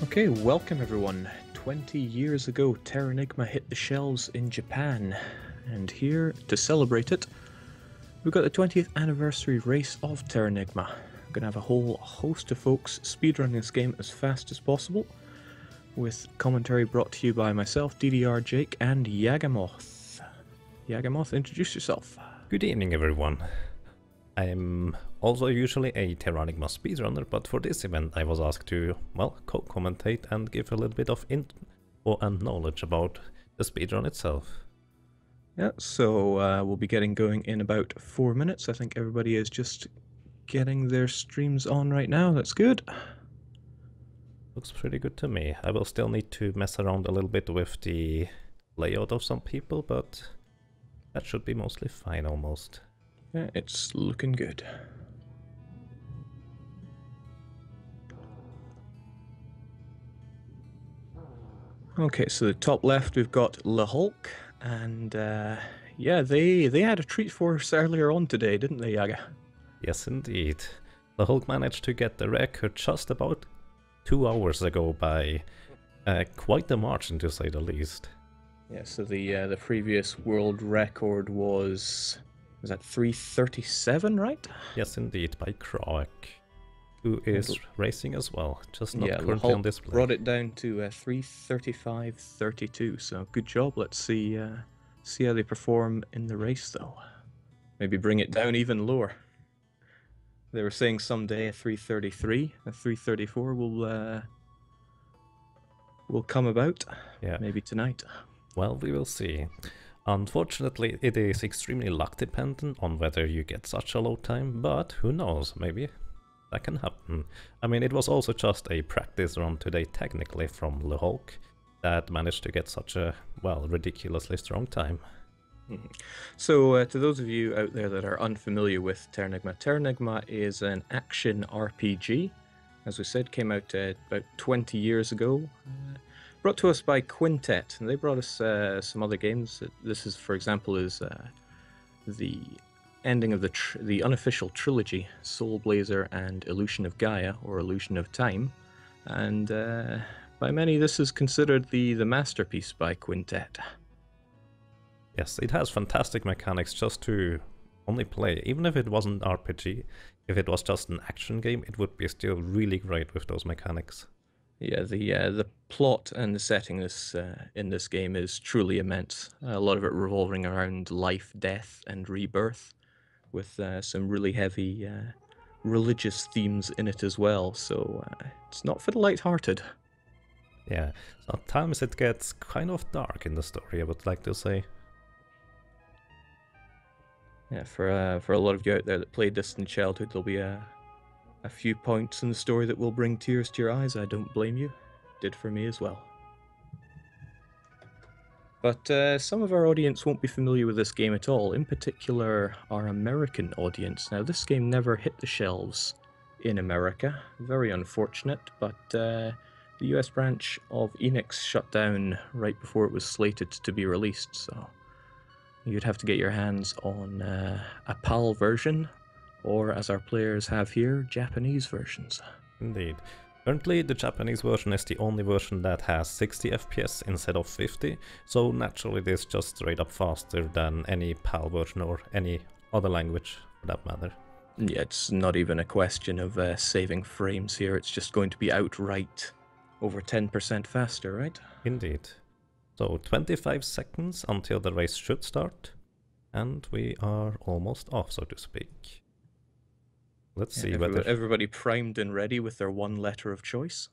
Okay, welcome everyone. 20 years ago, Terranigma hit the shelves in Japan, and here to celebrate it, we've got the 20th anniversary race of Terranigma. We're going to have a whole host of folks speedrunning this game as fast as possible, with commentary brought to you by myself, DDRJake, and Yagamoth. Yagamoth, introduce yourself. Good evening, everyone. I'm also usually a Terranigma speedrunner, but for this event I was asked to, well, co-commentate and give a little bit of info and knowledge about the speedrun itself. Yeah, so we'll be getting going in about 4 minutes. I think everybody is just getting their streams on right now. That's good. Looks pretty good to me. I will still need to mess around a little bit with the layout of some people, but that should be mostly fine almost. Yeah, it's looking good. Okay, so the top left we've got Le Hulk, and yeah, they had a treat for us earlier on today, didn't they, Yaga? Yes, indeed. The Hulk managed to get the record just about 2 hours ago by quite a margin, to say the least. Yeah, so the previous world record was that 3:37, right? Yes, indeed, by crawek, who is racing as well, just not currently Hulk on display. Brought it down to 3:35.32. So good job. Let's see how they perform in the race, though. Maybe bring it down even lower. They were saying someday a 3:33, a 3:34 will come about. Yeah, maybe tonight. Well, we will see. Unfortunately, it is extremely luck dependent on whether you get such a low time, but who knows, maybe that can happen. I mean, it was also just a practice run today, technically, from Le Hulk, that managed to get such a, well, ridiculously strong time. So, to those of you out there that are unfamiliar with Terranigma, Terranigma is an action RPG. As we said, came out about 20 years ago. Brought to us by Quintet, and they brought us some other games. This is, for example, is the ending of the unofficial trilogy, Soul Blazer and Illusion of Gaia, or Illusion of Time. And by many, this is considered the masterpiece by Quintet. Yes, it has fantastic mechanics just to only play. Even if it wasn't RPG, if it was just an action game, it would be still really great with those mechanics. Yeah, the plot and the setting in this game is truly immense. A lot of it revolving around life, death, and rebirth, with some really heavy religious themes in it as well. So it's not for the light-hearted. Yeah, sometimes it gets kind of dark in the story, I would like to say. Yeah, for a lot of you out there that played this in childhood, there'll be a few points in the story that will bring tears to your eyes. I don't blame you. It did for me as well. But some of our audience won't be familiar with this game at all, in particular our American audience. Now, this game never hit the shelves in America. Very unfortunate, but the US branch of Enix shut down right before it was slated to be released, so you'd have to get your hands on a PAL version, or as our players have here, Japanese versions. Indeed. Currently, the Japanese version is the only version that has 60 FPS instead of 50, so naturally it is just straight up faster than any PAL version or any other language for that matter. Yeah, it's not even a question of saving frames here, it's just going to be outright over 10% faster, right? Indeed. So 25 seconds until the race should start, and we are almost off, so to speak. Let's see whether... Everybody primed and ready with their one letter of choice?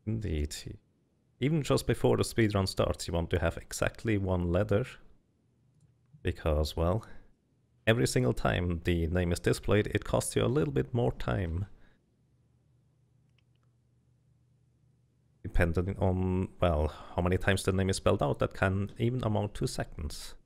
Indeed. Even just before the speedrun starts, you want to have exactly one letter, because, well, every single time the name is displayed, it costs you a little bit more time. Depending on, well, how many times the name is spelled out, that can even amount to seconds.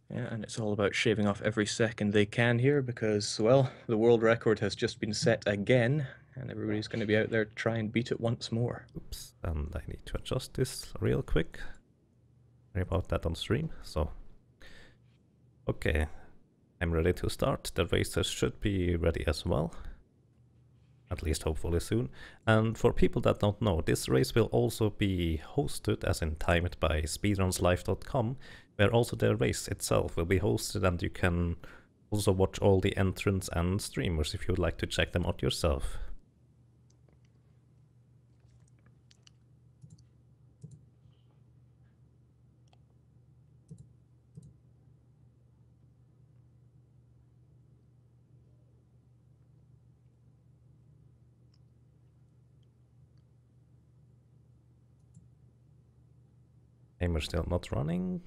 Yeah, and it's all about shaving off every second they can here because, well, the world record has just been set again, and everybody's going to be out there to try and beat it once more. Oops, and I need to adjust this real quick. Sorry about that on stream, so... Okay, I'm ready to start. The racers should be ready as well. at least hopefully soon. And for people that don't know, this race will also be hosted, as in timed, by speedrunslive.com, where also the race itself will be hosted, and you can also watch all the entrants and streamers if you would like to check them out yourself. Timer still not running.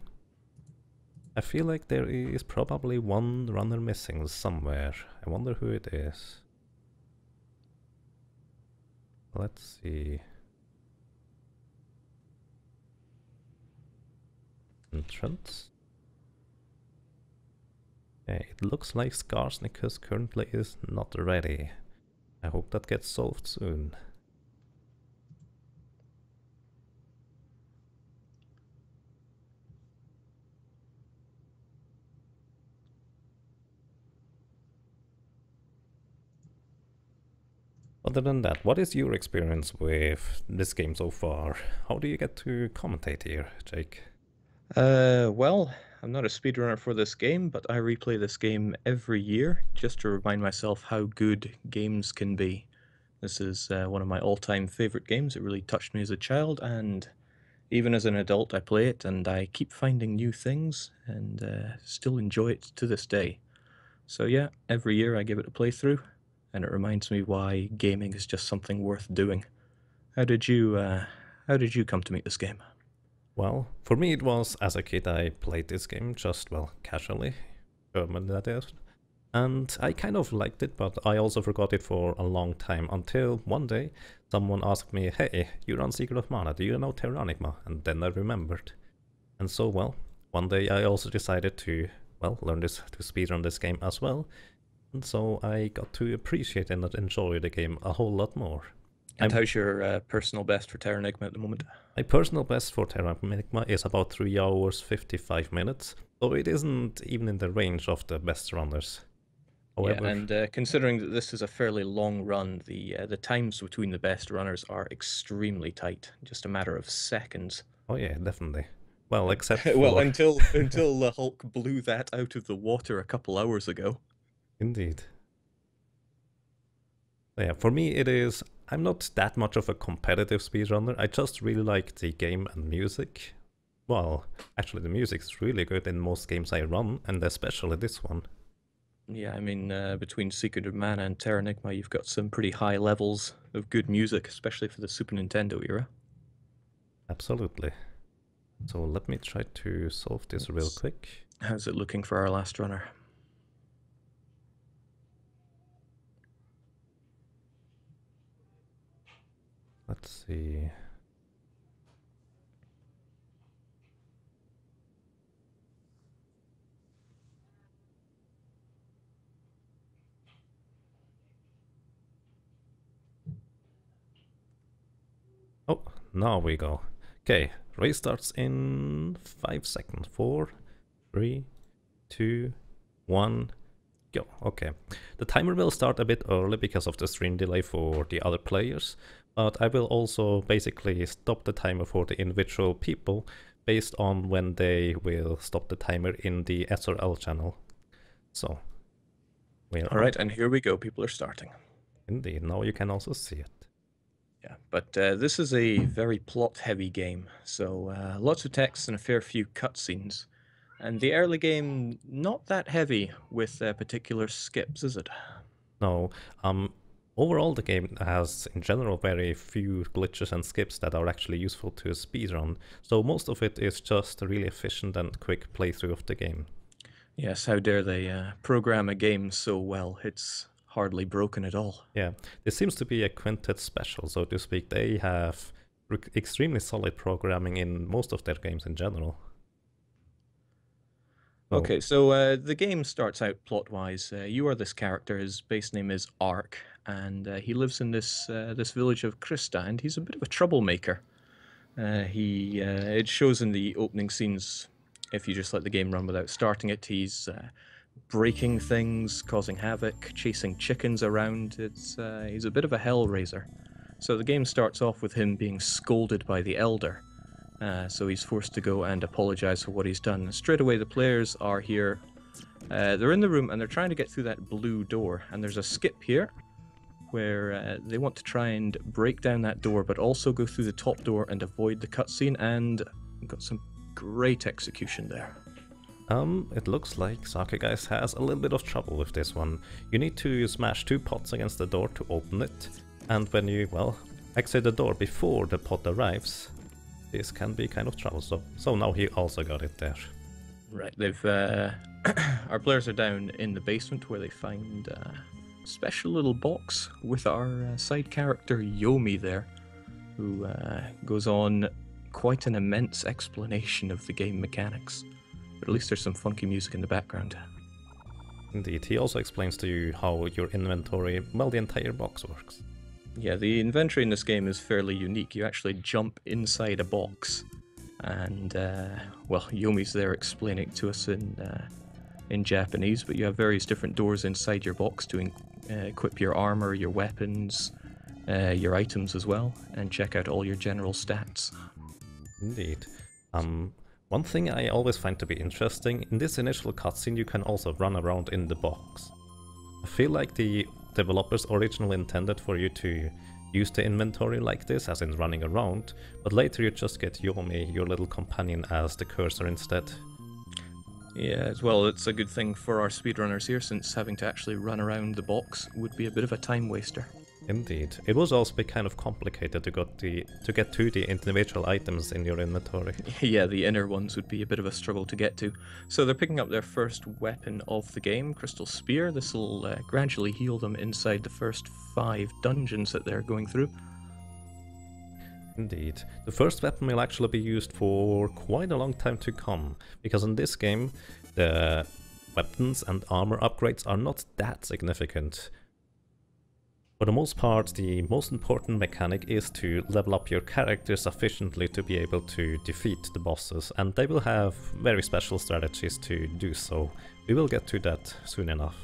I feel like there is probably one runner missing somewhere. I wonder who it is. Let's see. Entrance. Okay, it looks like Skarsnik currently is not ready. I hope that gets solved soon. Other than that, what is your experience with this game so far? How do you get to commentate here, Jake? Well, I'm not a speedrunner for this game, but I replay this game every year just to remind myself how good games can be. This is one of my all-time favorite games. It really touched me as a child, and even as an adult, I play it, and I keep finding new things, and still enjoy it to this day. So yeah, every year I give it a playthrough, and it reminds me why gaming is just something worth doing. How did you come to meet this game? Well, for me it was, as a kid, I played this game just, well, casually, that is. And I kind of liked it, but I also forgot it for a long time, until one day someone asked me, hey, you run Secret of Mana, do you know Terranigma? And then I remembered. And so, well, one day I also decided to, well, learn to speedrun this game as well. And so I got to appreciate and enjoy the game a whole lot more. And how's your personal best for Terranigma at the moment? My personal best for Terranigma is about 3 hours 55 minutes, so it isn't even in the range of the best runners. However, yeah, and considering that this is a fairly long run, the times between the best runners are extremely tight, just a matter of seconds. Oh yeah, definitely. Well, except for... well, until the Hulk blew that out of the water a couple hours ago. Indeed. Yeah, for me it is... I'm not that much of a competitive speedrunner, I just really like the game and music. Well, actually the music is really good in most games I run, and especially this one. Yeah, I mean, between Secret of Mana and Terranigma, you've got some pretty high levels of good music, especially for the Super Nintendo era. Absolutely. So let me try to solve this real quick. How's it looking for our last runner? Let's see. Oh, now we go. Okay, race starts in 5 seconds. 4, 3, 2, 1, go. Okay, the timer will start a bit early because of the stream delay for the other players, but I will also basically stop the timer for the individual people based on when they will stop the timer in the SRL channel. So, alright, and here we go, people are starting. Indeed, now you can also see it. Yeah, but this is a very plot-heavy game, so lots of text and a fair few cutscenes. And the early game, not that heavy with particular skips, is it? No, overall the game has in general very few glitches and skips that are actually useful to a speedrun, so most of it is just a really efficient and quick playthrough of the game. Yes, how dare they program a game so well, it's hardly broken at all. Yeah, this seems to be a Quintet special, so to speak. They have extremely solid programming in most of their games in general. Okay, so the game starts out plot-wise. You are this character. His base name is Ark, and he lives in this village of Krista, and he's a bit of a troublemaker. It shows in the opening scenes. If you just let the game run without starting it, he's breaking things, causing havoc, chasing chickens around. He's a bit of a hellraiser. So the game starts off with him being scolded by the Elder. So he's forced to go and apologize for what he's done. Straight away, the players are here. They're in the room and they're trying to get through that blue door. And there's a skip here where they want to try and break down that door, but also go through the top door and avoid the cutscene. And got some great execution there. It looks like Sakegeist has a little bit of trouble with this one. You need to smash 2 pots against the door to open it. And when you, well, exit the door before the pot arrives, this can be kind of troublesome. So now he also got it there. Right, they've our players are down in the basement where they find a special little box with our side character Yomi there, who goes on quite an immense explanation of the game mechanics. But at least there's some funky music in the background. Indeed, he also explains to you how your inventory, well, the entire box works. Yeah, the inventory in this game is fairly unique. You actually jump inside a box, and well, Yomi's there explaining it to us in Japanese. But you have various different doors inside your box to equip your armor, your weapons, your items as well, and check out all your general stats. Indeed. One thing I always find to be interesting, in this initial cutscene you can also run around in the box. I feel like the developers originally intended for you to use the inventory like this, as in running around, but later you just get Yomi, your little companion, as the cursor instead. Yeah, as well, it's a good thing for our speedrunners here, since having to actually run around the box would be a bit of a time waster. Indeed. It was also be kind of complicated to get to the individual items in your inventory. Yeah, the inner ones would be a bit of a struggle to get to. So they're picking up their first weapon of the game, Crystal Spear. This will gradually heal them inside the first 5 dungeons that they're going through. Indeed. The first weapon will actually be used for quite a long time to come, because in this game the weapons and armor upgrades are not that significant. For the most part, the most important mechanic is to level up your character sufficiently to be able to defeat the bosses, and they will have very special strategies to do so. We will get to that soon enough.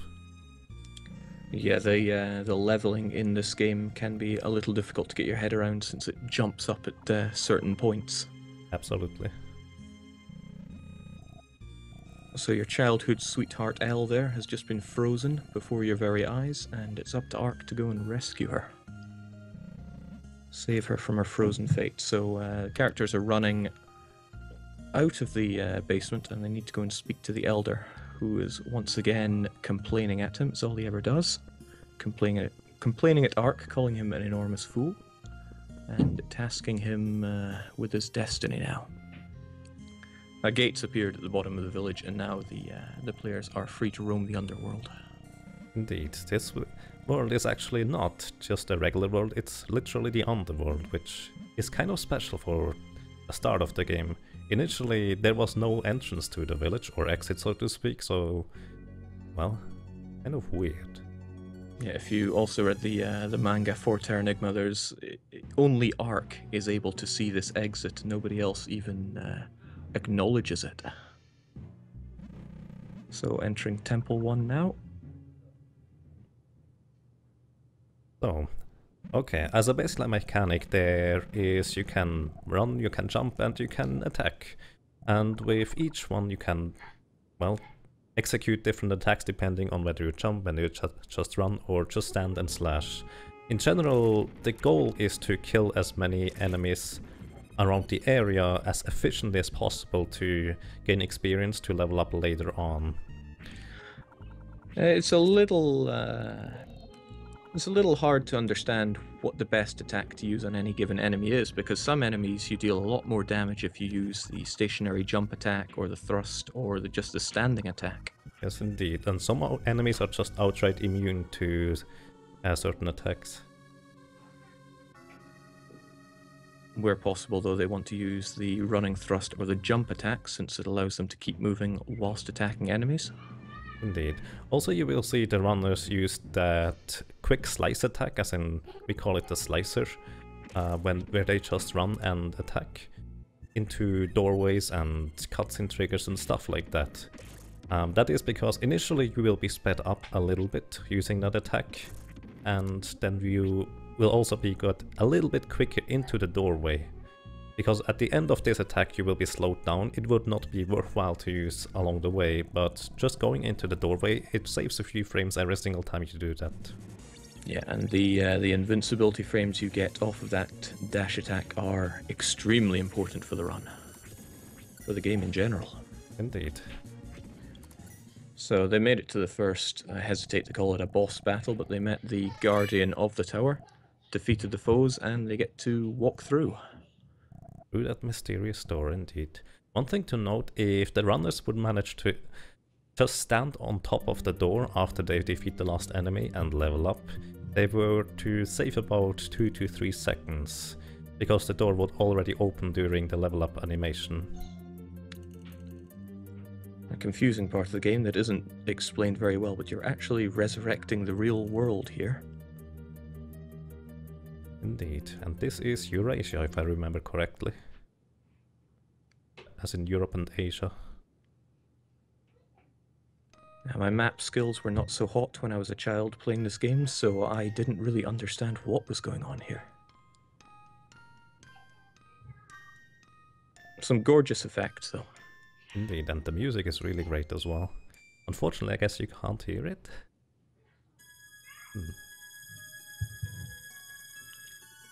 Yeah, the leveling in this game can be a little difficult to get your head around, since it jumps up at certain points. Absolutely. So your childhood sweetheart Elle there has just been frozen before your very eyes, and it's up to Ark to go and rescue her. Save her from her frozen fate. So characters are running out of the basement, and they need to go and speak to the Elder, who is once again complaining at him. It's all he ever does. Complaining at Ark, calling him an enormous fool, and tasking him with his destiny now. Gates appeared at the bottom of the village, and now the players are free to roam the underworld. Indeed, this world is actually not just a regular world, it's literally the underworld, which is kind of special for the start of the game. Initially, there was no entrance to the village, or exit so to speak, so, well, kind of weird. Yeah, if you also read the manga for Terranigma, there's only Ark is able to see this exit. Nobody else even acknowledges it. So entering Temple 1 now. So, okay, as a baseline mechanic there is you can run, you can jump, and you can attack. And with each one you can, well, execute different attacks depending on whether you jump, whether you just run, or just stand and slash. In general, the goal is to kill as many enemies around the area as efficiently as possible to gain experience to level up later on. It's a little hard to understand what the best attack to use on any given enemy is, because some enemies you deal a lot more damage if you use the stationary jump attack or the thrust or just the standing attack. Yes, indeed, and some enemies are just outright immune to certain attacks. Where possible, though, they want to use the running thrust or the jump attack, since it allows them to keep moving whilst attacking enemies. Indeed. Also, you will see the runners use that quick slice attack, as in we call it the slicer, where they just run and attack into doorways and cutscene triggers and stuff like that. That is because initially you will be sped up a little bit using that attack, and then you will also be got a little bit quicker into the doorway. Because at the end of this attack you will be slowed down. It would not be worthwhile to use along the way, but just going into the doorway, it saves a few frames every single time you do that. Yeah, and the invincibility frames you get off of that dash attack are extremely important for the run. For the game in general. Indeed. So they made it to the first, I hesitate to call it a boss battle, but they met the Guardian of the Tower, defeated the foes, and they get to walk through. Through that mysterious door, indeed. One thing to note, if the runners would manage to just stand on top of the door after they defeat the last enemy and level up, they were to save about 2 to 3 seconds, because the door would already open during the level up animation. A confusing part of the game that isn't explained very well, but you're actually resurrecting the real world here. Indeed, and this is Eurasia, if I remember correctly. As in Europe and Asia. Now, my map skills were not so hot when I was a child playing this game, so I didn't really understand what was going on here. Some gorgeous effects, though. Indeed, and the music is really great as well. Unfortunately, I guess you can't hear it.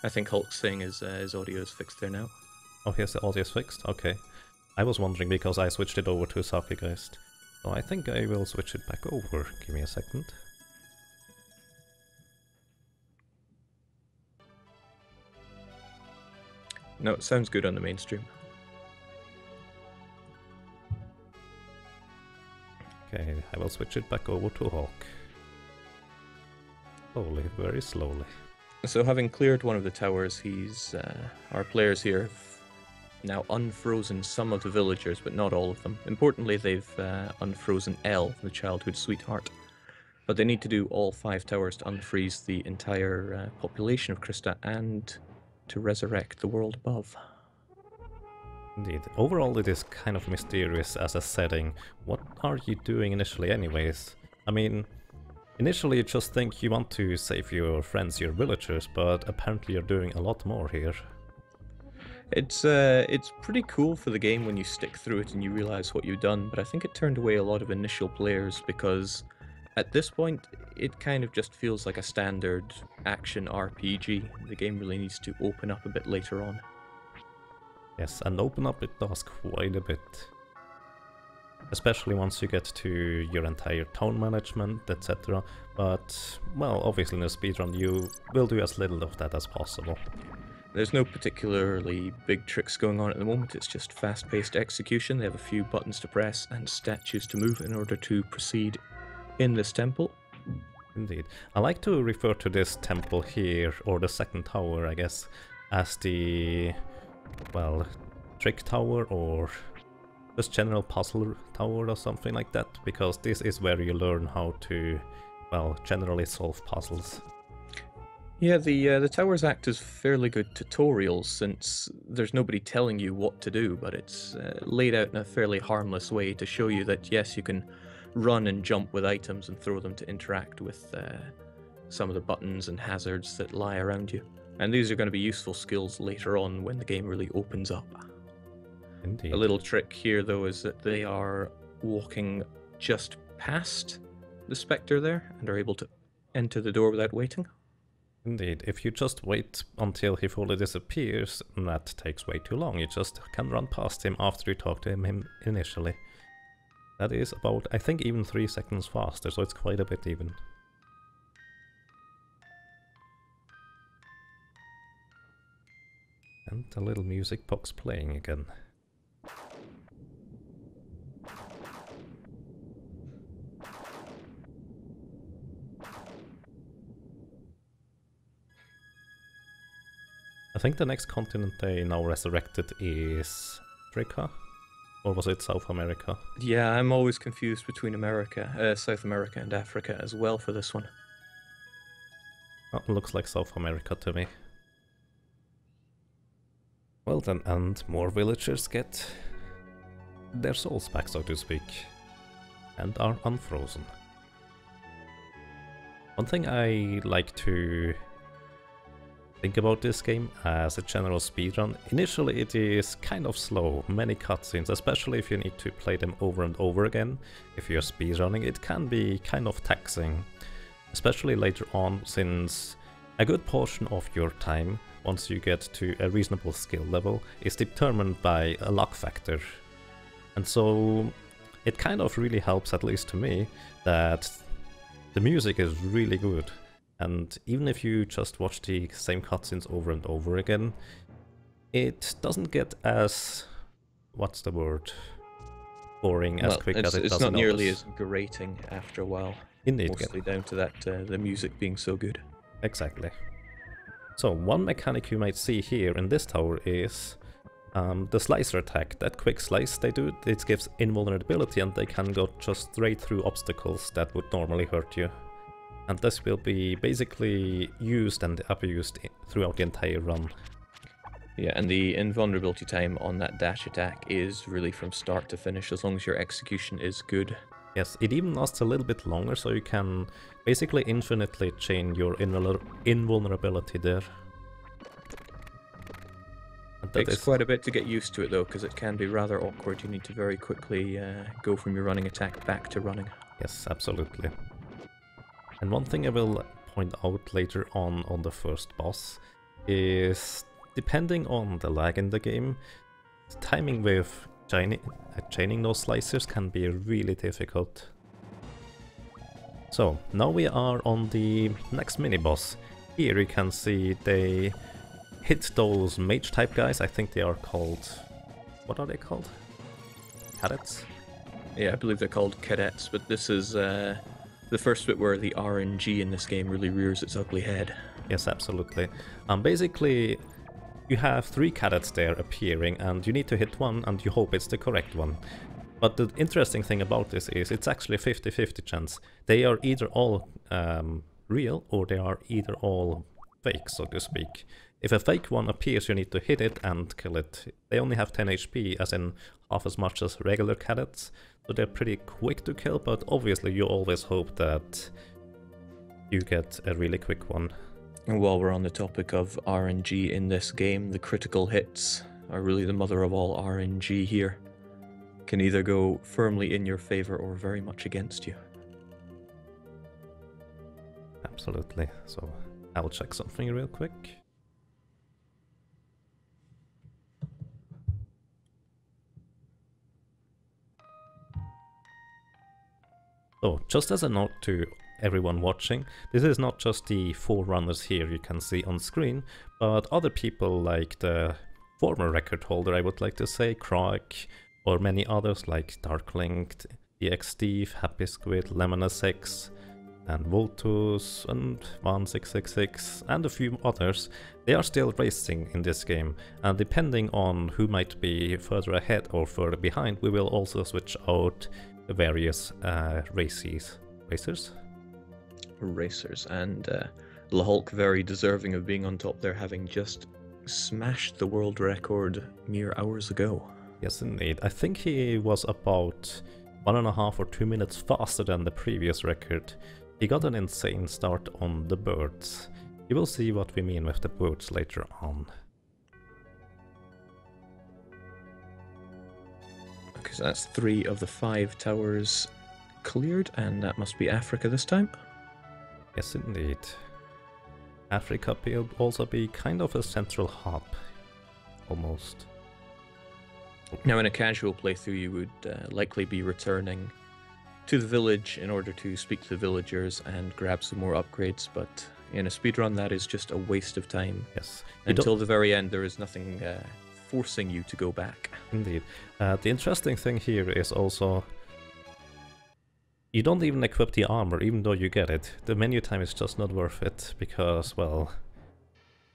I think Hulk's saying his audio is fixed there now. Oh, here's the audio fixed? Okay. I was wondering because I switched it over to sakegeist. So I think I will switch it back over. Give me a second. No, it sounds good on the mainstream. Okay, I will switch it back over to Hulk. Slowly, very slowly. So having cleared one of the towers, our players here have now unfrozen some of the villagers, but not all of them. Importantly, they've unfrozen Elle, the childhood sweetheart. But they need to do all 5 towers to unfreeze the entire population of Krista and to resurrect the world above. Indeed. Overall, it is kind of mysterious as a setting. What are you doing initially anyways? I mean, initially you just think you want to save your friends, your villagers, but apparently you're doing a lot more here. It's pretty cool for the game when you stick through it and you realize what you've done, but I think it turned away a lot of initial players because at this point it kind of just feels like a standard action RPG. The game really needs to open up a bit later on. Yes, and open up it does quite a bit. Especially once you get to your entire town management, etc. But, well, obviously in a speedrun you will do as little of that as possible. There's no particularly big tricks going on at the moment, it's just fast-paced execution. They have a few buttons to press and statues to move in order to proceed in this temple. Indeed. I like to refer to this temple here, or the second tower, I guess, as the, well, trick tower or just general puzzle tower or something like that, because this is where you learn how to, well, generally solve puzzles. Yeah, the towers act as fairly good tutorials since there's nobody telling you what to do, but it's laid out in a fairly harmless way to show you that yes, you can run and jump with items and throw them to interact with some of the buttons and hazards that lie around you. And these are going to be useful skills later on when the game really opens up. Indeed. A little trick here though is that they are walking just past the spectre there and are able to enter the door without waiting. Indeed, if you just wait until he fully disappears, that takes way too long. You just can run past him after you talk to him initially. That is about, I think, even 3 seconds faster, so it's quite a bit even. And the little music box playing again. I think the next continent they now resurrected is Africa, or was it South America? Yeah, I'm always confused between South America and Africa as well for this one. Oh, looks like South America to me. Well then, and more villagers get their souls back, so to speak. and are unfrozen. One thing I like to think about this game as a general speedrun, initially it is kind of slow, many cutscenes, especially if you need to play them over and over again. If you're speedrunning, it can be kind of taxing, especially later on, since a good portion of your time, once you get to a reasonable skill level, is determined by a luck factor. And so it kind of really helps, at least to me, that the music is really good. And even if you just watch the same cutscenes over and over again, it doesn't get as, what's the word, boring as quick as it does. It's not nearly as grating after a while. Indeed. Mostly down to that the music being so good. Exactly. So one mechanic you might see here in this tower is the slicer attack. That quick slice they do, it gives invulnerability and they can go just straight through obstacles that would normally hurt you. And this will be basically used and abused throughout the entire run. Yeah, and the invulnerability time on that dash attack is really from start to finish, as long as your execution is good. Yes, it even lasts a little bit longer, so you can basically infinitely chain your invulnerability there. It takes quite a bit to get used to it though, because it can be rather awkward. You need to very quickly go from your running attack back to running. Yes, absolutely. And one thing I will point out later on the first boss is, depending on the lag in the game, the timing with chaining those slicers can be really difficult. So, now we are on the next mini-boss. Here you can see they hit those mage-type guys. I think they are called... what are they called? Cadets? Yeah, I believe they're called cadets, but this is the first bit where the RNG in this game really rears its ugly head. Yes, absolutely. Basically, you have 3 cadets there appearing, and you need to hit one, and you hope it's the correct one. But the interesting thing about this is it's actually 50-50 chance. They are either all real, or they are either all fake, so to speak. If a fake one appears, you need to hit it and kill it. They only have 10 HP, as in half as much as regular cadets, so they're pretty quick to kill, but obviously you always hope that you get a really quick one. And while we're on the topic of RNG in this game, the critical hits are really the mother of all RNG here. Can either go firmly in your favor or very much against you. Absolutely. So I'll check something real quick. So, just as a note to everyone watching, this is not just the 4 runners here you can see on screen, but other people like the former record holder, I would like to say, crawek, or many others like darklink, dxstevex, happy squid, lemonsx, and vultuz, and 1666, and a few others. They are still racing in this game, and depending on who might be further ahead or further behind, we will also switch out the various racers, and Hulk very deserving of being on top there, having just smashed the world record mere hours ago. Yes, indeed. I think he was about 1.5 or 2 minutes faster than the previous record. He got an insane start on the birds. You will see what we mean with the birds later on. Okay, so that's 3 of the 5 towers cleared, and that must be Africa this time. Yes, indeed. Africa will also be kind of a central hub, almost. Now, in a casual playthrough, you would likely be returning to the village in order to speak to the villagers and grab some more upgrades, but in a speedrun, that is just a waste of time. Yes. Until the very end, there is nothing forcing you to go back. Indeed. The interesting thing here is also, you don't even equip the armor, even though you get it. The menu time is just not worth it, because, well,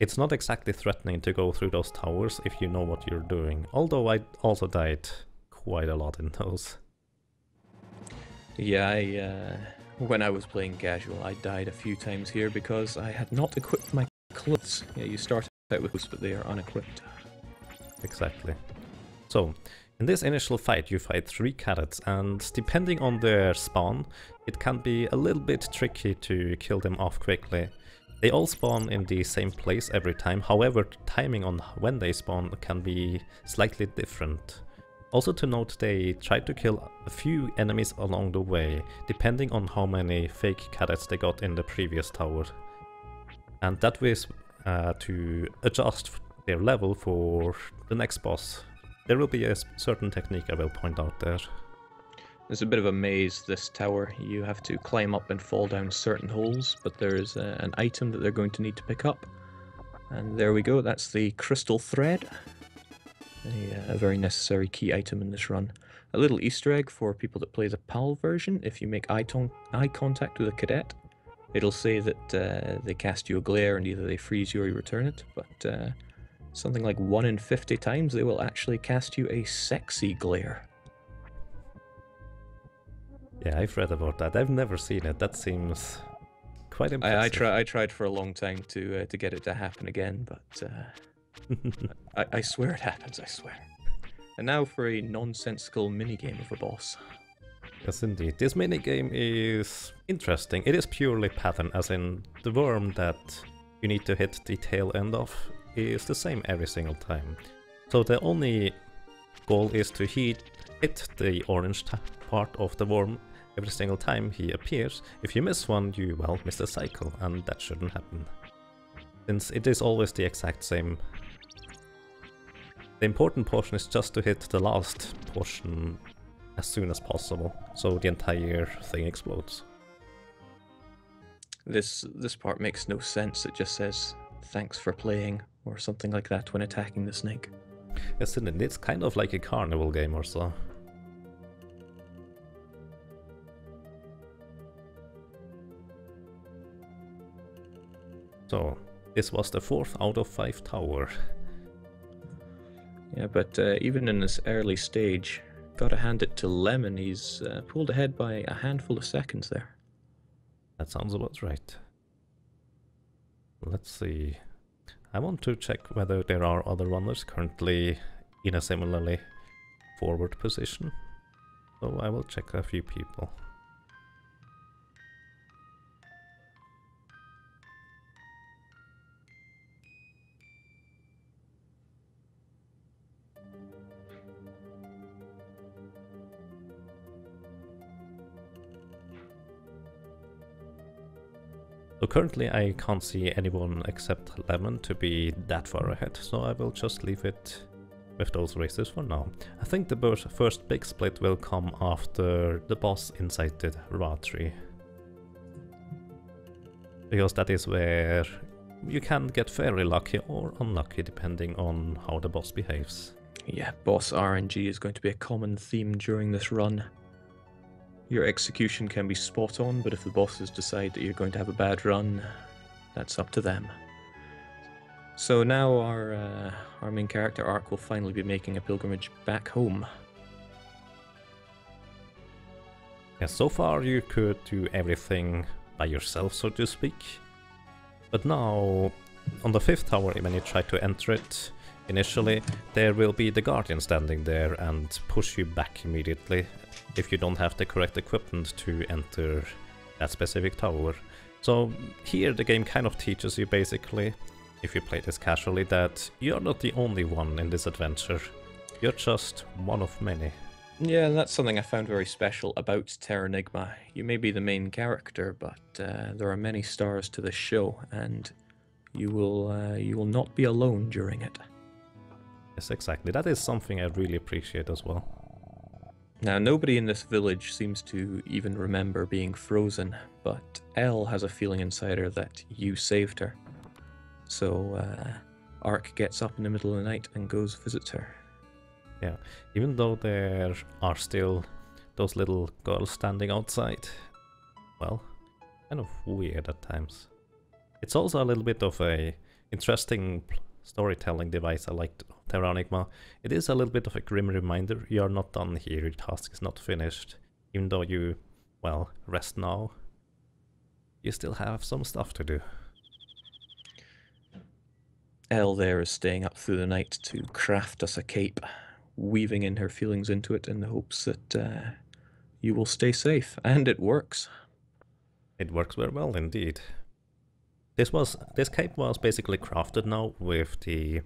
it's not exactly threatening to go through those towers if you know what you're doing. Although I also died quite a lot in those. Yeah, when I was playing casual, I died a few times here because I had not equipped my clothes. Yeah, you start out with those, but they are unequipped. Exactly. So, In this initial fight you fight 3 cadets, and depending on their spawn, it can be a little bit tricky to kill them off quickly. They all spawn in the same place every time, however timing on when they spawn can be slightly different. Also to note, they try to kill a few enemies along the way, depending on how many fake cadets they got in the previous tower. And that was to adjust their level for the next boss. There will be a certain technique I will point out there. There's a bit of a maze, this tower. You have to climb up and fall down certain holes, but there's an item that they're going to need to pick up. And there we go, that's the crystal thread. A very necessary key item in this run. A little Easter egg for people that play the PAL version: if you make eye contact with a cadet, it'll say that they cast you a glare and either they freeze you or you return it, but something like 1 in 50 times they will actually cast you a sexy glare. Yeah, I've read about that. I've never seen it. That seems quite impressive. I tried for a long time to get it to happen again, but I swear it happens, I swear. And now for a nonsensical minigame of a boss. Yes, indeed. This minigame is interesting. It is purely pattern, as in the worm that you need to hit the tail end of is the same every single time. So the only goal is to hit the orange part of the worm every single time he appears. If you miss one, you, well, miss the cycle, and that shouldn't happen, since it is always the exact same. The important portion is just to hit the last portion as soon as possible, so the entire thing explodes. This part makes no sense. It just says, "Thanks for playing," or something like that when attacking the snake. Yes, and it's kind of like a carnival game or so. So, this was the 4th out of 5 tower. Yeah, but even in this early stage, gotta hand it to Lemon. He's pulled ahead by a handful of seconds there. That sounds about right. Let's see. I want to check whether there are other runners currently in a similarly forward position. So I will check a few people. So currently I can't see anyone except Lemon to be that far ahead, so I will just leave it with those races for now. I think the first big split will come after the boss inside the Ra tree, because that is where you can get fairly lucky or unlucky depending on how the boss behaves. Yeah, boss RNG is going to be a common theme during this run. Your execution can be spot on, but if the bosses decide that you're going to have a bad run, that's up to them. So now our main character, Ark, will finally be making a pilgrimage back home. Yeah, so far you could do everything by yourself, so to speak. But now, on the 5th tower, when you try to enter it, initially, there will be the guardian standing there and push you back immediately if you don't have the correct equipment to enter that specific tower. So here the game kind of teaches you basically, if you play this casually, that you're not the only one in this adventure. You're just one of many. Yeah, and that's something I found very special about Terranigma. You may be the main character, but there are many stars to this show, and you will not be alone during it. Yes, exactly. That is something I really appreciate as well. Now, nobody in this village seems to even remember being frozen, but Elle has a feeling inside her that you saved her. So, Ark gets up in the middle of the night and goes visits her. Yeah, even though there are still those little girls standing outside, well, kind of weird at times. It's also a little bit of a interesting storytelling device I liked of Terranigma. It is a little bit of a grim reminder, you are not done here, your task is not finished. Even though you, well, rest now, you still have some stuff to do. Elle there is staying up through the night to craft us a cape, weaving in her feelings into it in the hopes that you will stay safe. And it works. It works very well indeed. This cape was basically crafted now with the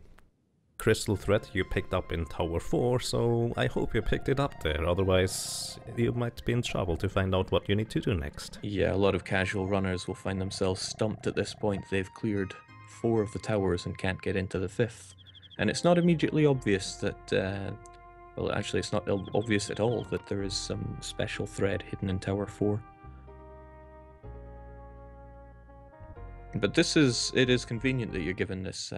crystal thread you picked up in Tower 4, so I hope you picked it up there, otherwise you might be in trouble to find out what you need to do next. Yeah, a lot of casual runners will find themselves stumped at this point. They've cleared 4 of the towers and can't get into the 5th. And it's not immediately obvious that, well, actually it's not obvious at all that there is some special thread hidden in Tower 4. But it is convenient that you're given this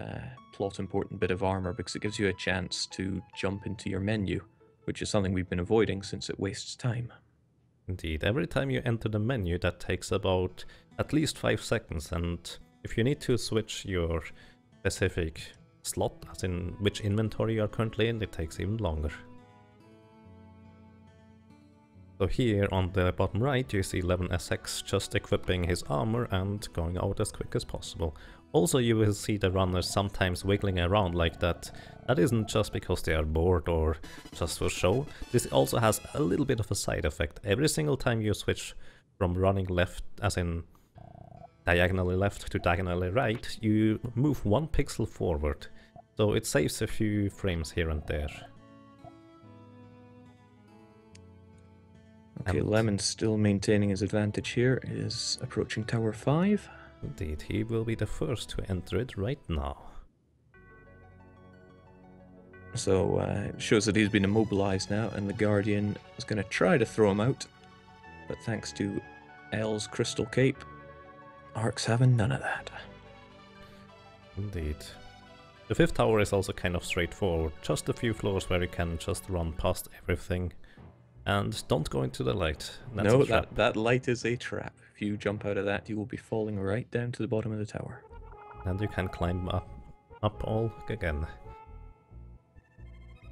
plot important bit of armor, because it gives you a chance to jump into your menu, which is something we've been avoiding since it wastes time. Indeed, every time you enter the menu that takes about at least 5 seconds, and if you need to switch your specific slot, as in which inventory you are currently in, it takes even longer. So here on the bottom right you see lemonsx just equipping his armor and going out as quick as possible. Also you will see the runners sometimes wiggling around like that. That isn't just because they are bored or just for show. This also has a little bit of a side effect. Every single time you switch from running left, as in diagonally left to diagonally right, you move 1 pixel forward. So it saves a few frames here and there. Okay, Lemon's still maintaining his advantage here, is approaching Tower 5. Indeed, he will be the first to enter it right now. So it shows that he's been immobilized now, and the Guardian is going to try to throw him out. But thanks to L's Crystal Cape, Ark's having none of that. Indeed. The 5th tower is also kind of straightforward, just a few floors where you can just run past everything. And don't go into the light. That's no, a trap. that light is a trap. If you jump out of that, you will be falling right down to the bottom of the tower. And you can climb up all again.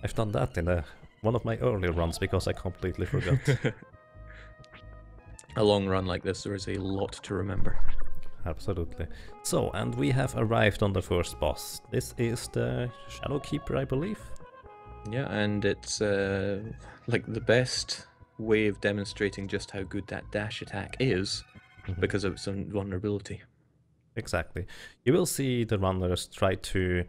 I've done that in one of my earlier runs because I completely forgot. A long run like this, there is a lot to remember. Absolutely. So, and we have arrived on the first boss. This is the Shadow Keeper, I believe. Yeah, and it's like the best way of demonstrating just how good that dash attack is, because of its vulnerability. Exactly. You will see the runners try to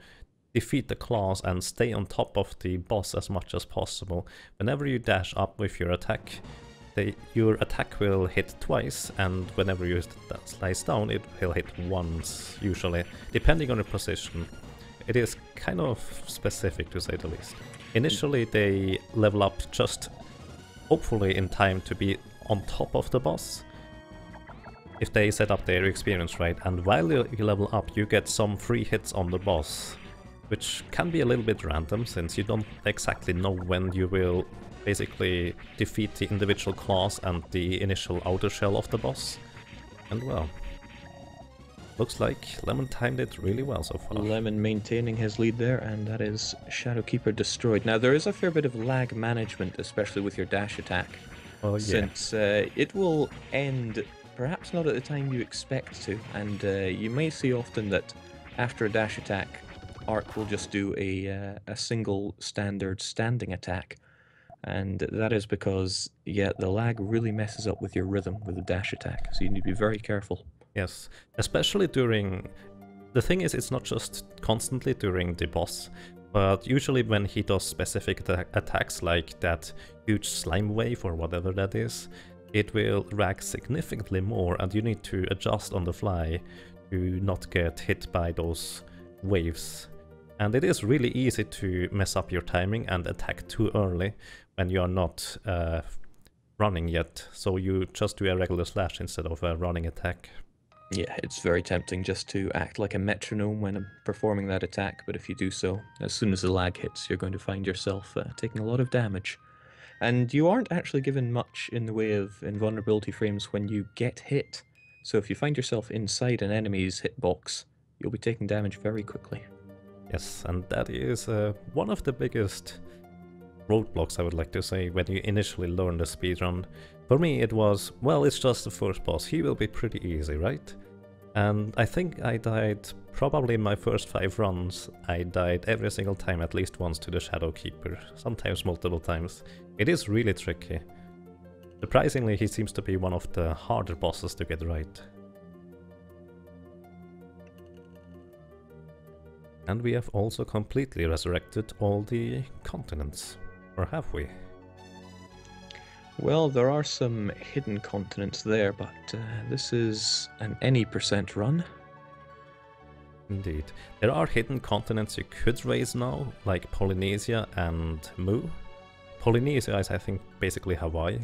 defeat the claws and stay on top of the boss as much as possible. Whenever you dash up with your attack, your attack will hit twice, and whenever you slice down, it will hit once, usually, depending on your position. It is kind of specific, to say the least. Initially, they level up just, hopefully in time, to be on top of the boss, if they set up their experience right, and while you level up, you get some free hits on the boss, which can be a little bit random, since you don't exactly know when you will basically defeat the individual class and the initial outer shell of the boss. And well, looks like Lemon timed it really well so far. Lemon maintaining his lead there, and that is Shadowkeeper destroyed. Now, there is a fair bit of lag management, especially with your dash attack, since it will end perhaps not at the time you expect to, and you may see often that after a dash attack, Ark will just do a single standard standing attack, and that is because, yeah, the lag really messes up with your rhythm with the dash attack, so you need to be very careful. Yes, especially during... The thing is, it's not just constantly during the boss, but usually when he does specific attacks like that huge slime wave or whatever that is, it will lag significantly more, and you need to adjust on the fly to not get hit by those waves. And it is really easy to mess up your timing and attack too early when you are not running yet, so you just do a regular slash instead of a running attack. Yeah, it's very tempting just to act like a metronome when performing that attack, but if you do so, as soon as the lag hits, you're going to find yourself taking a lot of damage. And you aren't actually given much in the way of invulnerability frames when you get hit, so if you find yourself inside an enemy's hitbox, you'll be taking damage very quickly. Yes, and that is one of the biggest roadblocks, I would like to say, when you initially learn the speedrun. For me it was, well, it's just the first boss, he will be pretty easy, right? And I think I died, probably in my first 5 runs, I died every single time at least once to the Shadow Keeper, sometimes multiple times. It is really tricky. Surprisingly, he seems to be one of the harder bosses to get right. And we have also completely resurrected all the continents. Or have we? Well, there are some hidden continents there, but this is an any % run. Indeed. There are hidden continents you could raise now, like Polynesia and Mu. Polynesia is, I think, basically Hawaii,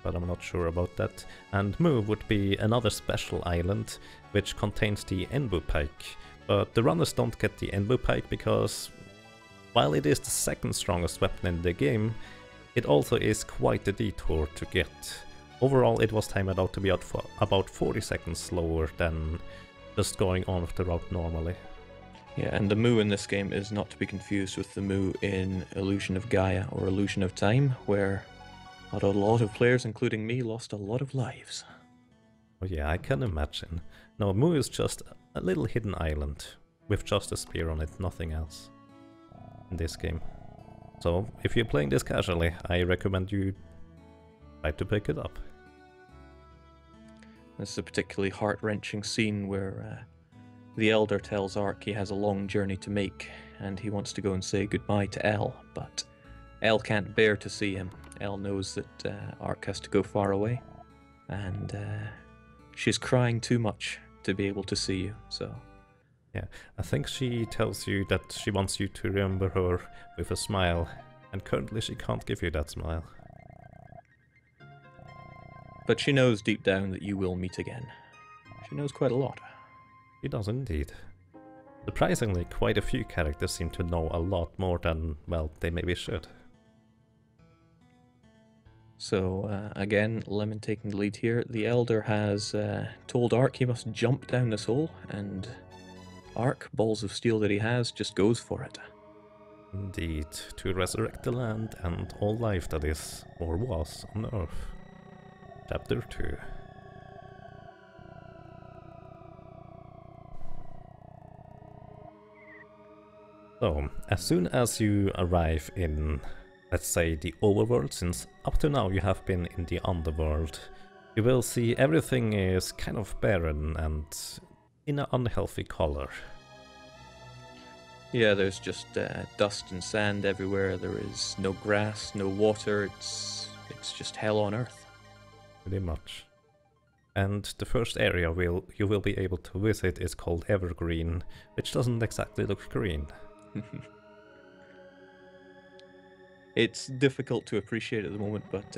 but I'm not sure about that. And Mu would be another special island, which contains the Enbu Pike. But the runners don't get the Enbu Pike because, while it is the second strongest weapon in the game, it also is quite a detour to get. Overall, it was timed out to be about 40 seconds slower than just going on with the route normally. Yeah, and the Mu in this game is not to be confused with the Mu in Illusion of Gaia or Illusion of Time, where a lot of players, including me, lost a lot of lives. Oh yeah, I can imagine. No, Mu is just a little hidden island with just a spear on it, nothing else in this game. So, if you're playing this casually, I recommend you try to pick it up. This is a particularly heart-wrenching scene where the Elder tells Ark he has a long journey to make, and he wants to go and say goodbye to El, but El can't bear to see him. El knows that Ark has to go far away, and she's crying too much to be able to see you, so... Yeah, I think she tells you that she wants you to remember her with a smile, and currently she can't give you that smile. But she knows deep down that you will meet again. She knows quite a lot. She does indeed. Surprisingly, quite a few characters seem to know a lot more than, well, they maybe should. So, again, Lemon taking the lead here. The Elder has told Ark he must jump down this hole, and Ark, balls of steel that he has, just goes for it. Indeed, to resurrect the land and all life that is, or was, on Earth. Chapter 2. So, as soon as you arrive in, let's say, the overworld, since up to now you have been in the underworld, you will see everything is kind of barren and in an unhealthy color. Yeah, there's just dust and sand everywhere. There is no grass, no water. It's just hell on Earth. Pretty much. And the first area you will be able to visit is called Evergreen, which doesn't exactly look green. It's difficult to appreciate at the moment, but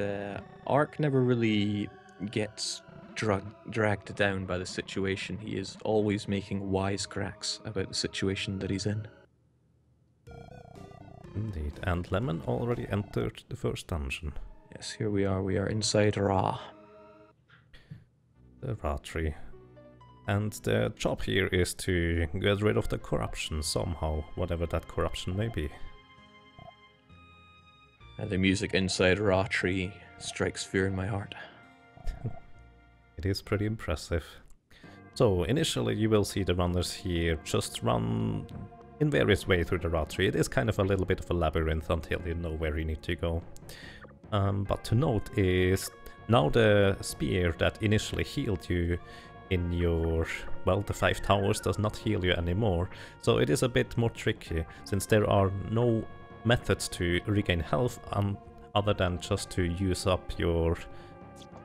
Ark never really gets dragged down by the situation. He is always making wisecracks about the situation that he's in. Indeed, and Lemon already entered the first dungeon. Yes, here we are. We are inside Ra. The Ra tree. And the job here is to get rid of the corruption somehow, whatever that corruption may be. And the music inside Ra tree strikes fear in my heart. It is pretty impressive. So, initially you will see the runners here just run in various ways through the Ra tree. It is kind of a little bit of a labyrinth until you know where you need to go. But to note is, now the spear that initially healed you in your, well, the 5 towers does not heal you anymore. So it is a bit more tricky, since there are no methods to regain health other than just to use up your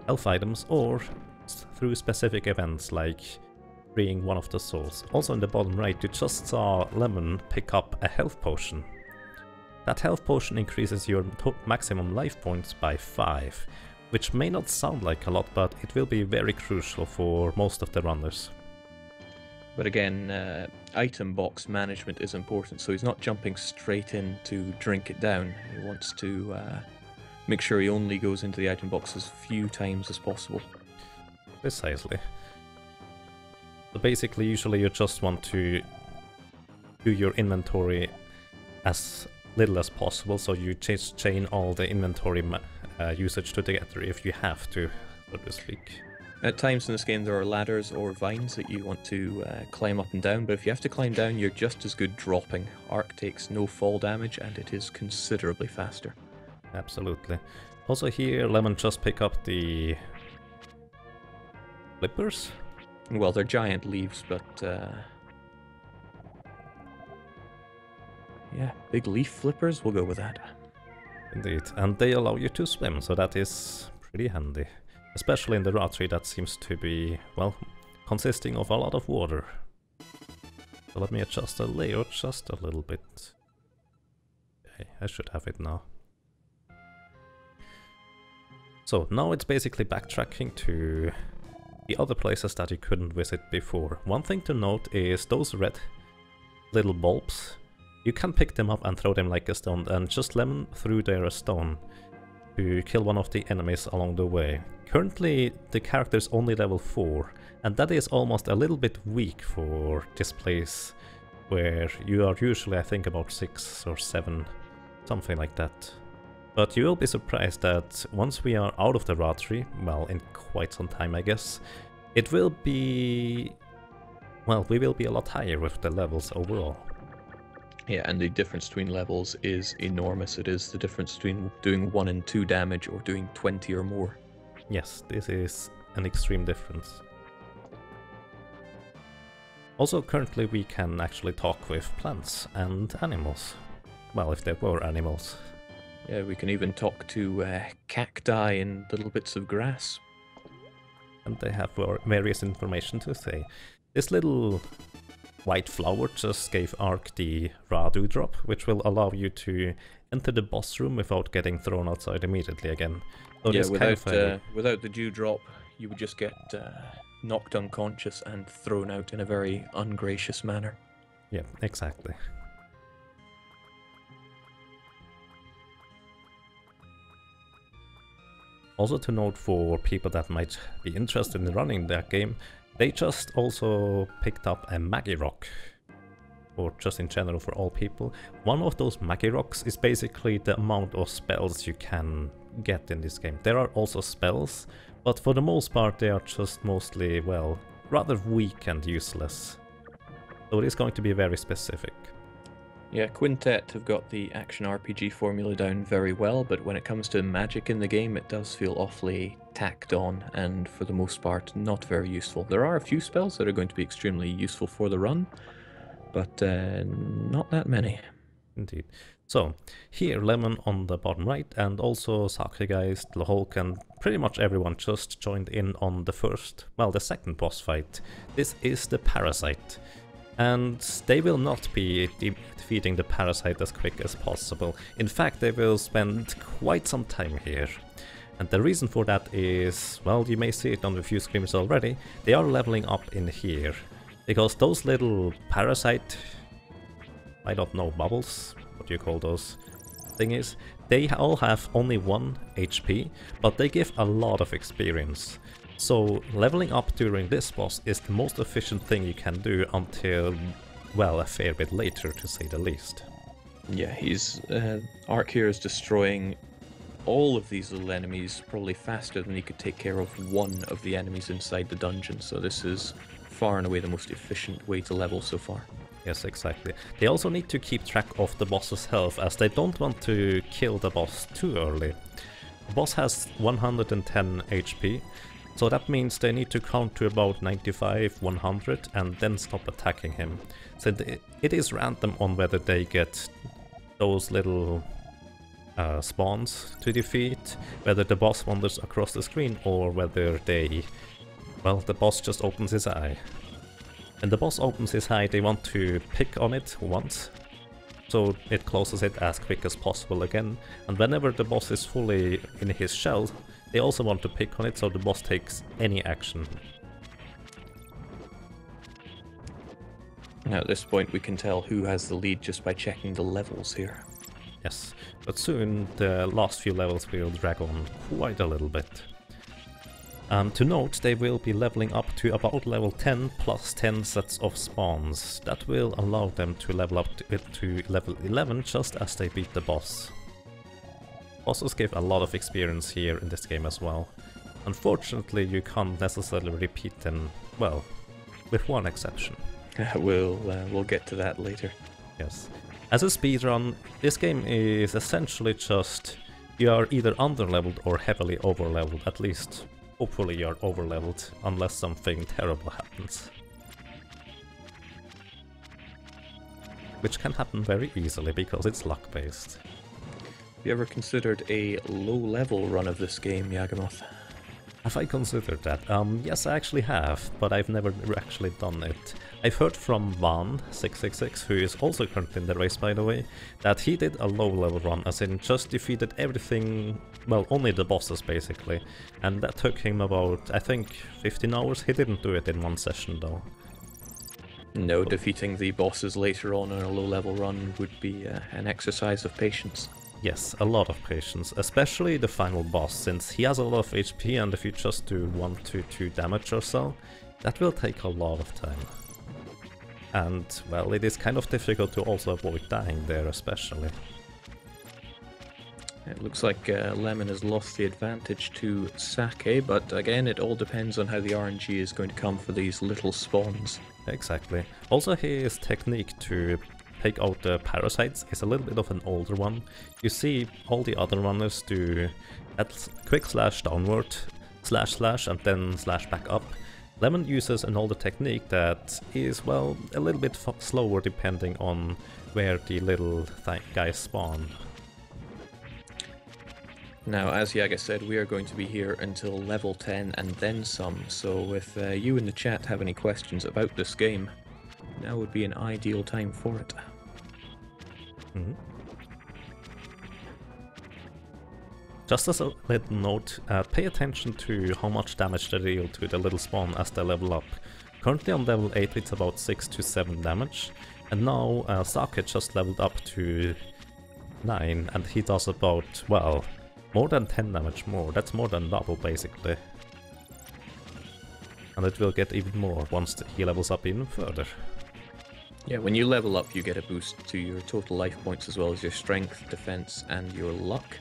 health items or through specific events like freeing one of the souls. Also in the bottom right you just saw Lemon pick up a health potion. That health potion increases your maximum life points by 5, which may not sound like a lot, but it will be very crucial for most of the runners. But again, item box management is important, so he's not jumping straight in to drink it down. He wants to make sure he only goes into the item box as few times as possible. Precisely. So basically, usually you just want to do your inventory as little as possible, so you just chain all the inventory usage together if you have to, so to speak. At times in this game there are ladders or vines that you want to climb up and down, but if you have to climb down, you're just as good dropping. Arc takes no fall damage and it is considerably faster. Absolutely. Also here, Lemon just pick up the flippers. Well, they're giant leaves, but yeah, big leaf flippers, we'll go with that. Indeed, and they allow you to swim, so that is pretty handy. Especially in the Ratri that seems to be, well, consisting of a lot of water. So let me adjust the layout just a little bit. Okay, I should have it now. So now it's basically backtracking to the other places that you couldn't visit before. One thing to note is those red little bulbs. You can pick them up and throw them like a stone, and just Lemon threw there a stone to kill one of the enemies along the way. Currently the character is only level 4, and that is almost a little bit weak for this place, where you are usually, I think, about 6 or 7, something like that. But you will be surprised that once we are out of the Ratri, well, in quite some time I guess, it will be... well, we will be a lot higher with the levels overall. Yeah, and the difference between levels is enormous. It is the difference between doing 1 and 2 damage or doing 20 or more. Yes, this is an extreme difference. Also, currently we can actually talk with plants and animals. Well, if there were animals. Yeah, we can even talk to cacti and little bits of grass. And they have various information to say. This little white flower just gave Ark the Radu drop, which will allow you to enter the boss room without getting thrown outside immediately again. So yeah, without the dew drop, you would just get knocked unconscious and thrown out in a very ungracious manner. Yeah, exactly. Also to note for people that might be interested in running that game, they just also picked up a Magi Rock, or just in general for all people. One of those Magi Rocks is basically the amount of spells you can get in this game. There are also spells, but for the most part they are just mostly, well, rather weak and useless. So it is going to be very specific. Yeah, Quintet have got the action RPG formula down very well, but when it comes to magic in the game, it does feel awfully tacked on, and for the most part, not very useful. There are a few spells that are going to be extremely useful for the run, but not that many. Indeed. So, here Lemon on the bottom right, and also Sakegeist, Hulk, and pretty much everyone just joined in on the second boss fight. This is the Parasite. And they will not be defeating the Parasite as quick as possible. In fact, they will spend quite some time here. And the reason for that is, well, you may see it on the few screens already, they are leveling up in here. Because those little Parasite, I don't know, bubbles, what do you call those thingies? They all have only 1 HP, but they give a lot of experience. So leveling up during this boss is the most efficient thing you can do until, well, a fair bit later, to say the least. Yeah, Ark here is destroying all of these little enemies probably faster than he could take care of one of the enemies inside the dungeon, so this is far and away the most efficient way to level so far. Yes, exactly. They also need to keep track of the boss's health, as they don't want to kill the boss too early. The boss has 110 HP, so that means they need to count to about 95, 100 and then stop attacking him. So it is random on whether they get those little spawns to defeat, whether the boss wanders across the screen or whether the boss just opens his eye. When the boss opens his eye, they want to pick on it once, so it closes it as quick as possible again, and whenever the boss is fully in his shell, they also want to pick on it so the boss takes any action. Now at this point we can tell who has the lead just by checking the levels here. Yes, but soon the last few levels will drag on quite a little bit. To note, they will be leveling up to about level 10 plus 10 sets of spawns. That will allow them to level up to level 11 just as they beat the boss. Bosses give a lot of experience here in this game as well. Unfortunately, you can't necessarily repeat them, well, with one exception. We'll get to that later. Yes. As a speedrun, this game is essentially just you are either underleveled or heavily overleveled, at least hopefully you're overleveled, unless something terrible happens. Which can happen very easily because it's luck-based. Have you ever considered a low-level run of this game, Yagamoth? Have I considered that? Yes, I actually have, but I've never actually done it. I've heard from Van666, who is also currently in the race by the way, that he did a low-level run, as in just defeated everything, well, only the bosses basically, and that took him about, I think, 15 hours. He didn't do it in one session though. No, defeating the bosses later on in a low-level run would be an exercise of patience. Yes, a lot of patience, especially the final boss, since he has a lot of HP and if you just do 1 to 2 damage or so, that will take a lot of time. And, well, it is kind of difficult to also avoid dying there especially. It looks like Lemon has lost the advantage to Sake, but again, it all depends on how the RNG is going to come for these little spawns. Exactly. Also his technique to take out the parasites is a little bit of an older one. You see all the other runners do that quick slash downward, slash and then slash back up. Lemon uses an older technique that is, well, a little bit slower depending on where the little guys spawn. Now, as Yaga said, we are going to be here until level 10 and then some, so if you in the chat have any questions about this game, now would be an ideal time for it. Just as a little note, pay attention to how much damage they deal to the little spawn as they level up. Currently on level 8 it's about 6 to 7 damage, and now Sake just leveled up to 9 and he does about, well, more than 10 damage more. That's more than double basically. And it will get even more once he levels up even further. Yeah, when you level up you get a boost to your total life points as well as your strength, defense and your luck.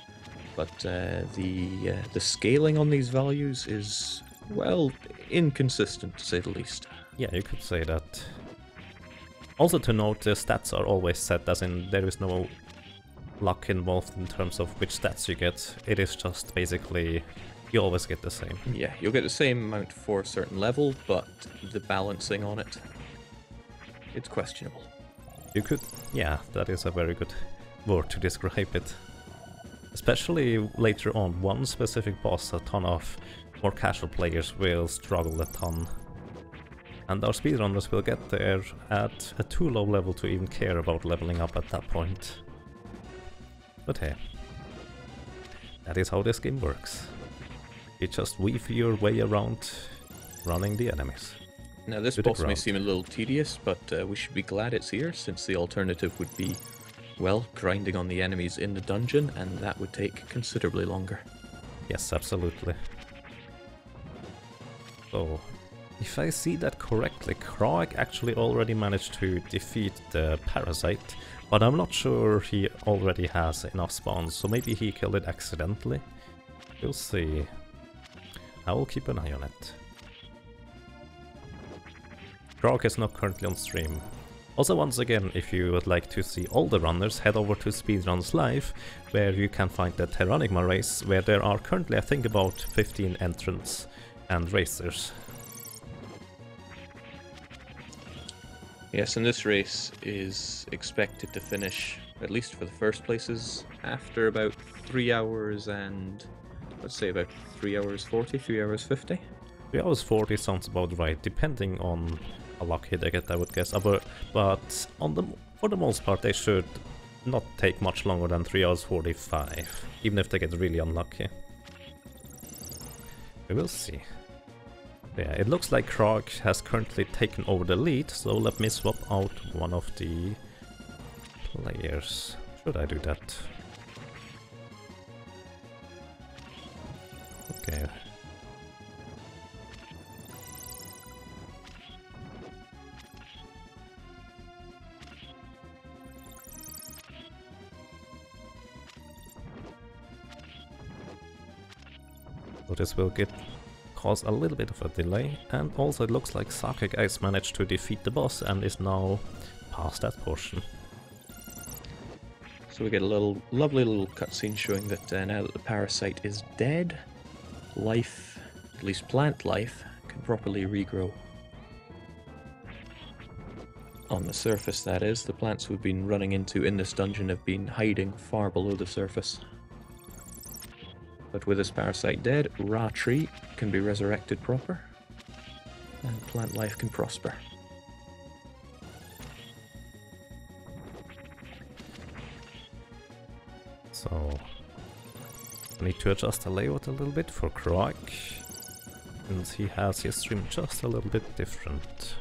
But the scaling on these values is, well, inconsistent to say the least. Yeah, you could say that. Also to note, the stats are always set, as in there is no luck involved in terms of which stats you get. It is just basically you always get the same. Yeah, you'll get the same amount for a certain level, but the balancing on it, it's questionable. You could, yeah, that is a very good word to describe it. Especially later on, one specific boss, a ton of more casual players will struggle a ton. And our speedrunners will get there at a too low level to even care about leveling up at that point. But hey, that is how this game works. You just weave your way around running the enemies. Now this boss may seem a little tedious, but we should be glad it's here, since the alternative would be, well, grinding on the enemies in the dungeon, and that would take considerably longer. Yes, absolutely. So, if I see that correctly, Crawek actually already managed to defeat the parasite, but I'm not sure he already has enough spawns, so maybe he killed it accidentally. We'll see. I will keep an eye on it. Crawek is not currently on stream. Also, once again, if you would like to see all the runners, head over to Speedruns Live, where you can find the Terranigma race, where there are currently, I think, about 15 entrants and racers. Yes, and this race is expected to finish, at least for the first places, after about 3 hours and, let's say about 3 hours 40, 3 hours 50. 3 hours 40 sounds about right, depending on how lucky they get, I would guess. But for the most part, they should not take much longer than 3 hours 45, even if they get really unlucky. We will see. Yeah, it looks like Crawek has currently taken over the lead, so let me swap out one of the players. Should I do that? Okay. So this will cause a little bit of a delay, and also it looks like Sakegeist managed to defeat the boss and is now past that portion. So we get a lovely little cutscene showing that now that the parasite is dead, life, at least plant life, can properly regrow. On the surface, that is. The plants we've been running into in this dungeon have been hiding far below the surface. But with this parasite dead, Ra tree can be resurrected proper, and plant life can prosper. So, I need to adjust the layout a little bit for Crawek, since he has his stream just a little bit different.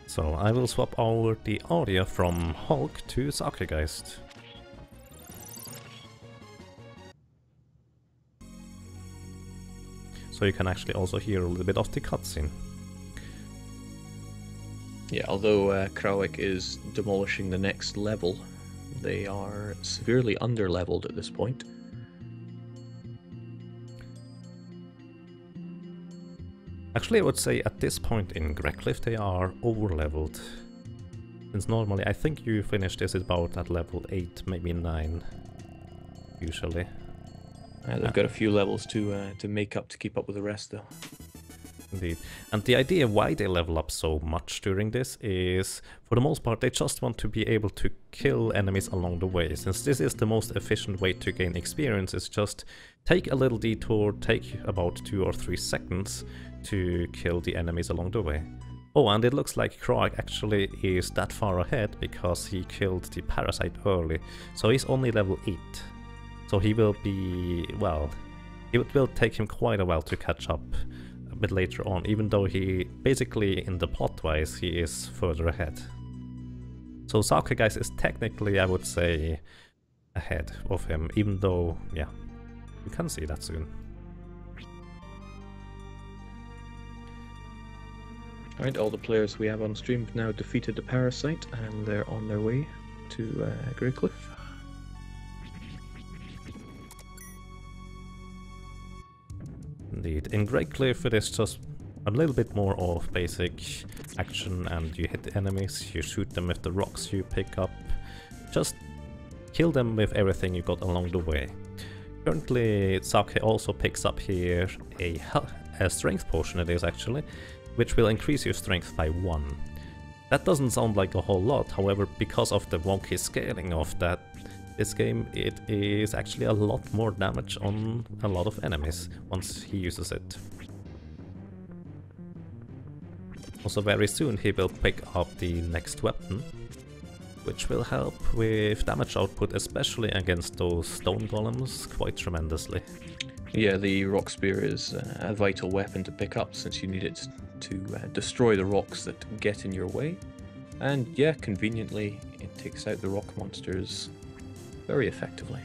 So I will swap over the audio from Hulk to Sakegeist. So you can actually also hear a little bit of the cutscene. Yeah, although crawek is demolishing the next level, they are severely under-leveled at this point. Actually, I would say at this point in Greycliff they are over-leveled. Since normally I think you finish this about at level 8, maybe 9, usually. They've got a few levels to make up to keep up with the rest, though. Indeed. And the idea why they level up so much during this is, for the most part, they just want to be able to kill enemies along the way. Since this is the most efficient way to gain experience, is just take a little detour, take about 2 or 3 seconds to kill the enemies along the way. Oh, and it looks like Crawek actually is that far ahead because he killed the parasite early. So he's only level 8. So he will be, well, it will take him quite a while to catch up a bit later on, even though he, basically in the plot-wise, he is further ahead. So Sakegeist is technically, I would say, ahead of him, even though, yeah, you can see that soon. Alright, all the players we have on stream have now defeated the parasite, and they're on their way to Greycliff. Indeed. In Greycliff it is just a little bit more of basic action, and you hit the enemies, you shoot them with the rocks you pick up, just kill them with everything you got along the way. Currently Sake also picks up here a strength potion, it is actually, which will increase your strength by 1. That doesn't sound like a whole lot, however, because of the wonky scaling of this game, it is actually a lot more damage on a lot of enemies once he uses it. Also very soon he will pick up the next weapon, which will help with damage output, especially against those stone golems, quite tremendously. Yeah, the rock spear is a vital weapon to pick up, since you need it to destroy the rocks that get in your way. And yeah, conveniently, it takes out the rock monsters very effectively.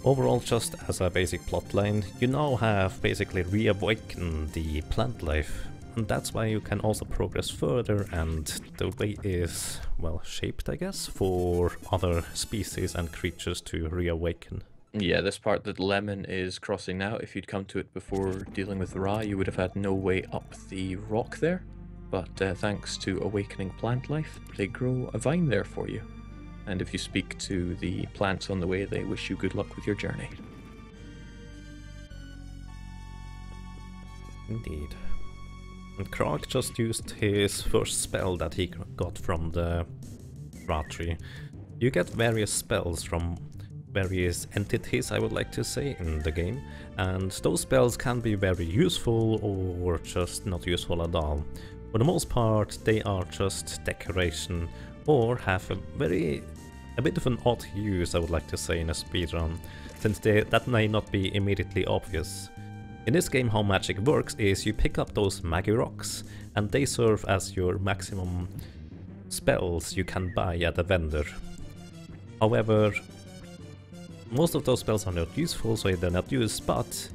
Overall, just as a basic plotline, you now have basically reawakened the plant life, and that's why you can also progress further, and the way is, well, shaped, I guess, for other species and creatures to reawaken. Yeah, this part that Lemon is crossing now, if you'd come to it before dealing with Ra, you would have had no way up the rock there, but thanks to awakening plant life, they grow a vine there for you. And if you speak to the plants on the way, they wish you good luck with your journey. Indeed. And Crawek just used his first spell that he got from the Ra tree. You get various spells from various entities, I would like to say, in the game, and those spells can be very useful or just not useful at all. For the most part, they are just decoration or have a bit of an odd use, I would like to say, in a speedrun, since that may not be immediately obvious. In this game, how magic works is you pick up those Magi rocks, and they serve as your maximum spells you can buy at a vendor. However, most of those spells are not useful, so they're not used, but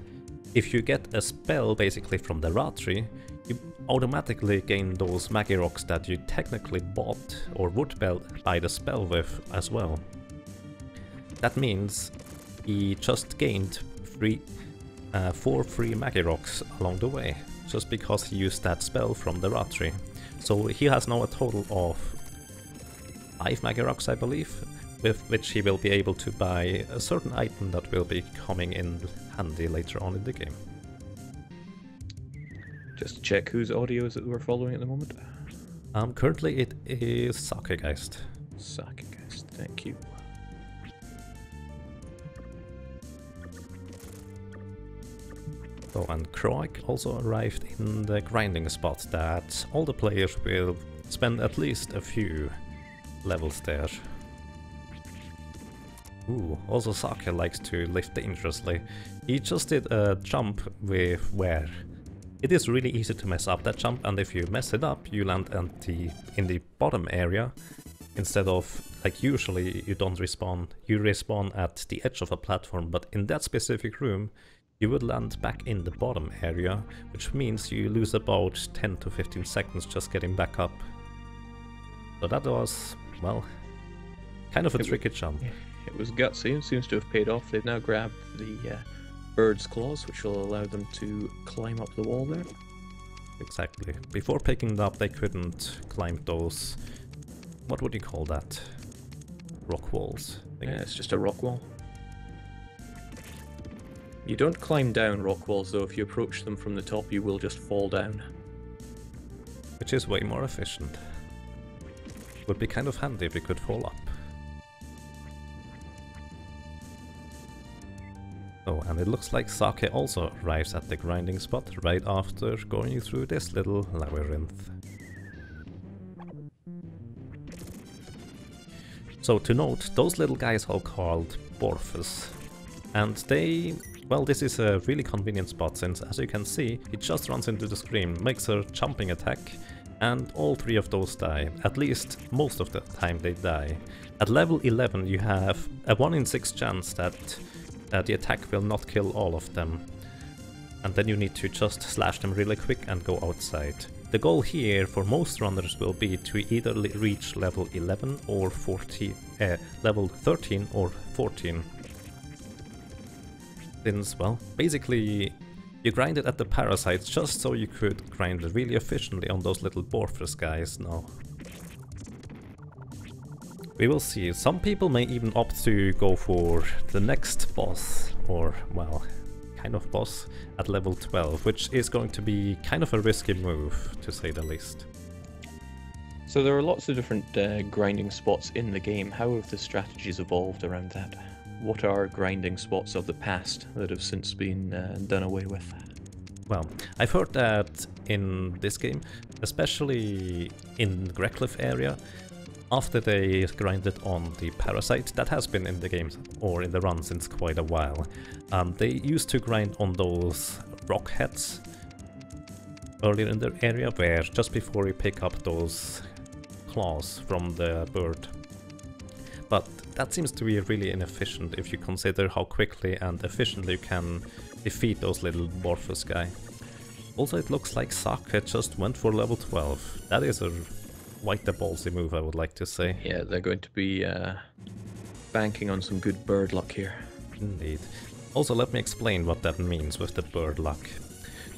if you get a spell basically from the Ra tree, you automatically gain those Magi rocks that you technically bought or would buy the spell with as well. That means he just gained 4 free Magi rocks along the way, just because he used that spell from the Ra tree. So he has now a total of 5 Magi rocks, I believe, with which he will be able to buy a certain item that will be coming in handy later on in the game. Just to check whose audio is that we're following at the moment. Currently it is Sakegeist. Sakegeist, thank you. So, and crawek also arrived in the grinding spot that all the players will spend at least a few levels there. Ooh, also Sake likes to lift dangerously. He just did a jump with where it is really easy to mess up that jump, and if you mess it up, you land in the bottom area instead of, like usually, you don't respawn. You respawn at the edge of a platform, but in that specific room, you would land back in the bottom area, which means you lose about 10 to 15 seconds just getting back up. So that was, well, kind of a tricky jump. It was gutsy, it seems to have paid off. They've now grabbed the bird's claws, which will allow them to climb up the wall there. Exactly. Before picking it up, they couldn't climb those, what would you call that? Rock walls? Yeah, it's just a rock wall. You don't climb down rock walls though. If you approach them from the top, you will just fall down. Which is way more efficient. Would be kind of handy if you could fall up. Oh, and it looks like Sake also arrives at the grinding spot right after going through this little labyrinth. So to note, those little guys are called Borfus, and they, well, this is a really convenient spot since, as you can see, it just runs into the screen, makes a jumping attack, and all 3 of those die. At least most of the time they die. At level 11 you have a 1 in 6 chance that the attack will not kill all of them, and then you need to just slash them really quick and go outside. The goal here for most runners will be to either reach level 11 or 14, level 13 or 14. Since, well, basically you grinded at the parasites just so you could grind really efficiently on those little Borfus guys now. We will see. Some people may even opt to go for the next boss, or, well, kind of boss, at level 12, which is going to be kind of a risky move, to say the least. So there are lots of different grinding spots in the game. How have the strategies evolved around that? What are grinding spots of the past that have since been done away with? Well, I've heard that in this game, especially in Grecliff area, after they grinded on the parasite, that has been in the game or in the run since quite a while, they used to grind on those rock heads earlier in the area, where just before you pick up those claws from the bird. But that seems to be really inefficient if you consider how quickly and efficiently you can defeat those little Borfus guy. Also, it looks like Sake just went for level 12. That is a quite the ballsy move, I would like to say. Yeah, they're going to be banking on some good bird luck here. Indeed. Also, let me explain what that means with the bird luck.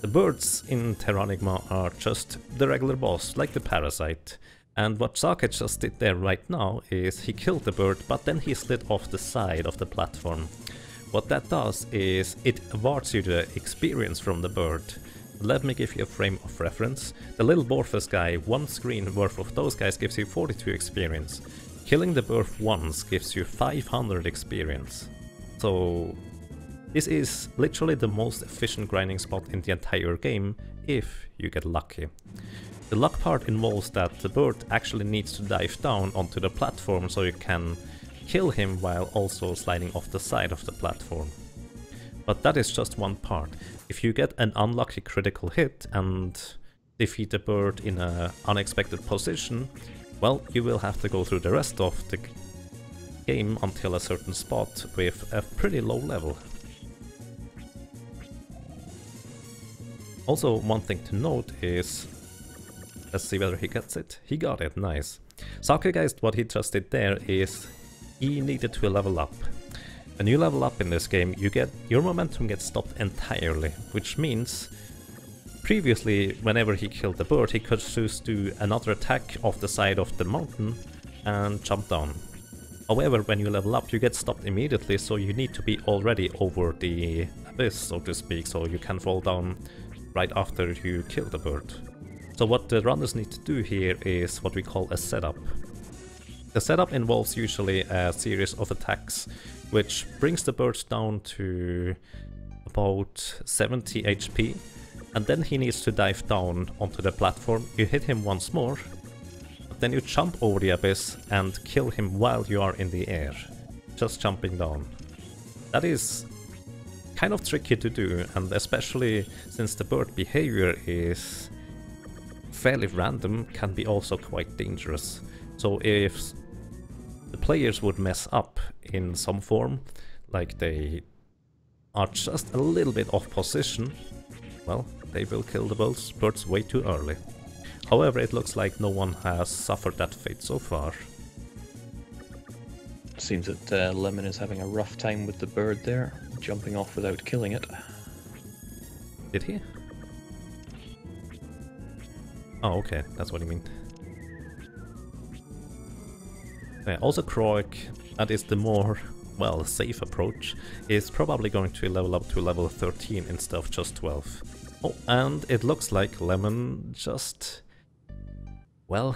The birds in Terranigma are just the regular boss, like the parasite. And what Sake just did there right now is he killed the bird, but then he slid off the side of the platform. What that does is it awards you the experience from the bird. Let me give you a frame of reference. The little Borfus guy, 1 screen worth of those guys gives you 42 experience. Killing the bird once gives you 500 experience. So this is literally the most efficient grinding spot in the entire game, if you get lucky. The luck part involves that the bird actually needs to dive down onto the platform so you can kill him while also sliding off the side of the platform. But that is just one part. If you get an unlucky critical hit and defeat the bird in an unexpected position, well, you will have to go through the rest of the game until a certain spot with a pretty low level. Also, one thing to note is, let's see whether he gets it. He got it, nice. Sakegeist, what he just did there is he needed to level up. When you level up in this game, your momentum gets stopped entirely, which means previously, whenever he killed the bird, he could choose to do another attack off the side of the mountain and jump down. However, when you level up, you get stopped immediately, so you need to be already over the abyss, so to speak, so you can fall down right after you kill the bird. So what the runners need to do here is what we call a setup. The setup involves usually a series of attacks, which brings the bird down to about 70 HP, and then he needs to dive down onto the platform. You hit him once more, then you jump over the abyss and kill him while you are in the air, just jumping down. That is kind of tricky to do, and especially since the bird behavior is fairly random, can be also quite dangerous. So if the players would mess up in some form, like they are just a little bit off position, well, they will kill the birds way too early. However, it looks like no one has suffered that fate so far. Seems that Lemon is having a rough time with the bird there, jumping off without killing it. Did he? Oh, okay, that's what you mean. Yeah, also crawek, that is the more, well, safe approach, is probably going to level up to level 13 instead of just 12. Oh, and it looks like Lemon just... well,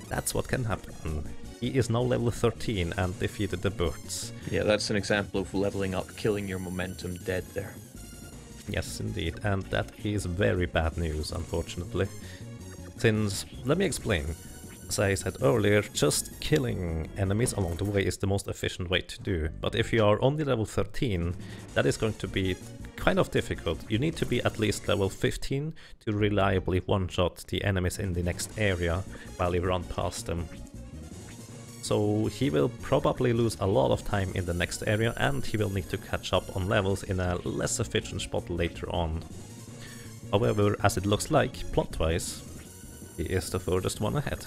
that's what can happen. He is now level 13 and defeated the birds. Yeah, that's an example of leveling up, killing your momentum dead there. Yes, indeed, and that is very bad news, unfortunately. Since, let me explain. As I said earlier, just killing enemies along the way is the most efficient way to do. But if you are only level 13, that is going to be kind of difficult. You need to be at least level 15 to reliably one-shot the enemies in the next area while you run past them. So he will probably lose a lot of time in the next area, and he will need to catch up on levels in a less efficient spot later on. However, as it looks like, plot-wise, he is the furthest one ahead.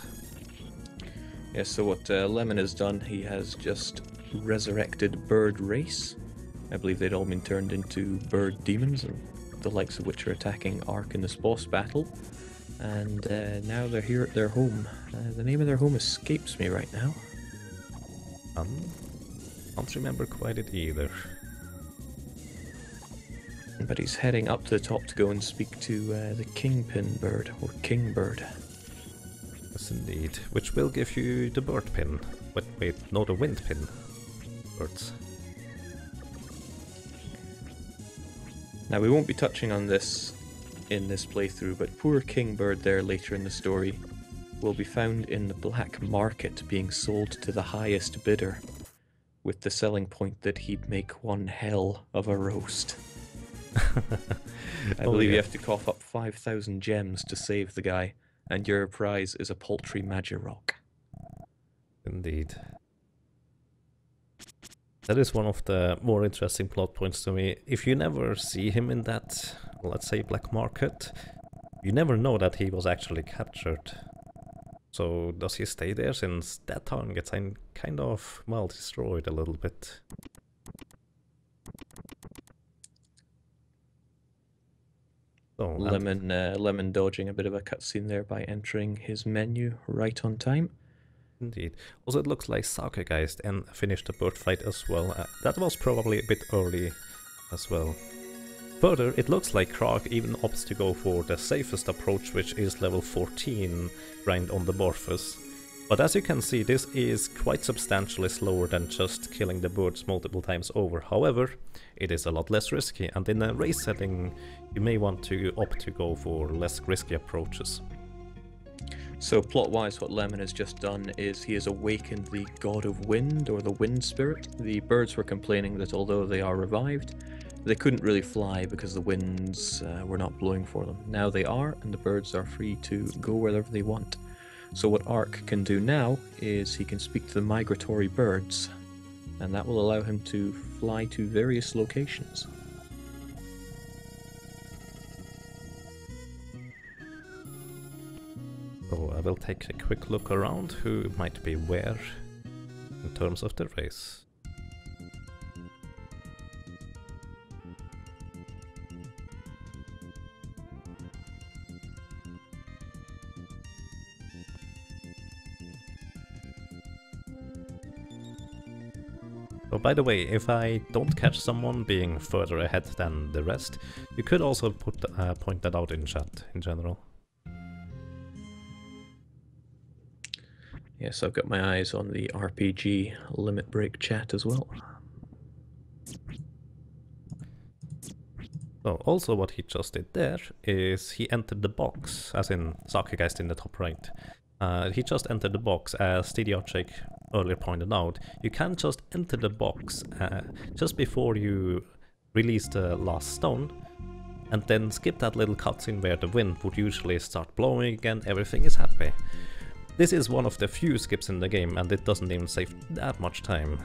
Yeah, so what Lemon has done, he has just resurrected bird race. I believe they'd all been turned into bird demons, the likes of which are attacking Ark in this boss battle. And now they're here at their home. The name of their home escapes me right now. Can't remember quite it either. But he's heading up to the top to go and speak to the kingpin bird, or king bird. Yes, indeed. Which will give you the bird pin. Wait, no, the wind pin. Birds. Now, we won't be touching on this in this playthrough, but poor king bird there later in the story will be found in the black market being sold to the highest bidder, with the selling point that he'd make one hell of a roast. I believe you have to cough up 5,000 gems to save the guy, and your prize is a paltry Magirock. Indeed. That is one of the more interesting plot points to me. If you never see him in that, let's say, black market, you never know that he was actually captured. So does he stay there since that town gets kind of, well, destroyed a little bit? So, Lemon dodging a bit of a cutscene there by entering his menu right on time. Indeed. Also, it looks like Sakegeist and finished the bird fight as well. That was probably a bit early as well. Further, it looks like crawek even opts to go for the safest approach, which is level 14, grind on the Morphus. But as you can see, this is quite substantially slower than just killing the birds multiple times over. However, it is a lot less risky, and in a race setting, you may want to opt to go for less risky approaches. So plot-wise, what Lemon has just done is he has awakened the god of wind, or the wind spirit. The birds were complaining that although they are revived, They couldn't really fly because the winds were not blowing for them. Now they are, and the birds are free to go wherever they want. So what Ark can do now is he can speak to the migratory birds, and that will allow him to fly to various locations. So I will take a quick look around who might be where in terms of the race. Oh, by the way, if I don't catch someone being further ahead than the rest, you could also point that out in chat in general. Yes, I've got my eyes on the RPG limit break chat as well. So also what he just did there is he entered the box, as in sakegeist in the top right. He just entered the box, as DDRJake earlier pointed out. You can just enter the box just before you release the last stone, and then skip that little cutscene where the wind would usually start blowing again, everything is happy. This is one of the few skips in the game, and it doesn't even save that much time.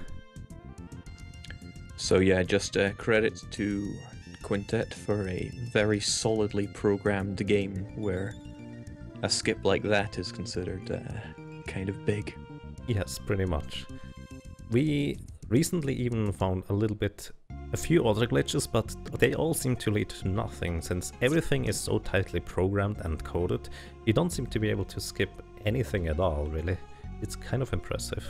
So yeah, just credit to Quintet for a very solidly programmed game where a skip like that is considered kind of big. Yes, pretty much. We recently even found a few other glitches, but they all seem to lead to nothing, since everything is so tightly programmed and coded. You don't seem to be able to skip anything at all, really. It's kind of impressive.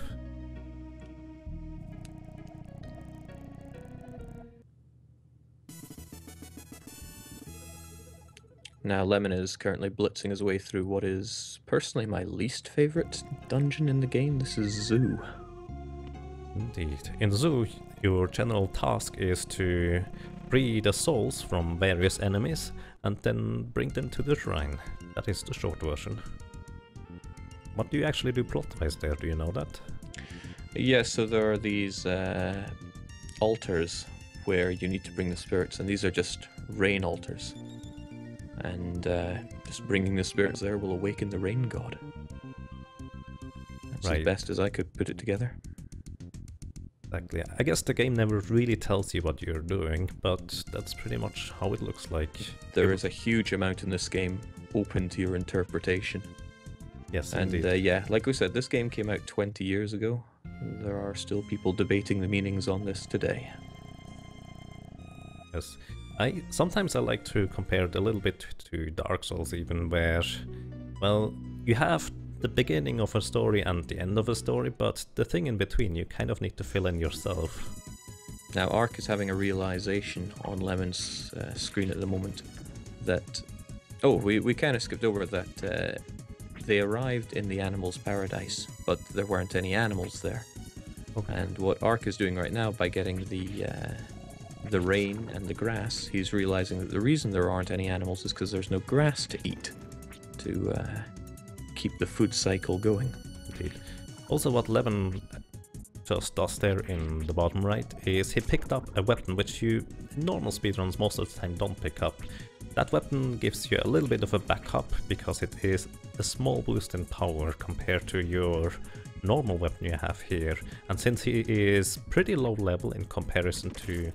Now Lemon is currently blitzing his way through what is personally my least favorite dungeon in the game. This is Zoo. Indeed. In Zoo, your general task is to free the souls from various enemies and then bring them to the shrine. That is the short version. What do you actually do plot-wise there? Do you know that? Yeah, so there are these altars where you need to bring the spirits, and these are just rain altars. And just bringing the spirits there will awaken the rain god. That's right. As best as I could put it together. Exactly. I guess the game never really tells you what you're doing, but that's pretty much how it looks like. There is a huge amount in this game open to your interpretation. Yes, and yeah, like we said, this game came out 20 years ago. There are still people debating the meanings on this today. Yes. Sometimes I like to compare it a little bit to Dark Souls even, where, well, you have the beginning of a story and the end of a story, but the thing in between you kind of need to fill in yourself. Now Ark is having a realization on Lemon's screen at the moment that... Oh, we kind of skipped over that they arrived in the animals' paradise, but there weren't any animals there. Okay. And what Ark is doing right now, by getting the rain and the grass, he's realizing that the reason there aren't any animals is because there's no grass to eat to keep the food cycle going. Indeed. Also, what Lemon just does there in the bottom right is he picked up a weapon which you in normal speedruns most of the time don't pick up. That weapon gives you a little bit of a backup because it is a small boost in power compared to your normal weapon you have here, and since he is pretty low level in comparison to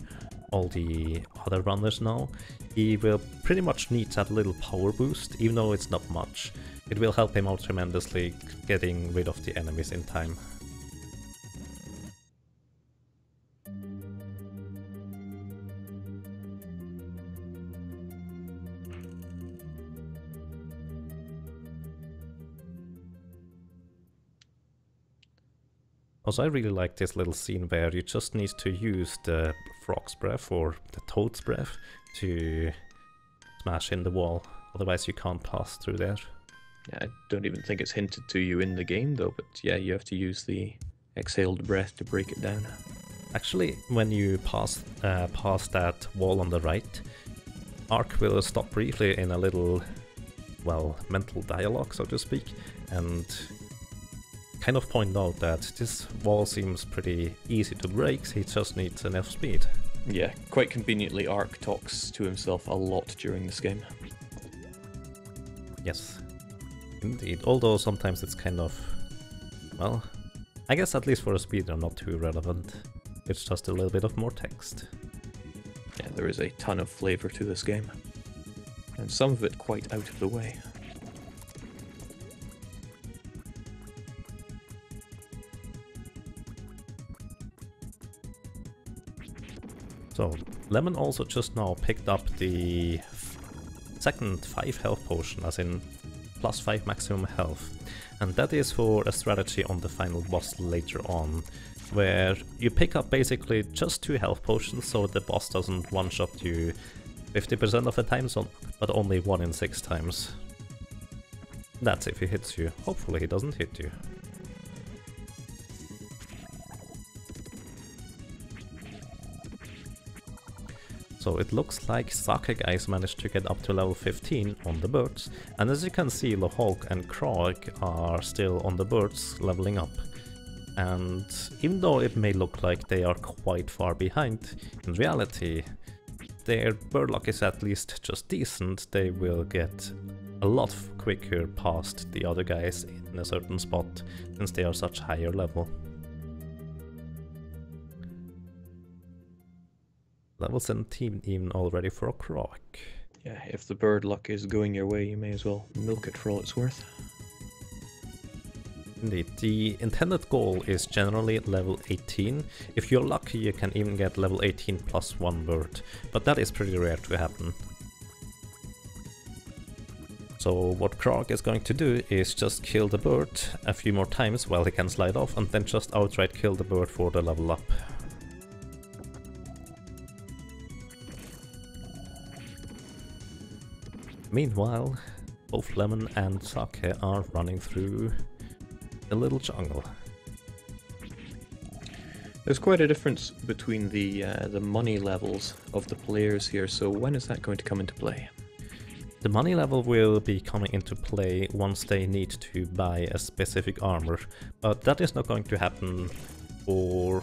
all the other runners now, he will pretty much need that little power boost, even though it's not much. It will help him out tremendously getting rid of the enemies in time. Also, I really like this little scene where you just need to use the frog's breath or the toad's breath to smash in the wall, otherwise you can't pass through there. Yeah, I don't even think it's hinted to you in the game though, but yeah, you have to use the exhaled breath to break it down. Actually, when you pass that wall on the right, Ark will stop briefly in a little, well, mental dialogue, so to speak, and kind of point out that this wall seems pretty easy to break, he just needs enough speed. Yeah, quite conveniently, Ark talks to himself a lot during this game. Yes, indeed. Although sometimes it's kind of, well, I guess at least for a speedrun not too relevant. It's just a little bit of more text. Yeah, there is a ton of flavour to this game, and some of it quite out of the way. So, Lemon also just now picked up the second 5 health potion, as in plus 5 maximum health. And that is for a strategy on the final boss later on, where you pick up basically just 2 health potions so the boss doesn't one-shot you 50% of the time, but only 1 in 6 times. That's if he hits you. Hopefully he doesn't hit you. So it looks like Sakegeist managed to get up to level 15 on the birds, and as you can see, Lohawk and Crawek are still on the birds leveling up. And even though it may look like they are quite far behind, in reality their bird luck is at least just decent. They will get a lot quicker past the other guys in a certain spot since they are such higher level. Level 17 even already for a crawek. Yeah, if the bird luck is going your way, you may as well milk it for all it's worth. Indeed, the intended goal is generally level 18. If you're lucky, you can even get level 18 plus 1 bird, but that is pretty rare to happen. So what Crawek is going to do is just kill the bird a few more times while he can slide off, and then just outright kill the bird for the level up. Meanwhile, both Lemon and Sake are running through the little jungle. There's quite a difference between the money levels of the players here, so when is that going to come into play? The money level will be coming into play once they need to buy a specific armor, but that is not going to happen for,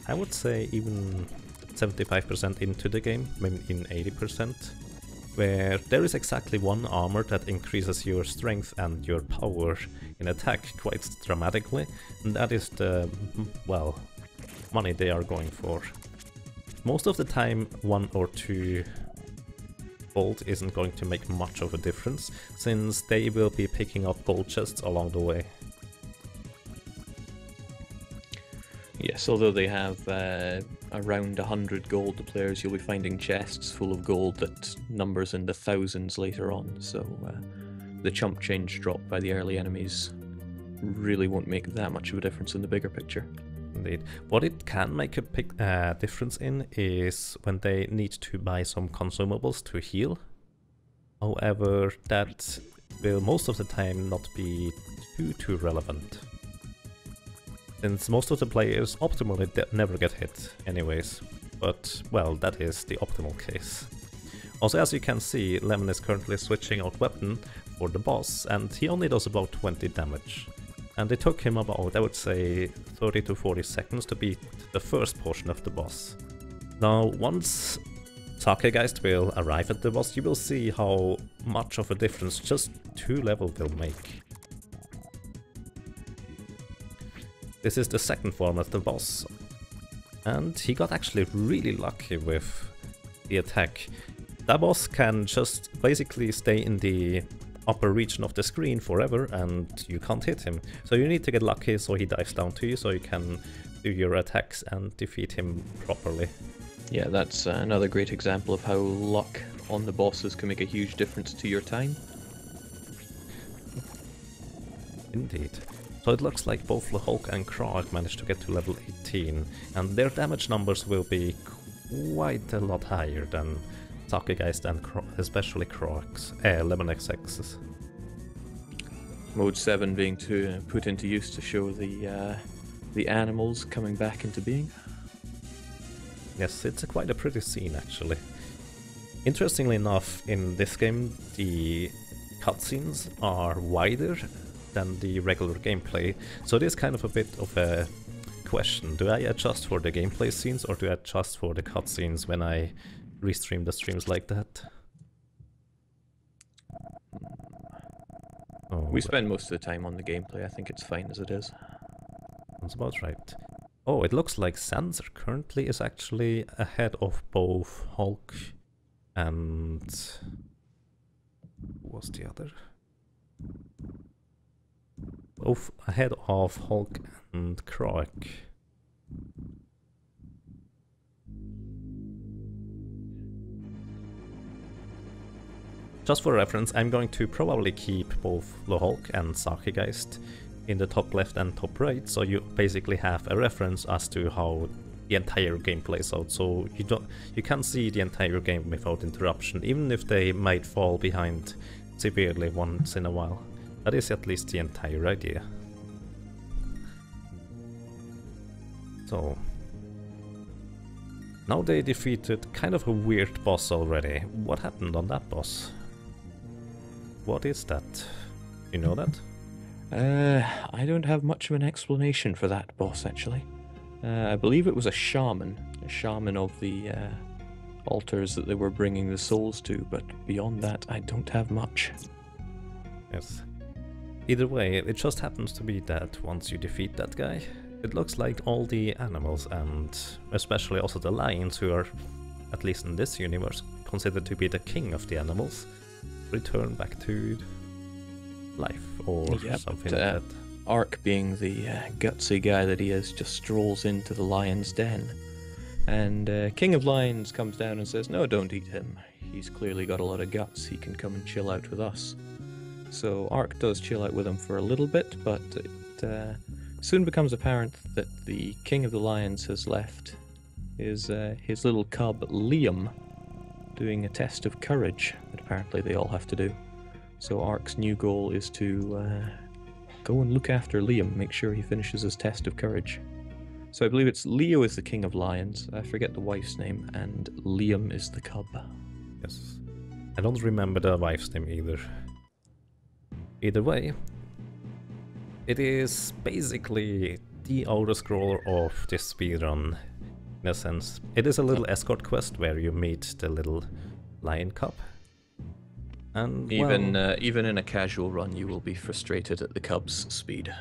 I would say, even 75% into the game, maybe in 80%. Where there is exactly one armor that increases your strength and your power in attack quite dramatically, and that is the, well, money they are going for. Most of the time 1 or 2 gold isn't going to make much of a difference, since they will be picking up gold chests along the way. Yes, although they have around 100 gold, the players, you'll be finding chests full of gold that numbers in the thousands later on, so the chump change drop by the early enemies really won't make that much of a difference in the bigger picture. Indeed. What it can make a big difference in is when they need to buy some consumables to heal. However, that will most of the time not be too relevant, since most of the players optimally never get hit anyways, but well, that is the optimal case. Also, as you can see, Lemon is currently switching out weapon for the boss, and he only does about 20 damage. And it took him about, I would say, 30 to 40 seconds to beat the first portion of the boss. Now, once Sakegeist will arrive at the boss, you will see how much of a difference just 2 levels will make. This is the second form of the boss, and he got actually really lucky with the attack. That boss can just basically stay in the upper region of the screen forever and you can't hit him. So you need to get lucky so he dives down to you so you can do your attacks and defeat him properly. Yeah, that's another great example of how luck on the bosses can make a huge difference to your time. Indeed. So it looks like both Lohawk and Crawek managed to get to level 18, and their damage numbers will be quite a lot higher than Sakegeist and especially Crawek's, lemonsx's. Mode 7 being put into use to show the animals coming back into being. Yes, it's quite a pretty scene actually. Interestingly enough, in this game the cutscenes are wider than the regular gameplay, so it is kind of a bit of a question. Do I adjust for the gameplay scenes or do I adjust for the cutscenes when I restream the streams like that? Oh, We spend most of the time on the gameplay. I think it's fine as it is. that's about right. Oh, it looks like Zaenzer currently is actually ahead of both Hulk and... who was the other? Both ahead of Hulk and crawek. Just for reference, I'm going to probably keep both the Hulk and sakegeist in the top left and top right, so you basically have a reference as to how the entire game plays out. So you can see the entire game without interruption, even if they might fall behind severely once in a while. That is at least the entire idea. So now they defeated kind of a weird boss already. What happened on that boss? What is that? You know that? I don't have much of an explanation for that boss, actually. I believe it was a shaman of the altars that they were bringing the souls to, but beyond that, I don't have much. Yes. Either way, it just happens to be that once you defeat that guy, it looks like all the animals, and especially also the lions, who are, at least in this universe, considered to be the king of the animals, return back to life, or something like that. Ark, being the gutsy guy that he is, just strolls into the lion's den. And King of Lions comes down and says, "No, don't eat him. He's clearly got a lot of guts. He can come and chill out with us." So Ark does chill out with him for a little bit, but it soon becomes apparent that the King of the Lions has left his little cub, Liam, doing a test of courage that apparently they all have to do. So Ark's new goal is to go and look after Liam, make sure he finishes his test of courage. So I believe it's Leo is the King of Lions, I forget the wife's name, and Liam is the cub. Yes. I don't remember the wife's name either. Either way, it is basically the auto-scroller of this speedrun, in a sense. It is a little escort quest where you meet the little lion cub. And even in a casual run, you will be frustrated at the cub's speed.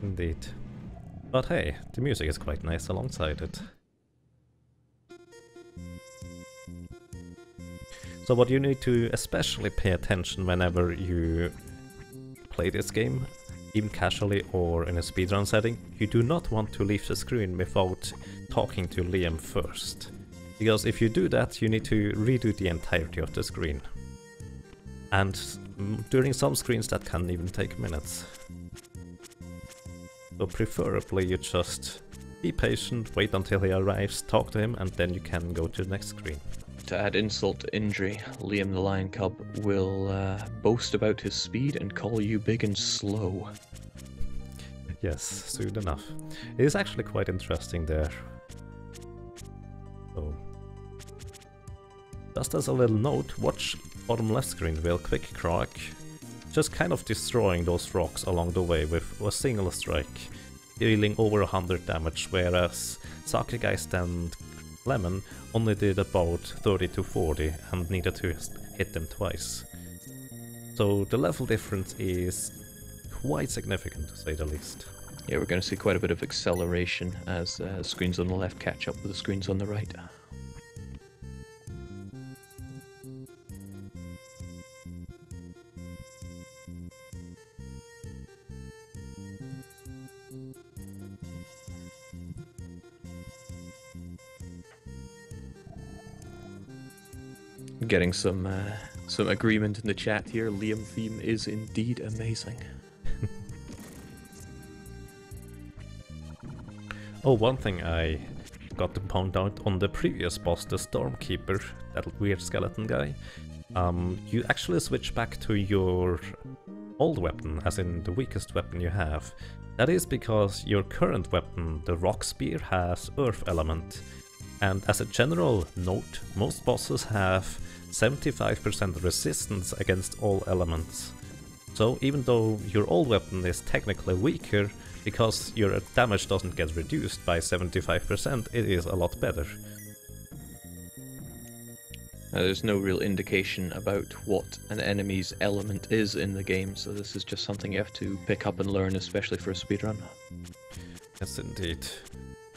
Indeed. But hey, the music is quite nice alongside it. So what you need to especially pay attention whenever you play this game, even casually or in a speedrun setting, you do not want to leave the screen without talking to Liam first. Because if you do that, you need to redo the entirety of the screen. And during some screens that can even take minutes. So preferably you just be patient, wait until he arrives, talk to him, and then you can go to the next screen. To add insult to injury, Liam the Lion Cub will boast about his speed and call you big and slow. Yes, soon enough. It is actually quite interesting there. So, just as a little note, watch bottom left screen real quick, crawek. Just kind of destroying those rocks along the way with a single strike, dealing over 100 damage, whereas sakegeist and Lemon only did about 30 to 40 and needed to hit them twice. So the level difference is quite significant, to say the least. Yeah, we're going to see quite a bit of acceleration as screens on the left catch up with the screens on the right. Getting some agreement in the chat here. Liam theme is indeed amazing. Oh, one thing I got to point out on the previous boss, the Stormkeeper, that weird skeleton guy, you actually switch back to your old weapon, as in the weakest weapon you have. That is because your current weapon, the Rock Spear, has Earth element. And as a general note, most bosses have 75% resistance against all elements. So even though your old weapon is technically weaker, because your damage doesn't get reduced by 75%, it is a lot better. There's no real indication about what an enemy's element is in the game, so this is just something you have to pick up and learn, especially for a speedrun. Yes, indeed.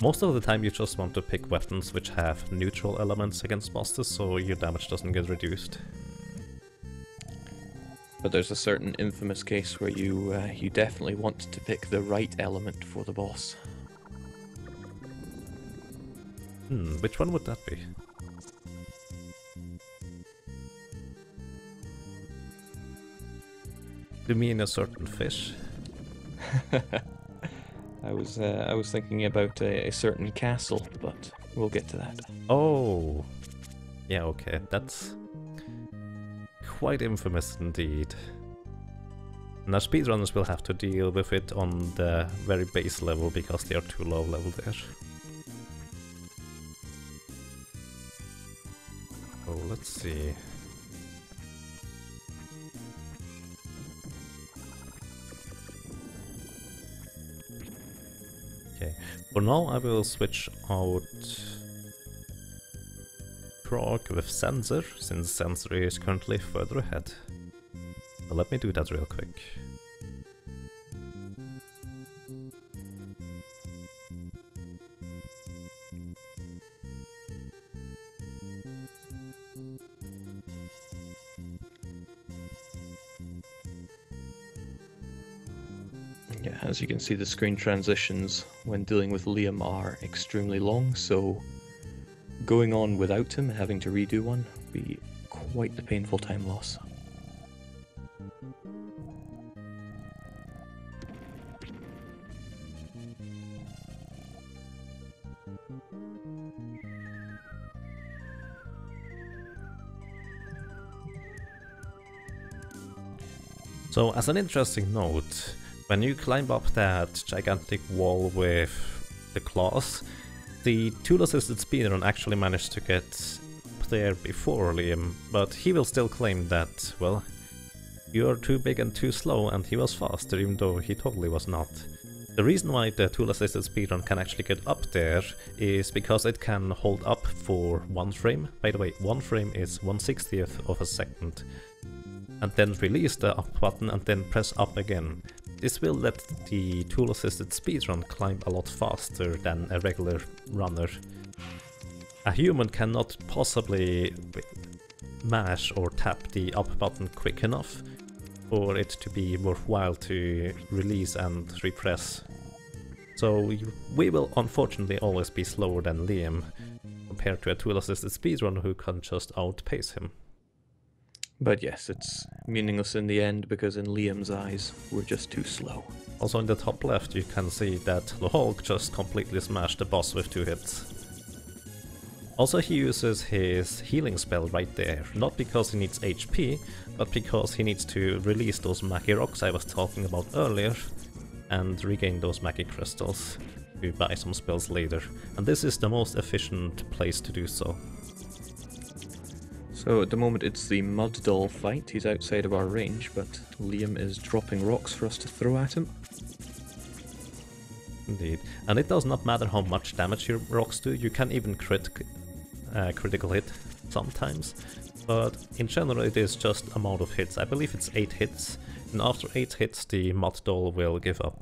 Most of the time you just want to pick weapons which have neutral elements against bosses, so your damage doesn't get reduced. But there's a certain infamous case where you definitely want to pick the right element for the boss. Which one would that be? Do you mean a certain fish? I was thinking about a certain castle, but we'll get to that. Oh, yeah, okay, that's quite infamous indeed. Now speedrunners will have to deal with it on the very base level because they are too low level there. Oh, let's see. Okay, for now I will switch out crawek with zaenzer, since zaenzer is currently further ahead. So let me do that real quick. Yeah, as you can see, the screen transitions when dealing with Liam are extremely long, so going on without him, having to redo one, would be quite the painful time loss. So as an interesting note, when you climb up that gigantic wall with the claws, the tool-assisted speedrun actually managed to get there before Liam, but he will still claim that, well, you're too big and too slow, and he was faster, even though he totally was not. The reason why the tool-assisted speedrun can actually get up there is because it can hold up for 1 frame. By the way, 1 frame is 1/60th of a second. And then release the up button and then press up again. This will let the tool-assisted speedrun climb a lot faster than a regular runner. A human cannot possibly mash or tap the up button quick enough for it to be worthwhile to release and repress. So we will unfortunately always be slower than Liam, compared to a tool-assisted speedrunner who can just outpace him. But yes, it's meaningless in the end, because in Liam's eyes, we're just too slow. Also in the top left you can see that the Hulk just completely smashed the boss with 2 hits. Also he uses his healing spell right there, not because he needs HP, but because he needs to release those Maki rocks I was talking about earlier, and regain those Maki crystals to buy some spells later. And this is the most efficient place to do so. So at the moment it's the mud doll fight. He's outside of our range, but Liam is dropping rocks for us to throw at him. Indeed. And it does not matter how much damage your rocks do, you can even critical hit sometimes. But in general it is just amount of hits. I believe it's 8 hits, and after 8 hits the mud doll will give up.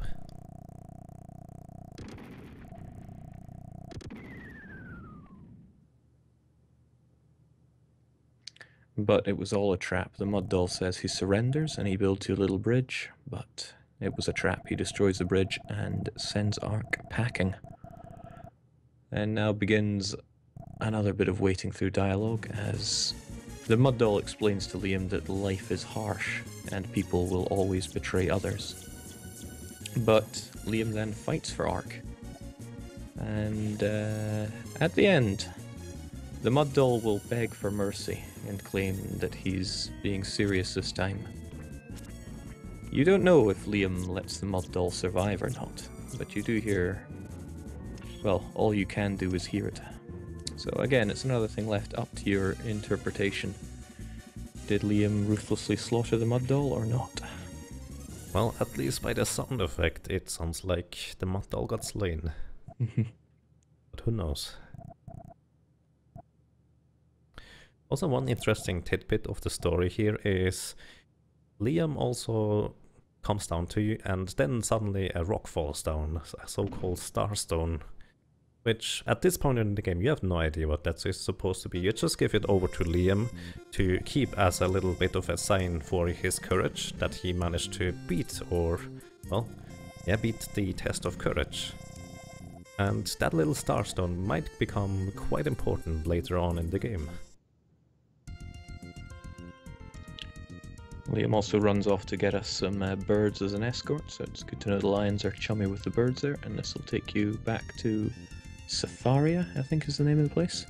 But it was all a trap. The mud doll says he surrenders and he builds you a little bridge, but it was a trap. He destroys the bridge and sends Ark packing. And now begins another bit of waiting through dialogue, as the mud doll explains to Liam that life is harsh and people will always betray others. But Liam then fights for Ark. And at the end, the mud doll will beg for mercy and claim that he's being serious this time. You don't know if Liam lets the mud doll survive or not, but you do hear... well, all you can do is hear it. So again, it's another thing left up to your interpretation. Did Liam ruthlessly slaughter the mud doll or not? Well, at least by the sound effect, it sounds like the Mattal got slain. But who knows? Also, one interesting tidbit of the story here is Liam also comes down to you, and then suddenly a rock falls down, a so-called starstone, which at this point in the game you have no idea what that is supposed to be. You just give it over to Liam to keep as a little bit of a sign for his courage that he managed to beat, or, well, yeah, beat the test of courage. And that little starstone might become quite important later on in the game. Liam also runs off to get us some birds as an escort, so it's good to know the lions are chummy with the birds there, and this will take you back to Satharia, I think is the name of the place.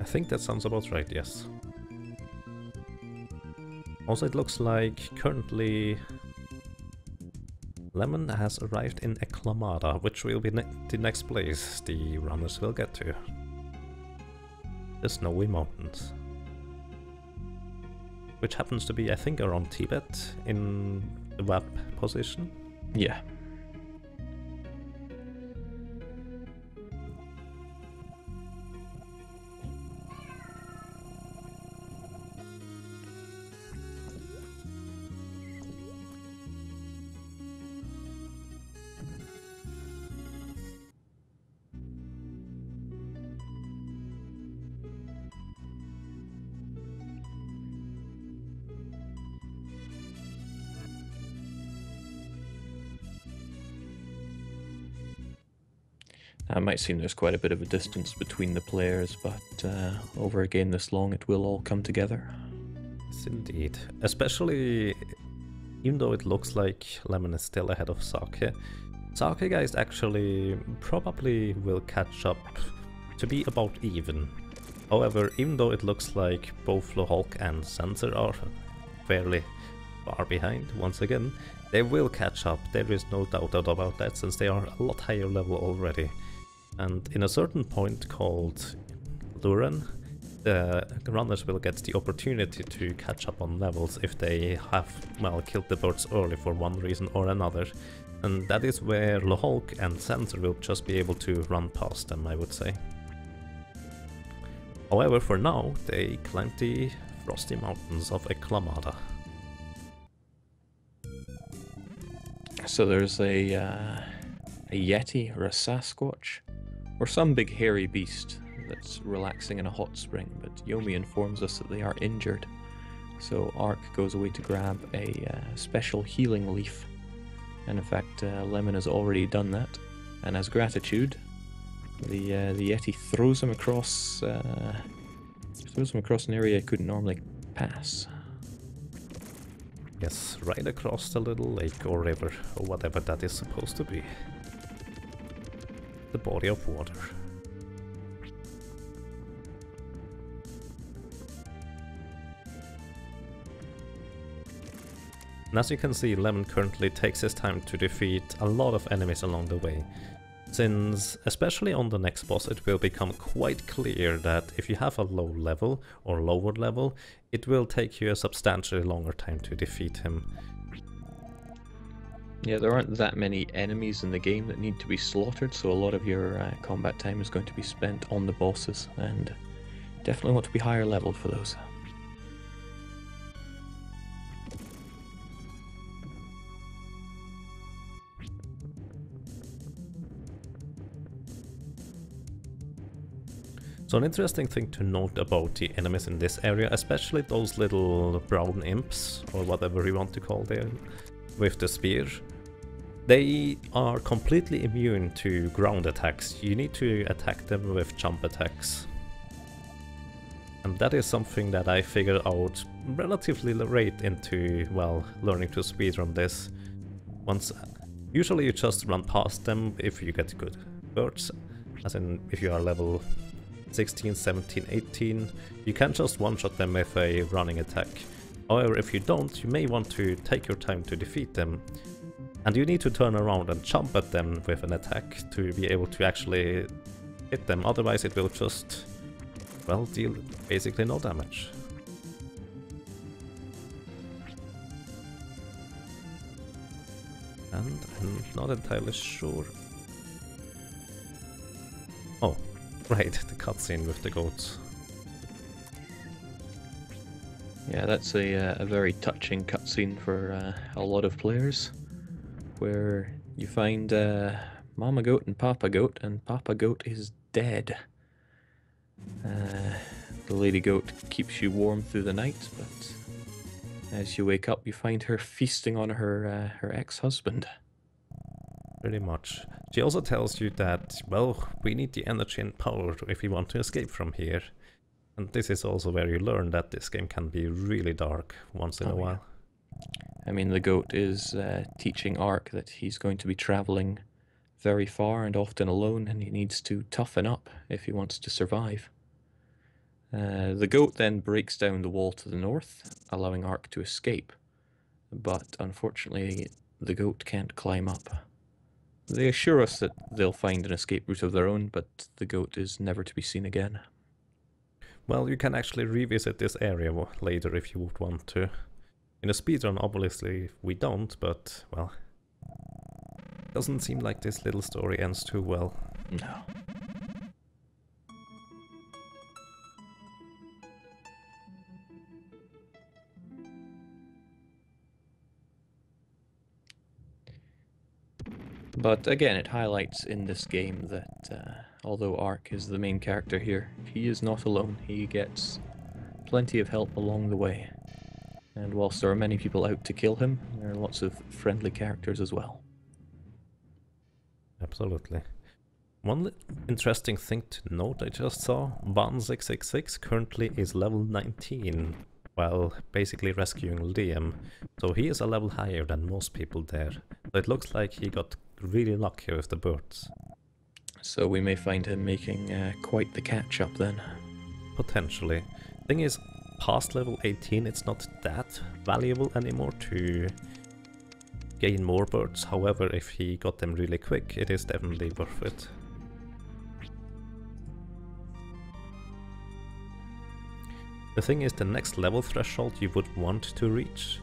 I think that sounds about right, yes. Also, it looks like currently Lemon has arrived in Eklamada, which will be the next place the runners will get to. The Snowy Mountains. Which happens to be, I think, around Tibet in the map position. Yeah. It might seem there's quite a bit of a distance between the players, but over a game this long it will all come together. Yes, indeed. Especially, even though it looks like Lemon is still ahead of sakegeist actually probably will catch up to be about even. However, even though it looks like both Lohulk and zaenzer are fairly far behind, once again, they will catch up, there is no doubt about that, since they are a lot higher level already. And in a certain point called Luren, the runners will get the opportunity to catch up on levels if they have, well, killed the birds early for one reason or another. And that is where Lohulk and zaenzer will just be able to run past them, I would say. However, for now, they climb the frosty mountains of Eklamada. So there's a yeti or a sasquatch, or some big hairy beast that's relaxing in a hot spring, but Yomi informs us that they are injured. So Ark goes away to grab a special healing leaf, and in fact Lemon has already done that, and as gratitude the yeti throws him across an area he couldn't normally pass. Yes, right across the little lake or river, or whatever that is supposed to be. The body of water. And as you can see, Lemon currently takes his time to defeat a lot of enemies along the way, since especially on the next boss it will become quite clear that if you have a low level or lower level, it will take you a substantially longer time to defeat him. Yeah, there aren't that many enemies in the game that need to be slaughtered, so a lot of your combat time is going to be spent on the bosses, and definitely want to be higher leveled for those. So an interesting thing to note about the enemies in this area, especially those little brown imps, or whatever you want to call them, with the spear, they are completely immune to ground attacks. You need to attack them with jump attacks. And that is something that I figured out relatively late into, well, learning to speedrun this. Usually you just run past them if you get good birds, as in if you are level 16, 17, 18, you can just one-shot them with a running attack. However, if you don't, you may want to take your time to defeat them, and you need to turn around and jump at them with an attack to be able to actually hit them, otherwise it will just, well, deal basically no damage. And I'm not entirely sure. Oh, right, the cutscene with the goats. Yeah, that's a very touching cutscene for a lot of players, where you find Mama Goat and Papa Goat is dead. The Lady Goat keeps you warm through the night, but as you wake up, you find her feasting on her ex-husband. Pretty much. She also tells you that, well, we need the energy and power if we want to escape from here. And this is also where you learn that this game can be really dark once in a while. I mean, the goat is teaching Ark that he's going to be traveling very far and often alone, and he needs to toughen up if he wants to survive. The goat then breaks down the wall to the north, allowing Ark to escape. But unfortunately, the goat can't climb up. They assure us that they'll find an escape route of their own, but the goat is never to be seen again. Well, you can actually revisit this area later if you would want to. In a speedrun, obviously, we don't, but, well, doesn't seem like this little story ends too well. No. But again, it highlights in this game that although Ark is the main character here, he is not alone. He gets plenty of help along the way. And whilst there are many people out to kill him, there are lots of friendly characters as well. Absolutely. One interesting thing to note I just saw, lemonsx currently is level 19, while basically rescuing Liam. So he is a level higher than most people there. So it looks like he got really lucky with the birds. So we may find him making quite the catch-up then. Potentially. Thing is, past level 18 it's not that valuable anymore to gain more birds. However, if he got them really quick, it is definitely worth it. The thing is, the next level threshold you would want to reach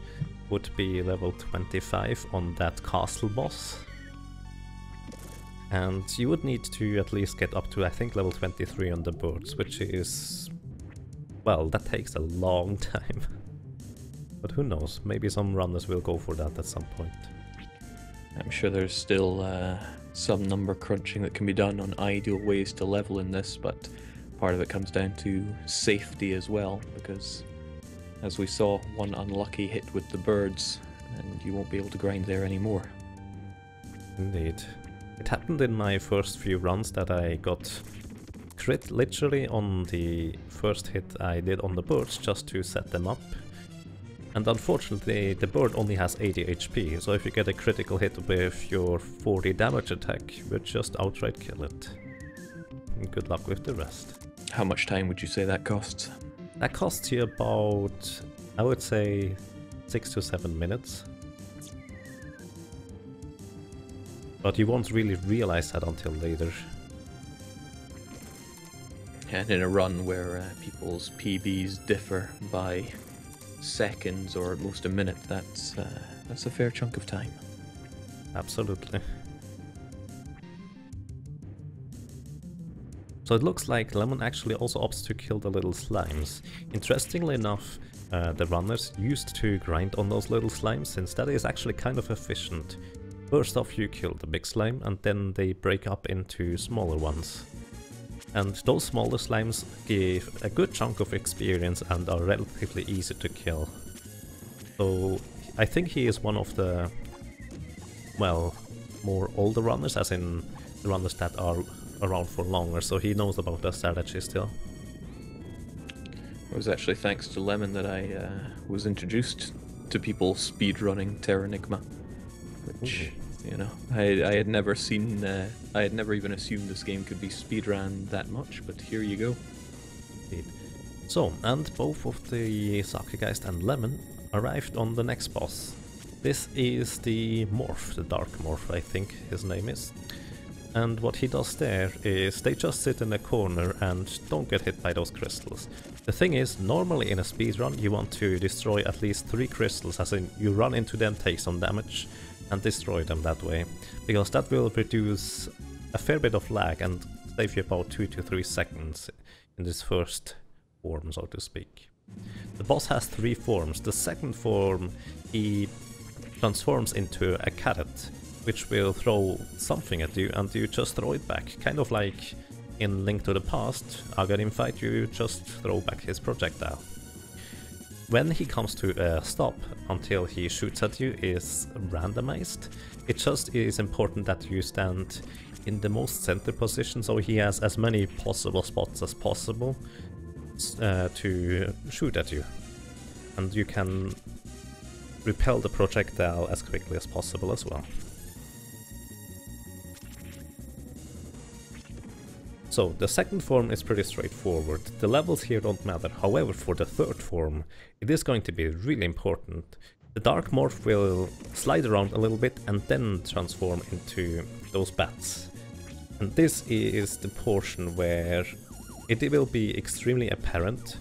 would be level 25 on that castle boss. And you would need to at least get up to, I think, level 23 on the birds, which is... well, that takes a long time. But who knows, maybe some runners will go for that at some point. I'm sure there's still some number crunching that can be done on ideal ways to level in this, but part of it comes down to safety as well, because as we saw, one unlucky hit with the birds, and you won't be able to grind there anymore. Indeed. It happened in my first few runs that I got crit literally on the first hit I did on the birds just to set them up. And unfortunately the bird only has 80 HP, so if you get a critical hit with your 40 damage attack, you would just outright kill it. And good luck with the rest. How much time would you say that costs? That costs you about, I would say, 6 to 7 minutes. But you won't really realize that until later. And in a run where people's PBs differ by seconds or at most a minute, that's a fair chunk of time. Absolutely. So it looks like Lemon actually also opts to kill the little slimes. Interestingly enough, the runners used to grind on those little slimes, since that is actually kind of efficient. First off, you kill the big slime, and then they break up into smaller ones. And those smaller slimes give a good chunk of experience and are relatively easy to kill. So I think he is one of the, well, more older runners, as in the runners that are around for longer, so he knows about the strategy still. It was actually thanks to Lemon that I was introduced to people speedrunning Terranigma, which, you know, I had never seen, I had never even assumed this game could be speedrun that much, but here you go. Indeed. So, and both of the Sakegeist and Lemon arrived on the next boss. This is the Morph, the Dark Morph, I think his name is. And what he does there is they just sit in a corner and don't get hit by those crystals. The thing is, normally in a speedrun you want to destroy at least 3 crystals, as in you run into them, take some damage, and destroy them that way, because that will reduce a fair bit of lag and save you about 2 to 3 seconds in this first form, so to speak. The boss has 3 forms. The second form, he transforms into a carrot, which will throw something at you and you just throw it back, kind of like in Link to the Past, Agarim fight, you just throw back his projectile. When he comes to a stop until he shoots at you is randomized. It just is important that you stand in the most center position, so he has as many possible spots as possible to shoot at you. And you can repel the projectile as quickly as possible as well. So the second form is pretty straightforward. The levels here don't matter. However, for the third form, it is going to be really important. The Dark Morph will slide around a little bit and then transform into those bats. And this is the portion where it will be extremely apparent.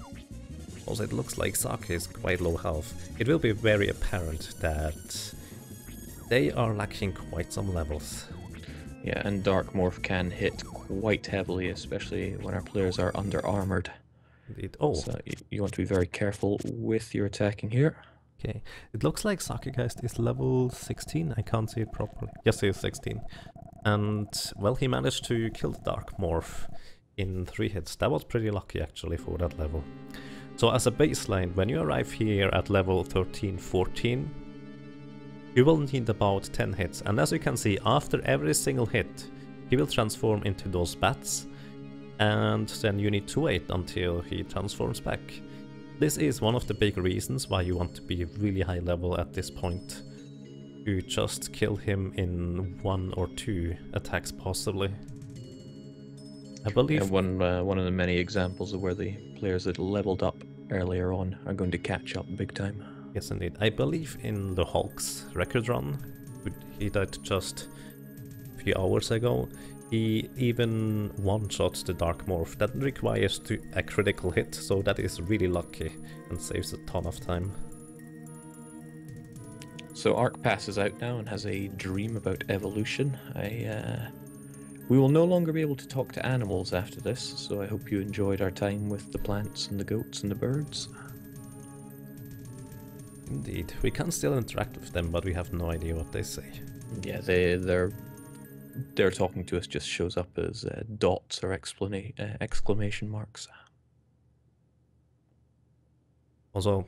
Also, it looks like Sake is quite low health. It will be very apparent that they are lacking quite some levels. Yeah, and Dark Morph can hit quite heavily, especially when our players are under-armored. Indeed. Oh. So you want to be very careful with your attacking here. Okay, it looks like Sakegeist is level 16, I can't see it properly. Yes, he is 16. And, well, he managed to kill the Dark Morph in 3 hits. That was pretty lucky, actually, for that level. So as a baseline, when you arrive here at level 13-14, you will need about 10 hits, and as you can see, after every single hit, he will transform into those bats, and then you need to wait until he transforms back. This is one of the big reasons why you want to be really high level at this point. You just kill him in 1 or 2 attacks possibly. I believe... And one of the many examples of where the players that leveled up earlier on are going to catch up big time. Yes, indeed. I believe in the Hulk's record run, he died just a few hours ago, he even one-shots the Dark Morph. That requires a critical hit, so that is really lucky and saves a ton of time. So Ark passes out now and has a dream about evolution. We will no longer be able to talk to animals after this, so I hope you enjoyed our time with the plants and the goats and the birds. Indeed, we can still interact with them, but we have no idea what they say. Yeah, their talking to us just shows up as dots or exclamation marks. Also,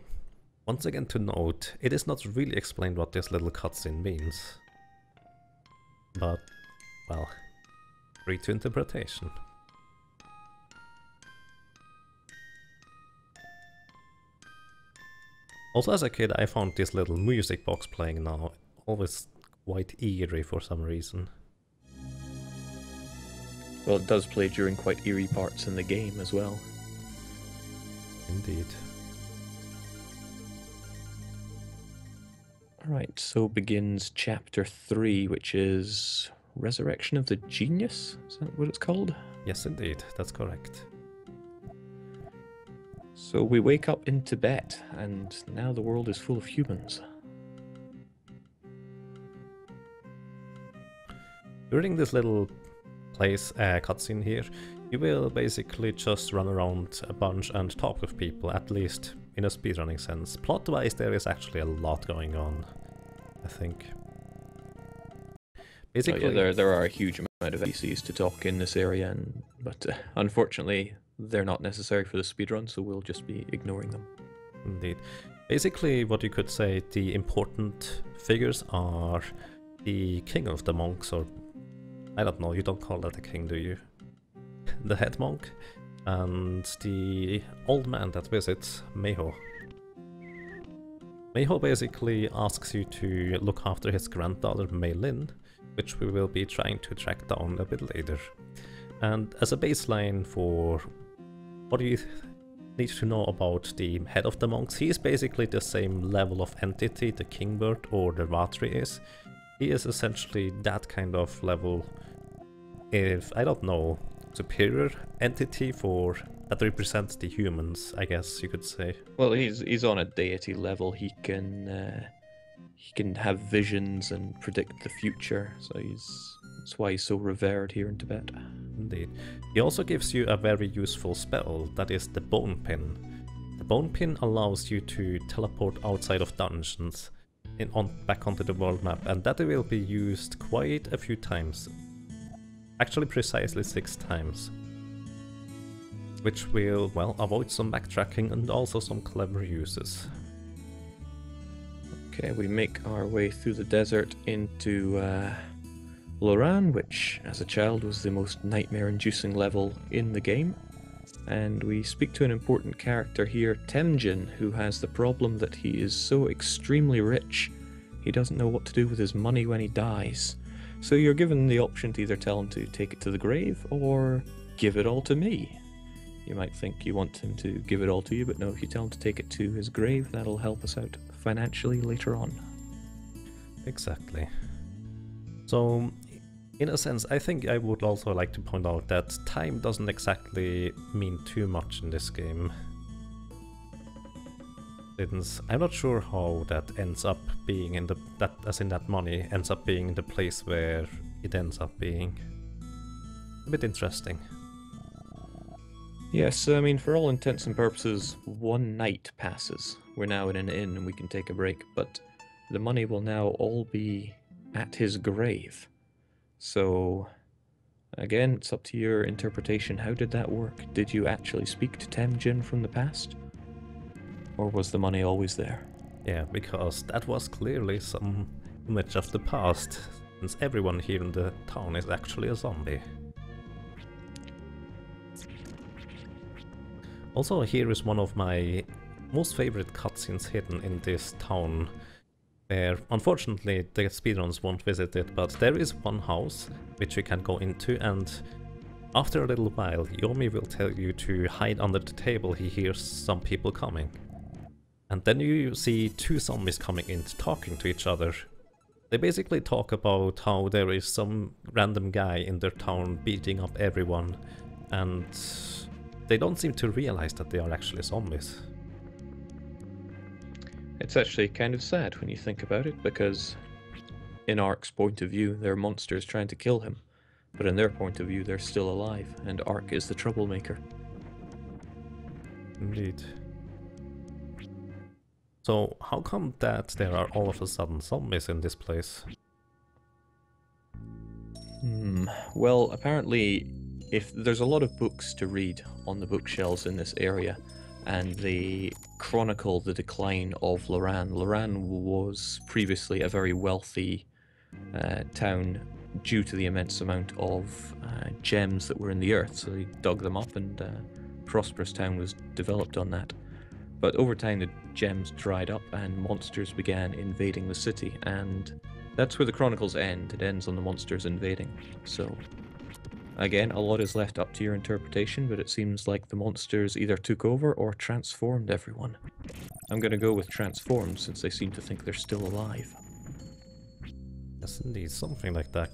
once again to note, it is not really explained what this little cutscene means. But, well, free to interpretation. Also, as a kid, I found this little music box playing now always quite eerie for some reason. Well, it does play during quite eerie parts in the game as well. Indeed. Alright, so begins chapter 3, which is Resurrection of the Genius? Is that what it's called? Yes, indeed, that's correct. So we wake up in Tibet, and now the world is full of humans. During this little place cutscene here, you will basically just run around a bunch and talk with people, at least in a speedrunning sense. Plot-wise, there is actually a lot going on, I think. Basically, oh, yeah, there are a huge amount of NPCs to talk in this area, but unfortunately, they're not necessary for the speedrun, so we'll just be ignoring them. Indeed. Basically, what you could say, the important figures are the king of the monks, or I don't know, you don't call that a king, do you? The head monk, and the old man that visits Meiho. Meiho basically asks you to look after his granddaughter Mei Lin, which we will be trying to track down a bit later. And as a baseline for what do you need to know about the head of the monks, he is basically the same level of entity the Kingbird or the Vatri is. He is essentially that kind of level, if I don't know, superior entity for that represents the humans, I guess you could say. Well, he's on a deity level. He can he can have visions and predict the future, so that's why he's so revered here in Tibet. Indeed. He also gives you a very useful spell, that is the Bone Pin. The Bone Pin allows you to teleport outside of dungeons back onto the world map, and that will be used quite a few times. Actually precisely 6 times. Which will, well, avoid some backtracking and also some clever uses. Okay, we make our way through the desert into Loran, which as a child was the most nightmare-inducing level in the game. And we speak to an important character here, Temujin, who has the problem that he is so extremely rich, he doesn't know what to do with his money when he dies. So you're given the option to either tell him to take it to the grave, or give it all to me. You might think you want him to give it all to you, but no, if you tell him to take it to his grave, that'll help us out financially later on. Exactly. So, in a sense, I think I would also like to point out that time doesn't exactly mean too much in this game. Since I'm not sure how that ends up being in that money ends up being in the place where it ends up being. A bit interesting. Yes, I mean, for all intents and purposes, 1 night passes. We're now in an inn and we can take a break, but the money will now all be at his grave. So, again, it's up to your interpretation. How did that work? Did you actually speak to Temujin from the past? Or was the money always there? Yeah, because that was clearly some image of the past, since everyone here in the town is actually a zombie. Also, here is one of my most favorite cutscenes hidden in this town, where unfortunately the speedruns won't visit it, but there is one house which you can go into, and after a little while Yomi will tell you to hide under the table. He hears some people coming. And then you see 2 zombies coming in talking to each other. They basically talk about how there is some random guy in their town beating up everyone, and they don't seem to realize that they are actually zombies. It's actually kind of sad when you think about it, because in Ark's point of view, they're monsters trying to kill him. But in their point of view, they're still alive, and Ark is the troublemaker. Indeed. So, how come that there are all of a sudden zombies in this place? Well, apparently, if there's a lot of books to read on the bookshelves in this area, and they chronicle the decline of Loran. Loran was previously a very wealthy town due to the immense amount of gems that were in the earth, so they dug them up, and a prosperous town was developed on that. But over time the gems dried up and monsters began invading the city, and that's where the chronicles end. It ends on the monsters invading. So again, a lot is left up to your interpretation, but it seems like the monsters either took over or transformed everyone. I'm going to go with transformed, since they seem to think they're still alive. Yes, indeed, something like that.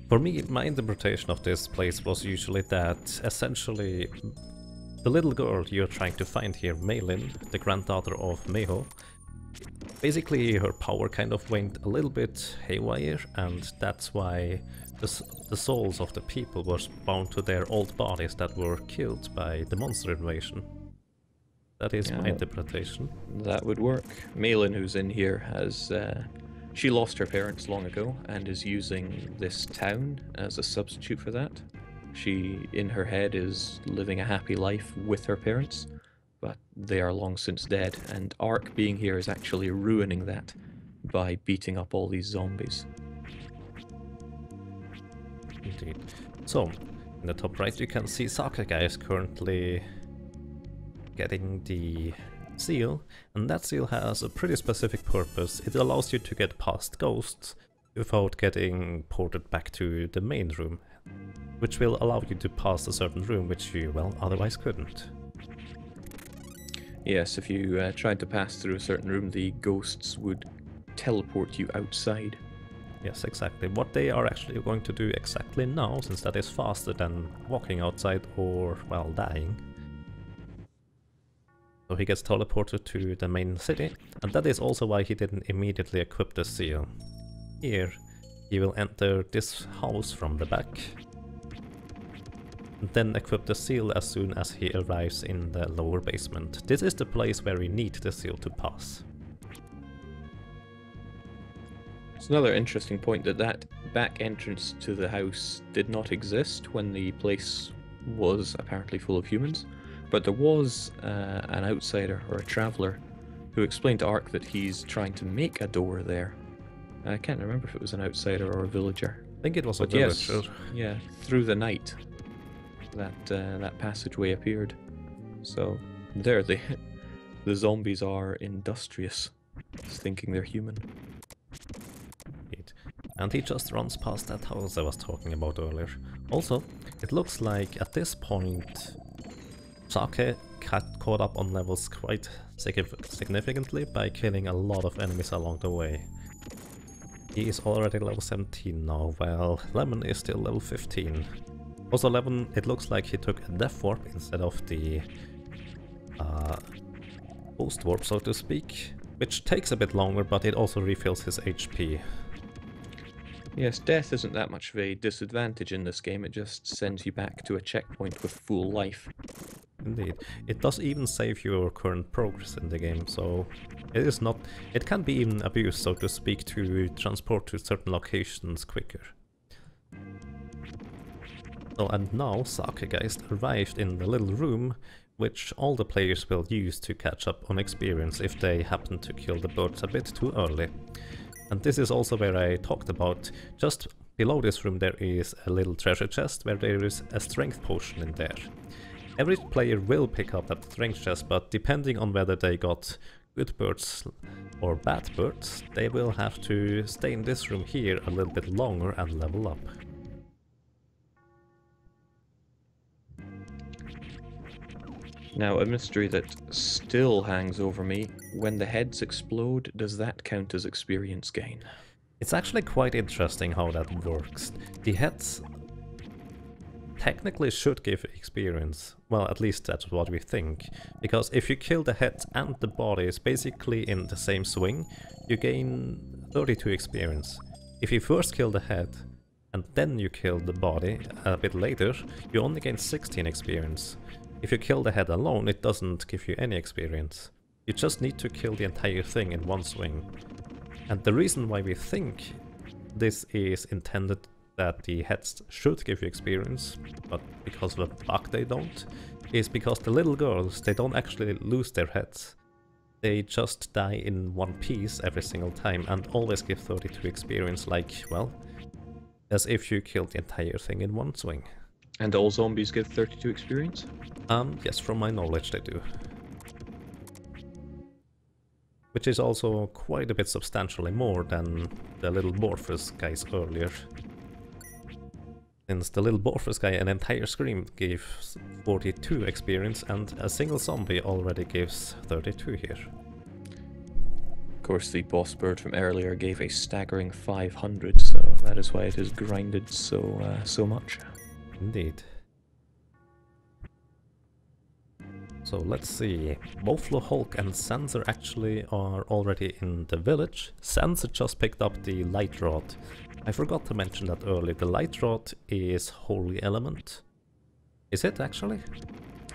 For me, my interpretation of this place was usually that, essentially, the little girl you're trying to find here, Meilin, the granddaughter of Meho, basically her power kind of went a little bit haywire, and that's why the souls of the people were bound to their old bodies that were killed by the monster invasion. That is my interpretation. That would work. Meilin, who's in here, has she lost her parents long ago and is using this town as a substitute for that. She, in her head, is living a happy life with her parents, but they are long since dead, and Ark being here is actually ruining that by beating up all these zombies. Indeed. So, in the top right you can see Sakegeist currently getting the seal, and that seal has a pretty specific purpose. It allows you to get past ghosts without getting ported back to the main room, which will allow you to pass a certain room which you, well, otherwise couldn't. Yes, if you tried to pass through a certain room, the ghosts would teleport you outside. Yes, exactly. What they are actually going to do exactly now, since that is faster than walking outside or, well, dying, So he gets teleported to the main city, and that is also why he didn't immediately equip the seal. Here, he will enter this house from the back, and then equip the seal as soon as he arrives in the lower basement. This is the place where we need the seal to pass. It's another interesting point that back entrance to the house did not exist when the place was apparently full of humans. But there was an outsider or a traveler who explained to Ark that he's trying to make a door there. I can't remember if it was an outsider or a villager. I think it was a villager. Yes, yeah, through the night that passageway appeared. So there, the zombies are industrious, thinking they're human. And he just runs past that house I was talking about earlier. Also, it looks like at this point Sake caught up on levels quite significantly by killing a lot of enemies along the way. He is already level 17 now, while Lemon is still level 15. Also Lemon, it looks like he took a death warp instead of the post warp, so to speak, which takes a bit longer, but it also refills his HP. Yes, death isn't that much of a disadvantage in this game, it just sends you back to a checkpoint with full life. Indeed. It does even save your current progress in the game, so it is not... It can be even abused, so to speak, to transport to certain locations quicker. So, and now Sakegeist arrived in the little room, which all the players will use to catch up on experience if they happen to kill the birds a bit too early. And this is also where I talked about, just below this room there is a little treasure chest where there is a strength potion in there. Every player will pick up that strength chest, but depending on whether they got good birds or bad birds, they will have to stay in this room here a little bit longer and level up. Now, a mystery that still hangs over me, when the heads explode, does that count as experience gain? It's actually quite interesting how that works. The heads technically should give experience. Well, at least that's what we think. Because if you kill the heads and the bodies basically in the same swing, you gain 32 experience. If you first kill the head and then you kill the body a bit later, you only gain 16 experience. If you kill the head alone, it doesn't give you any experience. You just need to kill the entire thing in one swing. And the reason why we think this is intended that the heads should give you experience, but because of a bug they don't, is because the little girls, they don't actually lose their heads. They just die in one piece every single time and always give 32 experience, like, well, as if you killed the entire thing in one swing. And all zombies give 32 experience? Yes, from my knowledge they do. Which is also quite a bit substantially more than the little Morphous guys earlier. Since the little Morphous guy, an entire scream gave 42 experience and a single zombie already gives 32 here. Of course, the boss bird from earlier gave a staggering 500, so that is why it is grinded so much. Indeed. So let's see, both Hulk and Zaenzer actually are already in the village. Zaenzer just picked up the light rod. I forgot to mention that earlier, the light rod is holy element. Is it actually?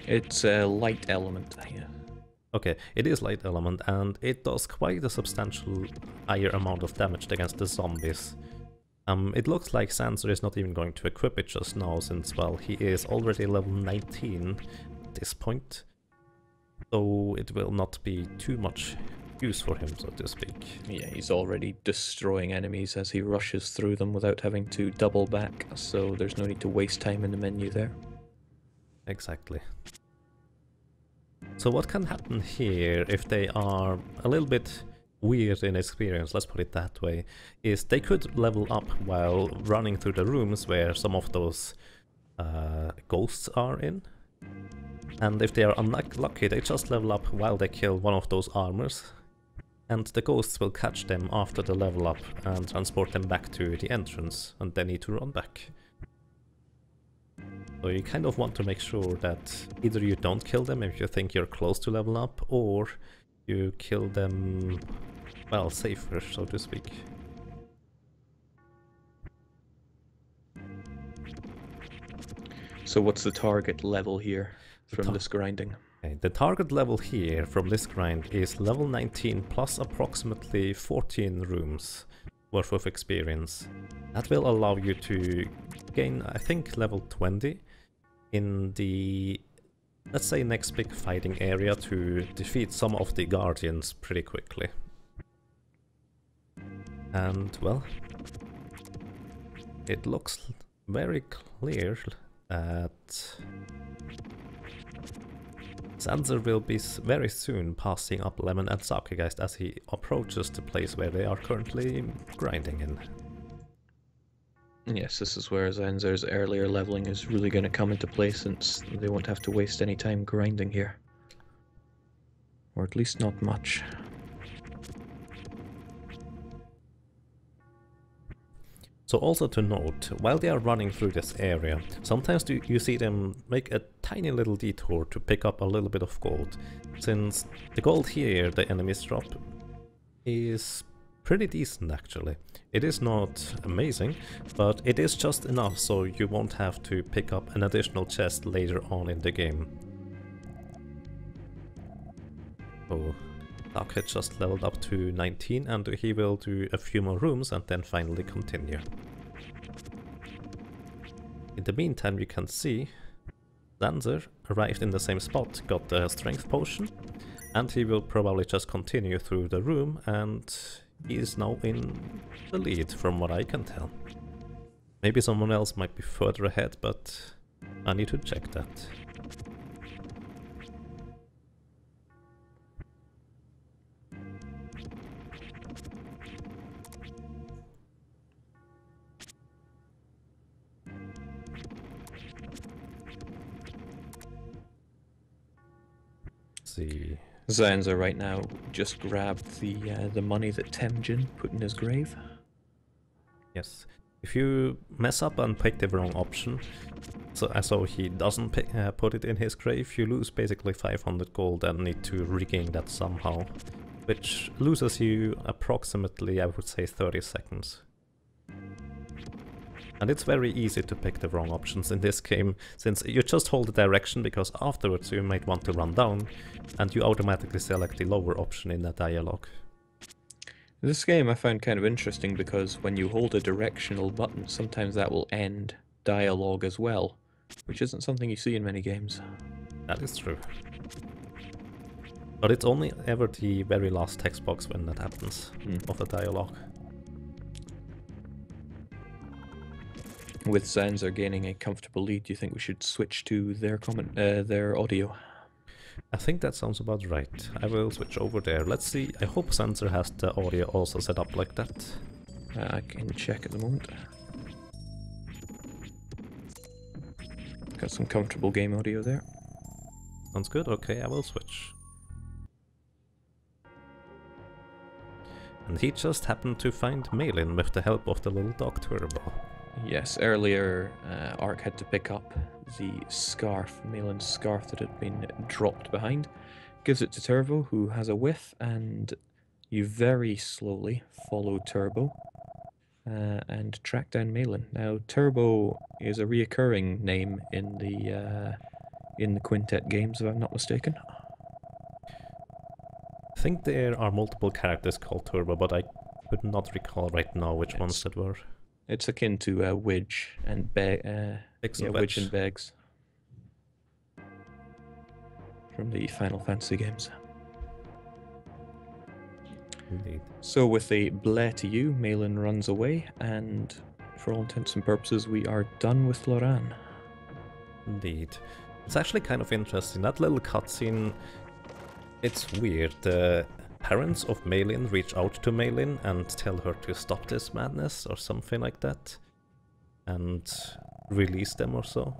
It's a light element, yeah. Okay, it is light element and it does quite a substantial higher amount of damage against the zombies. It looks like Zaenzer is not even going to equip it just now, since, well, he is already level 19 at this point. So it will not be too much use for him, so to speak. Yeah, he's already destroying enemies as he rushes through them without having to double back, so there's no need to waste time in the menu there. Exactly. So what can happen here if they are a little bit weird in experience, let's put it that way, is they could level up while running through the rooms where some of those ghosts are in. And if they are unlucky, they just level up while they kill one of those armors. And the ghosts will catch them after the level up and transport them back to the entrance, and they need to run back. So you kind of want to make sure that either you don't kill them if you think you're close to level up, or you kill them, well, safer, so to speak. So what's the target level here from this grinding? Okay, the target level here from this grind is level 19 plus approximately 14 rooms worth of experience. That will allow you to gain, I think, level 20 in the, let's say, next big fighting area to defeat some of the guardians pretty quickly. And, well, it looks very clear that zaenzer will be very soon passing up Lemon and Sakegeist as he approaches the place where they are currently grinding in. Yes, this is where zaenzer's earlier leveling is really going to come into play, since they won't have to waste any time grinding here. Or at least not much. So also to note, while they are running through this area, sometimes you see them make a tiny little detour to pick up a little bit of gold, since the gold here the enemies drop is pretty decent actually. It is not amazing, but it is just enough so you won't have to pick up an additional chest later on in the game. So Darkhead just leveled up to 19 and he will do a few more rooms and then finally continue. In the meantime you can see zaenzer arrived in the same spot, got the strength potion, and he will probably just continue through the room, and he is now in the lead from what I can tell. Maybe someone else might be further ahead, but I need to check that. See. zaenzer right now just grabbed the money that Temujin put in his grave. Yes. If you mess up and pick the wrong option, so he doesn't put it in his grave, you lose basically 500 gold and need to regain that somehow, which loses you approximately, I would say, 30 seconds. And it's very easy to pick the wrong options in this game, since you just hold the direction, because afterwards you might want to run down, and you automatically select the lower option in the dialogue. This game I found kind of interesting because when you hold a directional button, sometimes that will end dialogue as well, which isn't something you see in many games. That is true. But it's only ever the very last text box when that happens, of the dialogue. With zaenzer gaining a comfortable lead, do you think we should switch to their audio? I think that sounds about right. I will switch over there. Let's see. I hope zaenzer has the audio also set up like that. I can check at the moment. Got some comfortable game audio there. Sounds good. Okay, I will switch. And he just happened to find Malin with the help of the little dog Turbo. Yes, earlier Ark had to pick up the scarf, Malin's scarf that had been dropped behind. Gives it to Turbo, who has a whiff, and you very slowly follow Turbo and track down Malin. Now, Turbo is a reoccurring name in the Quintet games, if I'm not mistaken. I think there are multiple characters called Turbo, but I could not recall right now which ones that were. It's akin to Widge and Widge and Beggs from the Final Fantasy games. Indeed. So with a bleh to you, Malin runs away, and for all intents and purposes, we are done with Loran. Indeed. It's actually kind of interesting. That little cutscene, it's weird. The parents of Malin reach out to Malin and tell her to stop this madness or something like that, and release them or so.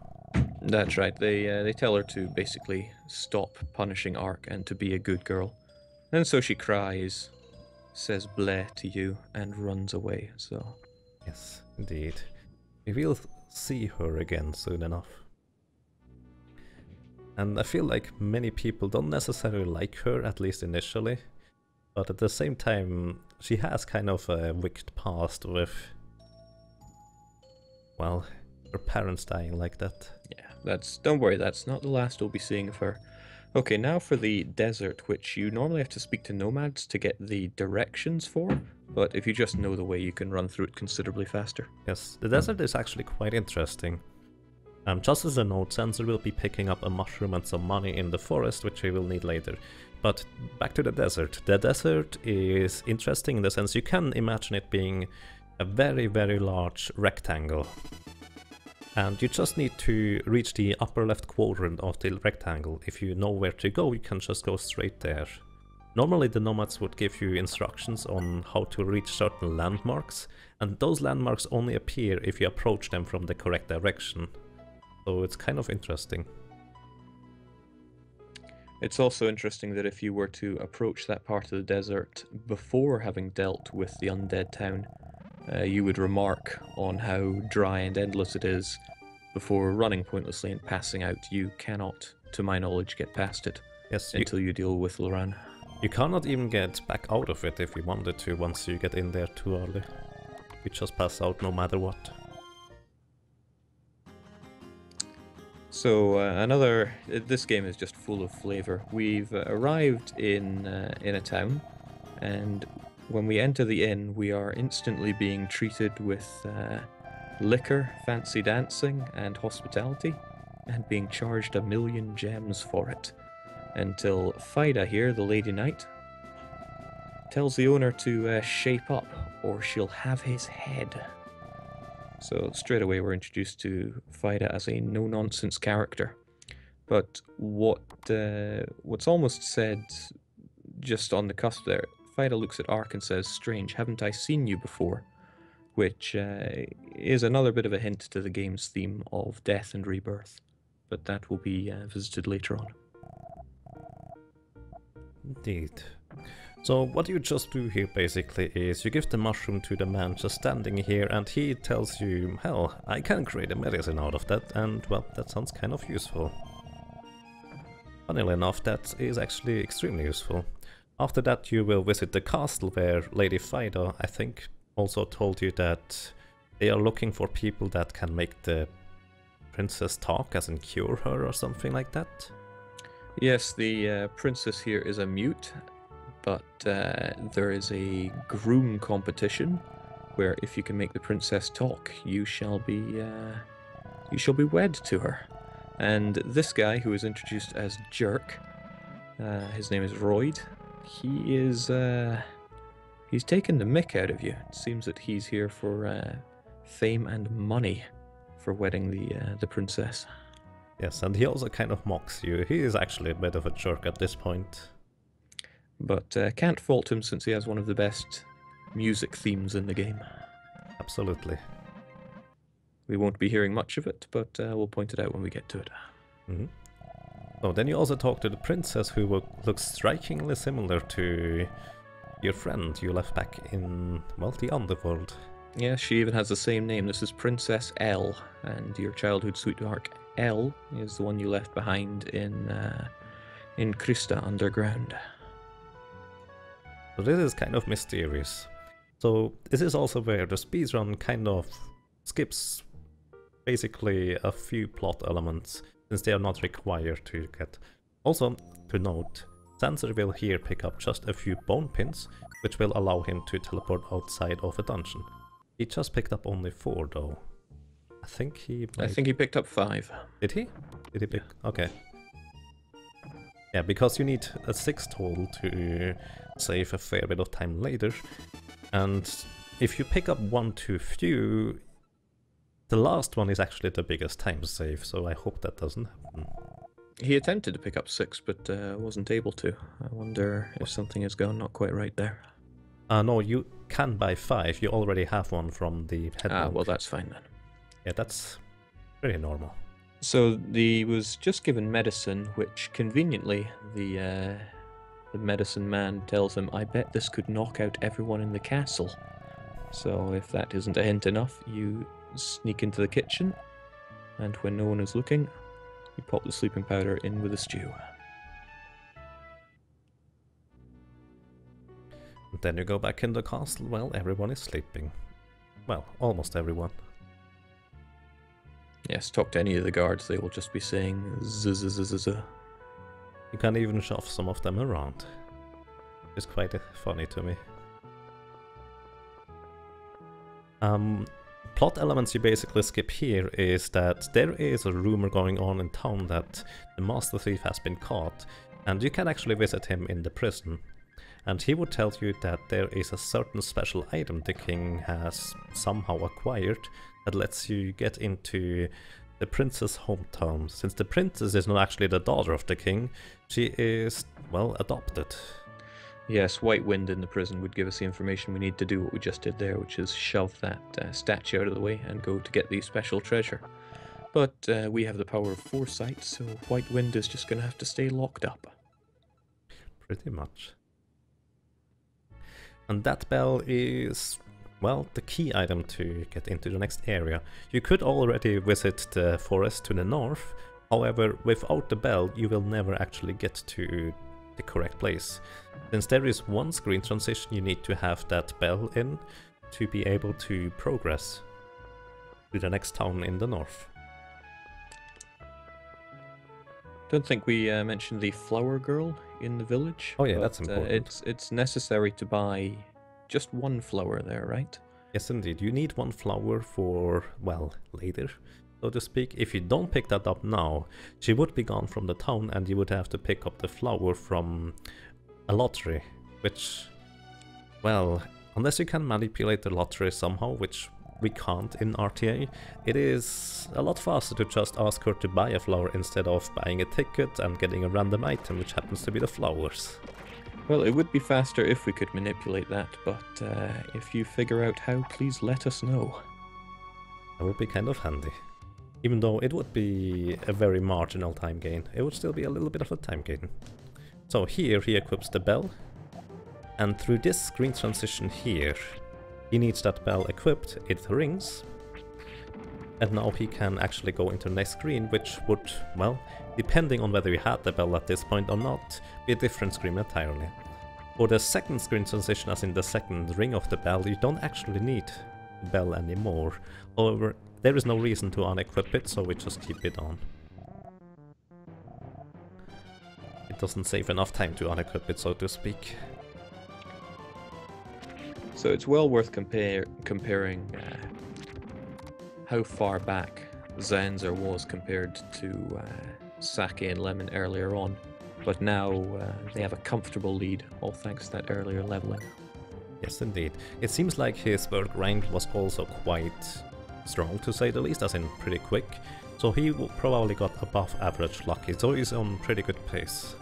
That's right. They tell her to basically stop punishing Ark and to be a good girl. And so she cries, says bleh to you, and runs away. So yes, indeed. We will see her again soon enough. and I feel like many people don't necessarily like her, at least initially. But at the same time, she has kind of a wicked past with, well, her parents dying like that. Yeah, don't worry, that's not the last we'll be seeing of her. Okay, now for the desert, which you normally have to speak to nomads to get the directions for, but if you just know the way, you can run through it considerably faster. Yes, the desert is actually quite interesting. Just as a note, zaenzer will be picking up a mushroom and some money in the forest, which he will need later. But back to the desert. The desert is interesting in the sense you can imagine it being a very, very large rectangle. And you just need to reach the upper left quadrant of the rectangle. If you know where to go, you can just go straight there. Normally the nomads would give you instructions on how to reach certain landmarks, and those landmarks only appear if you approach them from the correct direction. So it's kind of interesting. It's also interesting that if you were to approach that part of the desert before having dealt with the undead town, you would remark on how dry and endless it is before running pointlessly and passing out. You cannot, to my knowledge, get past it until you deal with Loran. You cannot even get back out of it if you wanted to once you get in there too early. You just pass out no matter what. So this game is just full of flavor. We've arrived in a town, and when we enter the inn, we are instantly being treated with liquor, fancy dancing, and hospitality, and being charged 1,000,000 gems for it. Until Fida here, the Lady Knight, tells the owner to shape up, or she'll have his head. So straight away we're introduced to Fida as a no-nonsense character. But what's almost said just on the cusp there, Fida looks at Ark and says, "Strange, haven't I seen you before?" Which is another bit of a hint to the game's theme of death and rebirth. But that will be visited later on. Indeed. So what you just do here basically is you give the mushroom to the man just standing here, and he tells you, hell, I can create a medicine out of that, and well, that sounds kind of useful. Funnily enough, that is actually extremely useful. After that you will visit the castle where Lady Fida, I think, also told you that they are looking for people that can make the princess talk, as in cure her or something like that. Yes, the princess here is a mute, but there is a groom competition where if you can make the princess talk, you shall be wed to her. And this guy, who is introduced as Jerk, his name is Royd. He is he's taken the mick out of you. It seems that he's here for fame and money for wedding the princess. Yes, and he also kind of mocks you. He is actually a bit of a jerk at this point. But can't fault him since he has one of the best music themes in the game. Absolutely. We won't be hearing much of it, but we'll point it out when we get to it. Mm-hmm. So then you also talk to the princess, who looks strikingly similar to your friend you left back in, well, the underworld. Yeah, she even has the same name. This is Princess L, and your childhood sweetheart L is the one you left behind in Krista Underground. So this is kind of mysterious. So this is also where the speedrun kind of skips basically a few plot elements, since they are not required to get. Also, to note, zaenzer will here pick up just a few bone pins, which will allow him to teleport outside of a dungeon. He just picked up only 4 though. I think he picked up 5. Did he? Did he pick? Okay. Yeah, because you need a 6 total to save a fair bit of time later. And if you pick up 1 too few, the last one is actually the biggest time save, so I hope that doesn't happen. He attempted to pick up 6, but wasn't able to. I wonder if something has gone not quite right there. No, you can buy 5. You already have one from the head monk. Well, that's fine then. Yeah, that's pretty normal. So he was just given medicine, which conveniently the medicine man tells him, "I bet this could knock out everyone in the castle." So if that isn't a hint enough, you sneak into the kitchen, and when no one is looking, You pop the sleeping powder in with the stew. And then you go back in the castle while everyone is sleeping. Well, almost everyone. Yes, talk to any of the guards, they will just be saying zzz. You can even shove some of them around. It's quite funny to me. Plot elements you basically skip here is that there is a rumor going on in town that the Master Thief has been caught, and you can actually visit him in the prison. And he would tell you that there is a certain special item the king has somehow acquired that lets you get into the princess' hometown. Since the princess is not actually the daughter of the king, she is, well, adopted. Yes, White Wind in the prison would give us the information we need to do what we just did there, which is shove that statue out of the way and go to get the special treasure. But we have the power of foresight, so White Wind is just going to have to stay locked up. Pretty much. And that bell is, well, the key item to get into the next area. You could already visit the forest to the north, however, without the bell you will never actually get to the correct place. Since there is one screen transition, you need to have that bell in to be able to progress to the next town in the north. Don't think we mentioned the flower girl in the village. Oh yeah, that's important. It's necessary to buy just one flower there, right? Yes, indeed. You need one flower for, well, later, so to speak. If you don't pick that up now, she would be gone from the town and you would have to pick up the flower from a lottery, which, well, unless you can manipulate the lottery somehow, which we can't in RTA, it is a lot faster to just ask her to buy a flower instead of buying a ticket and getting a random item, which happens to be the flowers. Well, it would be faster if we could manipulate that, but if you figure out how, please let us know. That would be kind of handy. Even though it would be a very marginal time gain, it would still be a little bit of a time gain. So here he equips the bell, and through this screen transition here, he needs that bell equipped, it rings, and now he can actually go into the next screen, which would, well, depending on whether you had the bell at this point or not, be a different screen entirely. For the second screen transition, as in the second ring of the bell, you don't actually need the bell anymore. However, there is no reason to unequip it, so we just keep it on. It doesn't save enough time to unequip it, so to speak. So it's well worth comparing how far back zaenzer was compared to sake and lemon earlier on, but now they have a comfortable lead, all thanks to that earlier leveling. Yes, indeed. It seems like his work rank was also quite strong, to say the least, as in pretty quick, so he probably got above average lucky, so he's on pretty good pace.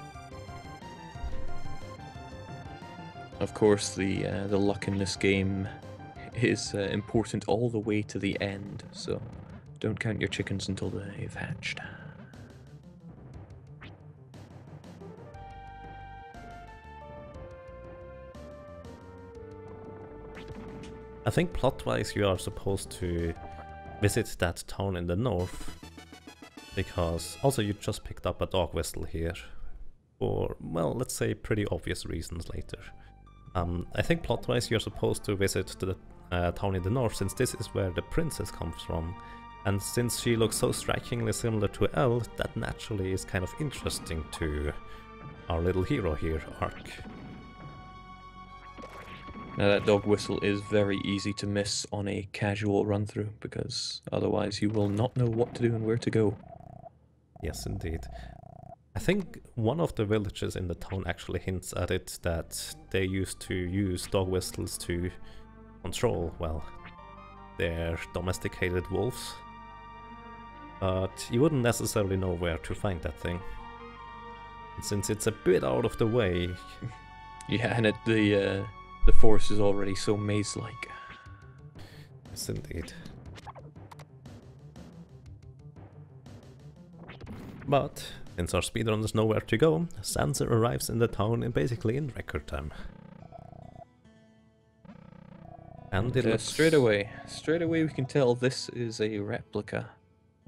Of course, the luck in this game is important all the way to the end, so don't count your chickens until they've hatched. I think plot-wise you are supposed to visit that town in the north, because also you just picked up a dog whistle here, for, well, let's say pretty obvious reasons later. I think plot-wise you're supposed to visit the town in the north, since this is where the princess comes from, and since she looks so strikingly similar to Elle, that naturally is kind of interesting to our little hero here, Ark. Now that dog whistle is very easy to miss on a casual run-through, because otherwise you will not know what to do and where to go. Yes, indeed. I think one of the villages in the town actually hints at it, that they used to use dog whistles to control, well, their domesticated wolves. But you wouldn't necessarily know where to find that thing. And since it's a bit out of the way... Yeah, and the forest is already so maze-like. Yes, indeed. But since our speedrunners know where to go, zaenzer arrives in the town basically in record time. And it looks... straight away we can tell this is a replica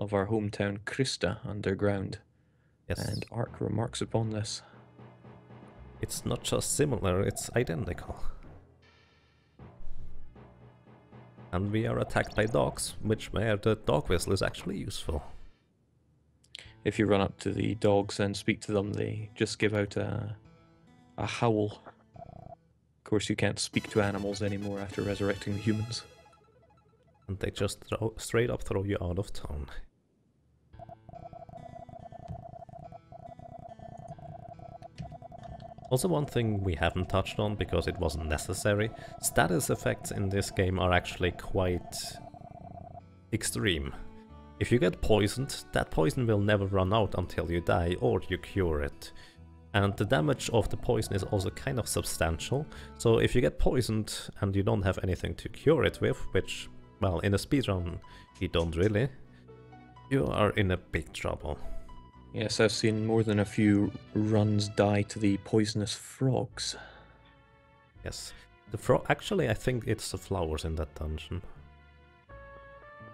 of our hometown Krista underground. Yes. And Ark remarks upon this. It's not just similar, it's identical. And we are attacked by dogs, where the dog whistle is actually useful. If you run up to the dogs and speak to them, they just give out a howl. Of course, you can't speak to animals anymore after resurrecting the humans. And they just straight up throw you out of town. Also, one thing we haven't touched on because it wasn't necessary, status effects in this game are actually quite extreme. If you get poisoned, that poison will never run out until you die or you cure it. And the damage of the poison is also kind of substantial, so if you get poisoned and you don't have anything to cure it with, which, well, in a speedrun you don't really, you are in a big trouble. Yes, I've seen more than a few runs die to the poisonous frogs. Yes. Actually, I think it's the flowers in that dungeon.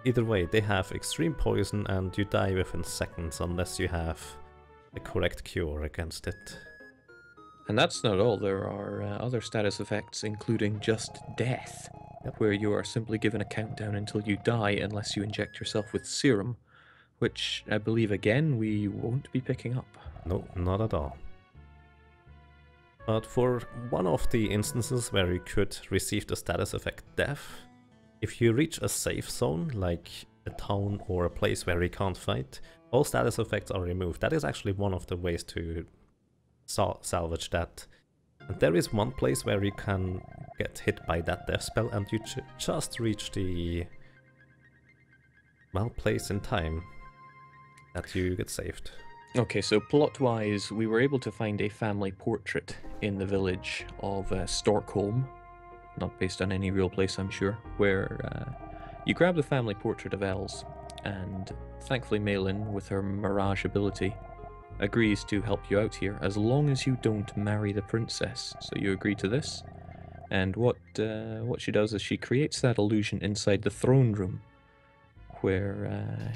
Either way, they have extreme poison and you die within seconds unless you have the correct cure against it. And that's not all. There are other status effects, including just death, where you are simply given a countdown until you die unless you inject yourself with serum, which I believe, again, we won't be picking up. No, not at all. But for one of the instances where you could receive the status effect death, if you reach a safe zone, like a town or a place where you can't fight, all status effects are removed. That is actually one of the ways to salvage that. And there is one place where you can get hit by that death spell and you just reach the, well, place in time that you get saved. Okay, so plot-wise, we were able to find a family portrait in the village of Storkholm, not based on any real place, I'm sure, where you grab the family portrait of Els, and thankfully Malin, with her Mirage ability, agrees to help you out here, as long as you don't marry the princess. So you agree to this, and what she does is she creates that illusion inside the throne room, where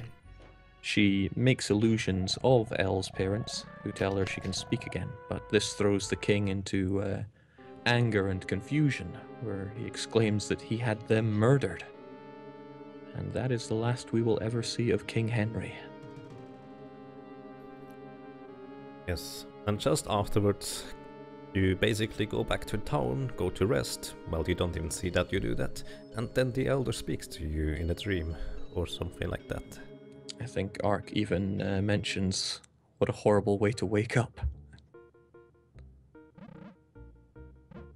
she makes illusions of Elle's parents, who tell her she can speak again, but this throws the king into anger and confusion, where he exclaims that he had them murdered. And that is the last we will ever see of King Henry. Yes, and just afterwards, you basically go back to town, go to rest. Well, you don't even see that you do that, and then the elder speaks to you in a dream, or something like that. I think Ark even mentions what a horrible way to wake up.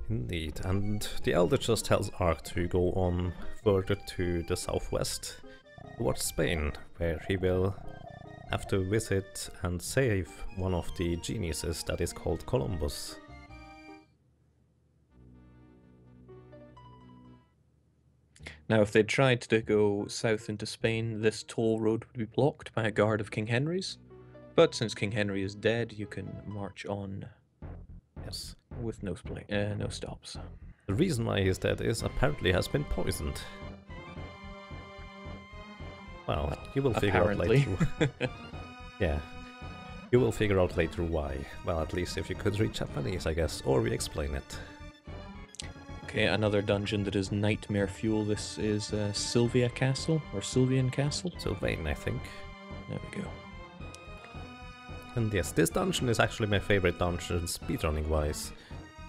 Indeed, and the elder just tells Ark to go on further to the southwest, towards Spain, where he will have to visit and save one of the geniuses that is called Columbus. Now, if they tried to go south into Spain, this toll road would be blocked by a guard of King Henry's. But since King Henry is dead, you can march on. Yes. With no stops. The reason why he's dead is apparently has been poisoned. Well, you will figure out later. Yeah. You will figure out later why. Well, at least if you could read Japanese, I guess, or we explain it. Okay, another dungeon that is nightmare fuel. This is Sylvia Castle, or Sylvian Castle? Sylvain, I think. There we go. And yes, this dungeon is actually my favorite dungeon speedrunning wise.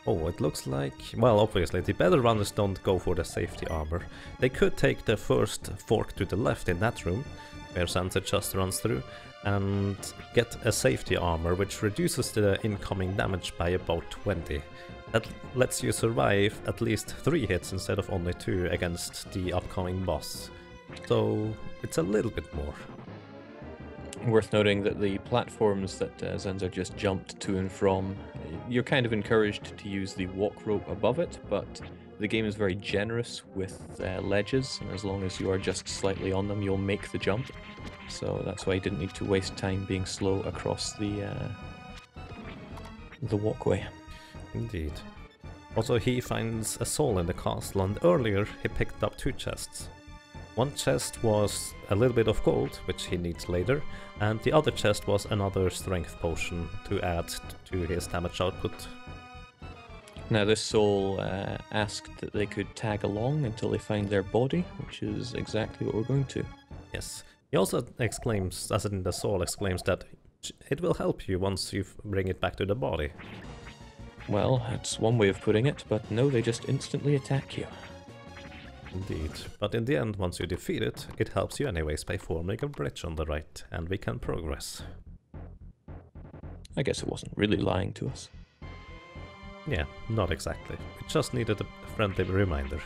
Oh, it looks like... Well, obviously, the better runners don't go for the safety armor. They could take the first fork to the left in that room, where zaenzer just runs through, and get a safety armor, which reduces the incoming damage by about 20. That lets you survive at least 3 hits instead of only 2 against the upcoming boss. So it's a little bit more. Worth noting that the platforms that zaenzer just jumped to and from, you're kind of encouraged to use the walk rope above it, but the game is very generous with ledges, and as long as you are just slightly on them, you'll make the jump. So that's why you didn't need to waste time being slow across the walkway. Indeed. Also, he finds a soul in the castle, and earlier he picked up 2 chests. One chest was a little bit of gold, which he needs later, and the other chest was another strength potion to add to his damage output. Now this soul asked that they could tag along until they find their body, which is exactly what we're going to. Yes. He also exclaims, as in the soul exclaims, that it will help you once you bring it back to the body. Well, that's one way of putting it, but no, they just instantly attack you. Indeed, but in the end, once you defeat it, it helps you anyways by forming a bridge on the right, and we can progress. I guess it wasn't really lying to us. Yeah, not exactly. We just needed a friendly reminder.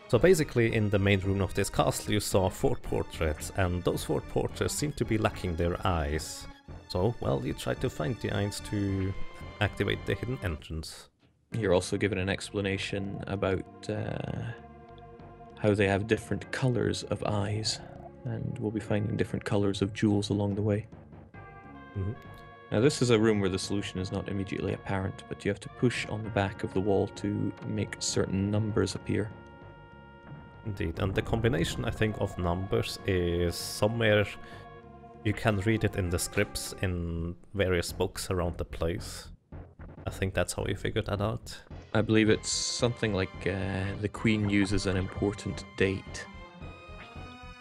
So basically, in the main room of this castle you saw 4 portraits, and those 4 portraits seem to be lacking their eyes. So, well, you try to find the eyes to activate the hidden entrance. You're also given an explanation about how they have different colors of eyes, and we'll be finding different colors of jewels along the way. Mm-hmm. Now this is a room where the solution is not immediately apparent, but you have to push on the back of the wall to make certain numbers appear. Indeed, and the combination, I think, of numbers is somewhere you can read it in the scripts in various books around the place. I think that's how you figured that out. I believe it's something like the Queen uses an important date,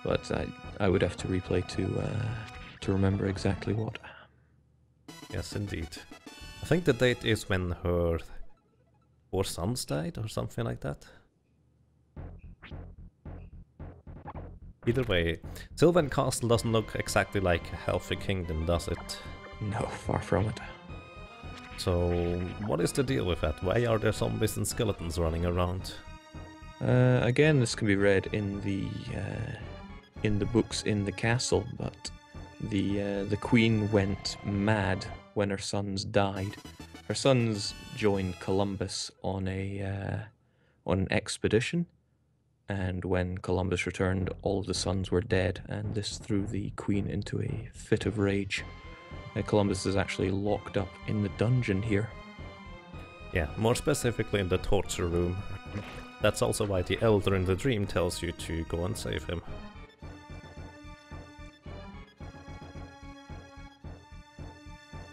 but I would have to replay to remember exactly what. Yes, indeed. I think the date is when her 4 sons died or something like that. Either way, Sylvan Castle doesn't look exactly like a healthy kingdom, does it? No, far from it. So, what is the deal with that? Why are there zombies and skeletons running around? Again, this can be read in the books in the castle, but the Queen went mad when her sons died. Her sons joined Columbus on an expedition, and when Columbus returned, all of the sons were dead, and this threw the Queen into a fit of rage. Columbus is actually locked up in the dungeon here. Yeah, more specifically in the torture room. That's also why the Elder in the dream tells you to go and save him.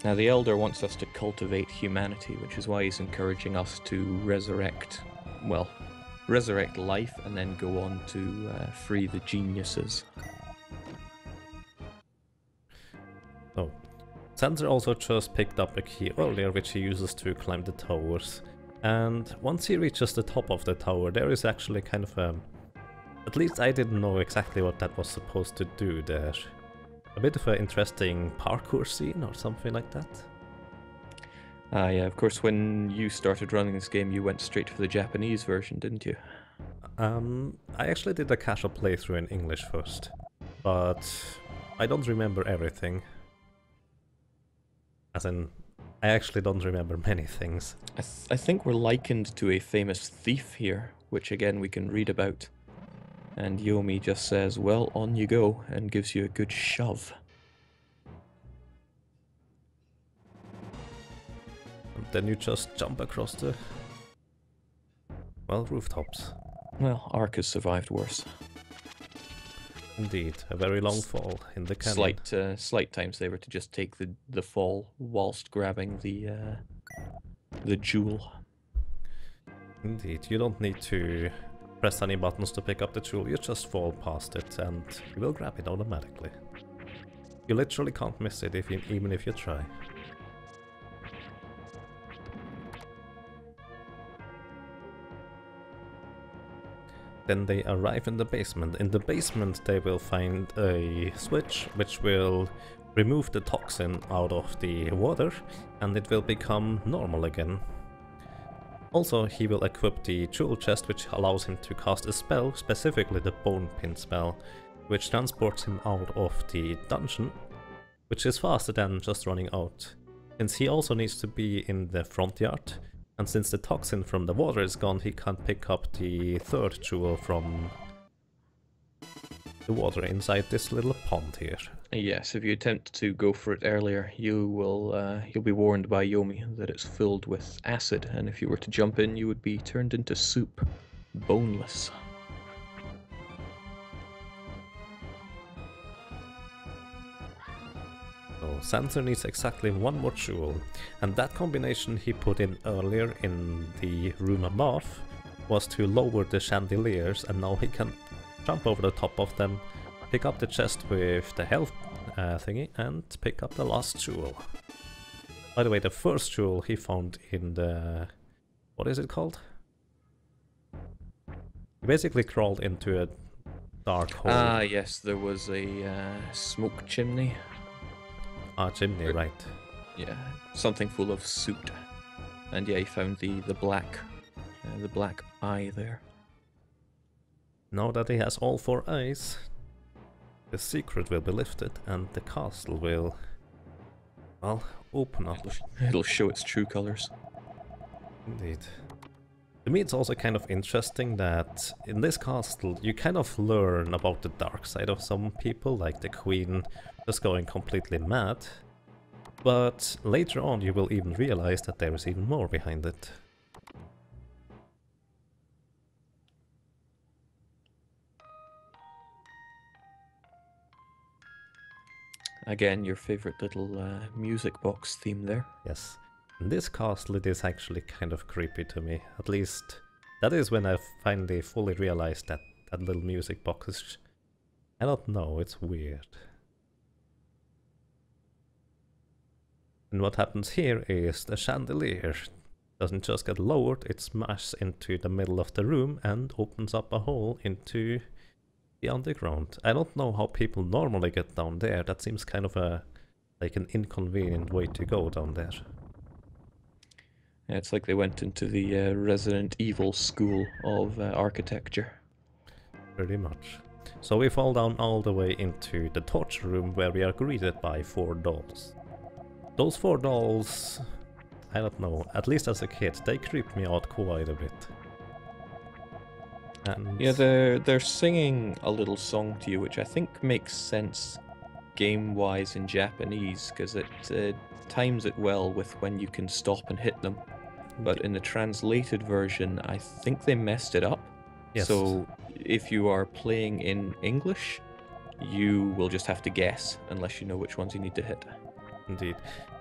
Now the Elder wants us to cultivate humanity, which is why he's encouraging us to resurrect life and then go on to free the geniuses. Oh. Zaenzer also just picked up a key earlier which he uses to climb the towers. And once he reaches the top of the tower, there is actually kind of a... At least I didn't know exactly what that was supposed to do there. A bit of an interesting parkour scene or something like that. Yeah, of course, when you started running this game, you went straight for the Japanese version, didn't you? I actually did a casual playthrough in English first, but I don't remember everything. As in, I actually don't remember many things. I think we're likened to a famous thief here, which again we can read about. And Yomi just says, well, on you go, and gives you a good shove. And then you just jump across the... well, rooftops. Well, Ark has survived worse. Indeed, a very long fall in the canyon. Slight time saver to just take the fall whilst grabbing the jewel. Indeed, you don't need to press any buttons to pick up the jewel, you just fall past it and you will grab it automatically. You literally can't miss it even if you try. Then they arrive in the basement. In the basement they will find a switch which will remove the toxin out of the water and it will become normal again. Also, he will equip the jewel chest, which allows him to cast a spell, specifically the Bone Pin spell, which transports him out of the dungeon, which is faster than just running out, since he also needs to be in the front yard, and since the toxin from the water is gone, he can't pick up the third jewel from the water inside this little pond here. Yes, if you attempt to go for it earlier, you'll be warned by Yomi that it's filled with acid, and if you were to jump in, you would be turned into soup, boneless. So Zaenzer needs exactly one more jewel, and that combination he put in earlier in the room above was to lower the chandeliers, and now he can jump over the top of them, pick up the chest with the health thingy, and pick up the last jewel. By the way, the first jewel he found in the... what is it called? He basically crawled into a dark hole. Ah, yes, there was a smoke chimney. Ah, chimney, right. Yeah, something full of soot. And yeah, he found the black eye there. Now that he has all 4 eyes, the secret will be lifted and the castle will, well, open up. It'll show its true colors. Indeed. To me it's also kind of interesting that in this castle you kind of learn about the dark side of some people, like the queen just going completely mad, but later on you will even realize that there is even more behind it. Again, your favorite little music box theme there. Yes. In this castle it is actually kind of creepy to me. At least that is when I finally fully realized that that little music box is... I don't know, it's weird. And what happens here is the chandelier doesn't just get lowered, it smashes into the middle of the room and opens up a hole into the underground. I don't know how people normally get down there. That seems kind of like an inconvenient way to go down there. Yeah, it's like they went into the Resident Evil school of architecture. Pretty much. So we fall down all the way into the torture room where we are greeted by 4 dolls. Those 4 dolls, I don't know, at least as a kid, they creeped me out quite a bit. And yeah, they're singing a little song to you, which I think makes sense game-wise in Japanese, because it times it well with when you can stop and hit them. But in the translated version, I think they messed it up. Yes. So if you are playing in English, you will just have to guess, unless you know which ones you need to hit. Indeed.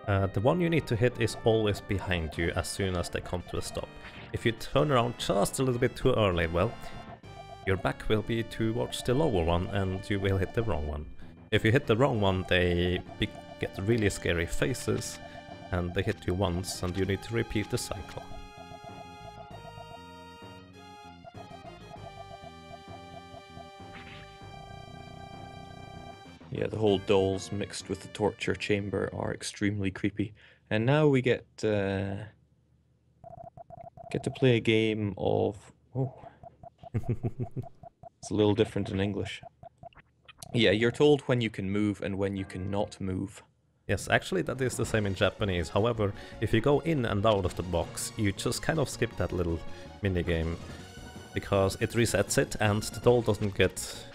The one you need to hit is always behind you as soon as they come to a stop. If you turn around just a little bit too early, well, your back will be towards the lower one and you will hit the wrong one. If you hit the wrong one, they get really scary faces and they hit you once and you need to repeat the cycle. Yeah, the whole dolls mixed with the torture chamber are extremely creepy. And now we get to play a game of... Oh. It's a little different in English. Yeah, you're told when you can move and when you cannot move. Yes, actually that is the same in Japanese. However, if you go in and out of the box, you just kind of skip that little minigame, because it resets it and the doll doesn't get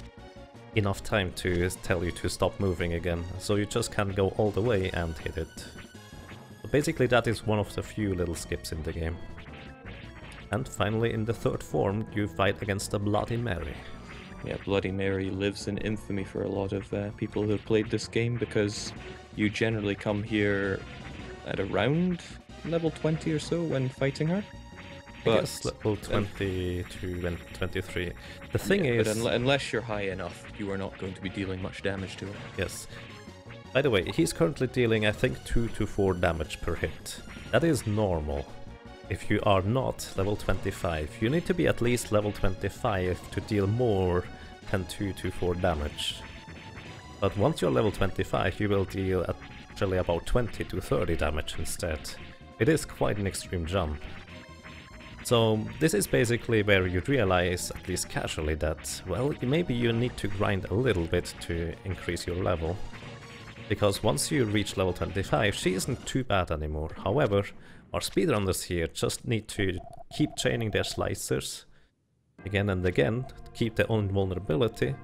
enough time to tell you to stop moving again, so you just can't go all the way and hit it. So basically that is one of the few little skips in the game. And finally, in the 3rd form, you fight against the Bloody Mary. Yeah, Bloody Mary lives in infamy for a lot of people who have played this game, because you generally come here at around level 20 or so when fighting her. I guess level 20 to 23. The thing is... But unless you're high enough, you are not going to be dealing much damage to her. Yes. By the way, he's currently dealing, I think, 2 to 4 damage per hit. That is normal. If you are not level 25, you need to be at least level 25 to deal more than 2 to 4 damage. But once you're level 25, you will deal actually about 20 to 30 damage instead. It is quite an extreme jump. So this is basically where you realize, at least casually, that, well, maybe you need to grind a little bit to increase your level. Because once you reach level 25, she isn't too bad anymore. However, our speedrunners here just need to keep chaining their slicers again and again, keep their own vulnerability,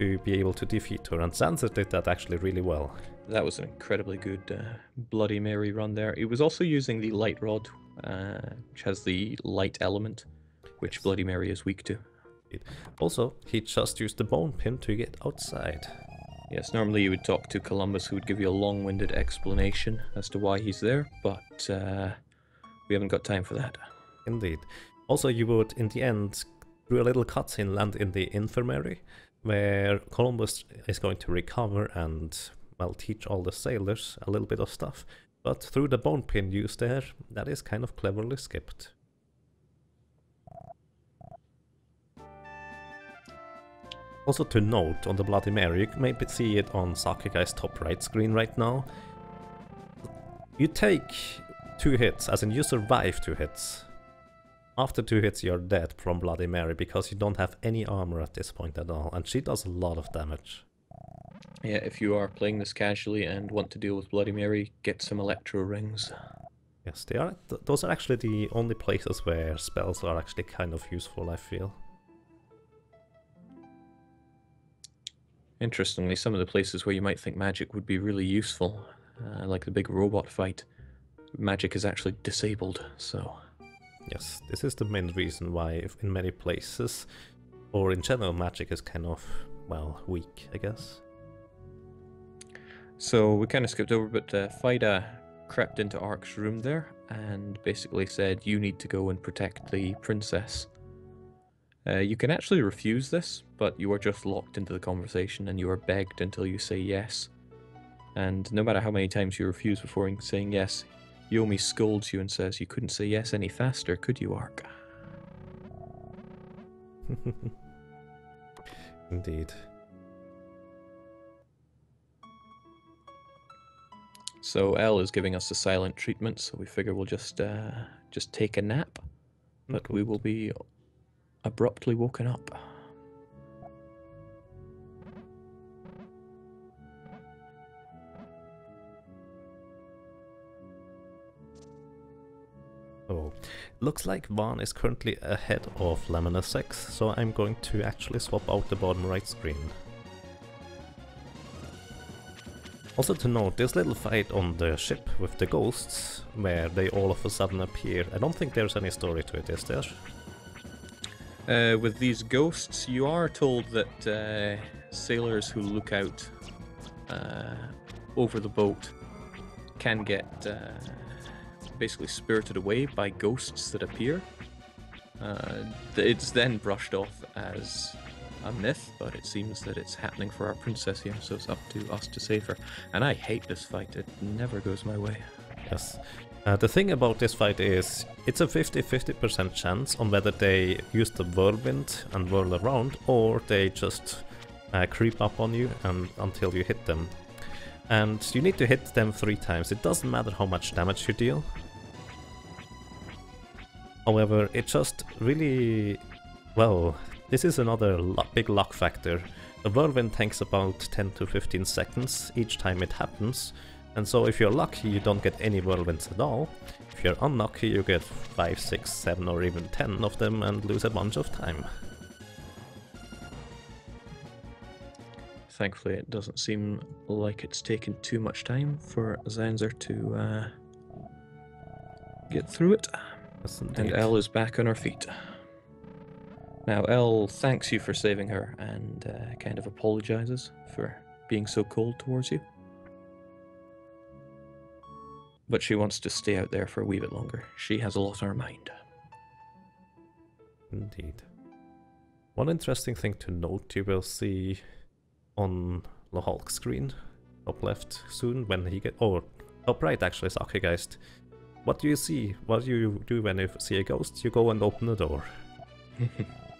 to be able to defeat her, and zaenzer did that actually really well. That was an incredibly good Bloody Mary run there. He was also using the light rod, which has the light element, which Yes. Bloody Mary is weak to. Also, he just used the bone pin to get outside. Yes, normally you would talk to Columbus, who would give you a long-winded explanation as to why he's there, but we haven't got time for that. Indeed. Also, you would, in the end, through a little cutscene, land in the infirmary, where Columbus is going to recover and, well, teach all the sailors a little bit of stuff. But through the bone pin used there, that is kind of cleverly skipped. Also to note on the Bloody Mary, you can maybe see it on Sakegeist's top right screen right now. You take 2 hits, as in you survive 2 hits. After 2 hits you're dead from Bloody Mary because you don't have any armor at this point at all, and she does a lot of damage. Yeah, if you are playing this casually and want to deal with Bloody Mary, get some electro rings. Yes, they are. Those are actually the only places where spells are actually kind of useful, I feel. Interestingly, some of the places where you might think magic would be really useful, like the big robot fight, magic is actually disabled, so... Yes, this is the main reason why in many places, or in general, magic is kind of, well, weak, I guess. So we kind of skipped over, but Fida crept into Ark's room there and basically said, you need to go and protect the princess. You can actually refuse this, but you are just locked into the conversation and you are begged until you say yes. And no matter how many times you refuse before saying yes, Yomi scolds you and says you couldn't say yes any faster, could you, Ark? Indeed. So L is giving us the silent treatment, so we figure we'll just take a nap, but we will be abruptly woken up. Oh, looks like Vaughn is currently ahead of lemonsx, so I'm going to actually swap out the bottom right screen. Also to note, this little fight on the ship with the ghosts, where they all of a sudden appear, I don't think there's any story to it, is there? With these ghosts, you are told that sailors who look out over the boat can get basically spirited away by ghosts that appear. It's then brushed off as a myth, but it seems that it's happening for our princess here, so it's up to us to save her. And I hate this fight, it never goes my way. Yes. The thing about this fight is, it's a 50-50% chance on whether they use the whirlwind and whirl around, or they just creep up on you and until you hit them. And you need to hit them 3 times, it doesn't matter how much damage you deal. However, it just really... well, this is another big luck factor. The whirlwind takes about 10 to 15 seconds each time it happens. And so if you're lucky, you don't get any whirlwinds at all. If you're unlucky, you get 5, 6, 7 or even 10 of them and lose a bunch of time. Thankfully, it doesn't seem like it's taken too much time for zaenzer to get through it. Yes, and Elle is back on her feet. Now, Elle thanks you for saving her and kind of apologizes for being so cold towards you. But she wants to stay out there for a wee bit longer. She has a lot on her mind. Indeed. One interesting thing to note, you will see on the Hulk screen, top left soon, when he get... oh, top right actually, sakegeist. What do you see? What do you do when you see a ghost? You go and open the door.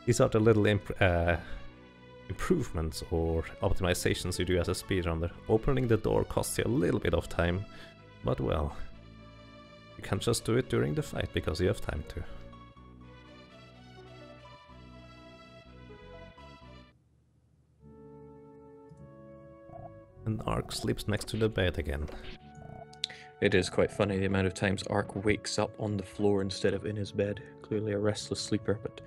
These are the little improvements or optimizations you do as a speedrunner. Opening the door costs you a little bit of time, but well, you can just do it during the fight because you have time to. And Ark sleeps next to the bed again. It is quite funny the amount of times Ark wakes up on the floor instead of in his bed. Clearly a restless sleeper, but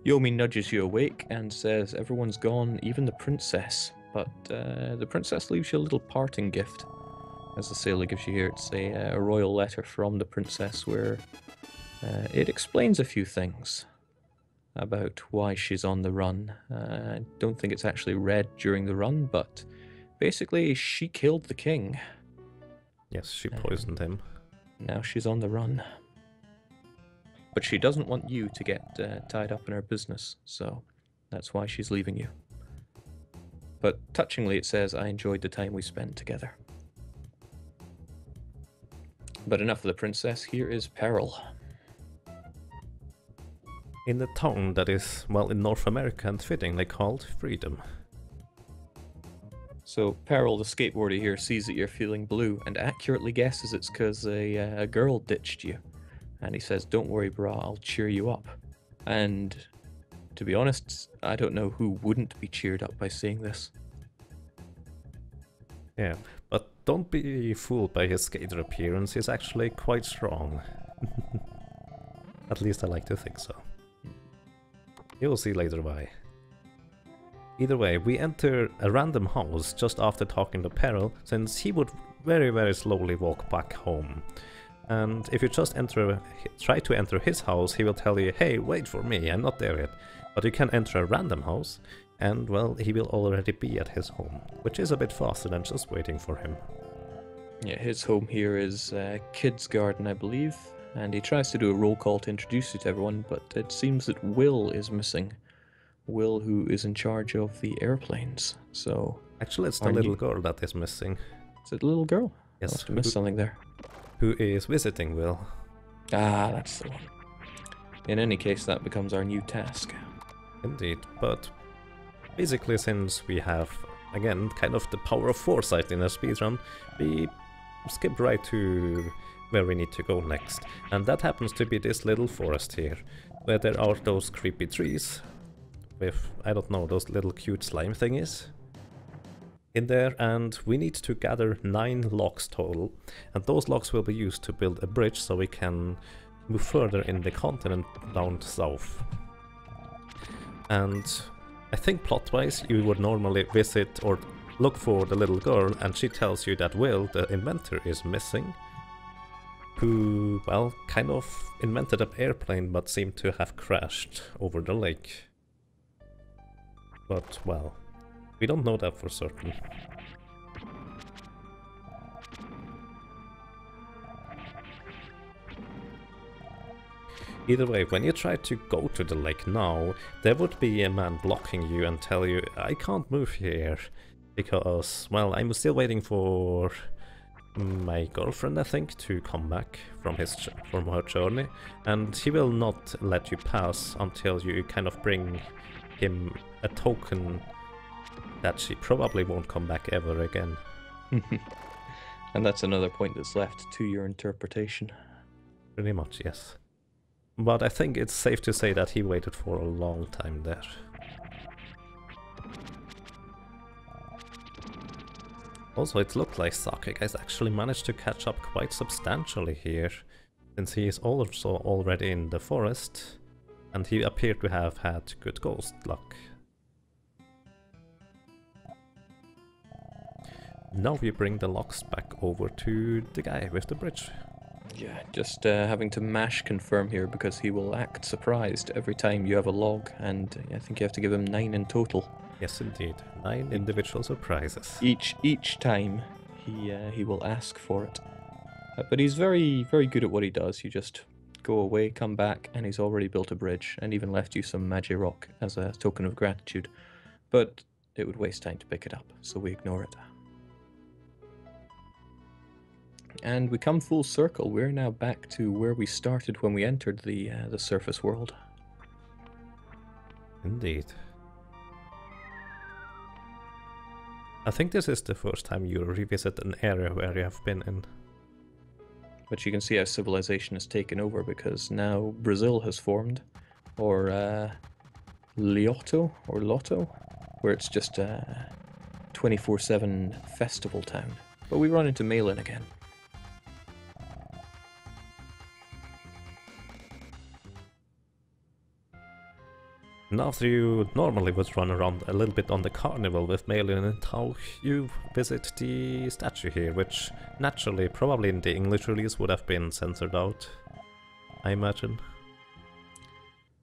Yomi nudges you awake and says everyone's gone, even the princess. But the princess leaves you a little parting gift. As the sailor gives you here, it's a royal letter from the princess where it explains a few things about why she's on the run. I don't think it's actually read during the run, but basically she killed the king. Yes, she poisoned him. Now she's on the run. But she doesn't want you to get tied up in her business, so that's why she's leaving you. But touchingly it says, I enjoyed the time we spent together. But enough of the princess, here is Peril. In the town that is, well, in North America and fittingly called Freedom. So Peril, the skateboarder here, sees that you're feeling blue and accurately guesses it's because a girl ditched you. And he says, don't worry, brah, I'll cheer you up. And to be honest, I don't know who wouldn't be cheered up by seeing this. Yeah, but don't be fooled by his skater appearance, he's actually quite strong. At least I like to think so. You'll see later why. Either way, we enter a random house just after talking to Peril, since he would very slowly walk back home. And if you just try to enter his house, he will tell you, hey, wait for me, I'm not there yet. But you can enter a random house, and well, he will already be at his home, which is a bit faster than just waiting for him. Yeah, his home here is Kid's Garden, I believe. And he tries to do a roll call to introduce you to everyone, but it seems that Will is missing. Will, who is in charge of the airplanes. So actually, it's the little girl that is missing. Is it the little girl? Yes. I must have missed something there. Who is visiting Will. Ah, that's the one. In any case, that becomes our new task. Indeed, but basically since we have, again, kind of the power of foresight in a speedrun, we skip right to where we need to go next. And that happens to be this little forest here, where there are those creepy trees with, I don't know, those little cute slime thingies in there, and we need to gather 9 logs total, and those logs will be used to build a bridge so we can move further in the continent down south. And I think plot-wise you would normally visit or look for the little girl, and she tells you that Will, the inventor, is missing, who, well, kind of invented an airplane but seemed to have crashed over the lake. But, well, we don't know that for certain. Either way, when you try to go to the lake now, there would be a man blocking you and tell you, I can't move here, because, well, I'm still waiting for my girlfriend, I think, to come back from her journey, and he will not let you pass until you kind of bring him a token that she probably won't come back ever again. And that's another point that's left to your interpretation. Pretty much, yes. But I think it's safe to say that he waited for a long time there. Also, it looked like sakegeist actually managed to catch up quite substantially here, since he is also already in the forest, and he appeared to have had good ghost luck. Now we bring the logs back over to the guy with the bridge. Yeah, just having to mash confirm here because he will act surprised every time you have a log, and I think you have to give him 9 in total. Yes, indeed. 9 individual surprises. Each time he will ask for it. But he's very good at what he does. You just go away, come back, and he's already built a bridge, and even left you some magic rock as a token of gratitude. But it would waste time to pick it up, so we ignore it. And we come full circle. We're now back to where we started when we entered the surface world. Indeed. I think this is the first time you revisit an area where you have been in. But you can see how civilization has taken over, because now Brazil has formed, or Lotto, where it's just a 24/7 festival town. But we run into Malin again. And after you normally would run around a little bit on the carnival with Malin and Tau, you visit the statue here, which naturally, probably in the English release, would have been censored out, I imagine.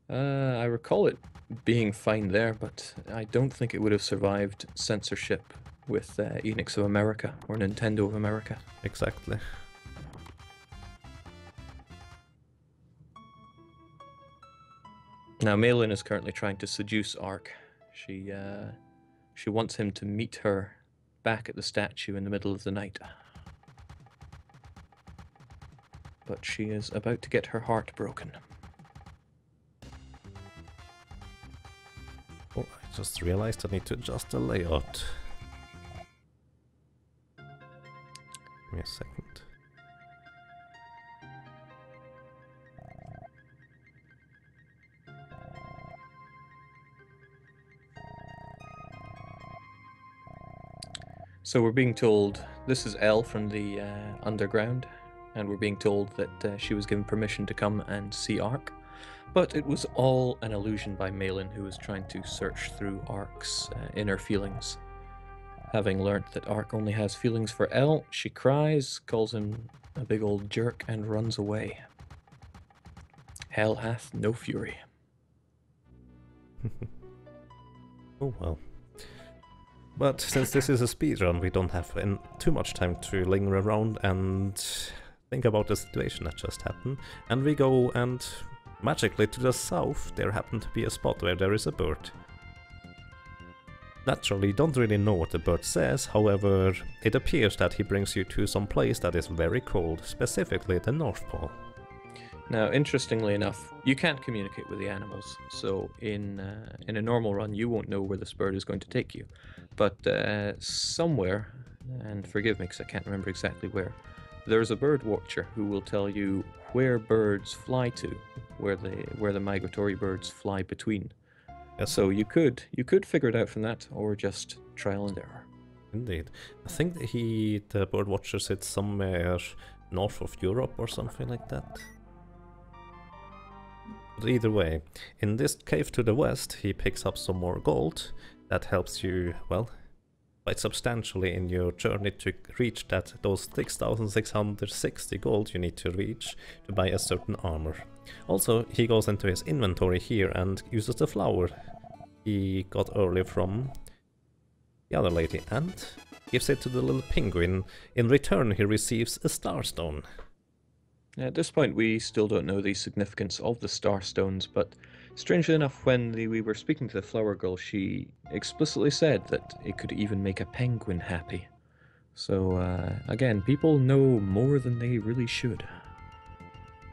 I recall it being fine there, but I don't think it would have survived censorship with Enix of America or Nintendo of America. Exactly. Now, Malin is currently trying to seduce Ark. She wants him to meet her back at the statue in the middle of the night. But she is about to get her heart broken. Oh, I just realized I need to adjust the layout. Give me a second. So we're being told, this is Elle from the underground, and we're being told that she was given permission to come and see Ark, but it was all an illusion by Malin, who was trying to search through Ark's inner feelings. Having learnt that Ark only has feelings for Elle, she cries, calls him a big old jerk, and runs away. Hell hath no fury. Oh well. But since this is a speedrun, we don't have too much time to linger around and think about the situation that just happened. And we go, and magically to the south there happened to be a spot where there is a bird. Naturally, don't really know what the bird says, however, it appears that he brings you to some place that is very cold, specifically the North Pole. Now, interestingly enough, you can't communicate with the animals, so in a normal run you won't know where this bird is going to take you. But somewhere, and forgive me because I can't remember exactly where, there's a bird watcher who will tell you where birds fly to, where the migratory birds fly between. Yes. So you could figure it out from that, or just trial and error. Indeed. I think the bird watcher sits somewhere north of Europe or something like that. But either way, in this cave to the west, he picks up some more gold that helps you, well, quite substantially in your journey to reach those 6,660 gold you need to reach to buy a certain armor. Also, he goes into his inventory here and uses the flower he got earlier from the other lady and gives it to the little penguin. In return, he receives a starstone. At this point, we still don't know the significance of the starstones, but strangely enough, when we were speaking to the flower girl, she explicitly said that it could even make a penguin happy. So, again, people know more than they really should.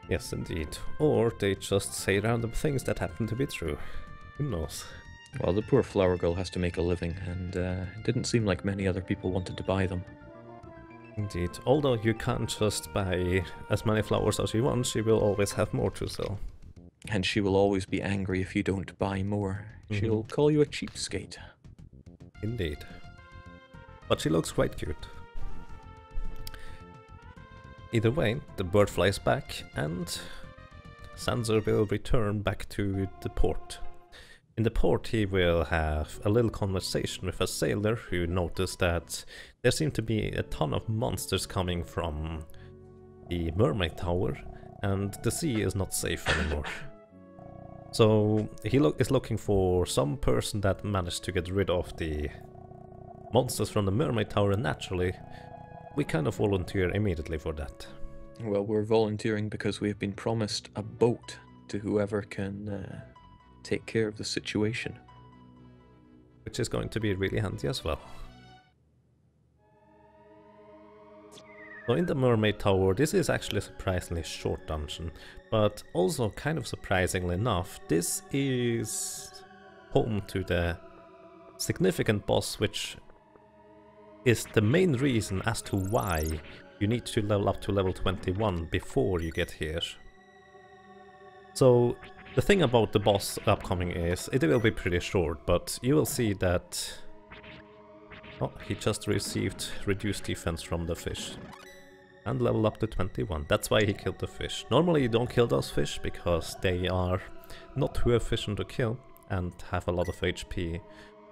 Yes, indeed. Or they just say random things that happen to be true. Who knows? Well, the poor flower girl has to make a living, and it didn't seem like many other people wanted to buy them. Indeed. Although you can't just buy as many flowers as you want, she will always have more to sell. And she will always be angry if you don't buy more. She'll call you a cheapskate. Indeed. But she looks quite cute. Either way, the bird flies back, and zaenzer will return back to the port. In the port he will have a little conversation with a sailor who noticed that there seem to be a ton of monsters coming from the mermaid tower, and the sea is not safe anymore. So he is looking for some person that managed to get rid of the monsters from the mermaid tower, and naturally we kind of volunteer immediately for that. Well, we're volunteering because we've been promised a boat to whoever can take care of the situation. Which is going to be really handy as well. So in the mermaid tower, this is actually a surprisingly short dungeon, but also kind of surprisingly enough, this is home to the significant boss, which is the main reason as to why you need to level up to level 21 before you get here. So the thing about the boss upcoming is, it will be pretty short, but you will see that... Oh, he just received reduced defense from the fish. And level up to 21. That's why he killed the fish. Normally you don't kill those fish, because they are not too efficient to kill. and have a lot of HP,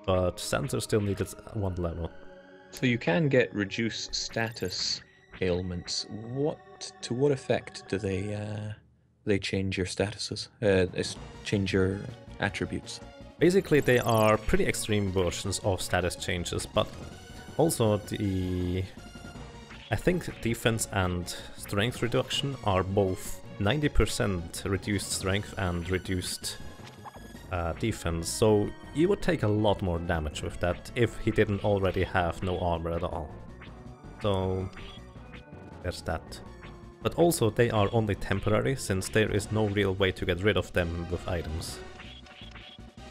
but zaenzer still needed 1 level. So you can get reduced status ailments. To what effect do they change your statuses? Change your attributes? Basically, they are pretty extreme versions of status changes, but also I think defense and strength reduction are both 90% reduced strength and reduced defense, so you would take a lot more damage with that if he didn't already have no armor at all. So there's that. But also they are only temporary, since there is no real way to get rid of them with items.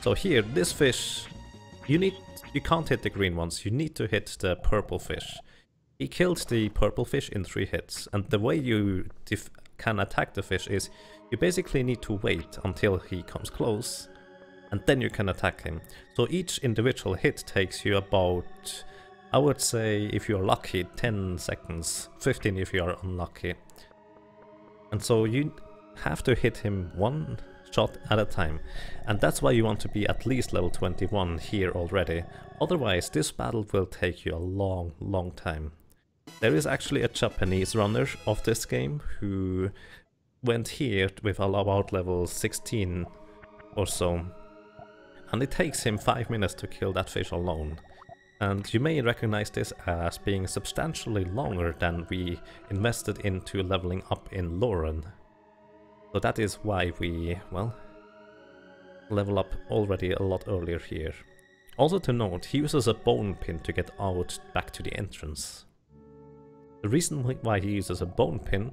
So here, this fish, you can't hit the green ones, you need to hit the purple fish. He killed the purple fish in 3 hits, and the way you can attack the fish is you basically need to wait until he comes close, and then you can attack him. So each individual hit takes you about, I would say, if you're lucky, 10 seconds, 15 if you are unlucky. And so you have to hit him 1 shot at a time, and that's why you want to be at least level 21 here already. Otherwise, this battle will take you a long time. There is actually a Japanese runner of this game who went here with about level 16 or so, and it takes him 5 minutes to kill that fish alone. And you may recognize this as being substantially longer than we invested into leveling up in Lauren. So that is why we, well, level up already a lot earlier here. Also to note, he uses a bone pin to get out back to the entrance. The reason why he uses a bone pin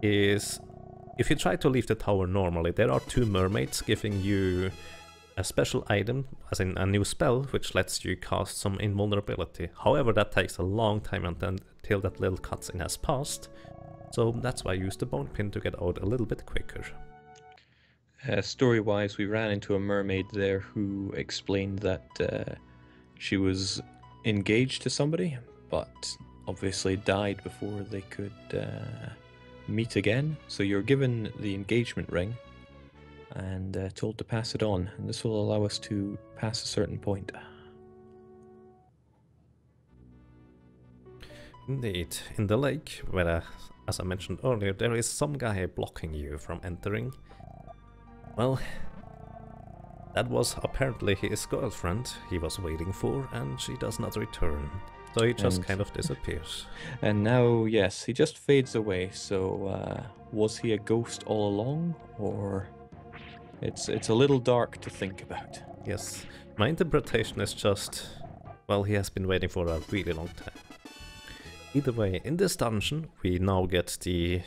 is, if you try to leave the tower normally, there are 2 mermaids giving you a special item, as in a new spell, which lets you cast some invulnerability. However, that takes a long time until that little cutscene has passed, so that's why I used the bone pin to get out a little bit quicker. Story-wise, we ran into a mermaid there who explained that she was engaged to somebody, but obviously died before they could meet again. So you're given the engagement ring and told to pass it on, and this will allow us to pass a certain point. Indeed, in the lake, where, as I mentioned earlier, there is some guy blocking you from entering. Well, that was apparently his girlfriend he was waiting for, and she does not return. So he just kind of disappears. And now, yes, he just fades away, so was he a ghost all along, or... It's a little dark to think about. Yes, my interpretation is just, well, he has been waiting for a really long time. Either way, in this dungeon we now get the,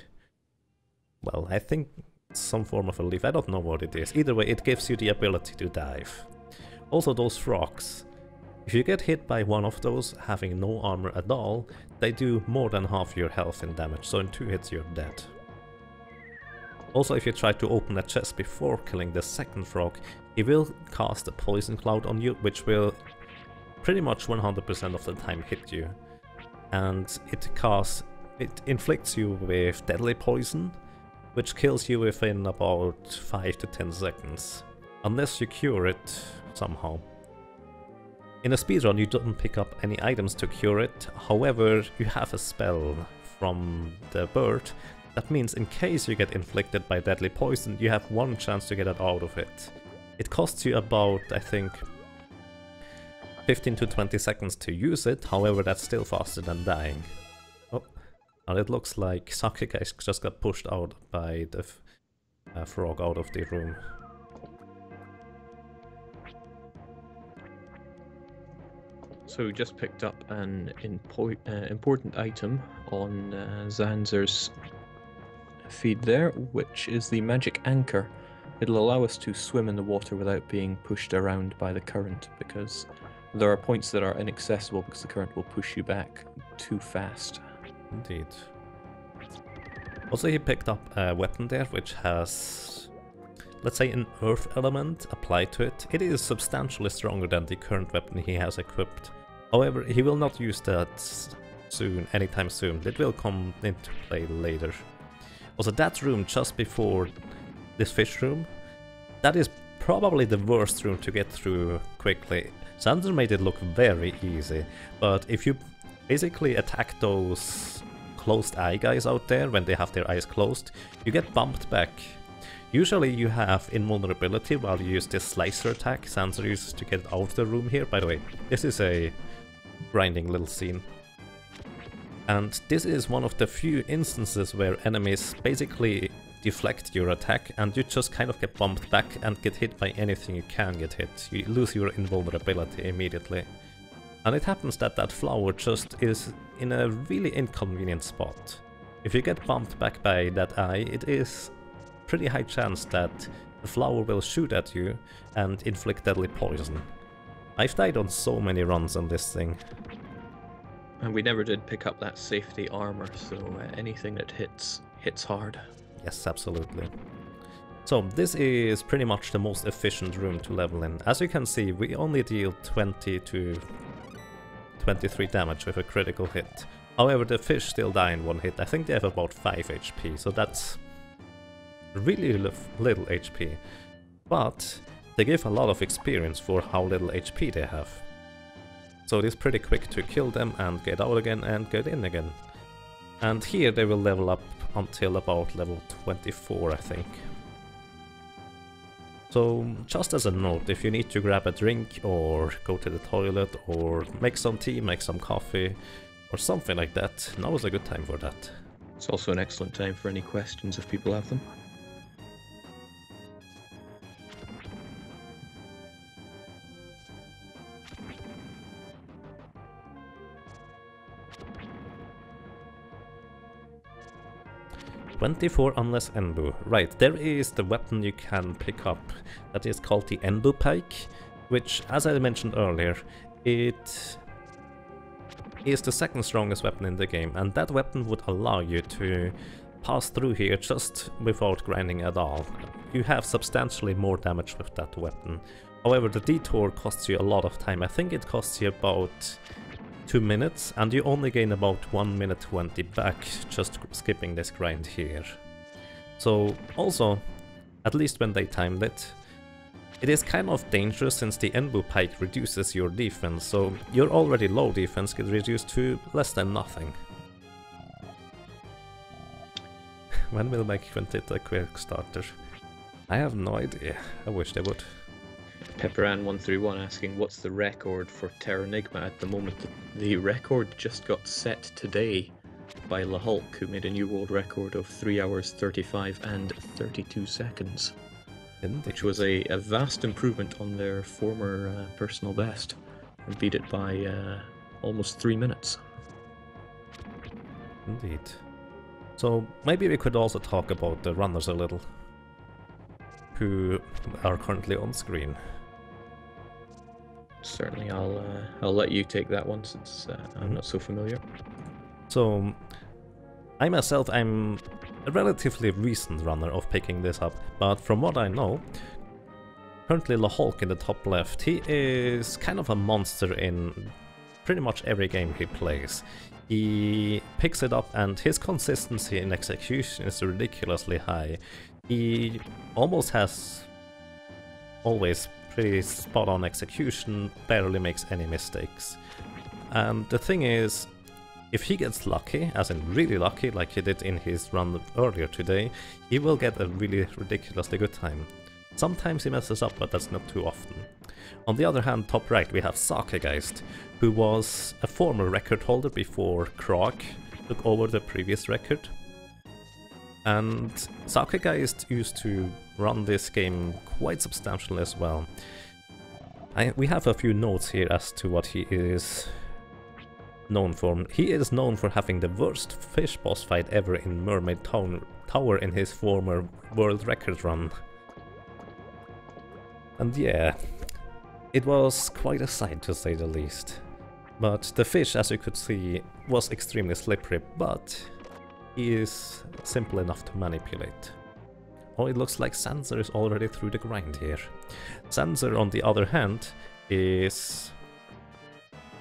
well, I think some form of a leaf, I don't know what it is. Either way, it gives you the ability to dive. Also those frogs, if you get hit by one of those having no armor at all, they do more than half your health in damage, so in 2 hits you're dead. Also, if you try to open a chest before killing the second frog, he will cast a poison cloud on you, which will pretty much 100% of the time hit you. And it inflicts you with deadly poison, which kills you within about 5 to 10 seconds, unless you cure it somehow. In a speedrun you don't pick up any items to cure it, however you have a spell from the bird. That means in case you get inflicted by deadly poison, you have 1 chance to get out of it. It costs you about, I think, 15 to 20 seconds to use it, however that's still faster than dying. Oh, and it looks like Sakegeist just got pushed out by the frog out of the room. So we just picked up an important item on Zaenzer's feed there, which is the magic anchor. It'll allow us to swim in the water without being pushed around by the current, because there are points that are inaccessible because the current will push you back too fast. Indeed. Also, he picked up a weapon there which has, let's say, an earth element applied to it. It is substantially stronger than the current weapon he has equipped. However, he will not use that anytime soon. It will come into play later. Also, that room just before this fish room, that is probably the worst room to get through quickly. Zaenzer made it look very easy, but if you basically attack those closed eye guys out there when they have their eyes closed, you get bumped back. Usually you have invulnerability while you use this slicer attack Zaenzer uses to get out of the room here. By the way, this is a grinding little scene. And this is one of the few instances where enemies basically deflect your attack and you just kind of get bumped back and get hit by anything you can get hit. You lose your invulnerability immediately. And it happens that that flower just is in a really inconvenient spot. If you get bumped back by that eye, it is pretty high chance that the flower will shoot at you and inflict deadly poison. I've died on so many runs on this thing. And we never did pick up that safety armor, so anything that hits hard. Yes, absolutely. So this is pretty much the most efficient room to level in. As you can see, we only deal 20 to 23 damage with a critical hit. However, the fish still die in one hit. I think they have about 5 HP, so that's really little HP. But they give a lot of experience for how little HP they have. So it is pretty quick to kill them and get out again and get in again. And here they will level up until about level 24, I think. So just as a note, if you need to grab a drink or go to the toilet or make some tea, make some coffee or something like that, now is a good time for that. It's also an excellent time for any questions if people have them. "24 unless Enbu." Right, there is the weapon you can pick up that is called the Enbu Pike, which, as I mentioned earlier, it is the second strongest weapon in the game, and that weapon would allow you to pass through here just without grinding at all. You have substantially more damage with that weapon. However, the detour costs you a lot of time. I think it costs you about 2 minutes, and you only gain about 1 minute 20 back just skipping this grind here. So also, at least when they timed it, it is kind of dangerous since the Enbu Pike reduces your defense, so your already low defense gets reduced to less than nothing. When will make Quintet a quick starter? I have no idea. I wish they would. Pepperan131 asking what's the record for Terranigma at the moment. The record just got set today by La Hulk, who made a new world record of 3 hours 35 and 32 seconds. Indeed. Which was a vast improvement on their former personal best, and beat it by almost 3 minutes. Indeed. So maybe we could also talk about the runners a little, who are currently on screen. Certainly, I'll let you take that one since I'm not so familiar. So, I myself, I'm a relatively recent runner of picking this up, but from what I know, currently La Hulk in the top left, he is kind of a monster in pretty much every game he plays. He picks it up and his consistency in execution is ridiculously high. He almost has always pretty spot on execution, barely makes any mistakes. And the thing is, if he gets lucky, as in really lucky, like he did in his run earlier today, he will get a really ridiculously good time. Sometimes he messes up, but that's not too often. On the other hand, top right we have Sakegeist, who was a former record holder before crawek took over the previous record. And Sakegeist used to run this game quite substantially as well. We have a few notes here as to what he is known for. He is known for having the worst fish boss fight ever in Mermaid Tower in his former world record run. And yeah, it was quite a sight to say the least. But the fish, as you could see, was extremely slippery, but he is simple enough to manipulate. Oh, it looks like Zaenzer is already through the grind here. Zaenzer, on the other hand, is,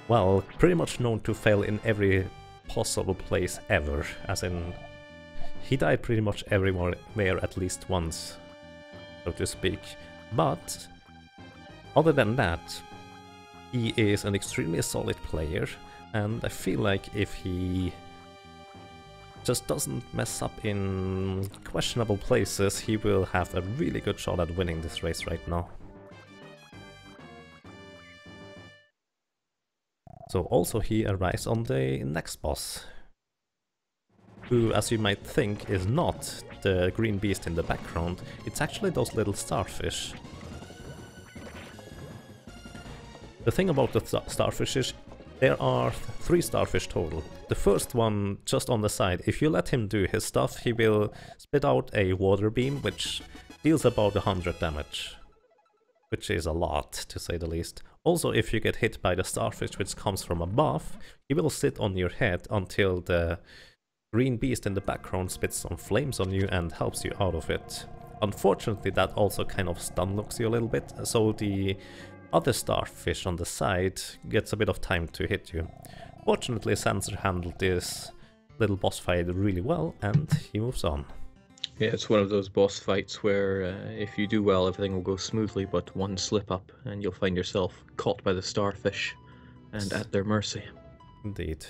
well, pretty much known to fail in every possible place ever. As in, he died pretty much everywhere at least once, so to speak. But other than that, he is an extremely solid player, and I feel like if he just doesn't mess up in questionable places, he will have a really good shot at winning this race right now. So also he arrives on the next boss, who, as you might think, is not the green beast in the background. It's actually those little starfish. The thing about the starfish is there are 3 starfish total. The first one just on the side, if you let him do his stuff, he will spit out a water beam which deals about 100 damage, which is a lot to say the least. Also, if you get hit by the starfish which comes from above, he will sit on your head until the green beast in the background spits some flames on you and helps you out of it. Unfortunately, that also kind of stun locks you a little bit, so the other starfish on the side gets a bit of time to hit you. Fortunately, zaenzer handled this little boss fight really well, and he moves on. Yeah, it's one of those boss fights where if you do well, everything will go smoothly, but one slip up and you'll find yourself caught by the starfish and at their mercy. Indeed.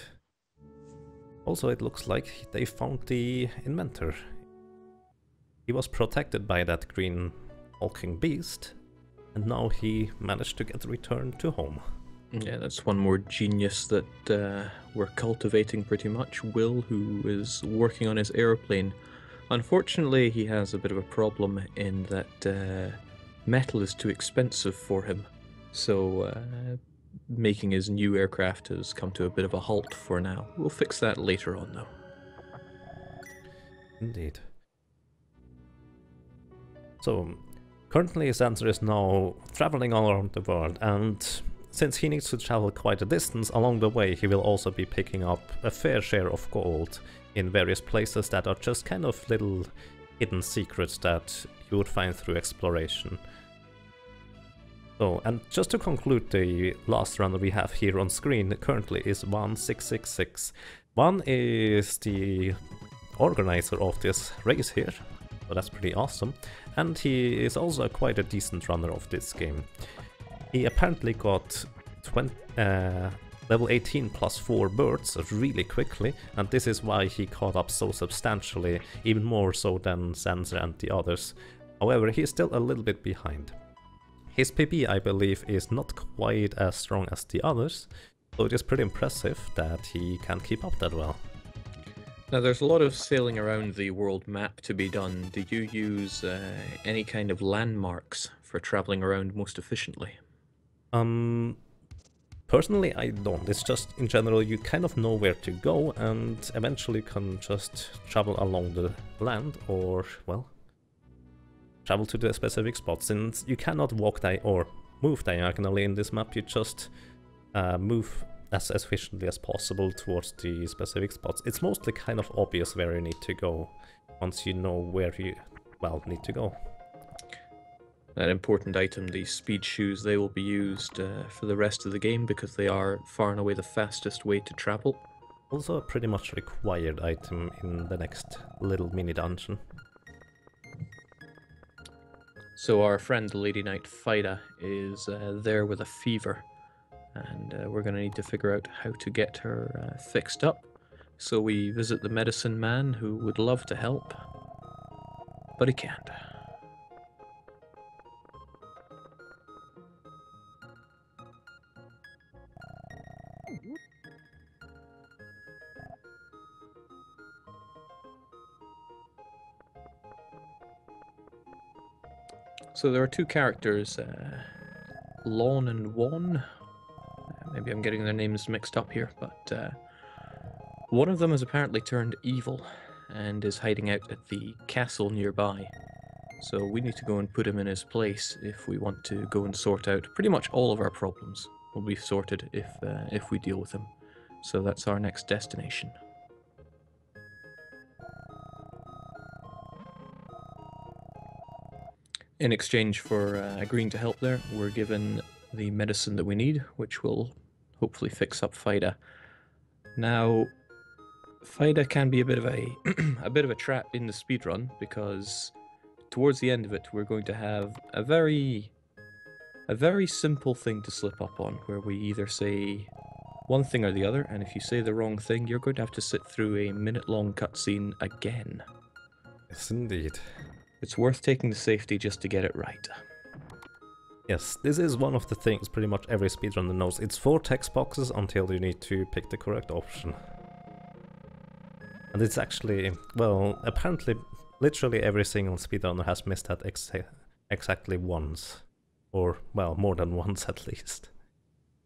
Also, it looks like they found the inventor. He was protected by that green hulking beast, and now he managed to get returned to home. Yeah, that's one more genius that we're cultivating pretty much. Will, who is working on his airplane. Unfortunately, he has a bit of a problem in that metal is too expensive for him. So making his new aircraft has come to a bit of a halt for now. We'll fix that later on, though. Indeed. So, currently zaenzer is now traveling all around the world, and since he needs to travel quite a distance along the way, he will also be picking up a fair share of gold in various places that are just kind of little hidden secrets that you would find through exploration. So, and just to conclude, the last runner we have here on screen currently is 1666. One is the organizer of this race here, so that's pretty awesome, and he is also quite a decent runner of this game. He apparently got level 18 plus 4 birds really quickly, and this is why he caught up so substantially, even more so than zaenzer and the others. However, he is still a little bit behind. His PB, I believe, is not quite as strong as the others, so it is pretty impressive that he can keep up that well. Now, there's a lot of sailing around the world map to be done. Do you use any kind of landmarks for traveling around most efficiently? Personally, I don't. It's just, in general, you kind of know where to go, and eventually can just travel along the land, or, well, travel to the specific spot. Since you cannot walk or move diagonally in this map, you just move as efficiently as possible towards the specific spots. It's mostly kind of obvious where you need to go once you know where you, well, need to go. That important item, the speed shoes, they will be used for the rest of the game because they are far and away the fastest way to travel. Also a pretty much required item in the next little mini dungeon. So our friend the Lady Knight Fida is there with a fever, and we're going to need to figure out how to get her fixed up. So we visit the medicine man, who would love to help, but he can't. So there are two characters, Lon and Won. Maybe I'm getting their names mixed up here, but one of them has apparently turned evil and is hiding out at the castle nearby. So we need to go and put him in his place if we want to go and sort out pretty much all of our problems will be sorted if we deal with him. So that's our next destination. In exchange for agreeing to help there, we're given the medicine that we need, which will hopefully fix up Fida. Now, Fida can be a bit of a a bit of a trap in the speedrun because towards the end of it, we're going to have a very simple thing to slip up on, where we either say one thing or the other, and if you say the wrong thing, you're going to have to sit through a minute-long cutscene again. Yes, indeed. It's worth taking the safety just to get it right. Yes, this is one of the things pretty much every speedrunner knows. It's 4 text boxes until you need to pick the correct option. And it's actually, well, apparently, literally every single speedrunner has missed that exactly once. Or, well, more than once at least.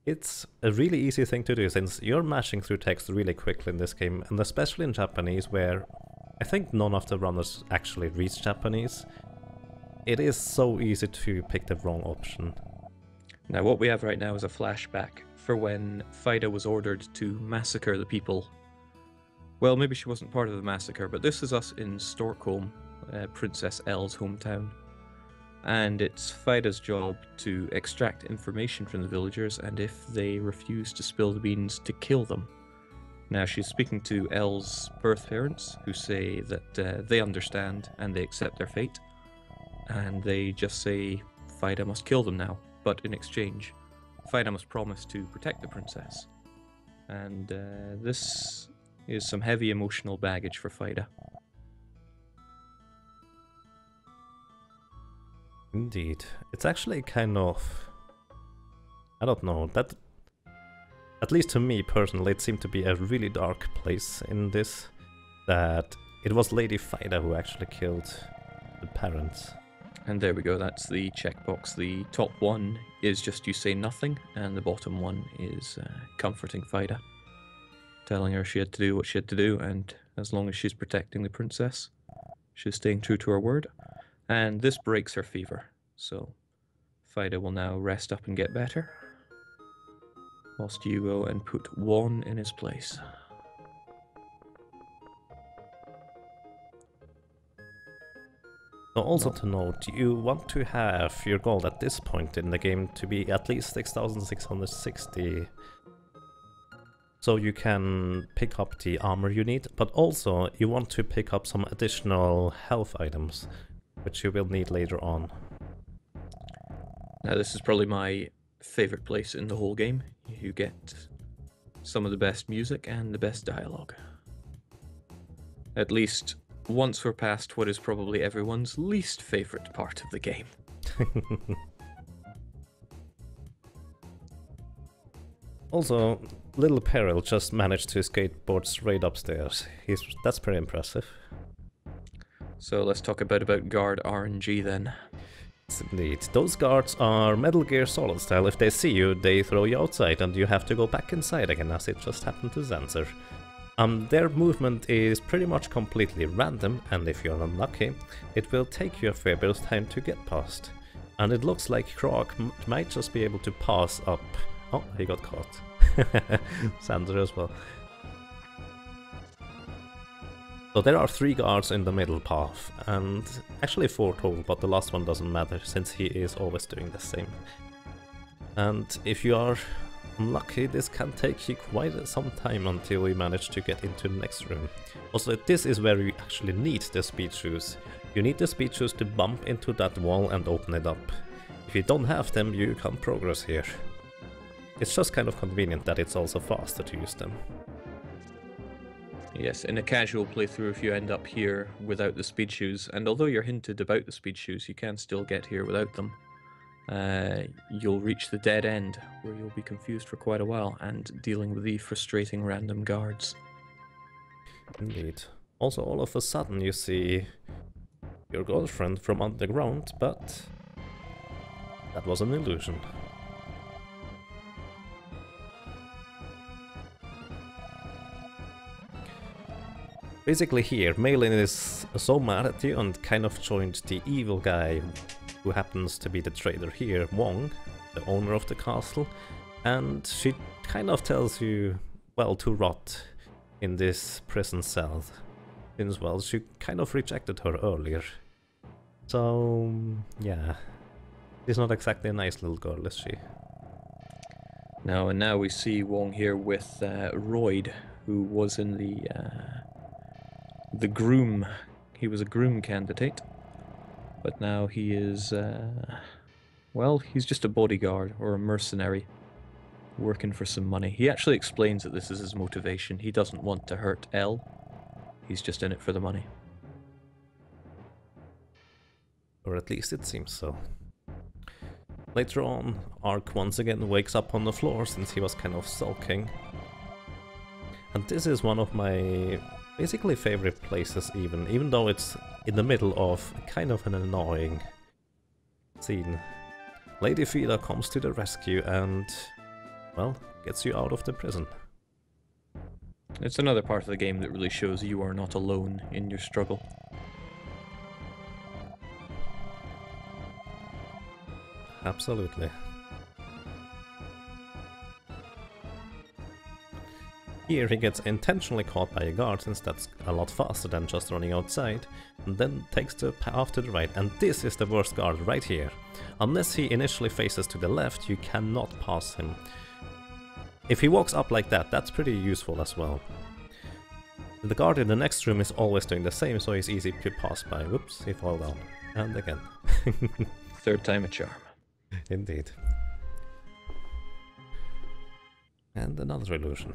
It's a really easy thing to do, since you're mashing through text really quickly in this game, and especially in Japanese, where I think none of the runners actually reach Japanese. It is so easy to pick the wrong option. Now what we have right now is a flashback for when Fida was ordered to massacre the people. Well, maybe she wasn't part of the massacre, but this is us in Stockholm, Princess Elle's hometown. And it's Fida's job to extract information from the villagers, and if they refuse to spill the beans, to kill them. Now she's speaking to Elle's birth parents, who say that they understand and they accept their fate. And they just say Fida must kill them now, but in exchange, Fida must promise to protect the princess. And this is some heavy emotional baggage for Fida. Indeed. It's actually kind of... I don't know, that... At least to me personally, it seemed to be a really dark place in this. That it was Lady Fida who actually killed the parents. And there we go, that's the checkbox. The top one is just you say nothing, and the bottom one is comforting Fida. Telling her she had to do what she had to do, and as long as she's protecting the princess, she's staying true to her word. And this breaks her fever, so Fida will now rest up and get better, whilst you go and put Juan in his place. So also to note, you want to have your gold at this point in the game to be at least 6660, so you can pick up the armor you need, but also you want to pick up some additional health items, which you will need later on. Now this is probably my favorite place in the whole game. You get some of the best music and the best dialogue. At least once we're past what is probably everyone's least favorite part of the game. Also, Little Peril just managed to skateboard straight upstairs. That's pretty impressive. So let's talk about guard RNG then. Yes, indeed. Those guards are Metal Gear Solid style. If they see you, they throw you outside and you have to go back inside again, as it just happened to zaenzer. Their movement is pretty much completely random, and if you're unlucky, it will take you a fair bit of time to get past. And it looks like crawek might just be able to pass up. Oh, he got caught. zaenzer as well. So there are 3 guards in the middle path, and actually 4 total, but the last one doesn't matter, since he is always doing the same. And if you are unlucky, this can take you quite some time until you manage to get into the next room. Also, this is where you actually need the speed shoes. You need the speed shoes to bump into that wall and open it up. If you don't have them, you can't progress here. It's just kind of convenient that it's also faster to use them. Yes, in a casual playthrough, if you end up here without the speed shoes, and although you're hinted about the speed shoes, you can still get here without them. You'll reach the dead end, where you'll be confused for quite a while, and dealing with the frustrating random guards. Indeed. Also, all of a sudden you see your girlfriend from underground, but that was an illusion. Basically here, Malin is so mad at you and kind of joined the evil guy who happens to be the trader here, Wong, the owner of the castle, and she kind of tells you, well, to rot in this prison cell, since, well, she kind of rejected her earlier. So, yeah, she's not exactly a nice little girl, is she? No, and now we see Wong here with Royd, who was in the groom. He was a groom candidate. But now he is, well, he's just a bodyguard or a mercenary working for some money. He actually explains that this is his motivation. He doesn't want to hurt L. He's just in it for the money. Or at least it seems so. Later on, Ark once again wakes up on the floor since he was kind of sulking. And this is one of my basically favorite places even though it's in the middle of kind of an annoying scene. Lady Fida comes to the rescue and, well, gets you out of the prison. It's another part of the game that really shows you are not alone in your struggle. Absolutely. Here he gets intentionally caught by a guard, since that's a lot faster than just running outside, and then takes the path to the right, and this is the worst guard right here. Unless he initially faces to the left, you cannot pass him. If he walks up like that, that's pretty useful as well. The guard in the next room is always doing the same, so he's easy to pass by. Whoops, he fell down. And again. Third time a charm. Indeed. And another illusion.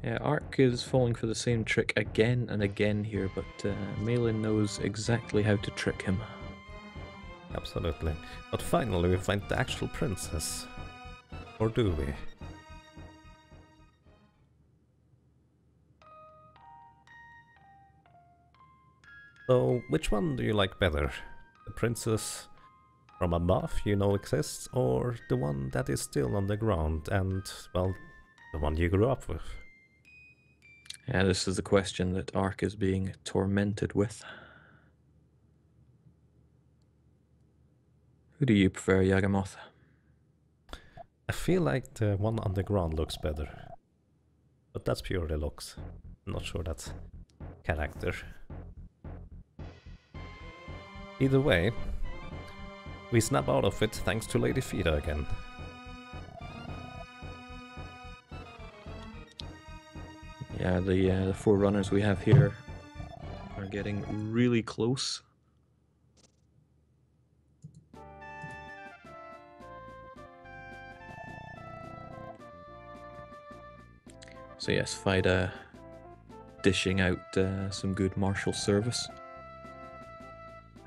Yeah, Ark is falling for the same trick again and again here, but Malin knows exactly how to trick him. Absolutely. But finally we find the actual princess. Or do we? So, which one do you like better? The princess from above you know exists, or the one that is still on the ground and, well, the one you grew up with? Yeah, this is the question that Ark is being tormented with. Who do you prefer, Yagamoth? I feel like the one on the ground looks better. But that's purely looks. I'm not sure that's character. Either way, we snap out of it thanks to Lady Fida again. Yeah, the four runners we have here are getting really close. So yes, Fida dishing out some good martial service.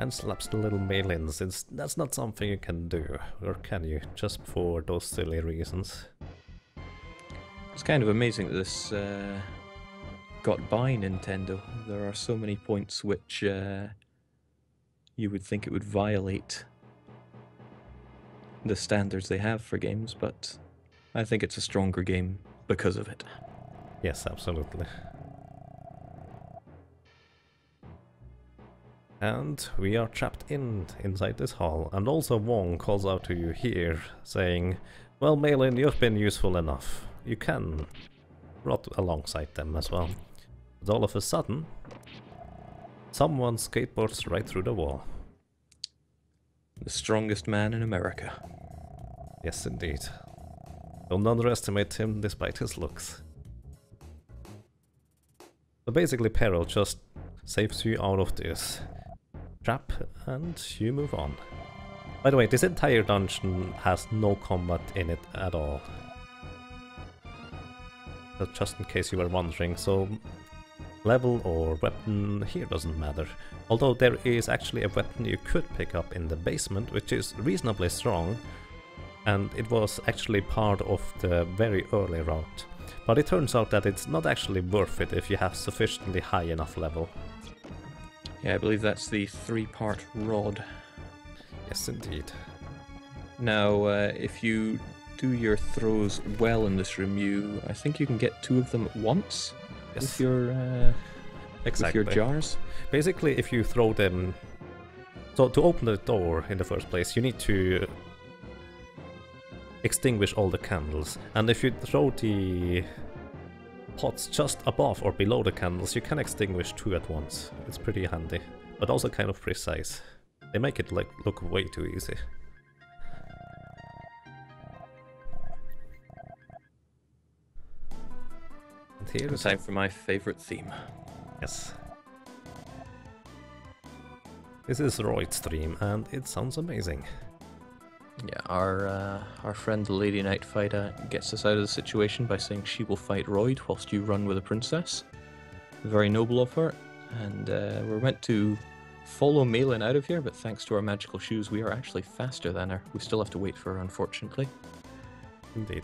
And slaps the little Malin, since that's not something you can do, or can you, just for those silly reasons. It's kind of amazing that this got by Nintendo. There are so many points which you would think it would violate the standards they have for games, but I think it's a stronger game because of it. Yes, absolutely. And we are trapped inside this hall, and also Wong calls out to you here, saying, well, Malin, you've been useful enough. You can rot alongside them as well. But all of a sudden, someone skateboards right through the wall. The strongest man in America. Yes, indeed. Don't underestimate him despite his looks. So basically, Peril just saves you out of this trap, and you move on. By the way, this entire dungeon has no combat in it at all. But just in case you were wondering, so level or weapon here doesn't matter. Although there is actually a weapon you could pick up in the basement, which is reasonably strong, and it was actually part of the very early route. But it turns out that it's not actually worth it if you have sufficiently high enough level. Yeah, I believe that's the 3-part rod. Yes, indeed. Now, if you do your throws well in this room, I think you can get 2 of them at once. Yes. With your Exactly. with your jars. Basically, if you throw them... So, to open the door in the first place, you need to extinguish all the candles. And if you throw the pots just above or below the candles, you can extinguish 2 at once. It's pretty handy, but also kind of precise. They make it like look way too easy. And here is Time for my favorite theme. yes. This is Royd's stream, and it sounds amazing. Yeah, our friend the Lady Knight Fighter gets us out of the situation by saying she will fight Royd whilst you run with a princess. Very noble of her, and we're meant to follow Malin out of here, but thanks to our magical shoes, we are actually faster than her. We still have to wait for her, unfortunately. Indeed.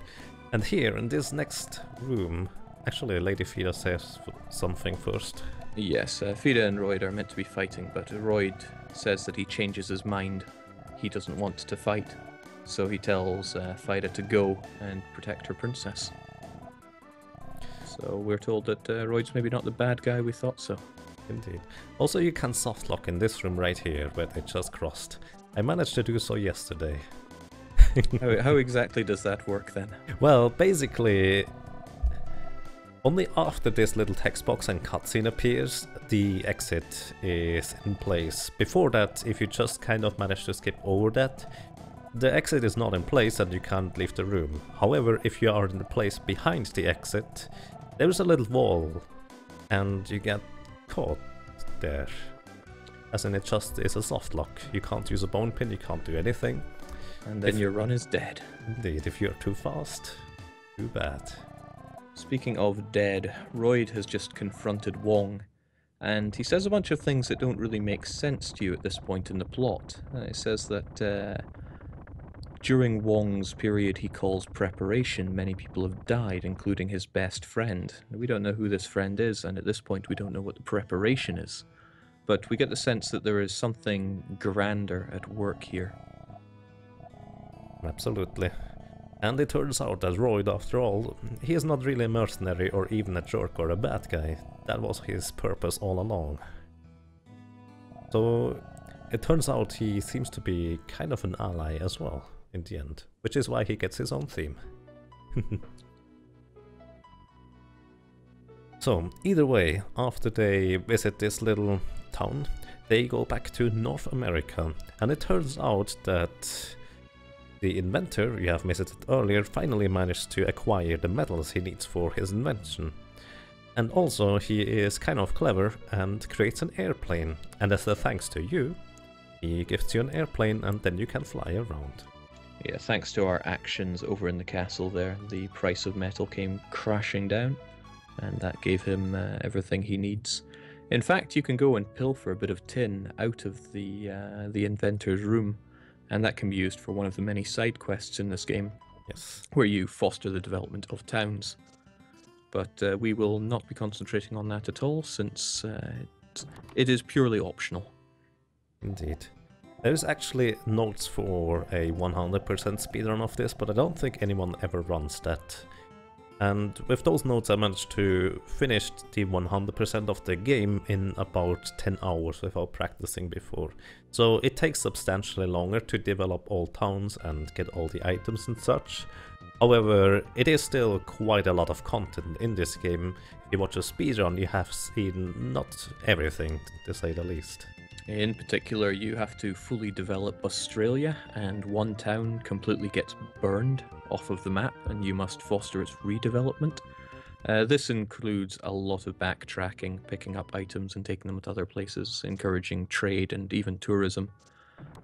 And here, in this next room, actually Lady Fida says something first. Yes, Fida and Royd are meant to be fighting, but Royd says that he changes his mind. He doesn't want to fight, so he tells Fida to go and protect her princess. So we're told that Royd's maybe not the bad guy we thought so. Indeed. Also, you can softlock in this room right here, where they just crossed. I managed to do so yesterday. How exactly does that work then? Well, basically, only after this little text box and cutscene appears, the exit is in place. Before that, if you just kind of manage to skip over that, the exit is not in place and you can't leave the room. However, if you are in the place behind the exit, there is a little wall and you get caught there. As in, it just is a soft lock. You can't use a bone pin, you can't do anything. And then your run is dead. Indeed, if you're too fast, too bad. Speaking of dead, Royd has just confronted Wong, and he says a bunch of things that don't really make sense to you at this point in the plot. He says that during Wong's period he calls preparation, many people have died, including his best friend. We don't know who this friend is, and at this point we don't know what the preparation is. But we get the sense that there is something grander at work here. Absolutely. And it turns out that Royd, after all, he is not really a mercenary or even a jerk or a bad guy. That was his purpose all along. So it turns out he seems to be kind of an ally as well, in the end. Which is why he gets his own theme. So, either way, after they visit this little town, they go back to North America. And it turns out that the inventor you have visited earlier finally managed to acquire the metals he needs for his invention. And also he is kind of clever and creates an airplane, and as a thanks to you, he gives you an airplane and then you can fly around. Yeah, thanks to our actions over in the castle there, the price of metal came crashing down, and that gave him everything he needs. In fact, you can go and pilfer a bit of tin out of the inventor's room, and that can be used for one of the many side quests in this game. Yes. Where you foster the development of towns. But we will not be concentrating on that at all, since it is purely optional. Indeed. There's actually notes for a 100% speedrun of this, but I don't think anyone ever runs that. And with those notes I managed to finish the 100% of the game in about 10 hours without practicing before. So it takes substantially longer to develop all towns and get all the items and such. However, it is still quite a lot of content in this game. If you watch a speedrun, you have seen not everything, to say the least. In particular, you have to fully develop Australia, and one town completely gets burned off of the map, and you must foster its redevelopment. This includes a lot of backtracking, picking up items and taking them to other places, encouraging trade and even tourism.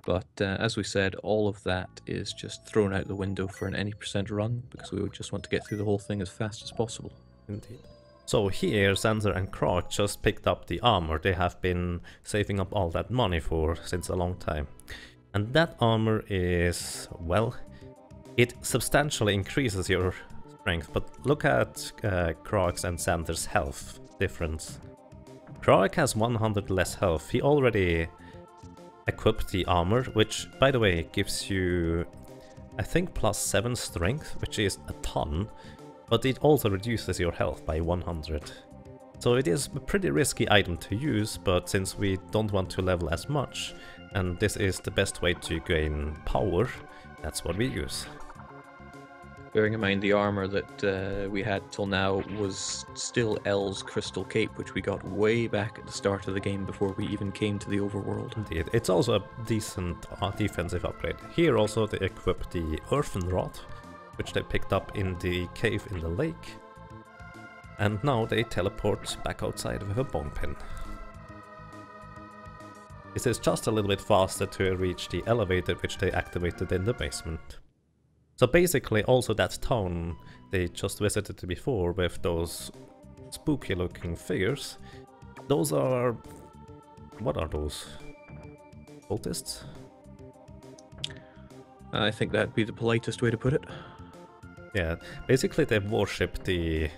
But as we said, all of that is just thrown out the window for an any % run, because we would just want to get through the whole thing as fast as possible. Indeed. So here, Zaenzer and Crawek just picked up the armor they have been saving up all that money for since a long time. And that armor is, well, it substantially increases your strength, but look at Crawek's and Zaenzer's health difference. Crawek has 100 less health. He already equipped the armor, which, by the way, gives you, I think, +7 strength, which is a ton. But it also reduces your health by 100. So it is a pretty risky item to use, but since we don't want to level as much, and this is the best way to gain power, that's what we use. Bearing in mind the armor that we had till now was still L's Crystal Cape, which we got way back at the start of the game before we even came to the overworld. Indeed, it's also a decent defensive upgrade. Here also they equip the Earthen Rod, which they picked up in the cave in the lake, and now they teleport back outside with a bone pin. This is just a little bit faster to reach the elevator which they activated in the basement. So basically also that town they just visited before with those spooky looking figures, those are... what are those? Cultists? I think that'd be the politest way to put it. Yeah, basically they worship the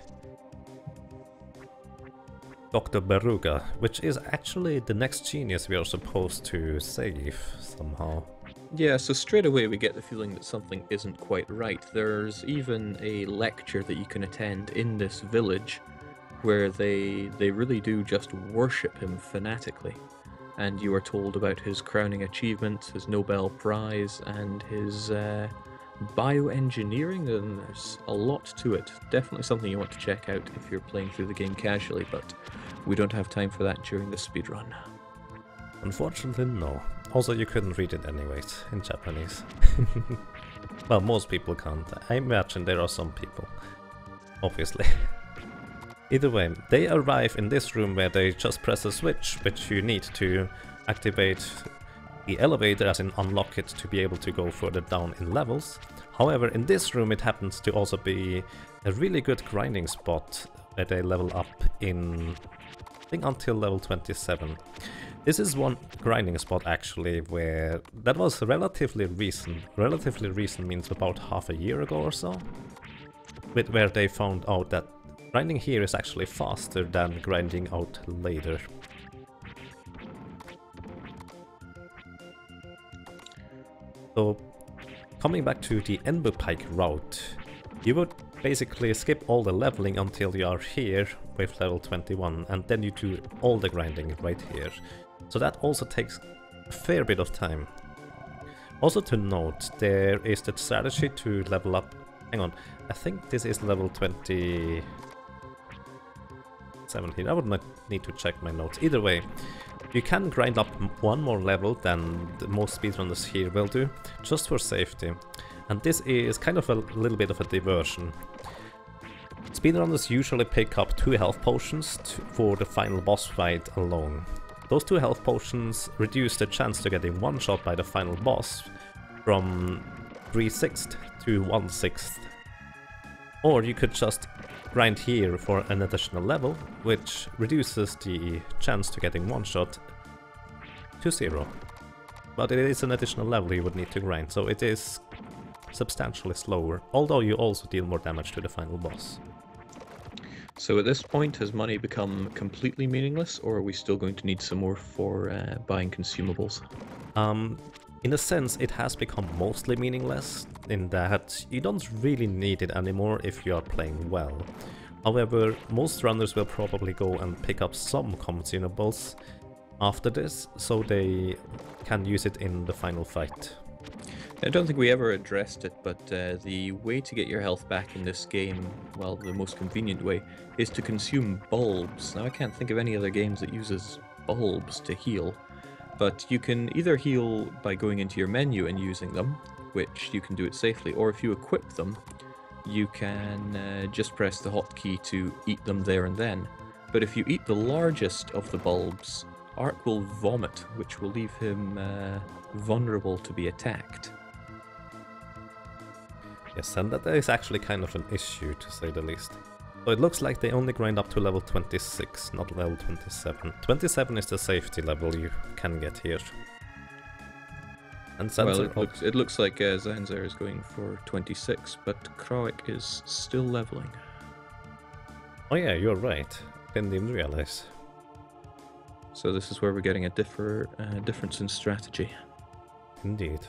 Dr. Beruga, which is actually the next genius we are supposed to save somehow. Yeah, so straight away we get the feeling that something isn't quite right. There's even a lecture that you can attend in this village where they really do just worship him fanatically. And you are told about his crowning achievement, his Nobel Prize, and his bioengineering, and there's a lot to it. Definitely something you want to check out if you're playing through the game casually, but we don't have time for that during the speedrun. Unfortunately, no. Also, you couldn't read it anyways, in Japanese. Well, most people can't. I imagine there are some people. Obviously. Either way, they arrive in this room where they just press a switch, which you need to activate the elevator, as in unlock it to be able to go further down in levels. However, in this room it happens to also be a really good grinding spot where they level up in, I think, until level 27. This is one grinding spot actually where that was relatively recent. Relatively recent means about half a year ago or so, where they found out that grinding here is actually faster than grinding out later. So, coming back to the Ember Pike route, you would basically skip all the leveling until you are here with level 21, and then you do all the grinding right here. So that also takes a fair bit of time. Also to note, there is the strategy to level up. Hang on, I think this is level 27 here. I would not need to check my notes. Either way, you can grind up one more level than the most speedrunners here will do, just for safety. And this is kind of a little bit of a diversion. Speedrunners usually pick up 2 health potions for the final boss fight alone. Those 2 health potions reduce the chance to getting one-shot by the final boss from 3/6 to 1/6. Or you could just grind here for an additional level, which reduces the chance to getting one-shot to 0. But it is an additional level you would need to grind, so it is substantially slower, although you also deal more damage to the final boss. So at this point, has money become completely meaningless, or are we still going to need some more for buying consumables? In a sense, it has become mostly meaningless, in that you don't really need it anymore if you are playing well. However, most runners will probably go and pick up some consumables after this, so they can use it in the final fight. I don't think we ever addressed it, but the way to get your health back in this game, well, the most convenient way, is to consume bulbs. Now, I can't think of any other games that uses bulbs to heal, but you can either heal by going into your menu and using them, which you can do it safely, or if you equip them, you can just press the hotkey to eat them there and then. But if you eat the largest of the bulbs, Ark will vomit, which will leave him vulnerable to be attacked. Yes, and that is actually kind of an issue, to say the least. So it looks like they only grind up to level 26, not level 27. 27 is the safety level you can get here. And Well, it looks like Zaenzer is going for 26, but Crawek is still leveling. Oh yeah, you're right. Didn't even realize. So this is where we're getting a difference in strategy. Indeed.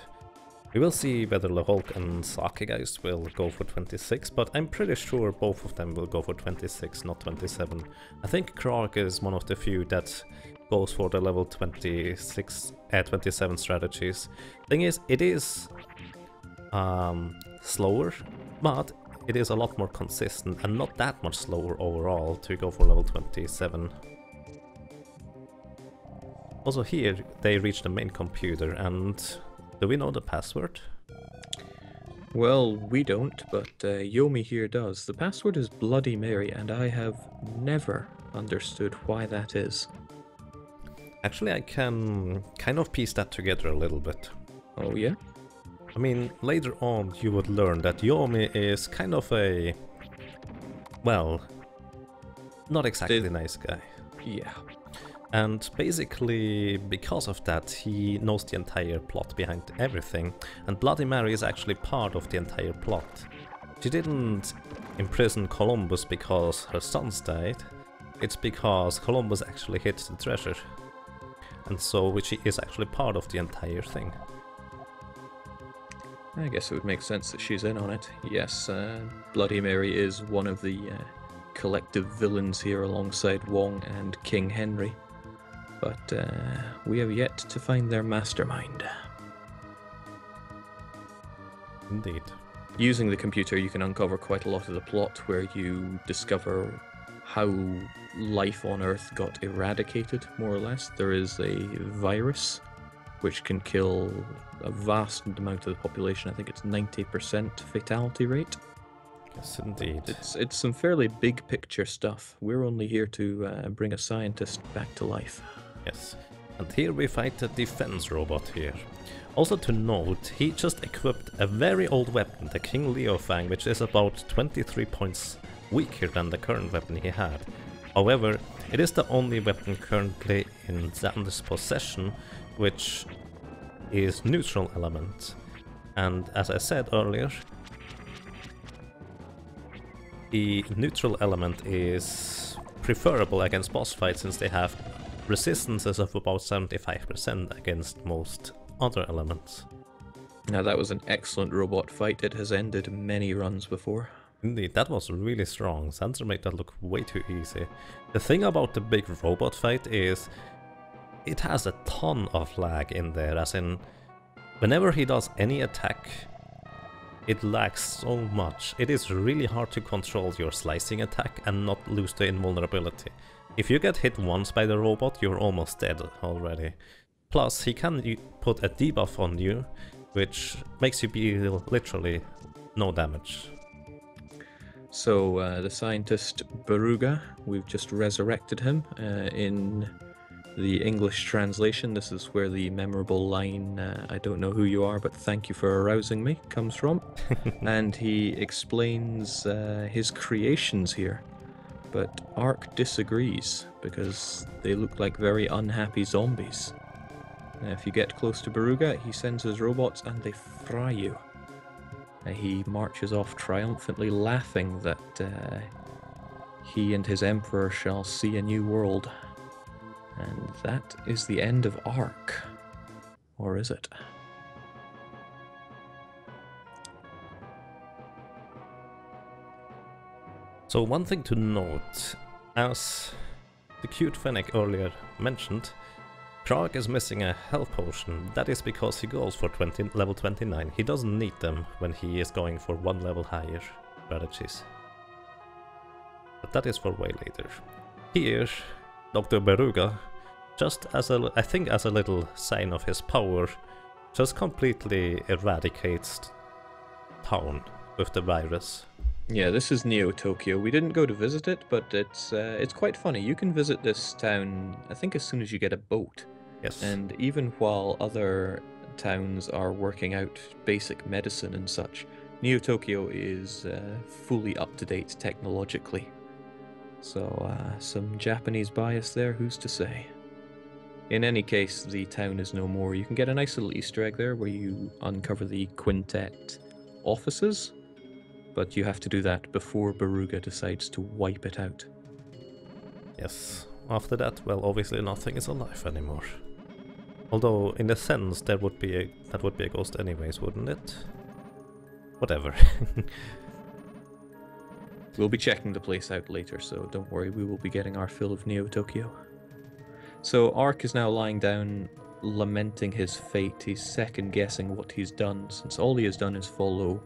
We will see whether Hulk and Sakegeist will go for 26, but I'm pretty sure both of them will go for 26, not 27. I think Crawek is one of the few that goes for the level 27 strategies. Thing is, it is slower, but it is a lot more consistent and not that much slower overall to go for level 27. Also here, they reach the main computer, and do we know the password? Well, we don't, but Yomi here does. The password is Bloody Mary, and I have never understood why that is. Actually, I can kind of piece that together a little bit. Oh yeah? I mean, later on you would learn that Yomi is kind of a... well, not exactly nice guy. Yeah. And basically, because of that, he knows the entire plot behind everything, and Bloody Mary is actually part of the entire plot. She didn't imprison Columbus because her sons died, it's because Columbus actually hid the treasure. And so she is actually part of the entire thing. I guess it would make sense that she's in on it. Yes, Bloody Mary is one of the collective villains here alongside Wong and King Henry. But we have yet to find their mastermind. Indeed. Using the computer, you can uncover quite a lot of the plot where you discover how life on Earth got eradicated, more or less. There is a virus which can kill a vast amount of the population. I think it's 90% fatality rate. Yes, indeed. It's some fairly big picture stuff. We're only here to bring a scientist back to life. Yes, and here we fight a defense robot here. Also to note, he just equipped a very old weapon, the King Leo Fang, which is about 23 points weaker than the current weapon he had. However, it is the only weapon currently in Xander's possession, which is neutral element. And as I said earlier, the neutral element is preferable against boss fights since they have resistances of about 75% against most other elements. Now that was an excellent robot fight. It has ended many runs before. Indeed, that was really strong. Zaenzer made that look way too easy. The thing about the big robot fight is it has a ton of lag in there, as in whenever he does any attack, it lags so much. It is really hard to control your slicing attack and not lose the invulnerability. If you get hit once by the robot, you're almost dead already. Plus, he can put a debuff on you, which makes you deal literally no damage. So the scientist Baruga, we've just resurrected him. In the English translation, this is where the memorable line, I don't know who you are, but thank you for arousing me, comes from. And he explains his creations here. But Ark disagrees, because they look like very unhappy zombies. If you get close to Baruga, he sends his robots and they fry you. He marches off triumphantly, laughing that he and his emperor shall see a new world. And that is the end of Ark. Or is it? So one thing to note, as the thecutefennec earlier mentioned, crawek is missing a health potion. That is because he goes for level 29. He doesn't need them when he is going for one level higher strategies. But that is for way later. Here, Dr. Baruga, just as I think as a little sign of his power, just completely eradicates town with the virus. Yeah, this is Neo Tokyo. We didn't go to visit it, but it's quite funny. You can visit this town, I think, as soon as you get a boat. Yes. And even while other towns are working out basic medicine and such, Neo Tokyo is fully up to date technologically. So some Japanese bias there, who's to say? In any case, the town is no more. You can get a nice little Easter egg there where you uncover the Quintet offices, but you have to do that before Baruga decides to wipe it out. Yes. After that, well, obviously nothing is alive anymore. Although, in a sense, that would be a ghost anyways, wouldn't it? Whatever. We'll be checking the place out later, so don't worry, we will be getting our fill of Neo Tokyo. So Ark is now lying down, lamenting his fate. He's second-guessing what he's done, since all he has done is follow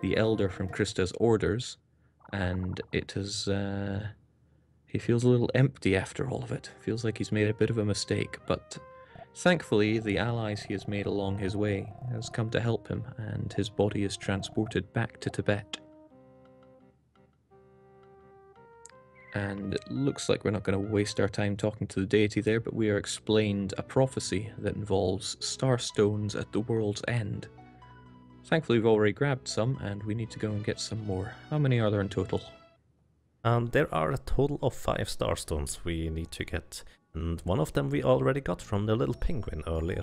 the Elder from Krista's orders, and it has... he feels a little empty after all of it. Feels like he's made a bit of a mistake, but thankfully the allies he has made along his way has come to help him, and his body is transported back to Tibet. And it looks like we're not going to waste our time talking to the deity there, but we are explained a prophecy that involves starstones at the world's end. Thankfully, we've already grabbed some, and we need to go and get some more. How many are there in total? There are a total of 5 starstones we need to get, and one of them we already got from the little penguin earlier.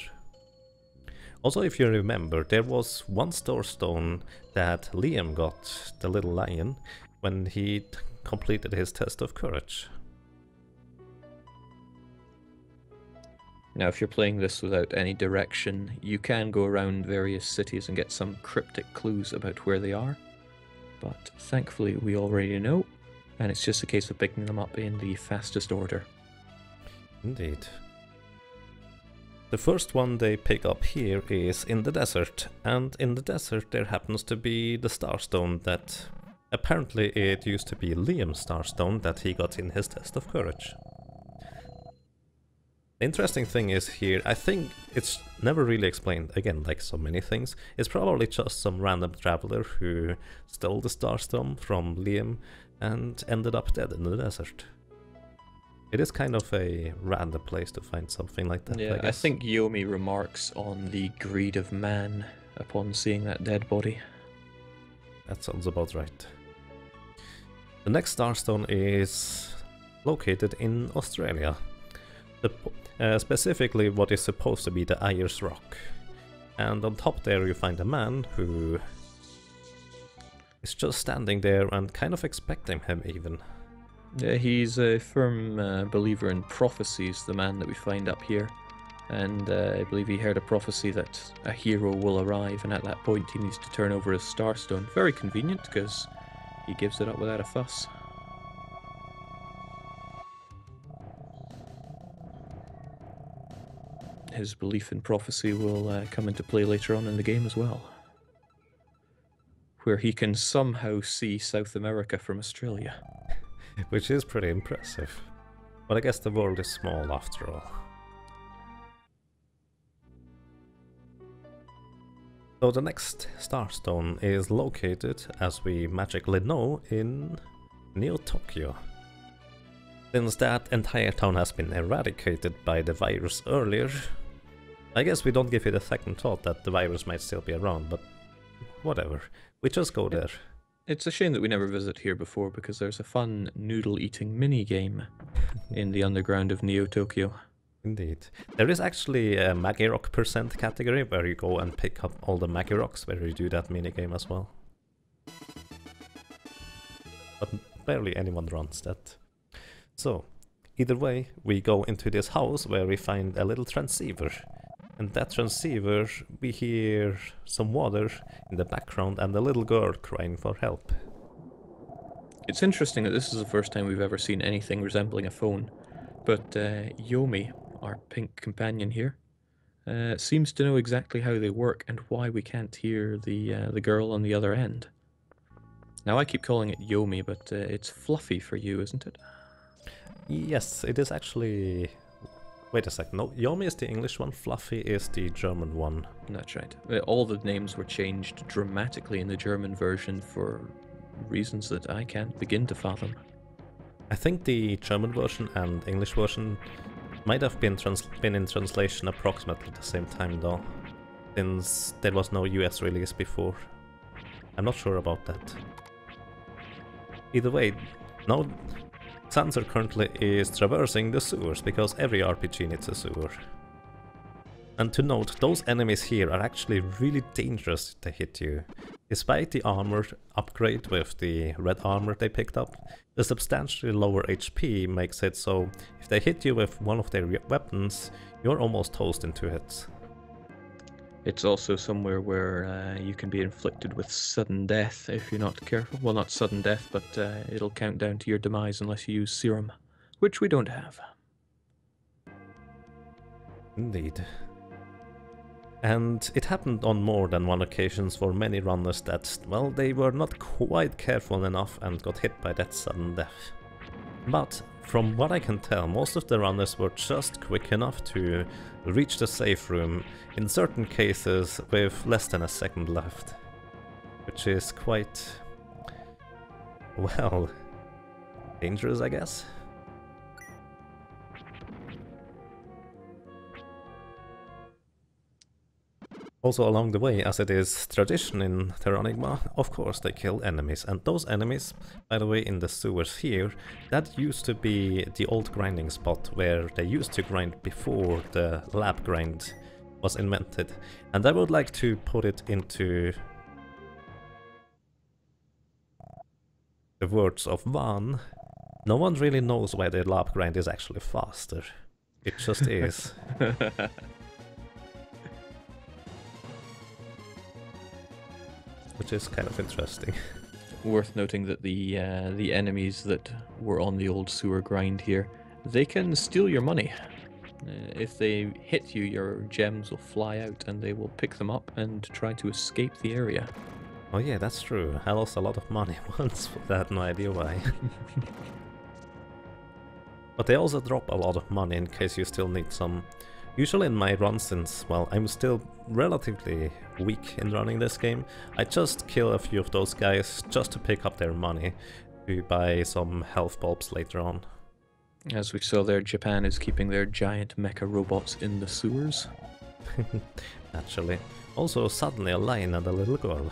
Also, if you remember, there was one starstone that Liam got, the little lion, when he completed his test of courage. Now, if you're playing this without any direction, you can go around various cities and get some cryptic clues about where they are. But thankfully, we already know, and it's just a case of picking them up in the fastest order. Indeed. The first one they pick up here is in the desert, and in the desert there happens to be the starstone that apparently it used to be Liam's starstone that he got in his test of courage. The interesting thing is here, I think it's never really explained, again, like so many things. It's probably just some random traveler who stole the starstone from Liam and ended up dead in the desert. It is kind of a random place to find something like that. Yeah, I think Yomi remarks on the greed of man upon seeing that dead body. That sounds about right. The next starstone is located in Australia. Specifically what is supposed to be the Ayers Rock. And on top there you find a man who is just standing there and kind of expecting him even. Yeah, he's a firm believer in prophecies, the man that we find up here. And I believe he heard a prophecy that a hero will arrive, and at that point he needs to turn over his starstone. Very convenient, because he gives it up without a fuss. His belief in prophecy will come into play later on in the game as well, where he can somehow see South America from Australia. Which is pretty impressive. But I guess the world is small after all. So the next starstone is located, as we magically know, in Neo Tokyo. Since that entire town has been eradicated by the virus earlier, I guess we don't give it a second thought that the virus might still be around, but whatever. We just go there. It's a shame that we never visited here before, because there's a fun noodle-eating mini-game in the underground of Neo Tokyo. Indeed. There is actually a Maggie Rock % category where you go and pick up all the Maggie Rocks, where you do that mini-game as well. But barely anyone runs that. So, either way, we go into this house where we find a little transceiver. And that transceiver, we hear some water in the background and a little girl crying for help. It's interesting that this is the first time we've ever seen anything resembling a phone, but Yomi, our pink companion here, seems to know exactly how they work and why we can't hear the girl on the other end. Now I keep calling it Yomi, but it's Fluffy for you, isn't it? Yes, it is actually... Wait a second, no, Yomi is the English one, Fluffy is the German one. That's right. All the names were changed dramatically in the German version for reasons that I can't begin to fathom. I think the German version and English version might have been in translation approximately the same time though, since there was no US release before. I'm not sure about that. Either way, now zaenzer currently is traversing the sewers, because every RPG needs a sewer. And to note, those enemies here are actually really dangerous if they hit you. Despite the armor upgrade with the red armor they picked up, the substantially lower HP makes it so if they hit you with one of their weapons, you're almost toast in 2 hits. It's also somewhere where you can be inflicted with sudden death if you're not careful. Well, not sudden death, but it'll count down to your demise unless you use serum, which we don't have. Indeed. And it happened on more than one occasions for many runners that, well, they were not quite careful enough and got hit by that sudden death. But from what I can tell, most of the runners were just quick enough to reach the safe room, in certain cases with less than a second left. Which is quite... well... dangerous, I guess. Also along the way, as it is tradition in Terranigma, of course they kill enemies. And those enemies, by the way, in the sewers here, that used to be the old grinding spot where they used to grind before the lab grind was invented. And I would like to put it into the words of Van. No one really knows why the lab grind is actually faster. It just is. Which is kind of interesting. Worth noting that the enemies that were on the old sewer grind here, they can steal your money. If they hit you, your gems will fly out and they will pick them up and try to escape the area. Oh yeah, that's true. I lost a lot of money once, but I had no idea why. But they also drop a lot of money in case you still need some. Usually in my run, since, well, I'm still relatively weak in running this game, I just kill a few of those guys just to pick up their money to buy some health bulbs later on. As we saw there, Japan is keeping their giant mecha robots in the sewers. Naturally. Also, suddenly a lion and a little girl.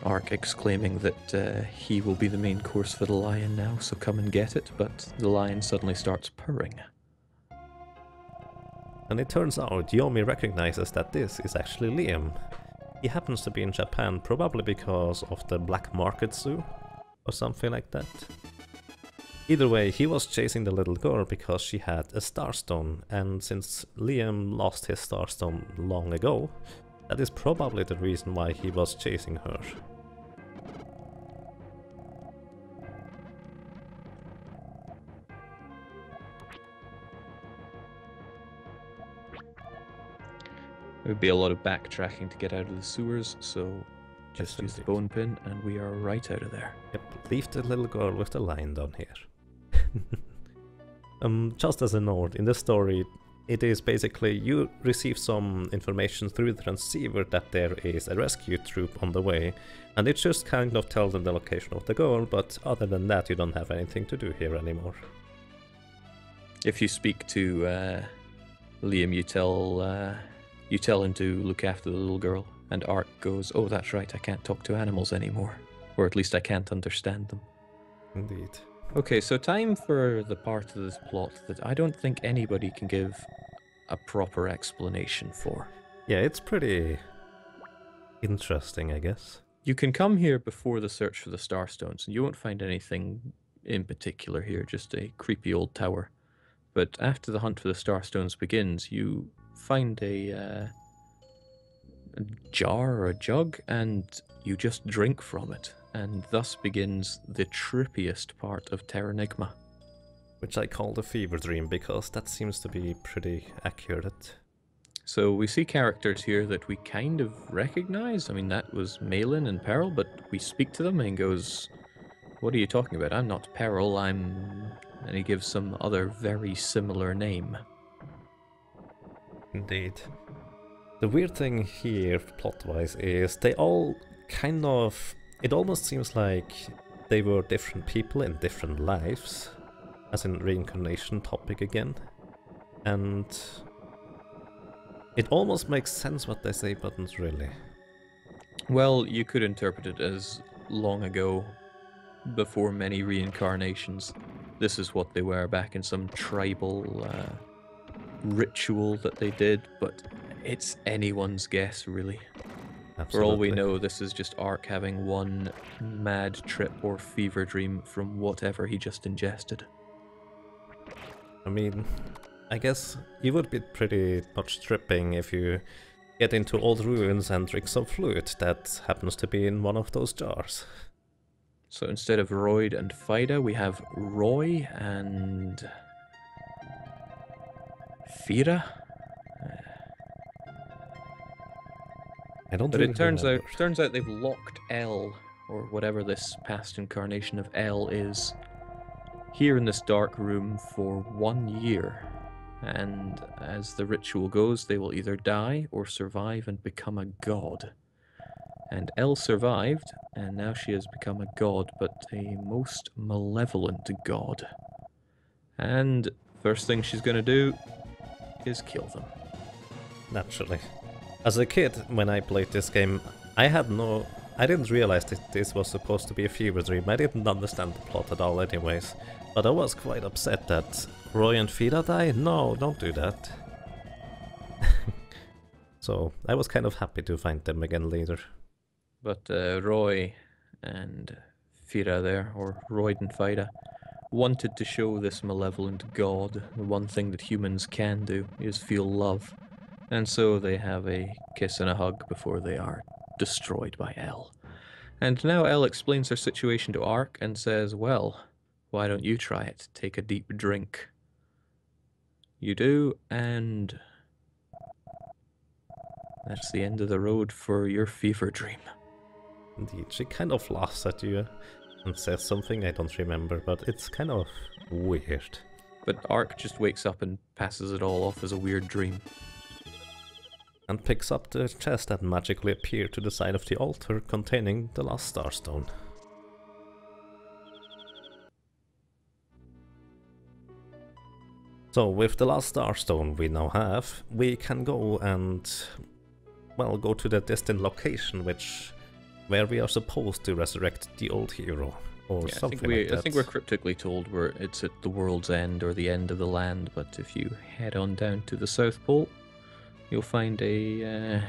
Ark exclaiming that he will be the main course for the lion now, so come and get it, but the lion suddenly starts purring. And it turns out Yomi recognizes that this is actually Liam. He happens to be in Japan, probably because of the black market zoo, or something like that. Either way, he was chasing the little girl because she had a starstone, and since Liam lost his starstone long ago, that is probably the reason why he was chasing her. It would be a lot of backtracking to get out of the sewers, so just use the bone pin and we are right out of there. Yep, leave the little girl with the lion down here. Just as a note, in the story, it is basically you receive some information through the transceiver that there is a rescue troop on the way, and it just kind of tells them the location of the girl, but other than that you don't have anything to do here anymore. If you speak to Liam, you tell him to look after the little girl, and Ark goes, "Oh, that's right, I can't talk to animals anymore. Or at least I can't understand them." Indeed. Okay, so time for the part of this plot that I don't think anybody can give a proper explanation for. Yeah, it's pretty interesting, I guess. You can come here before the search for the Starstones, and you won't find anything in particular here, just a creepy old tower. But after the hunt for the Starstones begins, you find a jar or a jug, and you just drink from it. And thus begins the trippiest part of Terranigma. Which I call the fever dream, because that seems to be pretty accurate. So we see characters here that we kind of recognize. I mean, that was Malin and Peril, but we speak to them and he goes, "What are you talking about? I'm not Peril, I'm..." And he gives some other very similar name. Indeed. The weird thing here, plot-wise, is they all kind of... It almost seems like they were different people in different lives, as in reincarnation topic again. And it almost makes sense what they say, but not really. Well, you could interpret it as long ago, before many reincarnations. This is what they were back in some tribal ritual that they did, but it's anyone's guess, really. Absolutely. For all we know, this is just Ark having one mad trip or fever dream from whatever he just ingested. I mean, I guess you would be pretty much tripping if you get into old ruins and drink some fluid that happens to be in one of those jars. So instead of Royd and Fida, we have Roy and Fira. But it turns out they've locked L, or whatever this past incarnation of L is, here in this dark room for 1 year. And as the ritual goes, they will either die or survive and become a god. And Elle survived, and now she has become a god, but a most malevolent god. And first thing she's gonna do is kill them. Naturally. As a kid, when I played this game, I didn't realize that this was supposed to be a fever dream. I didn't understand the plot at all anyways. But I was quite upset that Roy and Fira die. No, don't do that. So I was kind of happy to find them again later. But Roy and Fira there, or Royd and Fira, wanted to show this malevolent god the one thing that humans can do is feel love. And so they have a kiss and a hug before they are destroyed by Elle. And now Elle explains her situation to Ark and says, well, why don't you try it? Take a deep drink. You do, and that's the end of the road for your fever dream. Indeed, she kind of laughs at you and says something I don't remember, but it's kind of weird. But Ark just wakes up and passes it all off as a weird dream. And picks up the chest that magically appeared to the side of the altar containing the last starstone. So with the last starstone we now have, we can go and, well, go to the destined location where we are supposed to resurrect the old hero, or yeah, something like that. I think we're cryptically told it's at the world's end or the end of the land, but if you head on down to the South Pole, you'll find a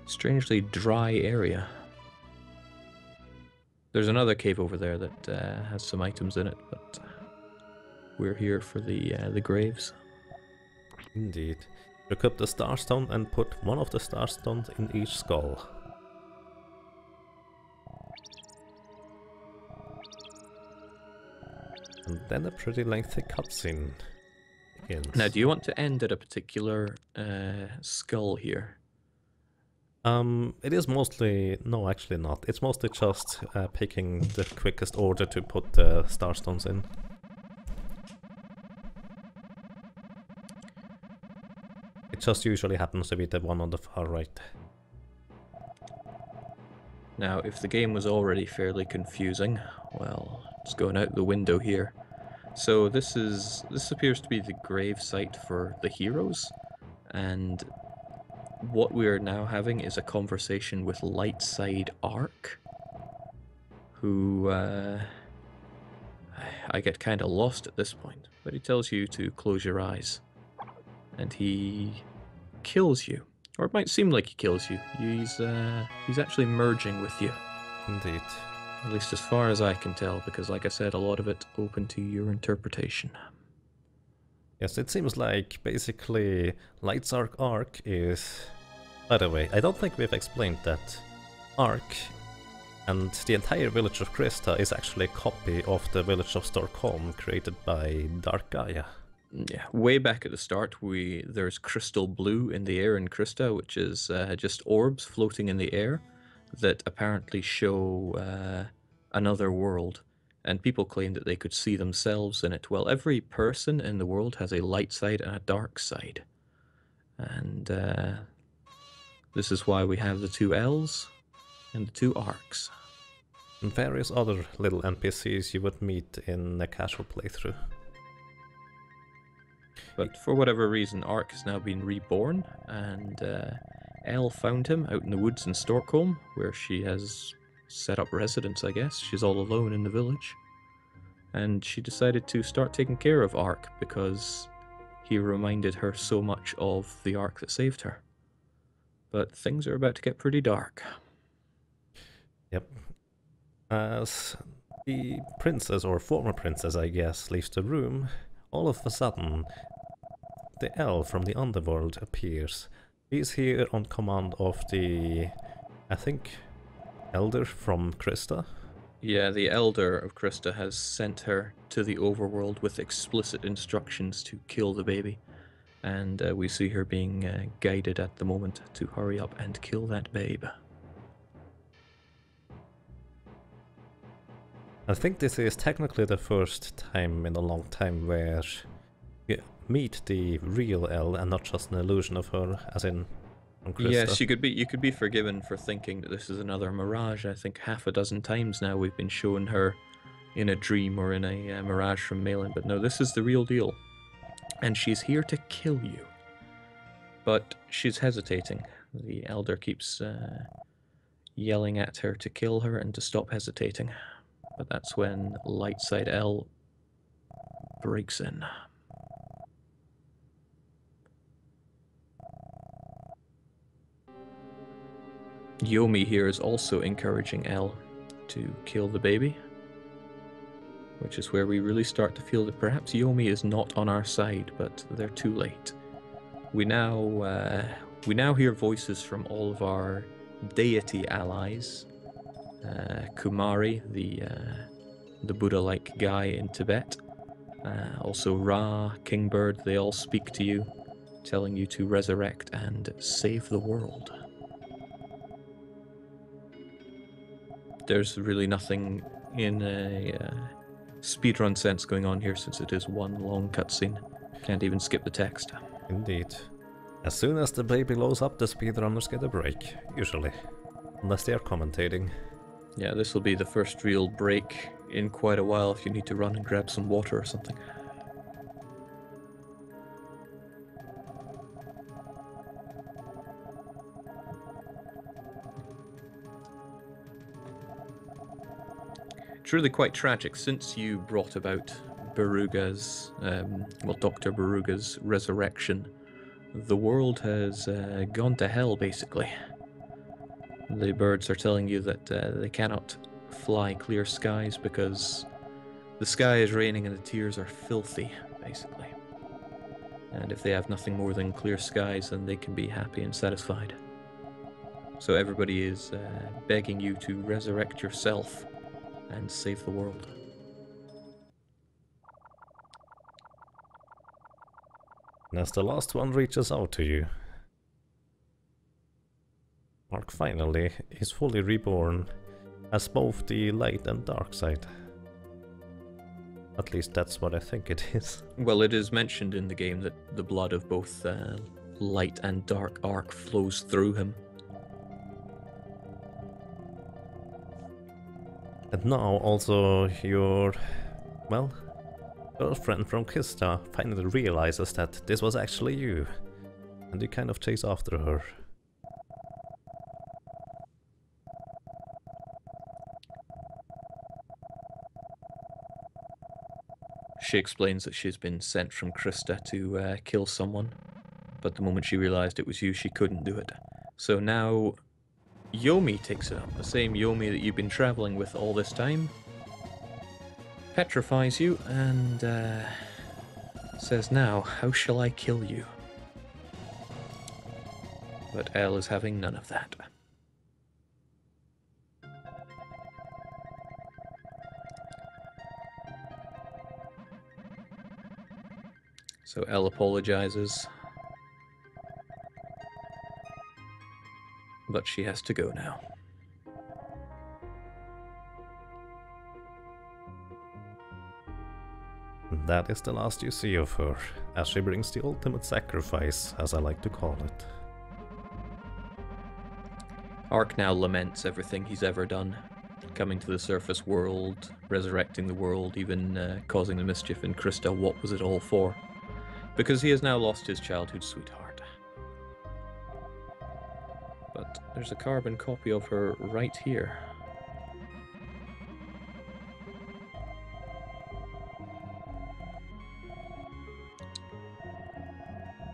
strangely dry area. There's another cave over there that has some items in it, but we're here for the graves. Indeed. Look up the starstone and put one of the starstones in each skull. And then a pretty lengthy cutscene begins. Now, do you want to end at a particular skull here? It is mostly... no, actually not. It's mostly just picking the quickest order to put the starstones in. It just usually happens to be the one on the far right. Now, if the game was already fairly confusing, well, it's going out the window here. So this appears to be the grave site for the heroes, and what we are now having is a conversation with Lightside Ark, who I get kind of lost at this point, but he tells you to close your eyes, and he kills you. Or it might seem like he kills you. He's actually merging with you. Indeed. At least as far as I can tell, because like I said, a lot of it open to your interpretation. Yes, it seems like basically Lightside Ark is... By the way, I don't think we've explained that Ark and the entire village of Krista is actually a copy of the village of Stockholm created by Dark Gaia. Yeah, way back at the start, there's crystal blue in the air in Krista, which is just orbs floating in the air that apparently show another world, and people claim that they could see themselves in it. Well, every person in the world has a light side and a dark side, and this is why we have the two L's and the two Arks. And various other little NPCs you would meet in a casual playthrough. But for whatever reason, Ark has now been reborn, and Elle found him out in the woods in Stockholm, where she has set up residence, I guess. She's all alone in the village. And she decided to start taking care of Ark, because he reminded her so much of the Ark that saved her. But things are about to get pretty dark. Yep. As the princess, or former princess I guess, leaves the room, all of a sudden the elf from the underworld appears. He's here on command of the, I think, elder from Krista? Yeah, the elder of Krista has sent her to the overworld with explicit instructions to kill the baby. And we see her being guided at the moment to hurry up and kill that babe. I think this is technically the first time in a long time where you meet the real Elle and not just an illusion of her, as in from Krista. Yes, you could be forgiven for thinking that this is another mirage. I think half a dozen times now we've been showing her in a dream or in a mirage from Malin, but no, this is the real deal. And she's here to kill you. But she's hesitating. The elder keeps yelling at her to kill her and to stop hesitating. But that's when Lightside L breaks in. Yomi here is also encouraging L to kill the baby, which is where we really start to feel that perhaps Yomi is not on our side, but they're too late. We now hear voices from all of our deity allies. Kumari, the Buddha-like guy in Tibet. Also Ra, Kingbird, they all speak to you, telling you to resurrect and save the world. There's really nothing in a speedrun sense going on here, since it is one long cutscene. Can't even skip the text. Indeed. As soon as the baby blows up, the speedrunners get a break, usually. Unless they are commentating. Yeah, this will be the first real break in quite a while if you need to run and grab some water or something. It's really quite tragic. Since you brought about Baruga's, Dr. Baruga's resurrection, the world has gone to hell, basically. The birds are telling you that they cannot fly clear skies because the sky is raining and the tears are filthy, basically. And if they have nothing more than clear skies, then they can be happy and satisfied. So everybody is begging you to resurrect yourself and save the world. And as the last one reaches out to you, Mark finally is fully reborn as both the light and dark side. At least that's what I think it is. Well, it is mentioned in the game that the blood of both light and dark arc flows through him. And now also your, well, girlfriend from Kista finally realizes that this was actually you, and you kind of chase after her. She explains that she's been sent from Krista to kill someone, but the moment she realized it was you, she couldn't do it. So now Yomi takes it up, the same Yomi that you've been traveling with all this time, petrifies you and says, "Now, how shall I kill you?" But Elle is having none of that. So Elle apologizes, but she has to go now. That is the last you see of her, as she brings the ultimate sacrifice, as I like to call it. Ark now laments everything he's ever done, coming to the surface world, resurrecting the world, even causing the mischief in Krista. What was it all for? Because he has now lost his childhood sweetheart. But there's a carbon copy of her right here.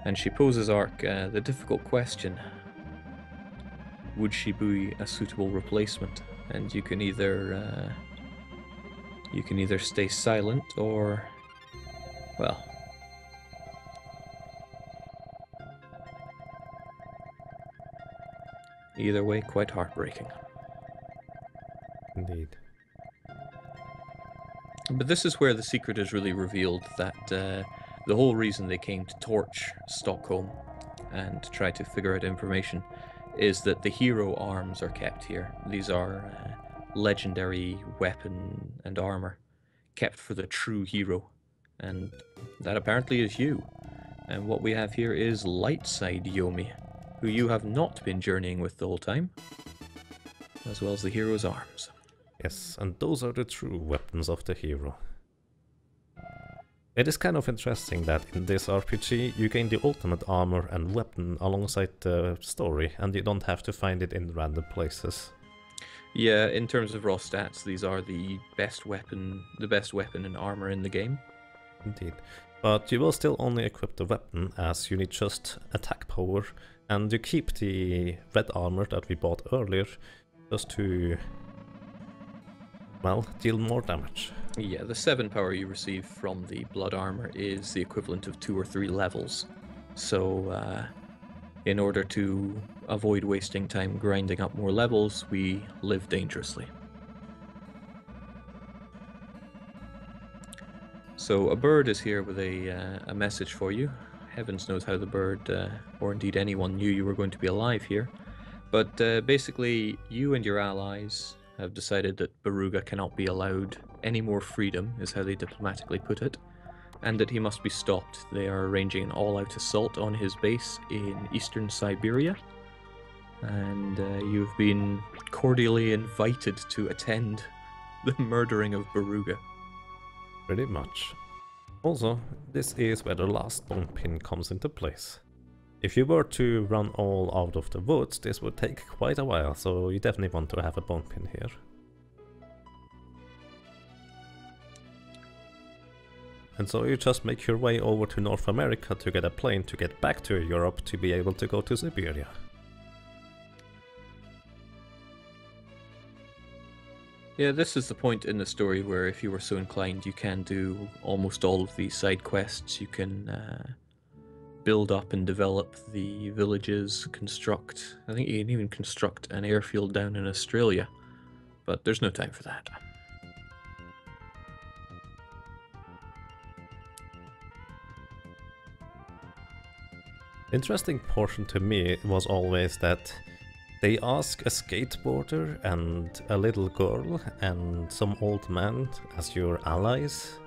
And she poses Ark the difficult question: would she be a suitable replacement? And you can either stay silent or, well, either way, quite heartbreaking. Indeed. But this is where the secret is really revealed, that the whole reason they came to torch Stockholm and to try to figure out information is that the hero arms are kept here. These are legendary weapon and armor kept for the true hero, and that apparently is you. And what we have here is Lightside Yomi, who you have not been journeying with the whole time, as well as the hero's arms. Yes, and those are the true weapons of the hero. It is kind of interesting that in this RPG you gain the ultimate armor and weapon alongside the story, and you don't have to find it in random places. Yeah, in terms of raw stats, these are the best weapon and armor in the game. Indeed. But you will still only equip the weapon, as you need just attack power, and you keep the red armor that we bought earlier just to, well, deal more damage. Yeah, the 7 power you receive from the blood armor is the equivalent of 2 or 3 levels. So, in order to avoid wasting time grinding up more levels, we live dangerously. So a bird is here with a message for you. Heavens knows how the bird, or indeed anyone, knew you were going to be alive here. But basically, you and your allies have decided that Baruga cannot be allowed any more freedom, is how they diplomatically put it, and that he must be stopped. They are arranging an all-out assault on his base in eastern Siberia, and you've been cordially invited to attend the murdering of Baruga. Pretty much. Also, this is where the last bone pin comes into place. If you were to run all out of the woods, this would take quite a while, so you definitely want to have a bone pin here. And so you just make your way over to North America to get a plane to get back to Europe to be able to go to Siberia. Yeah, this is the point in the story where, if you were so inclined, you can do almost all of these side quests. You can build up and develop the villages, construct... I think you can even construct an airfield down in Australia, but there's no time for that. Interesting portion to me was always that they ask a skateboarder and a little girl and some old man as your allies.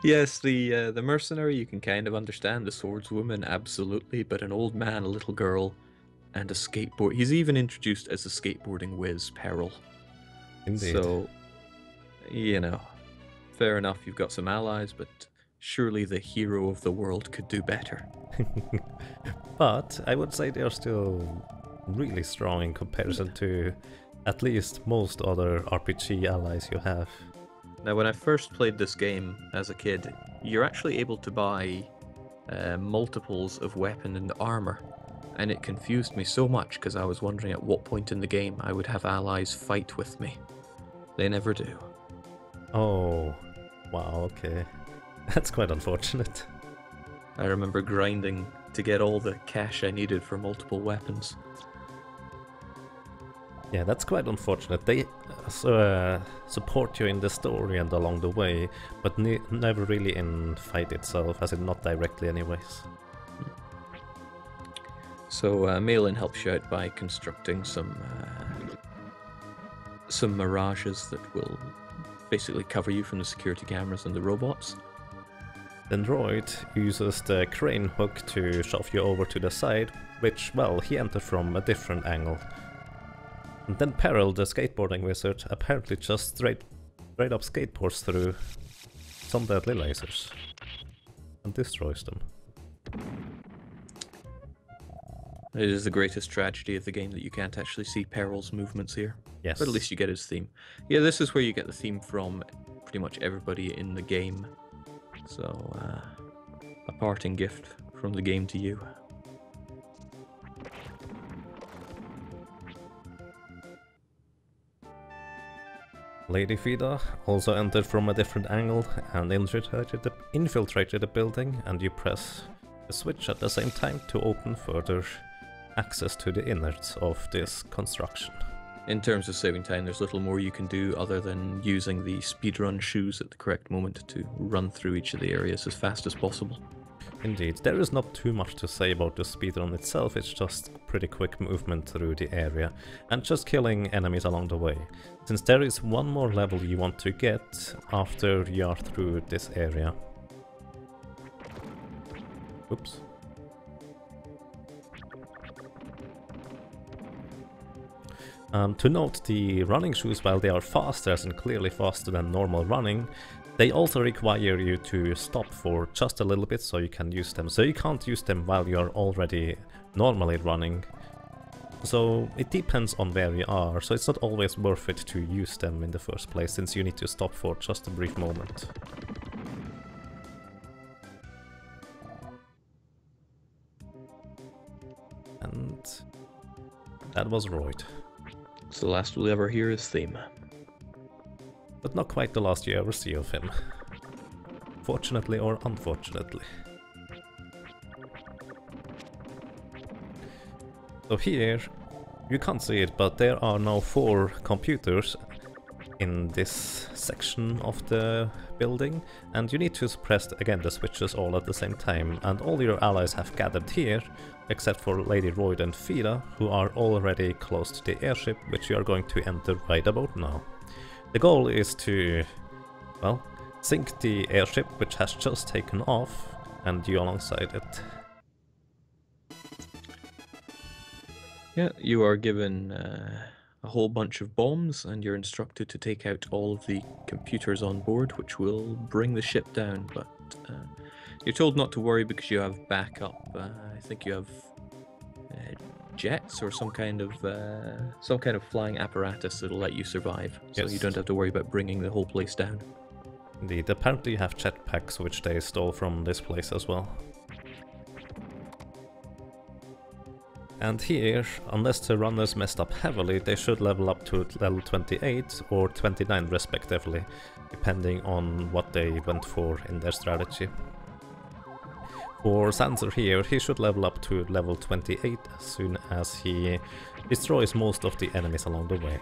Yes, the mercenary you can kind of understand, the swordswoman absolutely, but an old man, a little girl, and a skateboard. He's even introduced as a skateboarding whiz, Peril. Indeed. So, you know, fair enough, you've got some allies, but surely the hero of the world could do better. But I would say they are still really strong in comparison to at least most other RPG allies you have. Now, when I first played this game as a kid, you're actually able to buy multiples of weapon and armor, and it confused me so much because I was wondering at what point in the game I would have allies fight with me. They never do. Oh, wow, okay. That's quite unfortunate. I remember grinding to get all the cash I needed for multiple weapons. Yeah, that's quite unfortunate. They support you in the story and along the way, but never really in fight itself, as in not directly anyways. So Malin helps you out by constructing some mirages that will basically cover you from the security cameras and the robots. Then Droid uses the crane hook to shove you over to the side, which, well, he entered from a different angle. And then Peril, the skateboarding wizard, apparently just straight up skateboards through some deadly lasers and destroys them. It is the greatest tragedy of the game that you can't actually see Peril's movements here. Yes. But at least you get his theme. Yeah, this is where you get the theme from pretty much everybody in the game. So, a parting gift from the game to you. Lady Vida also entered from a different angle and infiltrated the building, and you press the switch at the same time to open further access to the innards of this construction. In terms of saving time, there's little more you can do other than using the speedrun shoes at the correct moment to run through each of the areas as fast as possible. Indeed, there is not too much to say about the speedrun itself, it's just pretty quick movement through the area and just killing enemies along the way, since there is one more level you want to get after you are through this area. Oops. To note, the running shoes, while they are faster, as in clearly faster than normal running, they also require you to stop for just a little bit so you can use them. So you can't use them while you're already normally running. So it depends on where you are, so it's not always worth it to use them in the first place, since you need to stop for just a brief moment. And that was Royd. So the last we'll ever hear his theme. But not quite the last you ever see of him. Fortunately or unfortunately. So here, you can't see it, but there are now 4 computers in this section of the building, and you need to press again the switches all at the same time, and all your allies have gathered here, except for Lady Royd and Fida, who are already close to the airship, which you are going to enter right about now. The goal is to, well, sink the airship, which has just taken off, and you alongside it. Yeah, you are given a whole bunch of bombs, and you're instructed to take out all of the computers on board, which will bring the ship down, but you're told not to worry because you have backup. I think you have jets or some kind of flying apparatus that'll let you survive, so yes. you don't have to worry about bringing the whole place down. Indeed, apparently you have jetpacks, which they stole from this place as well. And here, unless the runners messed up heavily, they should level up to level 28 or 29 respectively, depending on what they went for in their strategy. For Zaenzer here, he should level up to level 28 as soon as he destroys most of the enemies along the way.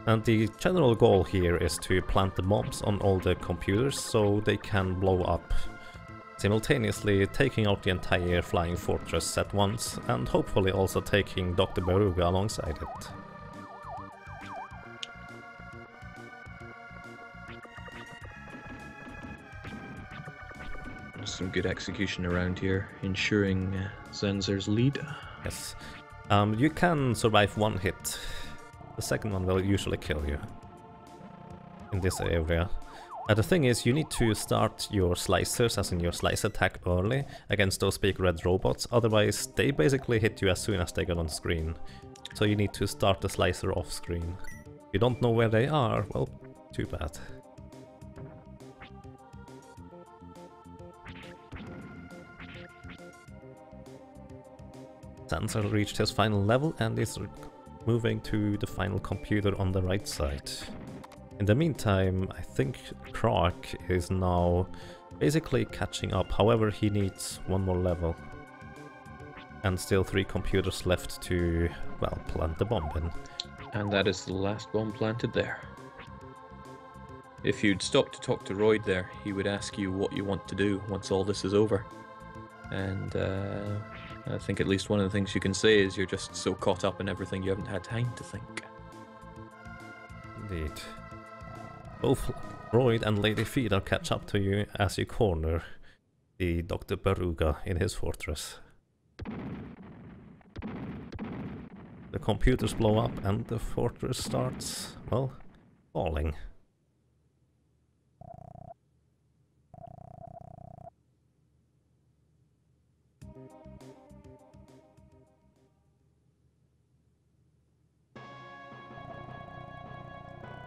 And the general goal here is to plant the bombs on all the computers so they can blow up, simultaneously taking out the entire flying fortress at once, and hopefully also taking Dr. Beruga alongside it. Some good execution around here, ensuring Zaenzer's lead. Yes. You can survive one hit. The second one will usually kill you in this area. The thing is, you need to start your slicers, as in your slice attack, early against those big red robots, otherwise they basically hit you as soon as they get on screen. So you need to start the slicer off screen. If you don't know where they are, well, too bad. Zaenzer reached his final level and is moving to the final computer on the right side. In the meantime, I think Crawek is now basically catching up, however he needs one more level. And still 3 computers left to, well, plant the bomb in. And that is the last bomb planted there. If you'd stopped to talk to Royd there, he would ask you what you want to do once all this is over. And I think at least one of the things you can say is you're just so caught up in everything you haven't had time to think. Indeed. Both Royd and Lady Fida catch up to you as you corner the Dr. Beruga in his fortress. The computers blow up and the fortress starts, well, falling.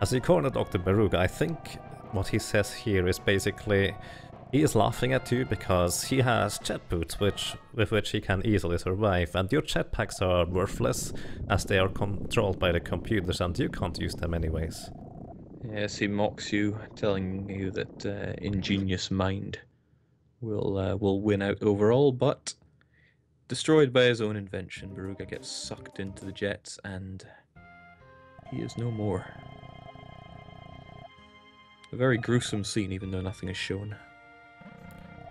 As you corner Dr. Beruga, I think what he says here is basically he is laughing at you because he has jet boots with which he can easily survive, and your jetpacks are worthless as they are controlled by the computers and you can't use them anyways. Yes, he mocks you, telling you that ingenious mind will win out overall, but destroyed by his own invention, Beruga gets sucked into the jets and he is no more. A very gruesome scene, even though nothing is shown.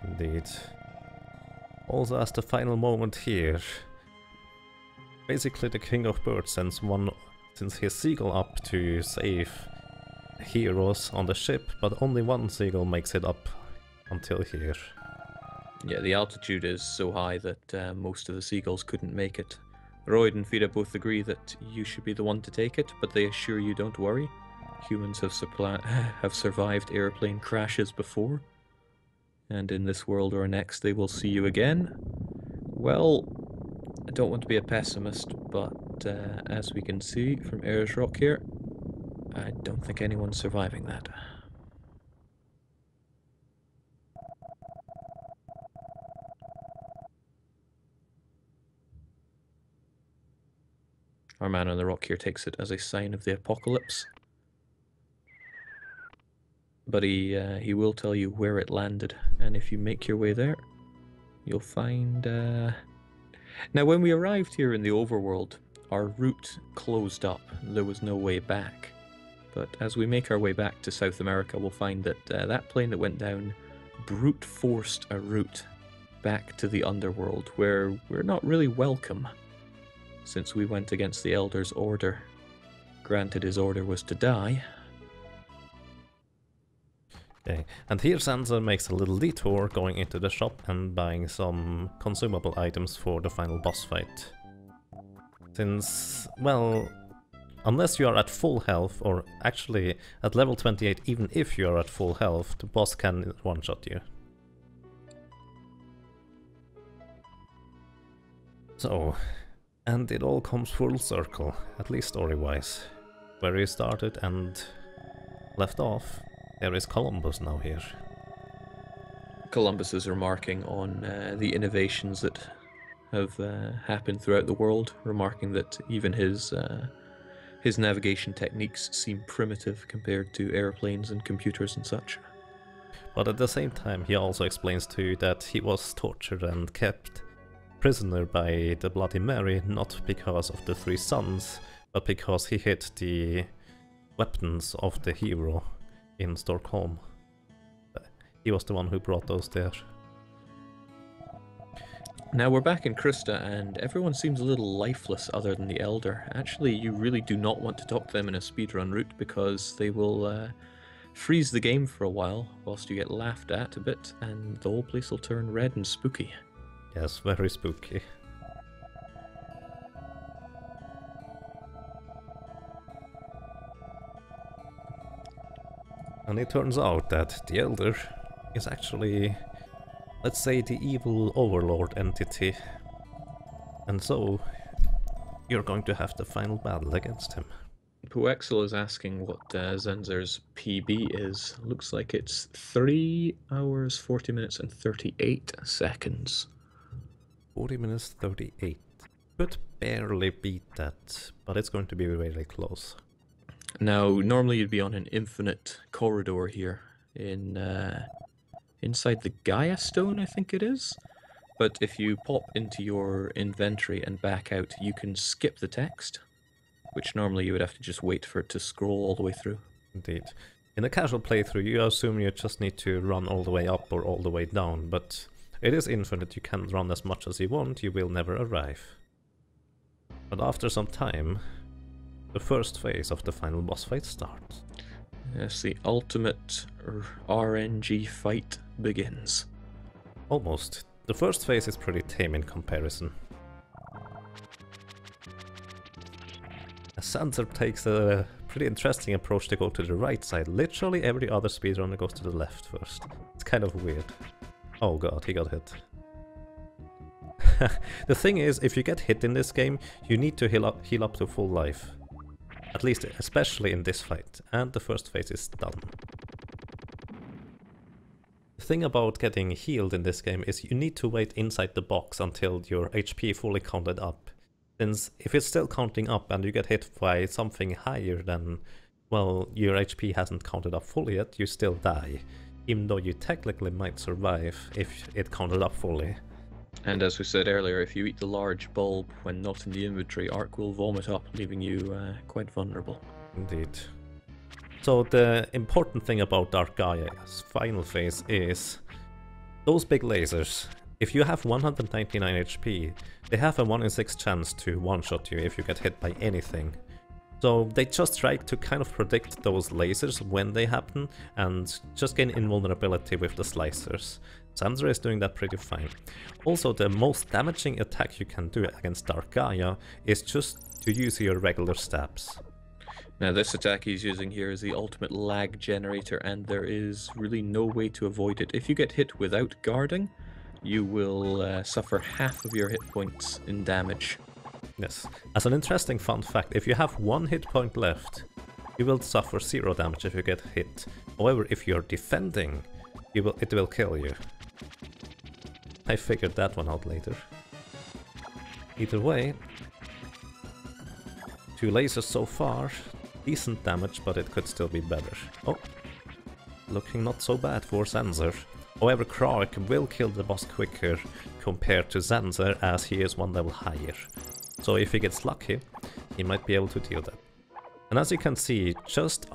Indeed. Also, as the final moment here, basically the King of Birds sends his seagull up to save heroes on the ship, but only one seagull makes it up until here. Yeah, the altitude is so high that most of the seagulls couldn't make it. Royd and Fida both agree that you should be the one to take it, but they assure you don't worry. Humans have survived airplane crashes before, and in this world or next they will see you again. Well, I don't want to be a pessimist, but as we can see from Ayers Rock here, I don't think anyone's surviving that. Our man on the rock here takes it as a sign of the apocalypse. But he will tell you where it landed, and if you make your way there, you'll find... Now, when we arrived here in the overworld, our route closed up. There was no way back. But as we make our way back to South America, we'll find that that plane that went down brute-forced a route back to the underworld, where we're not really welcome, since we went against the Elder's order. Granted, his order was to die. Okay, and here zaenzer makes a little detour going into the shop and buying some consumable items for the final boss fight. Since, well, unless you are at full health, or actually at level 28, even if you are at full health, the boss can one-shot you. So, and it all comes full circle, at least story-wise. Where he started and left off, there is Columbus now here. Columbus is remarking on the innovations that have happened throughout the world, remarking that even his navigation techniques seem primitive compared to airplanes and computers and such. But at the same time, he also explains to you that he was tortured and kept prisoner by the Bloody Mary, not because of the three sons, but because he hid the weapons of the hero in Stockholm. He was the one who brought those there. Now we're back in Krista, and everyone seems a little lifeless other than the Elder. Actually, you really do not want to talk to them in a speedrun route, because they will freeze the game for a while, whilst you get laughed at a bit, and the whole place will turn red and spooky. Yes, very spooky. And it turns out that the Elder is actually, let's say, the evil overlord entity. And so, you're going to have the final battle against him. Puexel is asking what Zaenzer's PB is. Looks like it's 3 hours, 40 minutes and 38 seconds. 40 minutes 38. Could barely beat that, but it's going to be really close. Now, normally you'd be on an infinite corridor here in inside the Gaia Stone, I think it is. But if you pop into your inventory and back out, you can skip the text, which normally you would have to just wait for it to scroll all the way through. Indeed. In a casual playthrough, you assume you just need to run all the way up or all the way down, but it is infinite. You can run as much as you want, you will never arrive. But after some time, the first phase of the final boss fight starts. Yes, the ultimate RNG fight begins. Almost. The first phase is pretty tame in comparison. zaenzer takes a pretty interesting approach to go to the right side. Literally every other speedrunner goes to the left first. It's kind of weird. Oh god, he got hit. The thing is, if you get hit in this game, you need to heal up to full life. At least, especially in this fight. And the first phase is done. The thing about getting healed in this game is you need to wait inside the box until your HP fully counted up. Since if it's still counting up and you get hit by something higher than, well, your HP hasn't counted up fully yet, you still die. Even though you technically might survive if it counted up fully. And as we said earlier, if you eat the large bulb when not in the inventory, Ark will vomit up, leaving you quite vulnerable. Indeed. So the important thing about Dark Gaia's final phase is those big lasers. If you have 199 HP, they have a 1 in 6 chance to one-shot you if you get hit by anything. So they just try to kind of predict those lasers when they happen and just gain invulnerability with the slicers. Zaenzer is doing that pretty fine. Also, the most damaging attack you can do against Dark Gaia is just to use your regular stabs. Now this attack he's using here is the ultimate lag generator, and there is really no way to avoid it. If you get hit without guarding, you will suffer half of your hit points in damage. Yes. As an interesting fun fact, if you have 1 hit point left, you will suffer 0 damage if you get hit. However, if you're defending, it will kill you. I figured that one out later. Either way, 2 lasers so far. Decent damage, but it could still be better. Oh, looking not so bad for Zaenzer. However, Crawek will kill the boss quicker compared to Zaenzer, as he is 1 level higher. So if he gets lucky, he might be able to deal that. And as you can see, just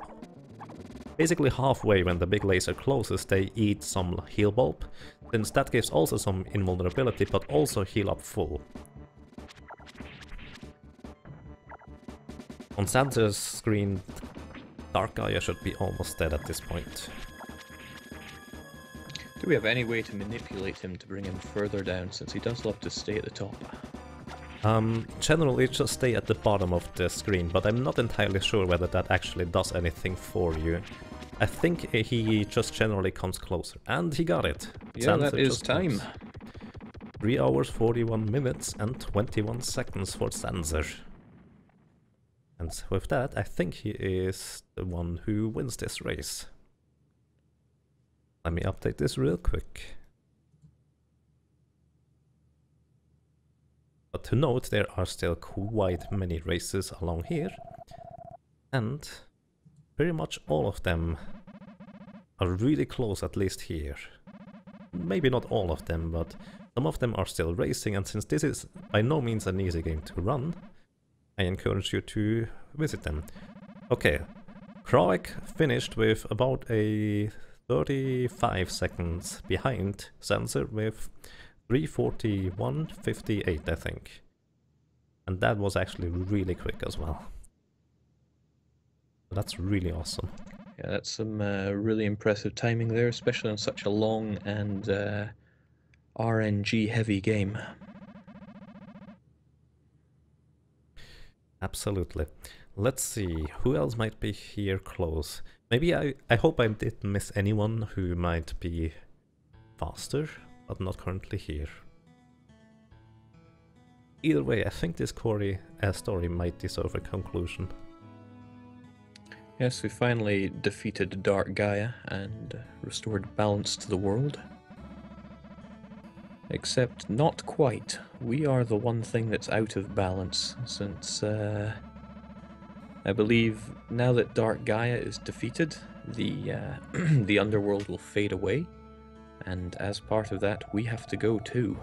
basically halfway when the big laser closes, they eat some heal bulb, since that gives also some invulnerability, but also heal up full. On Zaenzer's screen, Dark Gaia should be almost dead at this point. Do we have any way to manipulate him to bring him further down, since he does love to stay at the top? Generally just stay at the bottom of the screen, but I'm not entirely sure whether that actually does anything for you. I think he just generally comes closer, and he got it. Yeah, Zaenzer that is time. 3 hours, 41 minutes, and 21 seconds for Zaenzer. And with that, I think he is the one who wins this race. Let me update this real quick. But to note, there are still quite many races along here. And pretty much all of them are really close, at least here. Maybe not all of them, but some of them are still racing, and since this is by no means an easy game to run, I encourage you to visit them. Okay, Crawek finished with about a 35 seconds behind Zaenzer with 3:41.58, I think. And that was actually really quick as well. That's really awesome. Yeah, that's some really impressive timing there, especially on such a long and RNG heavy game. Absolutely. Let's see, who else might be here close? Maybe I hope I didn't miss anyone who might be faster, but not currently here. Either way, I think this story might deserve a conclusion. Yes, we finally defeated Dark Gaia and restored balance to the world. Except not quite. We are the one thing that's out of balance, since I believe now that Dark Gaia is defeated, the underworld will fade away, and as part of that, we have to go too.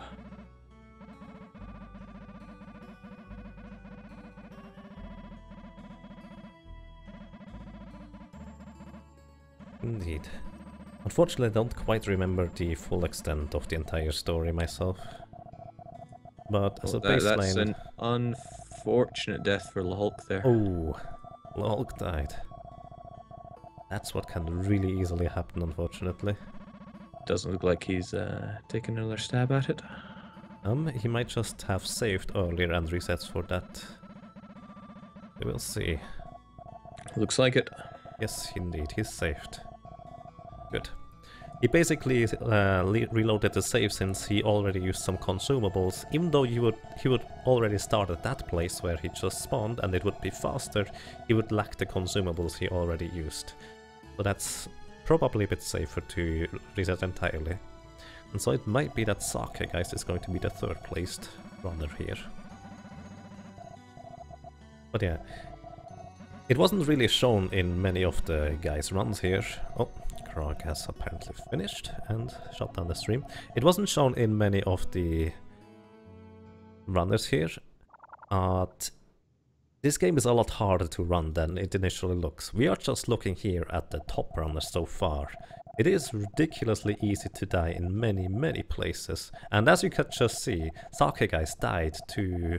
Indeed. Unfortunately, I don't quite remember the full extent of the entire story myself. But as a baseline... That's an unfortunate death for Lhulk there. Oh, Lhulk died. That's what can really easily happen, unfortunately. Doesn't look like he's taking another stab at it. He might just have saved earlier and resets for that. We will see. Looks like it. Yes, indeed, he's saved. Good. He basically reloaded the save since he already used some consumables. Even though he would already start at that place where he just spawned and it would be faster, he would lack the consumables he already used. So that's probably a bit safer to reset entirely. And so it might be that Sakegeist is going to be the third placed runner here. But yeah, it wasn't really shown in many of the guys' runs here. Oh, Crawek has apparently finished and shut down the stream. It wasn't shown in many of the runners here, but this game is a lot harder to run than it initially looks. We are just looking here at the top runners so far. It is ridiculously easy to die in many, many places. And as you can just see, Sakegeist died to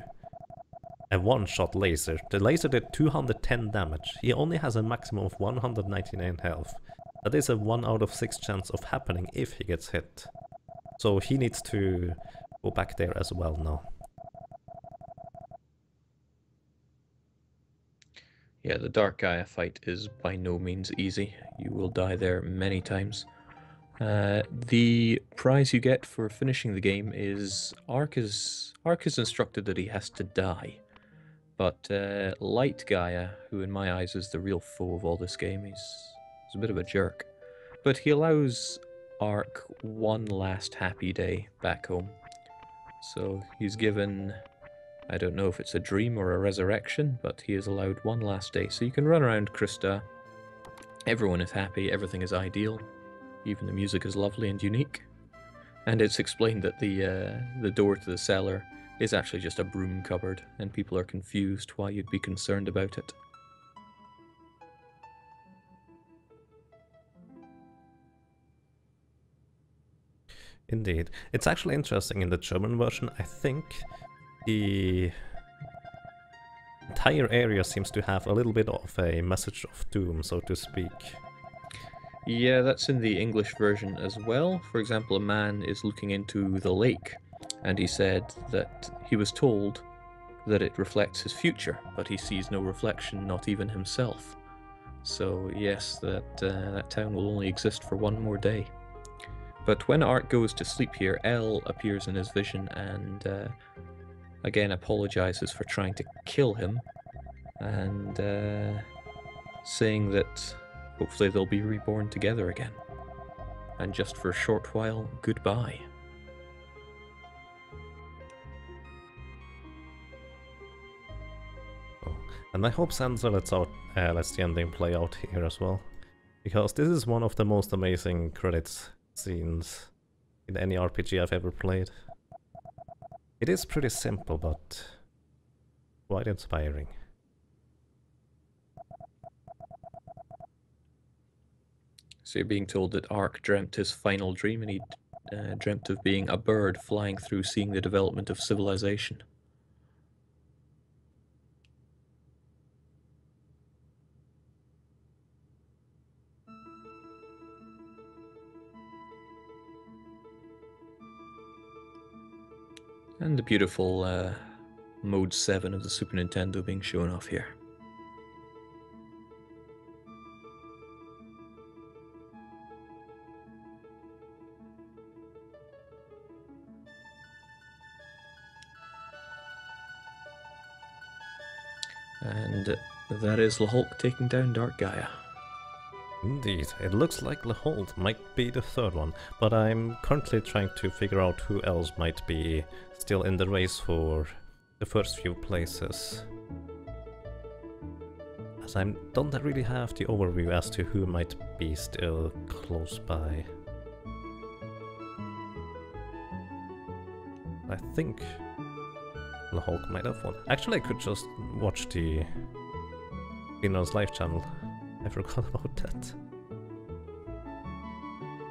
a one-shot laser. The laser did 210 damage. He only has a maximum of 199 health. That is a 1 out of 6 chance of happening if he gets hit. So he needs to go back there as well now. Yeah, the Dark Gaia fight is by no means easy. You will die there many times. The prize you get for finishing the game is Ark is instructed that he has to die. But Light Gaia, who in my eyes is the real foe of all this game, he's a bit of a jerk. But he allows Ark one last happy day back home. So he's given, I don't know if it's a dream or a resurrection, but he is allowed one last day. So you can run around Krista, everyone is happy, everything is ideal, even the music is lovely and unique. And it's explained that the door to the cellar is actually just a broom cupboard, and people are confused why you'd be concerned about it. Indeed. It's actually interesting in the German version. I think the entire area seems to have a little bit of a message of doom, so to speak. Yeah, that's in the English version as well. For example, a man is looking into the lake, and he said that he was told that it reflects his future, but he sees no reflection, not even himself. So yes, that town will only exist for one more day. But when Art goes to sleep here, El appears in his vision and again apologizes for trying to kill him, and saying that hopefully they'll be reborn together again. And just for a short while, goodbye. Oh. And I hope zaenzer lets the ending play out here as well, because this is one of the most amazing credits scenes in any RPG I've ever played. It is pretty simple, but quite inspiring. So you're being told that Ark dreamt his final dream, and he dreamt of being a bird flying through, seeing the development of civilization. And the beautiful Mode 7 of the Super Nintendo being shown off here. And that is Lehulk taking down Dark Gaia. Indeed, it looks like Lehulk might be the third one, but I'm currently trying to figure out who else might be still in the race for the first few places. As I don't really have the overview as to who might be still close by. I think Lehulk might have won. Actually, I could just watch the Winner's Live channel. I forgot about that.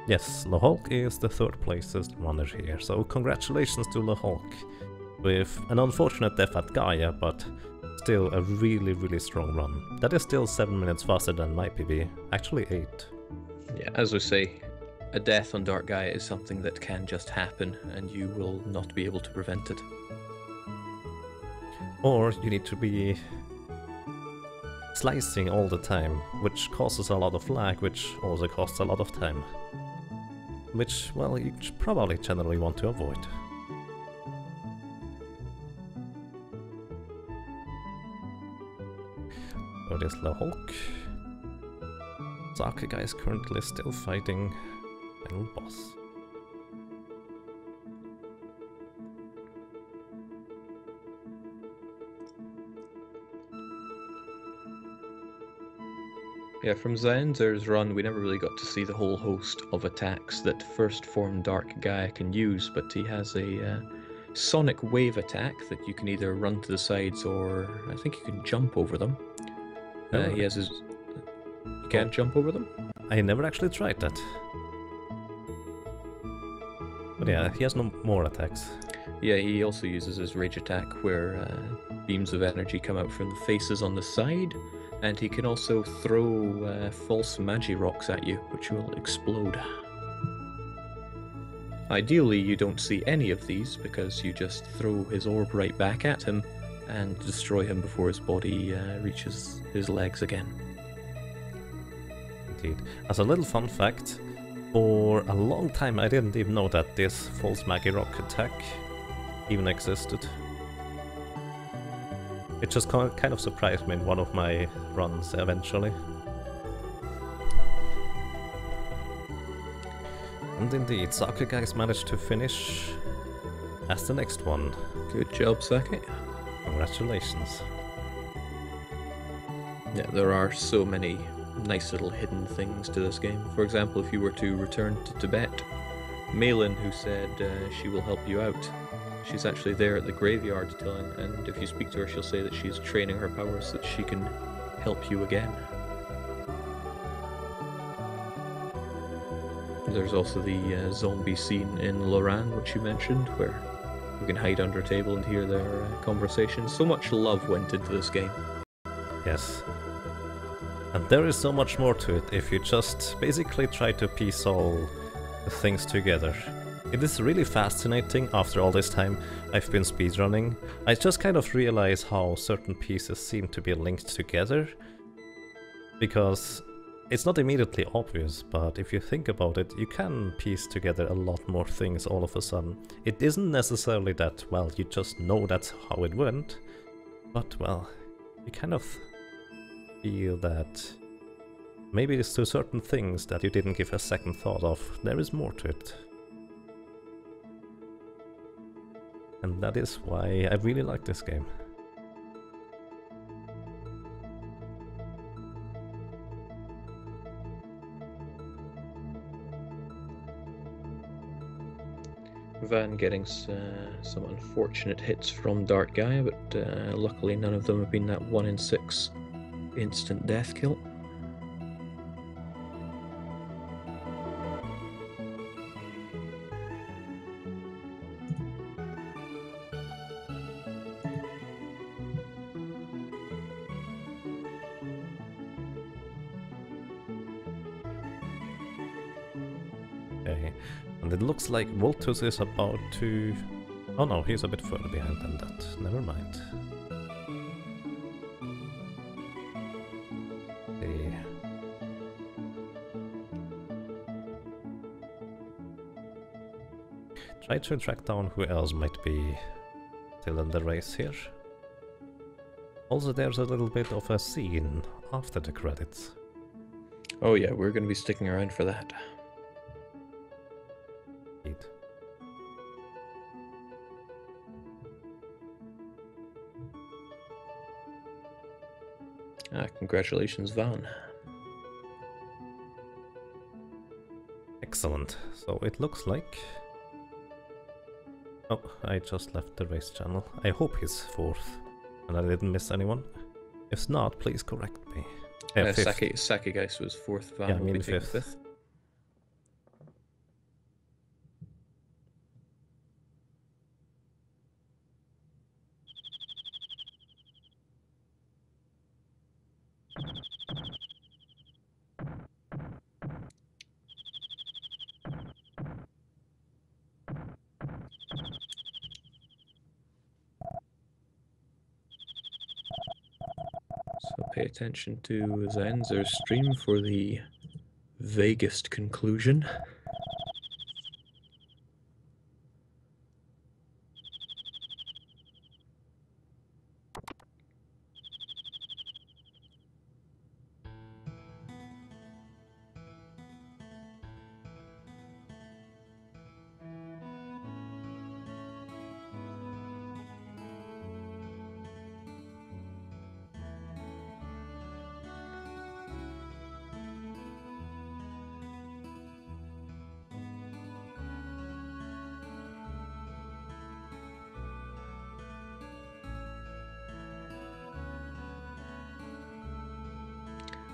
Yes, Lehulk is the third placed runner here, so congratulations to Lehulk. With an unfortunate death at Gaia, but still a really strong run. That is still 7 minutes faster than my PB, actually 8. Yeah, as we say, a death on Dark Gaia is something that can just happen, and you will not be able to prevent it. Or you need to be slicing all the time, which causes a lot of lag, which also costs a lot of time. Which, well, you probably generally want to avoid. So this Lehulk. Sakegeist currently still fighting final boss. Yeah, from Zaenzer's run, we never really got to see the whole host of attacks that first form Dark Gaia can use, but he has a sonic wave attack that you can either run to the sides or I think you can jump over them. He has his... You can't jump over them? I never actually tried that. But yeah, he has no more attacks. Yeah, he also uses his rage attack where beams of energy come out from the faces on the side. And he can also throw false magi rocks at you, which will explode. Ideally, you don't see any of these because you just throw his orb right back at him and destroy him before his body reaches his legs again. Indeed. As a little fun fact, for a long time I didn't even know that this false Maggie Rock attack even existed. It just kind of surprised me in one of my runs eventually. And indeed, Sakegeist managed to finish as the next one. Good job, Sake. Congratulations. Yeah, there are so many nice little hidden things to this game. For example, if you were to return to Tibet, Malin, who said she will help you out, she's actually there at the graveyard telling, and if you speak to her, she'll say that she's training her powers so that she can help you again. There's also the zombie scene in Loran, which you mentioned, where you can hide under a table and hear their conversations. So much love went into this game. Yes. And there is so much more to it if you just basically try to piece all the things together. It is really fascinating after all this time I've been speedrunning. I just kind of realize how certain pieces seem to be linked together, because it's not immediately obvious, but if you think about it, you can piece together a lot more things all of a sudden. It isn't necessarily that, well, you just know that's how it went, but, well, you kind of feel that maybe it's to certain things that you didn't give a second thought of, there is more to it. And that is why I really like this game. Van getting some unfortunate hits from Dark Gaia, but luckily none of them have been that 1 in 6 instant death kill. Okay, and it looks like Vultuz is about to... Oh no, he's a bit further behind than that. Never mind. Okay. Try to track down who else might be still in the race here. Also, there's a little bit of a scene after the credits. Oh yeah, we're going to be sticking around for that. Congratulations, Van. Excellent. So it looks like... Oh, I just left the race channel. I hope he's 4th and I didn't miss anyone. If not, please correct me. Sakegeist was 4th, Van yeah, I will mean be taking 5th. 5th. So pay attention to Zaenzer's stream for the vaguest conclusion.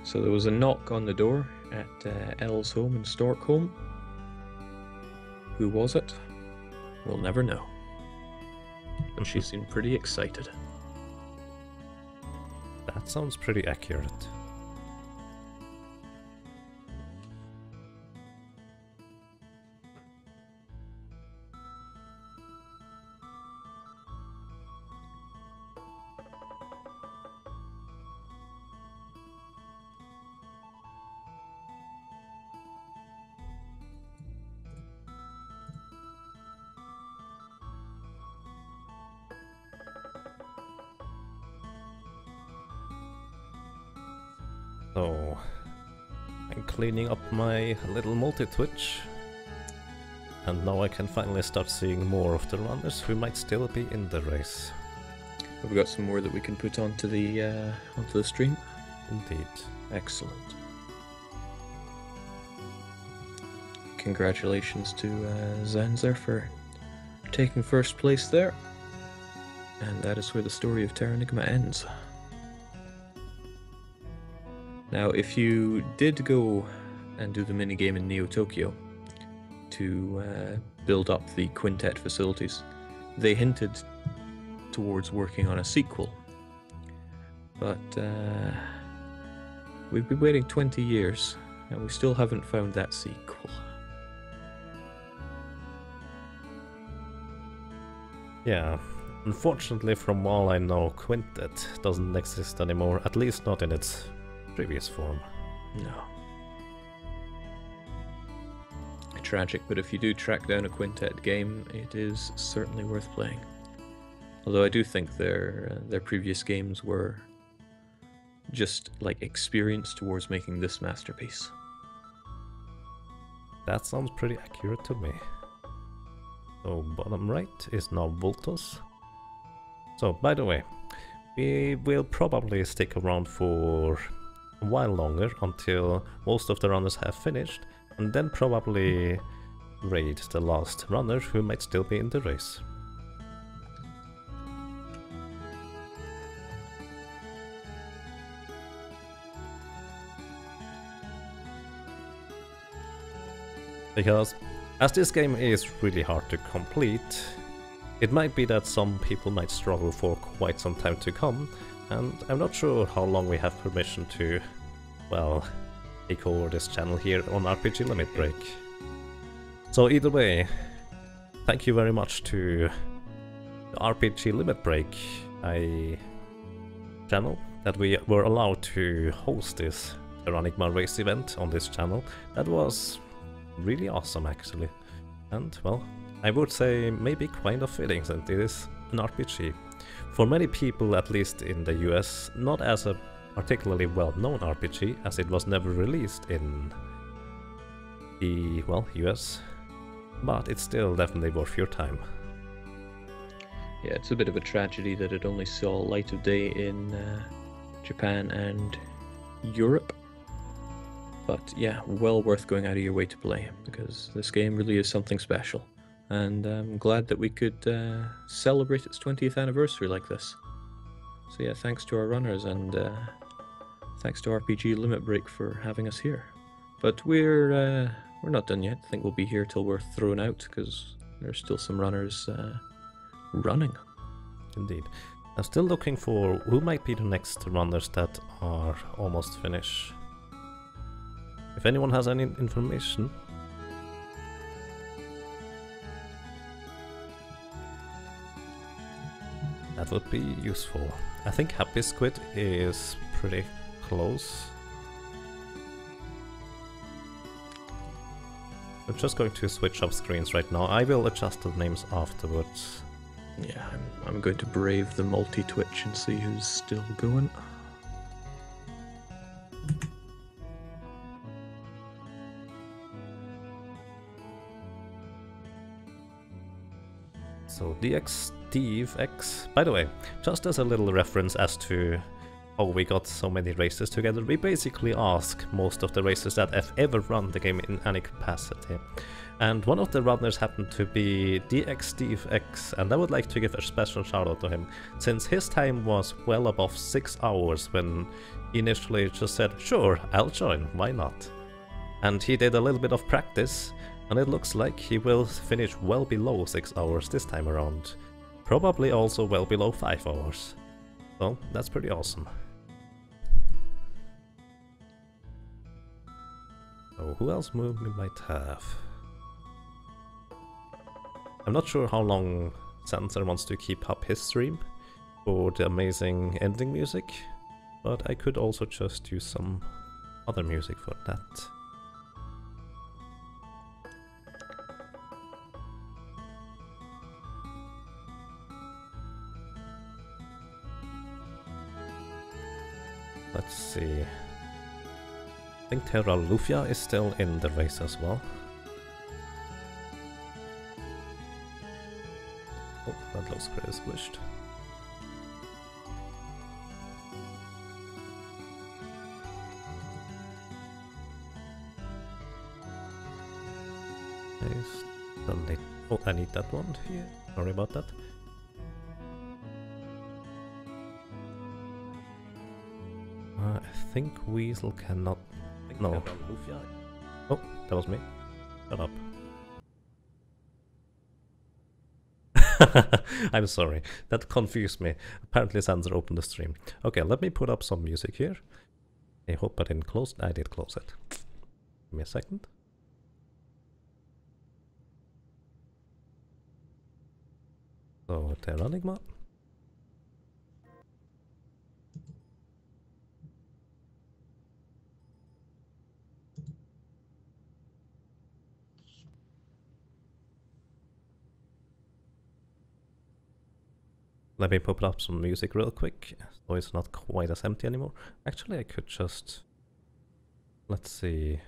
So there was a knock on the door at Elle's home in Storkholm. Who was it? We'll never know. But she seemed pretty excited. That sounds pretty accurate. So, I'm cleaning up my little multi-twitch. And now I can finally start seeing more of the runners who might still be in the race. Have we got some more that we can put onto the stream? Indeed. Excellent. Congratulations to Zaenzer for taking first place there. And that is where the story of Terranigma ends. Now, if you did go and do the minigame in Neo Tokyo to build up the quintet facilities, they hinted towards working on a sequel. But we've been waiting 20 years and we still haven't found that sequel. Yeah, unfortunately from all I know, Quintet doesn't exist anymore, at least not in its previous form. No. Tragic, but if you do track down a Quintet game, it is certainly worth playing. Although I do think their previous games were just like experience towards making this masterpiece. That sounds pretty accurate to me. So bottom right is now vultuz. So by the way, we will probably stick around for a while longer until most of the runners have finished, and then probably raid the last runner who might still be in the race. Because as this game is really hard to complete, it might be that some people might struggle for quite some time to come, and I'm not sure how long we have permission to, well, take over this channel here on RPG Limit Break. So either way, thank you very much to the RPG Limit Break channel that we were allowed to host this Terranigma race event on this channel. That was really awesome actually, and well, I would say maybe kind of fitting since it is an RPG. For many people, at least in the US, not as a particularly well-known RPG, as it was never released in the, well, US, but it's still definitely worth your time. Yeah, it's a bit of a tragedy that it only saw light of day in Japan and Europe. But yeah, well worth going out of your way to play, because this game really is something special. And I'm glad that we could celebrate its 20th anniversary like this. So yeah, thanks to our runners, and thanks to RPG Limit Break for having us here. But we're not done yet. I think we'll be here till we're thrown out, because there's still some runners running. Indeed. I'm still looking for who might be the next runners that are almost finished. If anyone has any information, that would be useful. I think Happy Squid is pretty close. I'm just going to switch up screens right now. I will adjust the names afterwards. Yeah, I'm going to brave the multi-twitch and see who's still going. So dxstevex, by the way, just as a little reference as to how we got so many races together, we basically ask most of the racers that have ever run the game in any capacity. And one of the runners happened to be dxstevex, and I would like to give a special shout out to him, since his time was well above 6 hours when he initially just said, sure, I'll join, why not? And he did a little bit of practice, and it looks like he will finish well below 6 hours this time around. Probably also well below 5 hours. So that's pretty awesome. So who else we might have? I'm not sure how long Zaenzer wants to keep up his stream for the amazing ending music, but I could also just use some other music for that. Let's see. I think terralufia is still in the race as well. Oh, that looks pretty squished. Oh, I need that one here. Sorry about that. I think Weasel cannot... No. Oh, that was me. Shut up. I'm sorry. That confused me. Apparently zaenzer opened the stream. Okay, let me put up some music here. I hope I didn't close... I did close it. Give me a second. So, Terranigma. Let me put up some music real quick, so it's not quite as empty anymore. Actually, I could just... Let's see...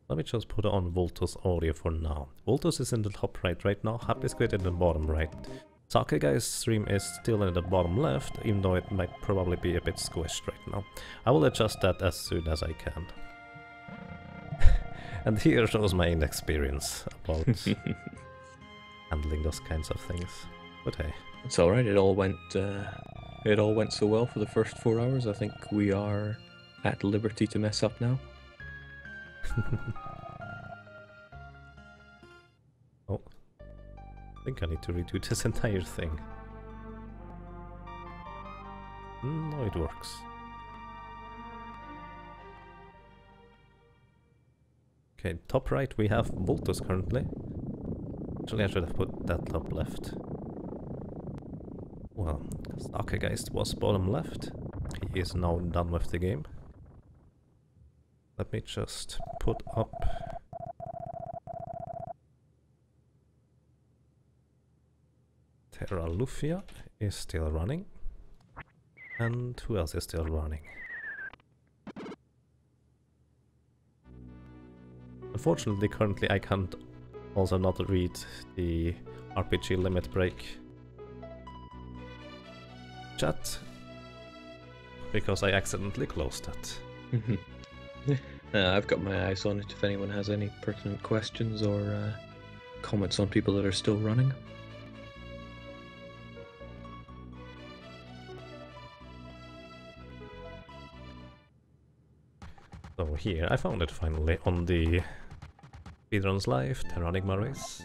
Let me just put on vultuz audio for now. Vultuz is in the top right now, Happy Squid in the bottom right. Sakegeist stream is still in the bottom left, even though it might probably be a bit squished right now. I will adjust that as soon as I can. And here shows my inexperience about handling those kinds of things. But hey. It's alright, it all went so well for the first 4 hours. I think we are at liberty to mess up now. Oh, I think I need to redo this entire thing. No, it works. Okay, top right we have vultuz currently. Actually, I should have put that top left. Well, sakegeist was bottom left. He is now done with the game. Let me just put up... Terralufia is still running. And who else is still running? Unfortunately, currently I can't also not read the RPG limit break chat because I accidentally closed that. I've got my eyes on it if anyone has any pertinent questions or comments on people that are still running. So here, I found it finally on the Speedruns Live Terranigma race.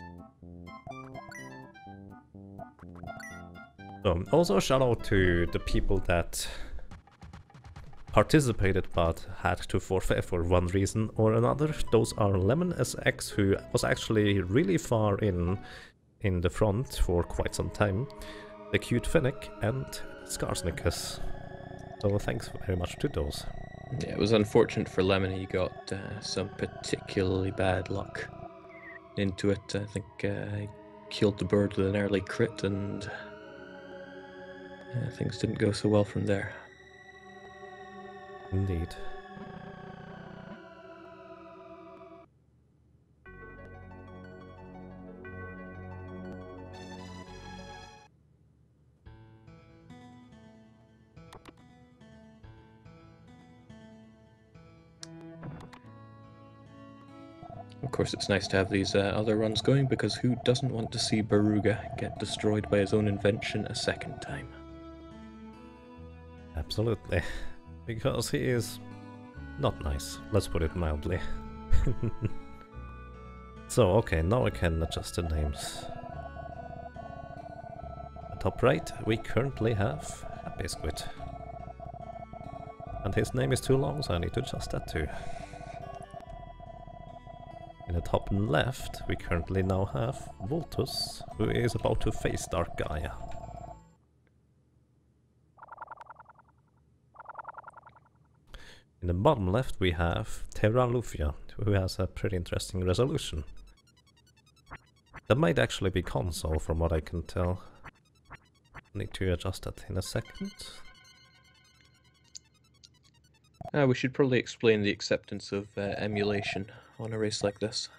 So, also a shout out to the people that participated but had to forfeit for one reason or another. Those are lemonsx, who was actually really far in the front for quite some time, thecutefennec, and skarsnik. So thanks very much to those. Yeah, it was unfortunate for Lemon. He got some particularly bad luck into it. I think he killed the bird with an early crit, and things didn't go so well from there. Indeed. Of course, it's nice to have these other runs going, because who doesn't want to see Baruga get destroyed by his own invention a second time? Absolutely. Because he is not nice, let's put it mildly. So, okay, now I can adjust the names. Top right, we currently have Happy Squid. And his name is too long, so I need to adjust that too. In the top left, we currently now have vultuz, who is about to face Dark Gaia. In the bottom left, we have Terralufia, who has a pretty interesting resolution. That might actually be console, from what I can tell. Need to adjust that in a second. We should probably explain the acceptance of emulation on a race like this.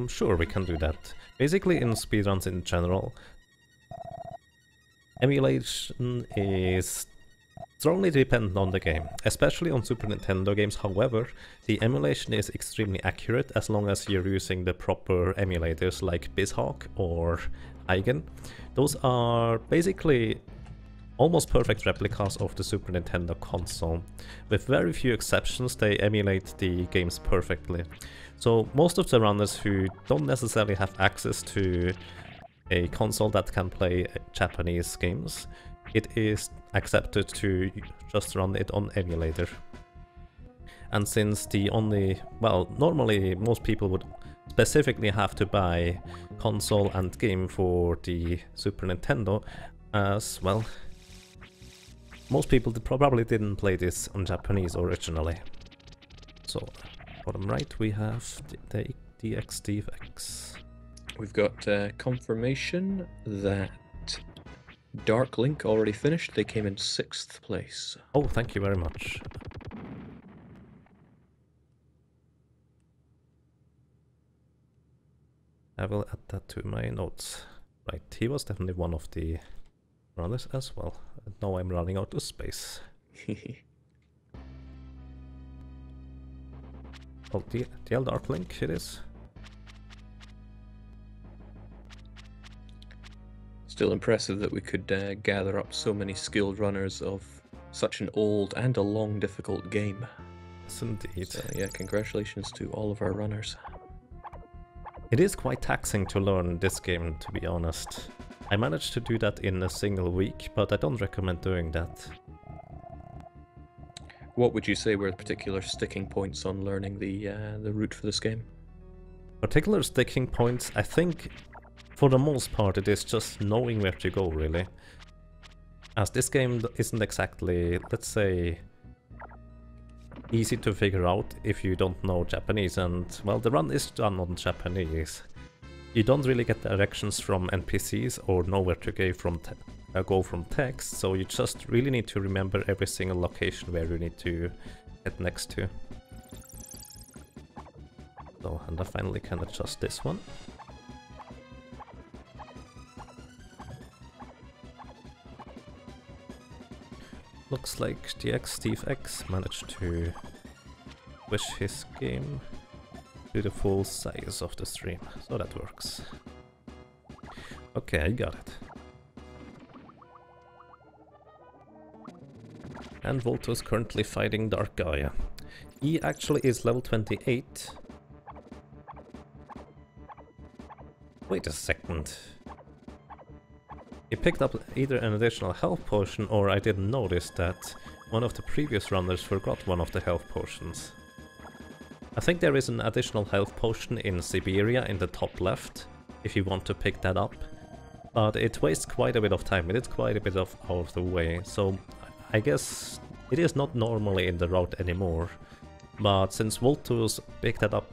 Sure, we can do that. Basically, in speedruns in general, emulation is strongly dependent on the game, especially on Super Nintendo games. However, the emulation is extremely accurate as long as you're using the proper emulators like BizHawk or Eigen. Those are basically almost perfect replicas of the Super Nintendo console. With very few exceptions, they emulate the games perfectly. So most of the runners who don't necessarily have access to a console that can play Japanese games, it is accepted to just run it on emulator. And since the only, well, normally most people would specifically have to buy console and game for the Super Nintendo, as well, most people probably didn't play this on Japanese originally. So, bottom right we have the dxstevex. We've got confirmation that Darklink already finished. They came in 6th place. Oh, thank you very much. I will add that to my notes. Right, he was definitely one of the runners as well. Now I'm running out of space. Oh, DL Darklink it is. Still impressive that we could gather up so many skilled runners of such an old and a long, difficult game. Yes, indeed. So, yeah, congratulations to all of our runners. It is quite taxing to learn this game, to be honest. I managed to do that in a single week, but I don't recommend doing that. What would you say were particular sticking points on learning the route for this game? Particular sticking points, I think, for the most part, it is just knowing where to go, really. As this game isn't exactly, let's say, easy to figure out if you don't know Japanese, and, well, the run is done on Japanese. You don't really get directions from NPCs or know where to go from text, so you just really need to remember every single location where you need to head next to. So, and I finally can adjust this one. Looks like dxstevex managed to push his game to the full size of the stream, so that works. Okay, I got it. And Vultuz currently fighting Dark Gaia. He actually is level 28. Wait a second. He picked up either an additional health potion, or I didn't notice that one of the previous runners forgot one of the health potions. I think there is an additional health potion in Siberia in the top left, if you want to pick that up. But it wastes quite a bit of time, it is quite a bit out of the way, so I guess it is not normally in the route anymore. But since Vultuz picked up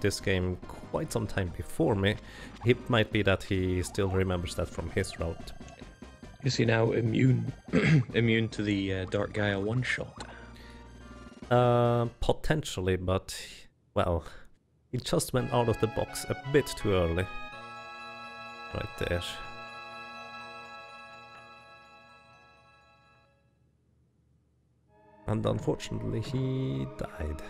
this game quite some time before me, it might be that he still remembers that from his route. Is he now immune immune to the Dark Gaia one-shot? Potentially, but, well, he just went out of the box a bit too early. Right there. And unfortunately he died.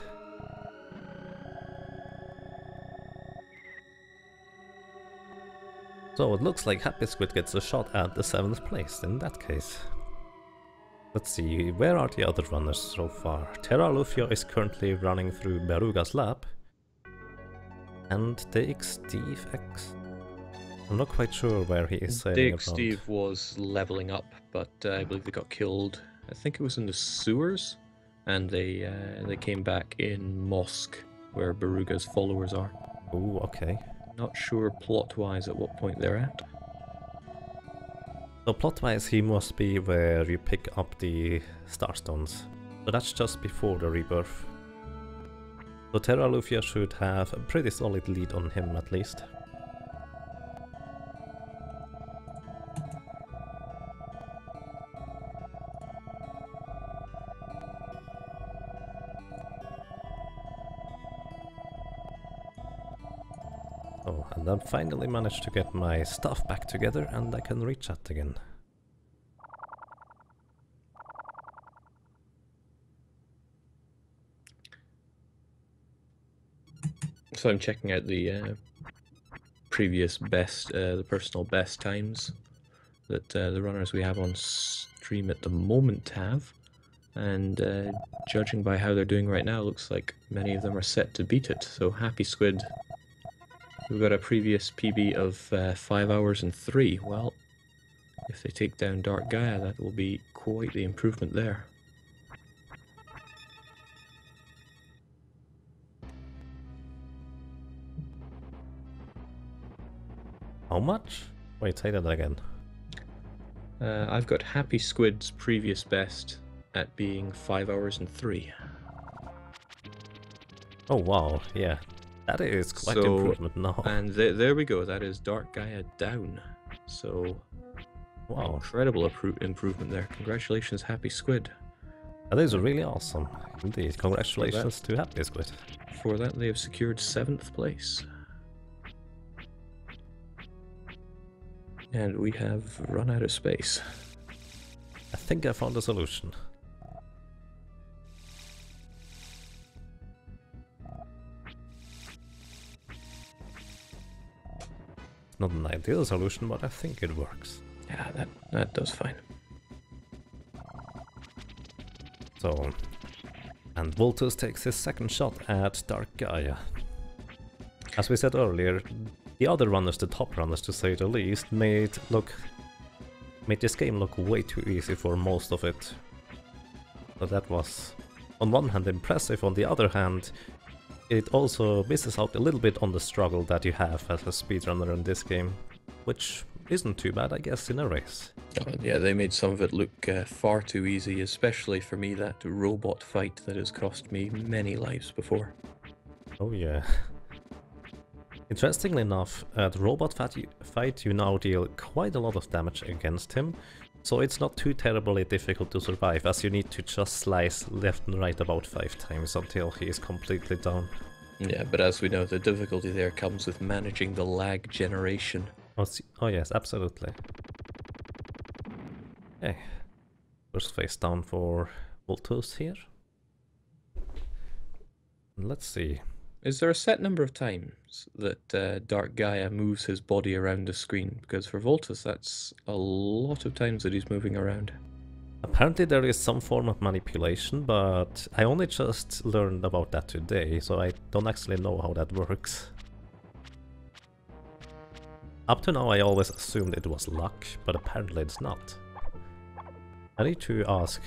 So it looks like Happy Squid gets a shot at the 7th place in that case. Let's see, where are the other runners so far? Terralufia is currently running through Beruga's lab. And dxstevex. I'm not quite sure where he is sailing around. Steve was leveling up, but I believe they got killed. I think it was in the sewers, and they came back in Mosque, where Beruga's followers are. Oh, okay. Not sure plot-wise at what point they're at. So plot-wise he must be where you pick up the Starstones. So that's just before the rebirth. So Terralufia should have a pretty solid lead on him at least. Oh, and I finally managed to get my stuff back together and I can rechat again. So I'm checking out the previous best, the personal best times that the runners we have on stream at the moment have. And judging by how they're doing right now, looks like many of them are set to beat it. So Happy Squid, we've got a previous PB of 5 hours and 3. Well, if they take down Dark Gaia, that will be quite the improvement there. How much? Wait, say that again. I've got Happy Squid's previous best at being 5 hours and 3. Oh wow, yeah. That is quite improvement now. And there we go, that is Dark Gaia down. So, wow. Incredible improvement there. Congratulations, Happy Squid. That is really awesome. Indeed, congratulations to Happy Squid. For that, they have secured 7th place. And we have run out of space. I think I found a solution. It's not an ideal solution, but I think it works. Yeah, that does fine. So, and vultuz takes his second shot at Dark Gaia. As we said earlier, the other runners, the top runners to say the least, made this game look way too easy for most of it. So that was, on one hand, impressive, on the other hand, it also misses out a little bit on the struggle that you have as a speedrunner in this game, which isn't too bad, I guess, in a race. Oh, yeah, they made some of it look far too easy, especially for me, that robot fight that has cost me many lives before. Oh yeah. Interestingly enough, the robot fight you now deal quite a lot of damage against him, so it's not too terribly difficult to survive, as you need to just slice left and right about 5 times until he is completely down. Yeah, but as we know, the difficulty there comes with managing the lag generation. Oh yes, absolutely. Okay, first face down for vultuz here. Let's see. Is there a set number of times that Dark Gaia moves his body around the screen? Because for vultuz, that's a lot of times that he's moving around. Apparently there is some form of manipulation, but I only just learned about that today, so I don't actually know how that works. Up to now I always assumed it was luck, but apparently it's not. I need to ask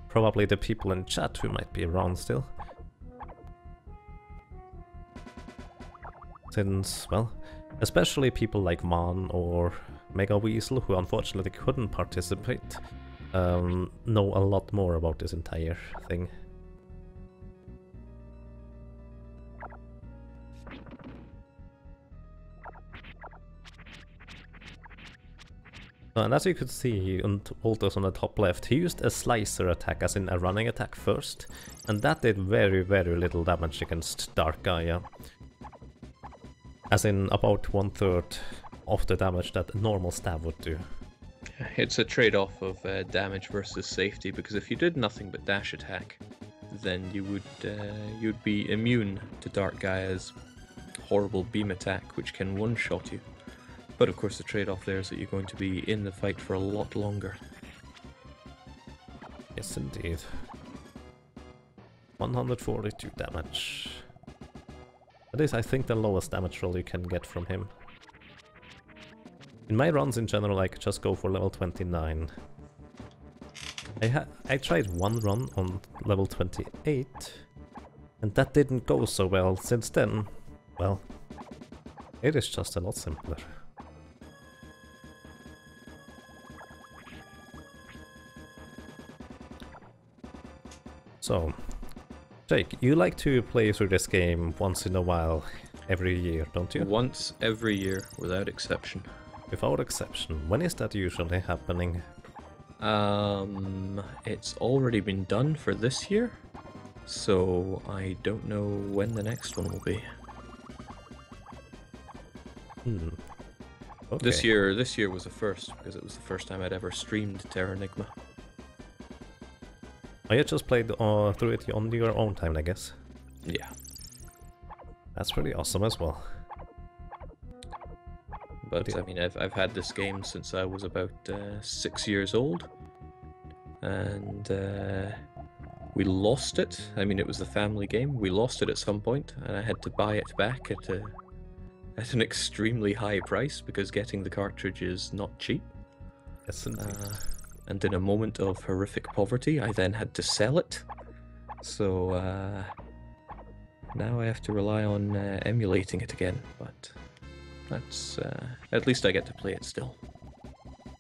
probably the people in chat who might be around still. Since, well, especially people like Man or Mega Weasel, who unfortunately couldn't participate, know a lot more about this entire thing. And as you could see on vultuz on the top left, he used a slicer attack, as in a running attack first, and that did very, very little damage against Dark Gaia. As in about 1/3 of the damage that a normal stab would do. It's a trade-off of damage versus safety, because if you did nothing but dash attack, then you'd be immune to Dark Gaia's horrible beam attack, which can one-shot you. But of course the trade-off there is that you're going to be in the fight for a lot longer. Yes, indeed. 142 damage. That is, I think, the lowest damage roll you can get from him. In my runs in general, I could just go for level 29. I tried one run on level 28, and that didn't go so well. Since then, well, it is just a lot simpler. So, Jake, you like to play through this game once in a while, every year, don't you? Once every year, without exception. Without exception. When is that usually happening? It's already been done for this year, so I don't know when the next one will be. Hmm. Okay. This year was a first, because it was the first time I'd ever streamed Terranigma. Oh, you just played through it on your own time, I guess. Yeah. That's pretty awesome as well. But I mean, I've had this game since I was about 6 years old, and we lost it. I mean, it was the family game. We lost it at some point, and I had to buy it back at an extremely high price, because getting the cartridge is not cheap. Yes, indeed. And in a moment of horrific poverty, I then had to sell it. So now I have to rely on emulating it again, but that's at least I get to play it still.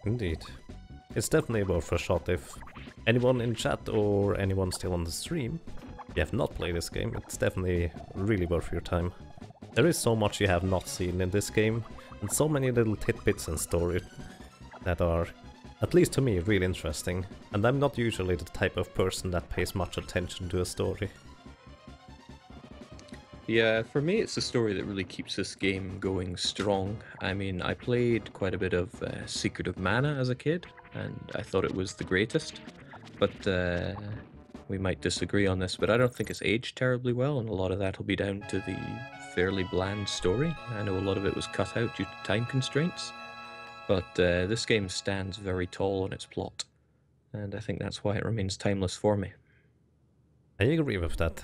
Indeed. It's definitely worth a shot. If anyone in chat or anyone still on the stream, if you have not played this game, it's definitely really worth your time. There is so much you have not seen in this game, and so many little tidbits and story that are, at least to me, really interesting. And I'm not usually the type of person that pays much attention to a story. Yeah, for me it's the story that really keeps this game going strong. I mean, I played quite a bit of Secret of Mana as a kid, and I thought it was the greatest. But we might disagree on this, but I don't think it's aged terribly well, and a lot of that will be down to the fairly bland story. I know a lot of it was cut out due to time constraints, but this game stands very tall on its plot, and I think that's why it remains timeless for me. I agree with that.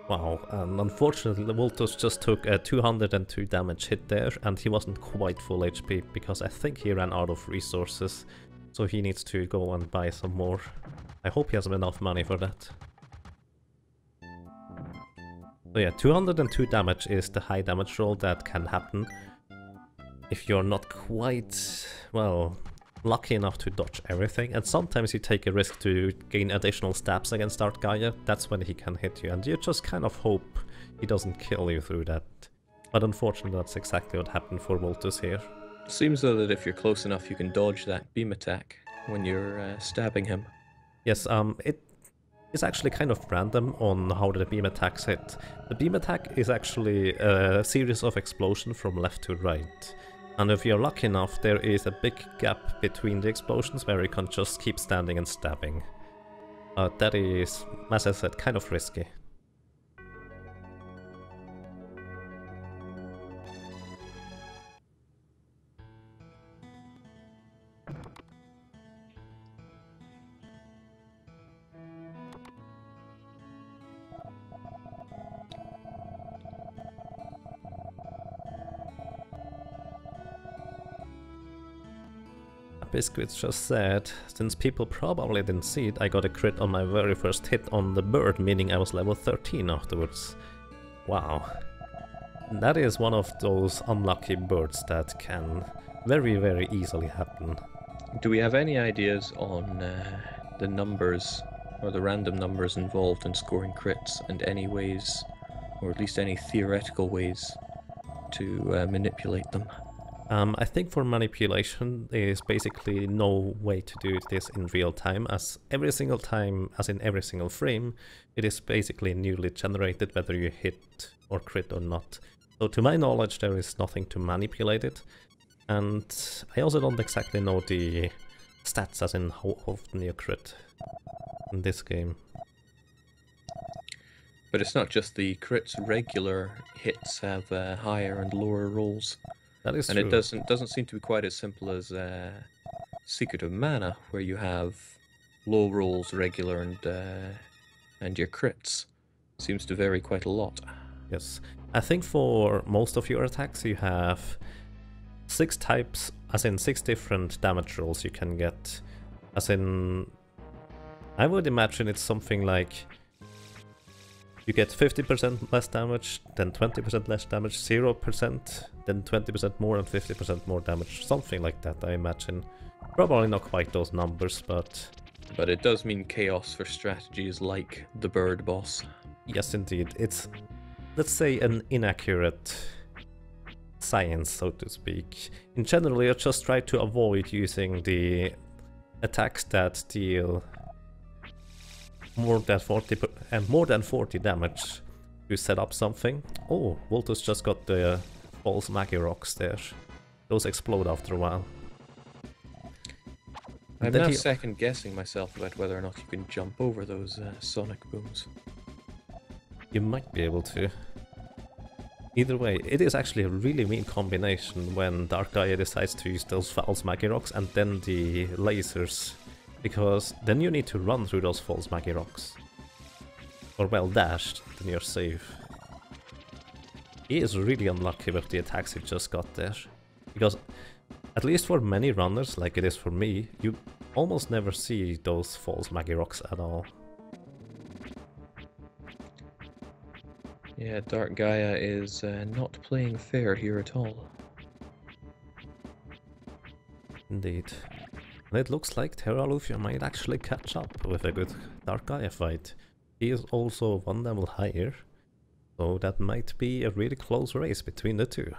Wow, and unfortunately the vultuz just took a 202 damage hit there, and he wasn't quite full HP, because I think he ran out of resources, so he needs to go and buy some more. I hope he has enough money for that. So yeah, 202 damage is the high damage roll that can happen if you're not quite, well, lucky enough to dodge everything, and sometimes you take a risk to gain additional stabs against Dark Gaia. That's when he can hit you, and you just kind of hope he doesn't kill you through that. But unfortunately that's exactly what happened for vultuz here. Seems though that if you're close enough you can dodge that beam attack when you're stabbing him. Yes, it is actually kind of random on how the beam attacks hit. The beam attack is actually a series of explosions from left to right. And if you're lucky enough, there is a big gap between the explosions where you can just keep standing and stabbing. That is, as I said, kind of risky. Biscuits just said, since people probably didn't see it, I got a crit on my very first hit on the bird, meaning I was level 13 afterwards. Wow. That is one of those unlucky birds that can very, very easily happen. Do we have any ideas on the numbers, or the random numbers involved in scoring crits, and any ways, or at least any theoretical ways, to manipulate them? I think for manipulation there is basically no way to do this in real time, as every single time, as in every single frame, it is basically newly generated whether you hit or crit or not. So to my knowledge there is nothing to manipulate it, and I also don't exactly know the stats as in how often you crit in this game. But it's not just the crits, regular hits have higher and lower rolls. That is and true. it doesn't seem to be quite as simple as Secret of Mana, where you have low rolls, regular, and your crits. Seems to vary quite a lot. Yes, I think for most of your attacks you have 6 types, as in 6 different damage rolls you can get. As in, I would imagine it's something like you get 50% less damage, then 20% less damage, 0%, then 20% more and 50% more damage. Something like that, I imagine. Probably not quite those numbers, but... But it does mean chaos for strategies like the bird boss. Yes, indeed. It's, let's say, an inaccurate science, so to speak. In general, you just try to avoid using the attacks that deal more than 40 damage, to set up something. Oh, vultuz just got the false Maggie rocks there. Those explode after a while. I'm now second guessing myself about whether or not you can jump over those sonic booms. You might be able to. Either way, it is actually a really mean combination when Dark Gaia decides to use those false Maggie rocks and then the lasers, because then you need to run through those false Maggie rocks. Or well, dashed, then you're safe. He is really unlucky with the attacks he just got there, because at least for many runners, like it is for me, you almost never see those false Maggie rocks at all. Yeah, Dark Gaia is not playing fair here at all. Indeed. And it looks like Terralufia might actually catch up with a good Dark Gaia fight. He is also one level higher, so that might be a really close race between the two.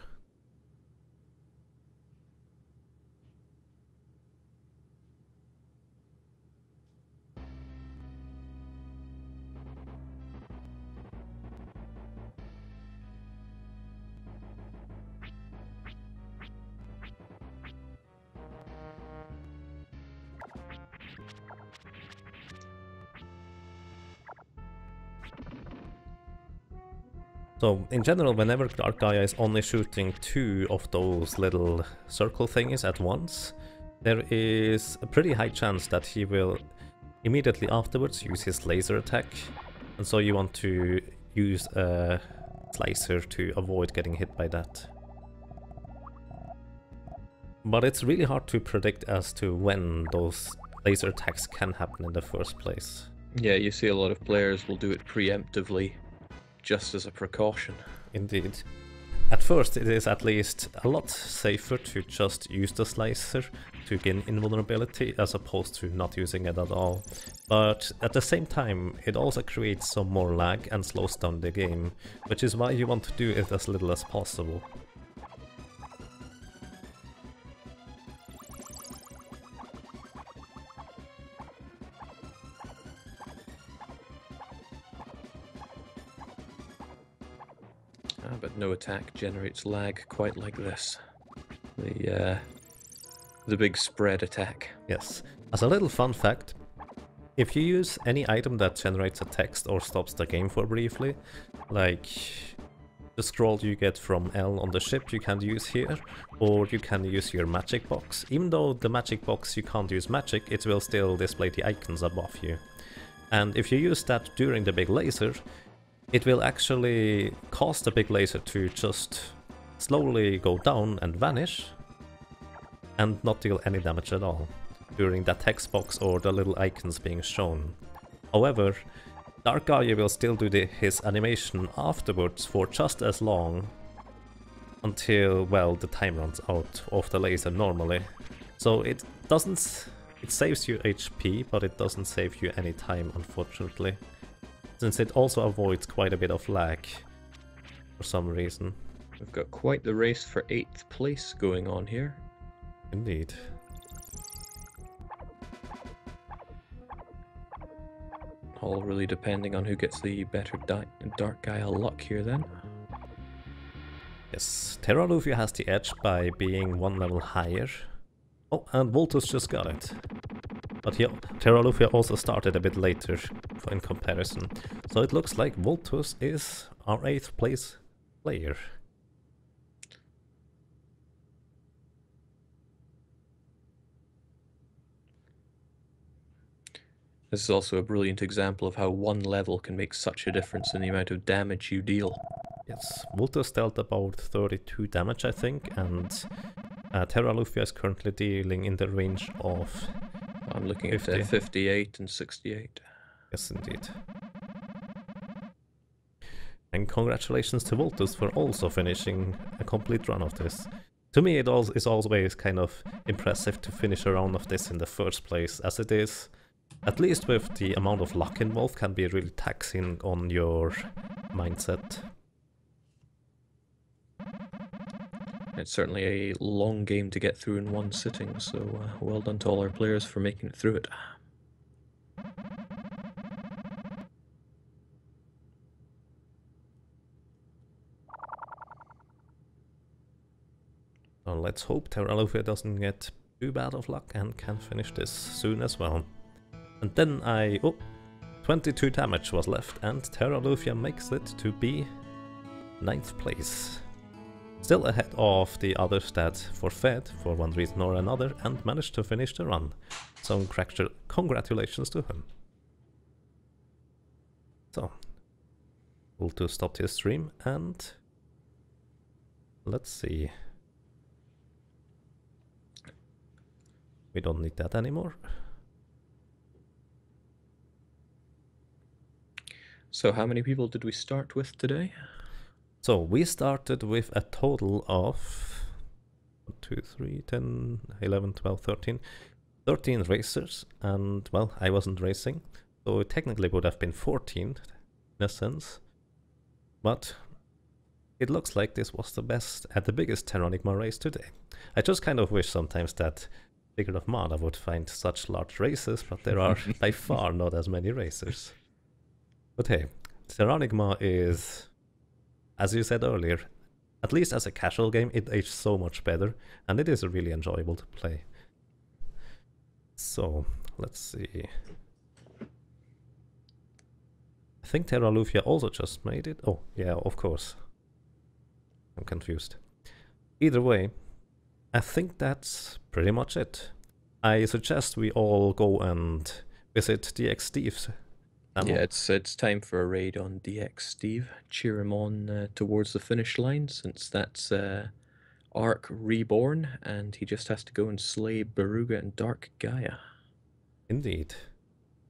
So, in general, whenever Dark Gaia is only shooting 2 of those little circle thingies at once, there is a pretty high chance that he will immediately afterwards use his laser attack, and so you want to use a slicer to avoid getting hit by that. But it's really hard to predict as to when those laser attacks can happen in the first place. Yeah, you see a lot of players will do it preemptively, just as a precaution. Indeed. At first it is at least a lot safer to just use the slicer to gain invulnerability as opposed to not using it at all. But at the same time it also creates some more lag and slows down the game, which is why you want to do it as little as possible. But no attack generates lag quite like this. The big spread attack. Yes. As a little fun fact, if you use any item that generates a text or stops the game for briefly, like the scroll you get from L on the ship you can use here, or you can use your magic box. Even though the magic box you can't use magic, it will still display the icons above you. And if you use that during the big laser, it will actually cause the big laser to just slowly go down and vanish and not deal any damage at all during that text box or the little icons being shown. However, Dark Gaia will still do his animation afterwards for just as long until, well, the time runs out of the laser normally. So it saves you HP, but it doesn't save you any time, unfortunately, since it also avoids quite a bit of lag for some reason. We've got quite the race for 8th place going on here. Indeed. All really depending on who gets the better Dark Gaia luck here then. Yes, Terralufia has the edge by being 1 level higher. Oh, and vultuz just got it. But Terralufia also started a bit later in comparison. So it looks like vultuz is our 8th place player. This is also a brilliant example of how 1 level can make such a difference in the amount of damage you deal. Yes, vultuz dealt about 32 damage, I think, and Terralufia is currently dealing in the range of... I'm looking at 58 and 68. Yes, indeed. And congratulations to vultuz for also finishing a complete run of this. To me, it is always kind of impressive to finish a round of this in the first place, as it is, at least with the amount of luck involved, can be really taxing on your mindset. It's certainly a long game to get through in one sitting, so well done to all our players for making it through it. So let's hope Terralufia doesn't get too bad of luck and can finish this soon as well. And then 22 damage was left, and Terralufia makes it to be 9th place. Still ahead of the others that forfeit for one reason or another and managed to finish the run. So congratulations to him. So, vultuz stopped his stream, and let's see. We don't need that anymore. So how many people did we start with today? So we started with a total of 1, 2, 3, 10, 11, 12, 13 racers, and well, I wasn't racing, so it technically would have been 14 in a sense, but it looks like this was the best and the biggest Terranigma race today. I just kind of wish sometimes that Figure of Mana would find such large races, but there are by far not as many racers. But hey, Terranigma is, as you said earlier, at least as a casual game, it aged so much better, and it is really enjoyable to play. So, let's see. I think Terralufia also just made it. Oh, yeah, of course. I'm confused. Either way, I think that's pretty much it. I suggest we all go and visit dxstevex. Yeah, it's time for a raid on dxsteve. Cheer him on towards the finish line, since that's Arc reborn, and he just has to go and slay Baruga and Dark Gaia. Indeed.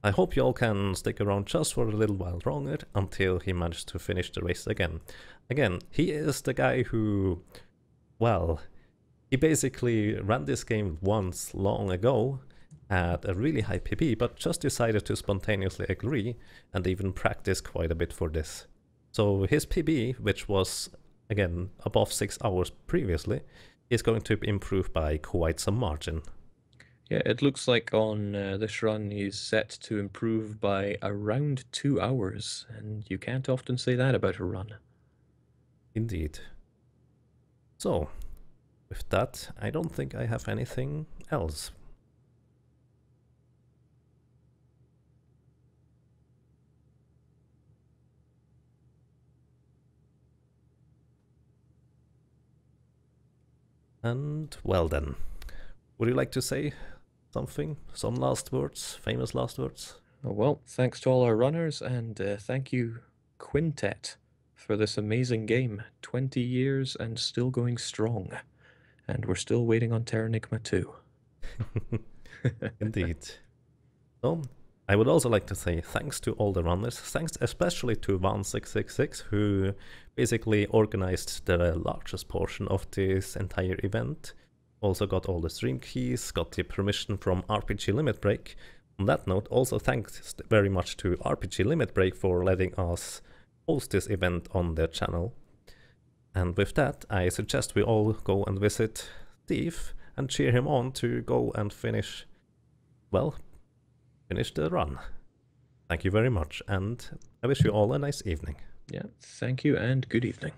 I hope you all can stick around just for a little while longer until he manages to finish the race again. Again, he is the guy who, well, he basically ran this game once long ago at a really high PB, but just decided to spontaneously agree and even practice quite a bit for this. So his PB, which was again above 6 hours previously, is going to improve by quite some margin. Yeah, it looks like on this run he's set to improve by around 2 hours, and you can't often say that about a run. Indeed. So, with that, I don't think I have anything else. And well then, would you like to say something? Some last words? Famous last words? Well, thanks to all our runners, and thank you, Quintet, for this amazing game. 20 years and still going strong. And we're still waiting on Terranigma 2. Indeed. So, I would also like to say thanks to all the runners, thanks especially to Van666, who basically organized the largest portion of this entire event. Also got all the stream keys, got the permission from RPG Limit Break. On that note, also thanks very much to RPG Limit Break for letting us host this event on their channel. And with that, I suggest we all go and visit Steve and cheer him on to go and finish, well, finish the run. Thank you very much, and I wish you all a nice evening. Yeah, thank you and good evening.